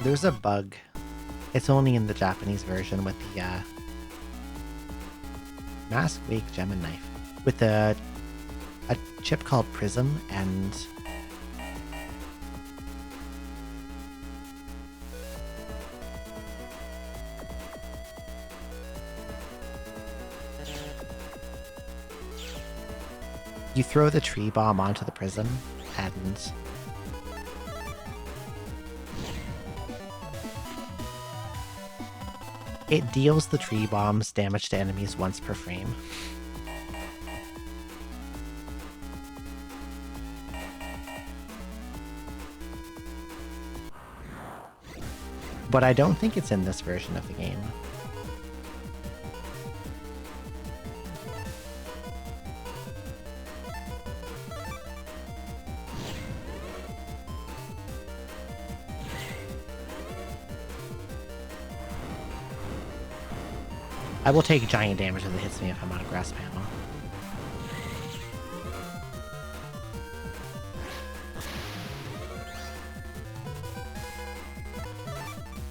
There's a bug. It's only in the Japanese version with the Mask Wake Gem and Knife. With a chip called Prism and you throw the tree bomb onto the prism and it deals the tree bombs damage to enemies once per frame. But I don't think it's in this version of the game. I will take giant damage if it hits me if I'm on a grass panel.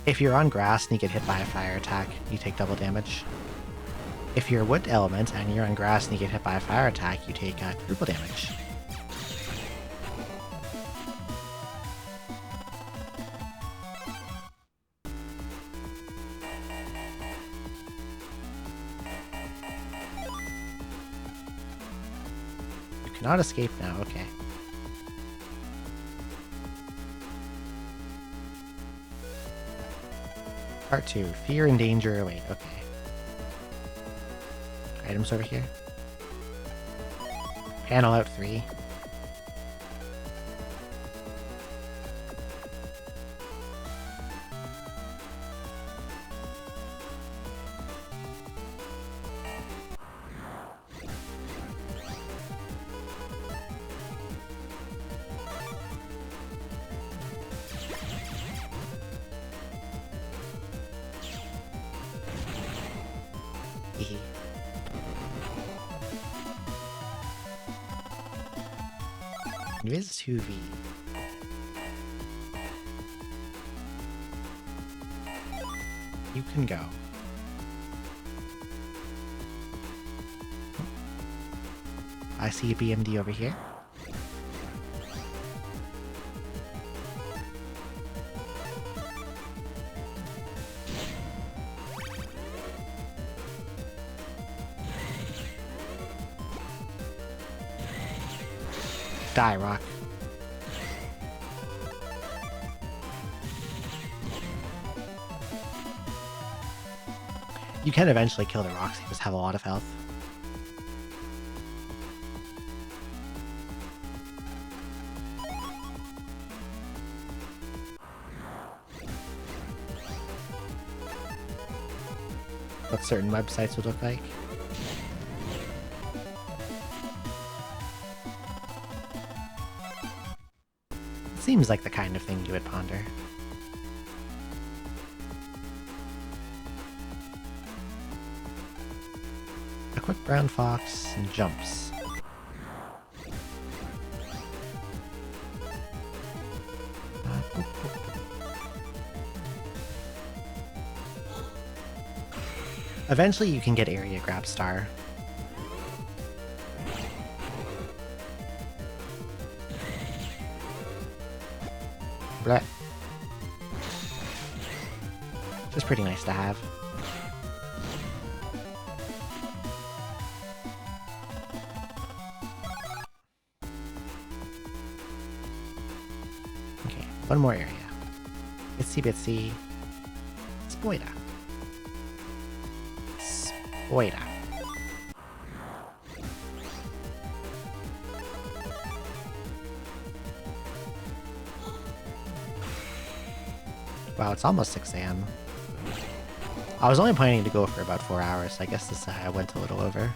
If you're on grass and you get hit by a fire attack, you take double damage. If you're a wood element and you're on grass and you get hit by a fire attack, you take quadruple damage. Cannot escape now, okay. Part 2, Fear and Danger. Wait, okay. Items over here. Panel out 3. Viz 2V. You can go. I see a BMD over here. Die, Rock. You can eventually kill the rocks, you just have a lot of health. What certain websites would look like. Seems like the kind of thing you would ponder. A quick brown fox and jumps. Eventually you can get area grab star. Blech. Just pretty nice to have. Okay, one more area. Itsy bitsy. Spoida. Spoida. Wow, it's almost 6 AM. I was only planning to go for about 4 hours, so I guess this I went a little over.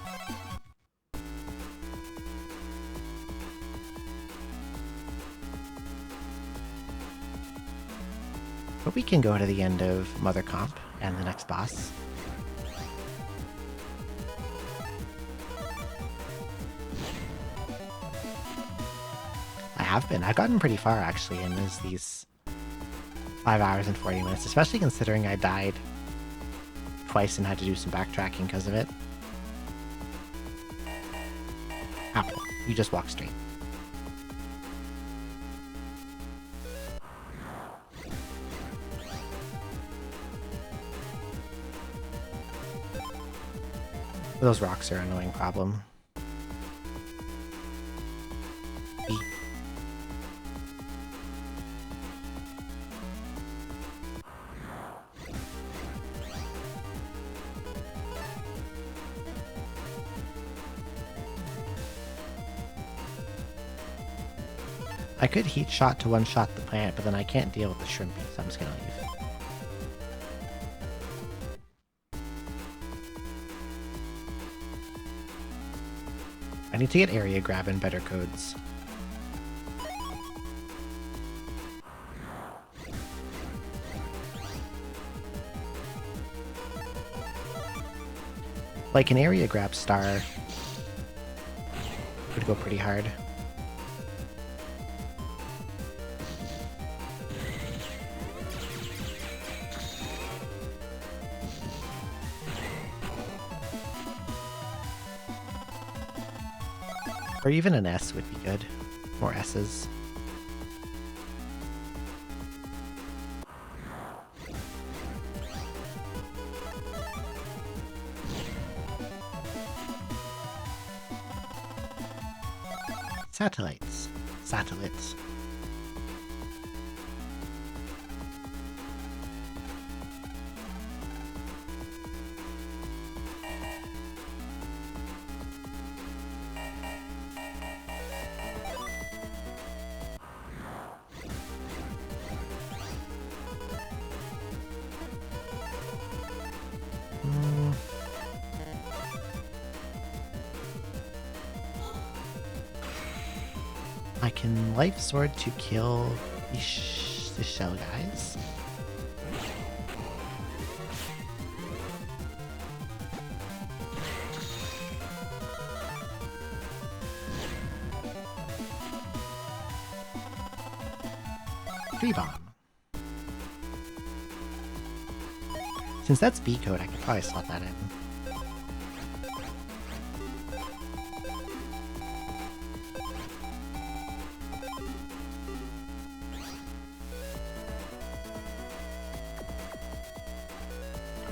But we can go to the end of Mother Comp and the next boss. I have been. I've gotten pretty far, actually, in these 5 hours and 40 minutes, especially considering I died twice and had to do some backtracking because of it. Apple, you just walk straight. Those rocks are an annoying problem. B. I could heat shot to one-shot the plant, but then I can't deal with the shrimpy, so I'm just gonna leave. I need to get area grab and better codes. Like an area grab star would go pretty hard. Or even an S would be good. More S's. Satellites. Satellites. I can Life Sword to kill the shell guys. Tree Bomb. Since that's B code, I could probably slot that in.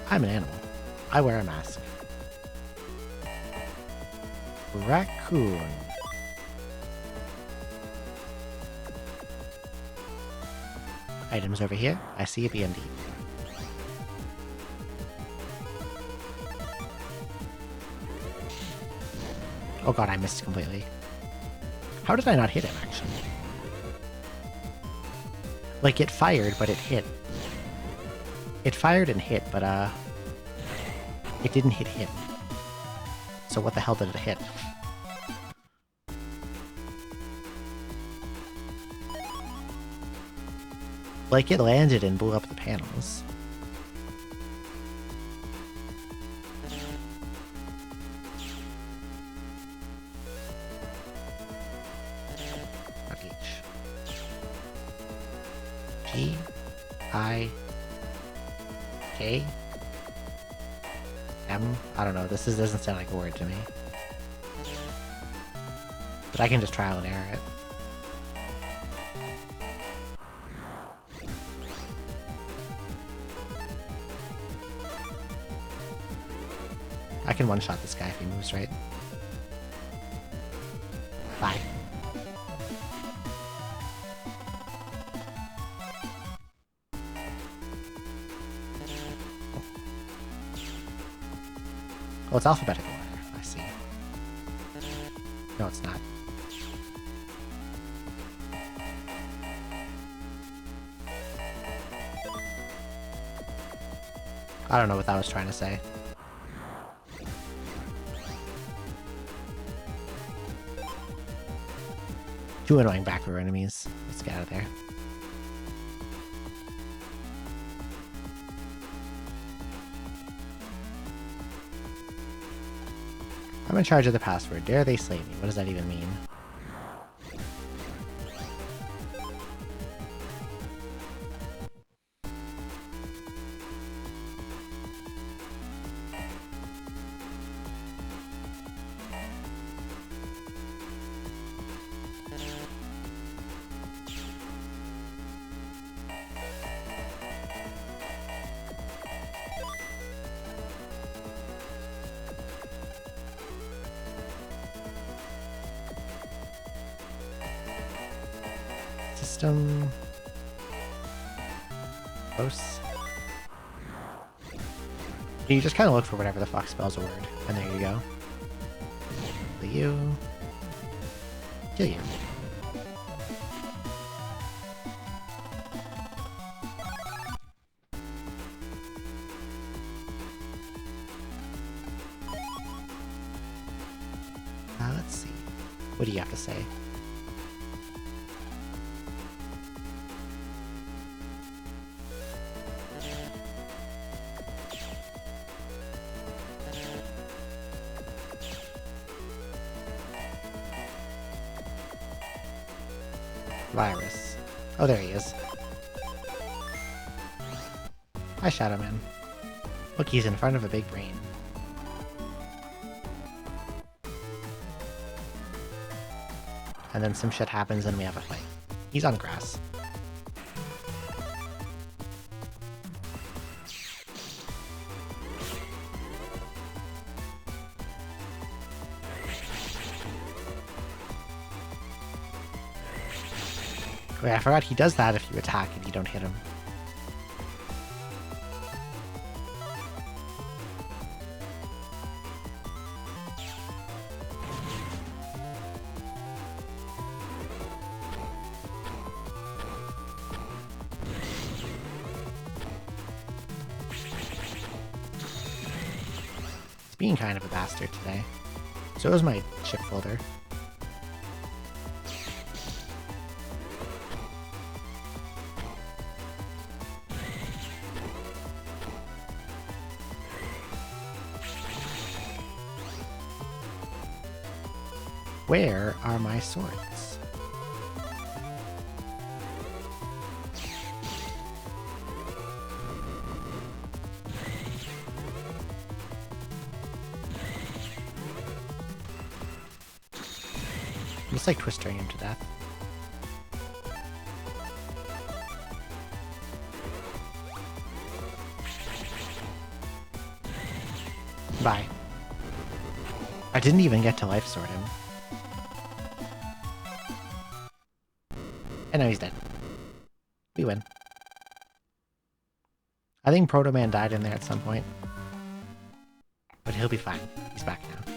I'm an animal. I wear a mask. Raccoon. Items over here. I see a BMD. Oh god, I missed completely. How did I not hit him, actually? Like, it fired, but it hit. It fired and hit, but, it didn't hit him. So what the hell did it hit? Like, it landed and blew up the panels. Not H. G. I. K. M? I don't know, this doesn't sound like a word to me. But I can just trial and error it. I can one-shot this guy if he moves right. Bye. Oh, it's alphabetical order. I see. No, it's not. I don't know what that was trying to say. Two annoying back row enemies. Let's get out of there. I'm in charge of the password. Dare they slay me? What does that even mean? System. Close. You just kind of look for whatever the fuck spells a word, and there you go. Kill you. Kill you. Let's see. What do you have to say? Virus. Oh, there he is. Hi, Shadow Man. Look, he's in front of a big brain. And then some shit happens and we have a fight. He's on grass. Wait, I forgot he does that if you attack and you don't hit him. It's being kind of a bastard today. So is my chip folder. Where are my swords? It's like twisting him to death. Bye. I didn't even get to life sword him. And now he's dead. We win. I think Proto Man died in there at some point. But he'll be fine. He's back now.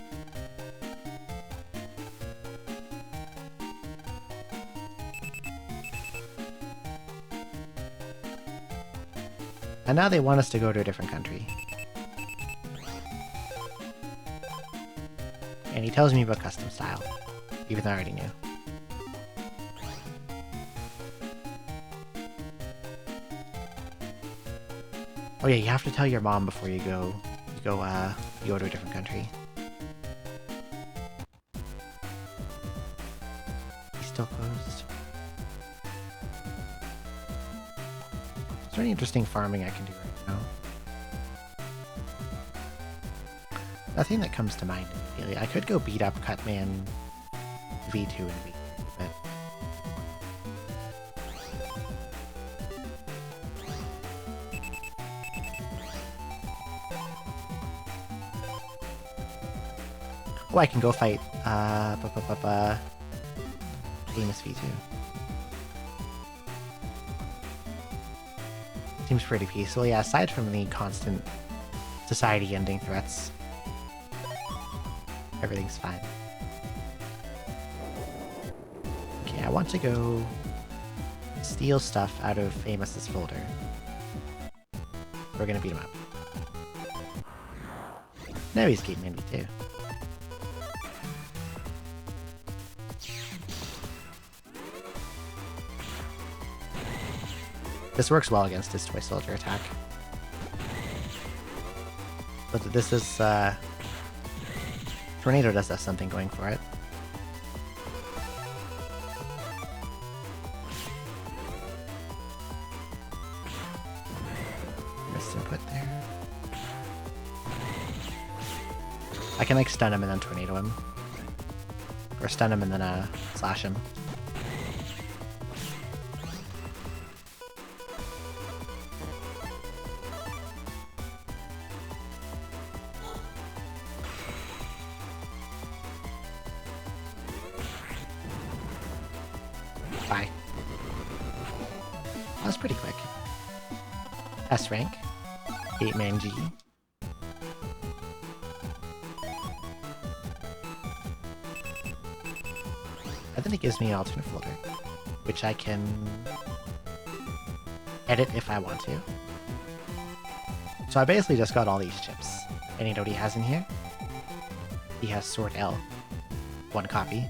And now they want us to go to a different country. And he tells me about custom style, even though I already knew. Oh yeah, you have to tell your mom before you go to a different country. He's still closed. Is there any interesting farming I can do right now? Nothing that comes to mind immediately. I could go beat up Cutman V2 and V3, but Oh, I can go fight Famous V2. Seems pretty peaceful. Yeah, aside from the constant society-ending threats, everything's fine. Okay, I want to go steal stuff out of Famous's folder. We're gonna beat him up. Now he's Game Mini too. This works well against his Toy Soldier attack. But this is, Tornado does have something going for it. Missed input there. I can, like, stun him and then Tornado him. Or stun him and then, slash him. Bye. That was pretty quick. S rank. 8-man G. And then it gives me an alternate folder, which I can edit if I want to. So I basically just got all these chips. And you know what he has in here? He has Sword L. 1 copy.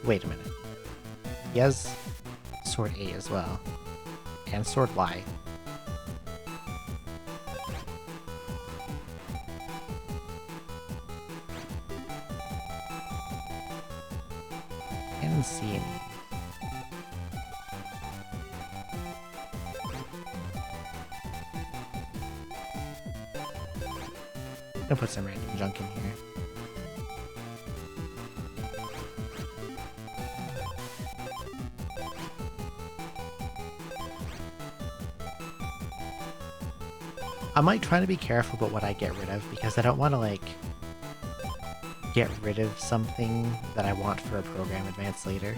Wait a minute. He has Sword A as well. And Sword Y. And C and E. I'm gonna put some random junk in here. I might try to be careful about what I get rid of, because I don't want to, like, get rid of something that I want for a program advance later.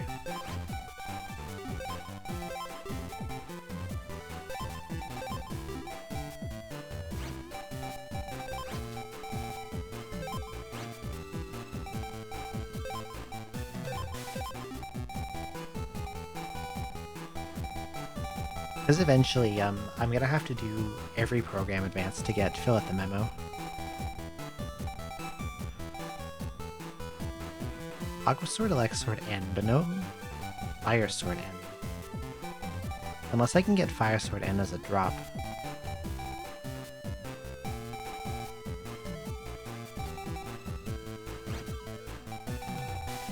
Because eventually, I'm gonna have to do every program advance to fill out the memo. Aqua Sword, Elect Sword N, but no Fire Sword N. Unless I can get Fire Sword N as a drop.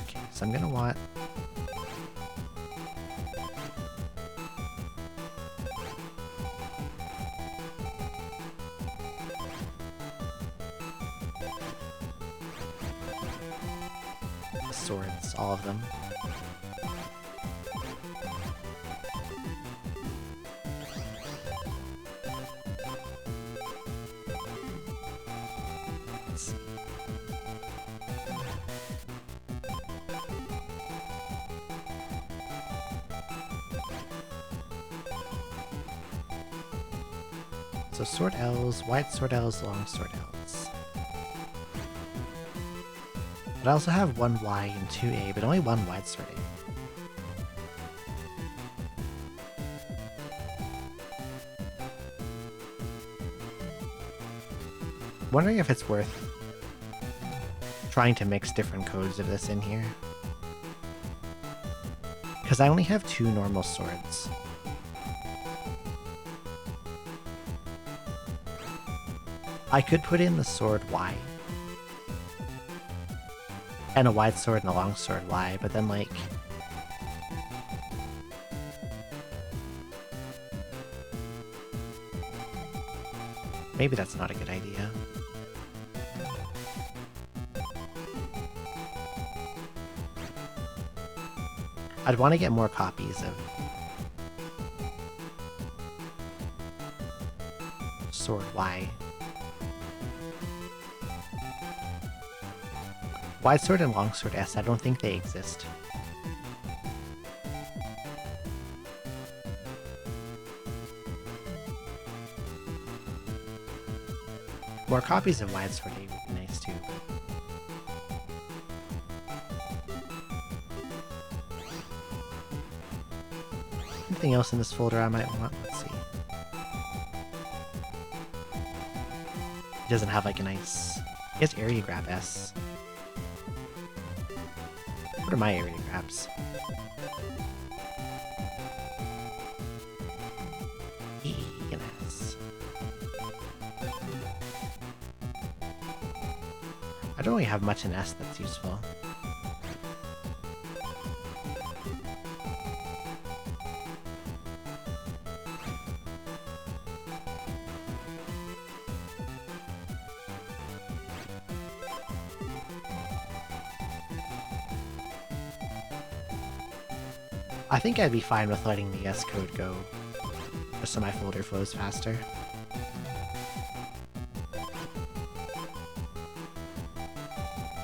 Okay, so I'm gonna want... swords, all of them. Let's see. So Sword L's, Wide Sword L's, Long Sword L's. But I also have 1 Y and 2 A, but only 1 Wide Sword A. Wondering if it's worth trying to mix different codes of this in here. Because I only have 2 normal swords. I could put in the sword Y. And a wide sword and a long sword Y, but then, like... maybe that's not a good idea. I'd want to get more copies of Longsword Y. Widesword and Longsword S, I don't think they exist. More copies of Widesword A would be nice too. Anything else in this folder I might want? Let's see. It doesn't have like a nice... It has Area Grab S. What are my area grabs? E and S. I don't really have much in S that's useful. I think I'd be fine with letting the S code go, just so my folder flows faster.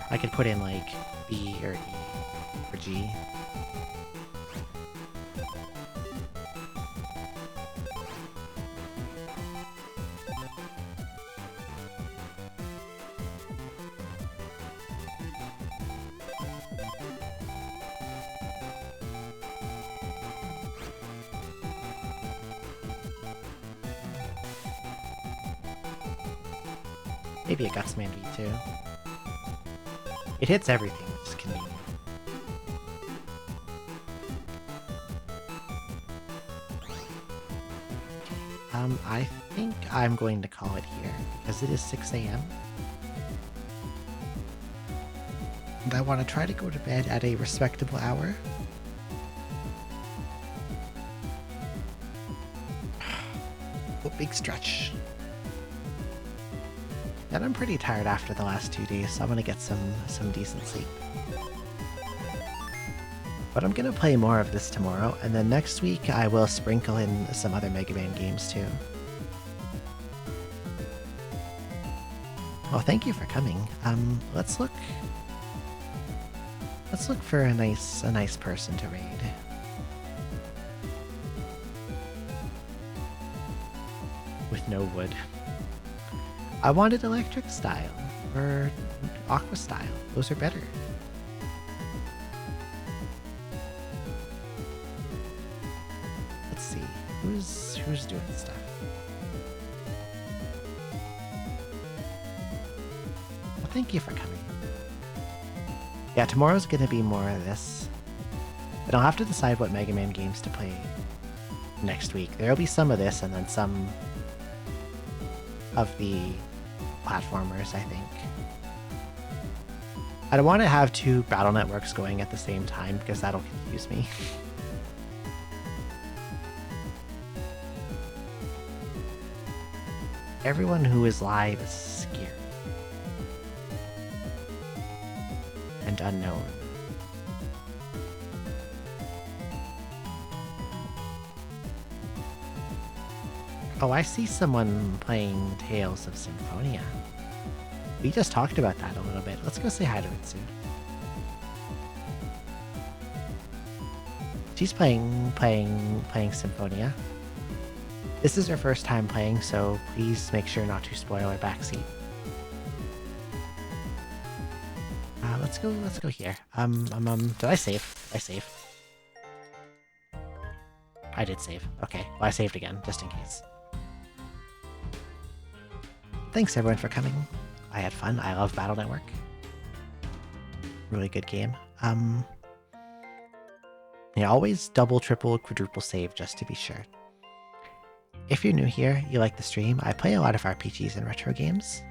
I could put in like B or E or G. Maybe a Gutsman V2. It hits everything, which is convenient. I think I'm going to call it here, because it is 6 AM. And I want to try to go to bed at a respectable hour. Oh, big stretch. And I'm pretty tired after the last 2 days, so I'm gonna get some decent sleep. But I'm gonna play more of this tomorrow, and then next week I will sprinkle in some other Mega Man games too. Well, thank you for coming. Let's look for a nice person to raid. With no wood. I wanted electric style, or aqua style. Those are better. Let's see, who's doing stuff? Well, thank you for coming. Yeah, tomorrow's gonna be more of this. And I'll have to decide what Mega Man games to play next week. There'll be some of this, and then some of the platformers, I think. I don't want to have 2 battle networks going at the same time because that'll confuse me. Everyone who is live is scary. And unknown. Oh, I see someone playing Tales of Symphonia. We just talked about that a little bit. Let's go say hi to Ritsu. She's playing Symphonia. This is her first time playing, so please make sure not to spoil her backseat. Let's go here. Did I save? Did I save? I did save. Okay, well I saved again, just in case. Thanks everyone for coming. I had fun. I love Battle Network. Really good game. Yeah, always double, triple, quadruple save just to be sure. If you're new here, you like the stream, I play a lot of RPGs and retro games.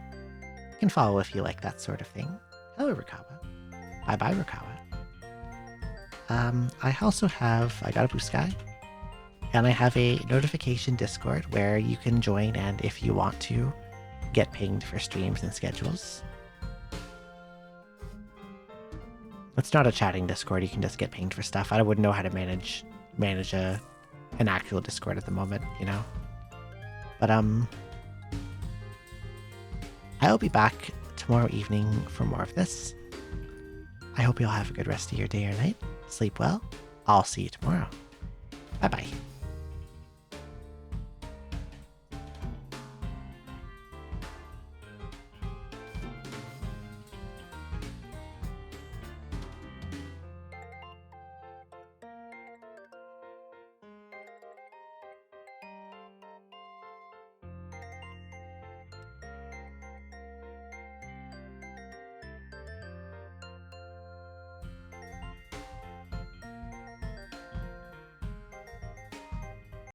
You can follow if you like that sort of thing. Hello, Rikawa. Bye-bye, Rikawa. I also have... I got a blue sky. And I have a notification Discord where you can join, and if you want to, get pinged for streams and schedules. It's not a chatting Discord, you can just get pinged for stuff. I wouldn't know how to manage an actual Discord at the moment, you know? But I'll be back tomorrow evening for more of this. I hope you all have a good rest of your day or night. Sleep well. I'll see you tomorrow. Bye-bye.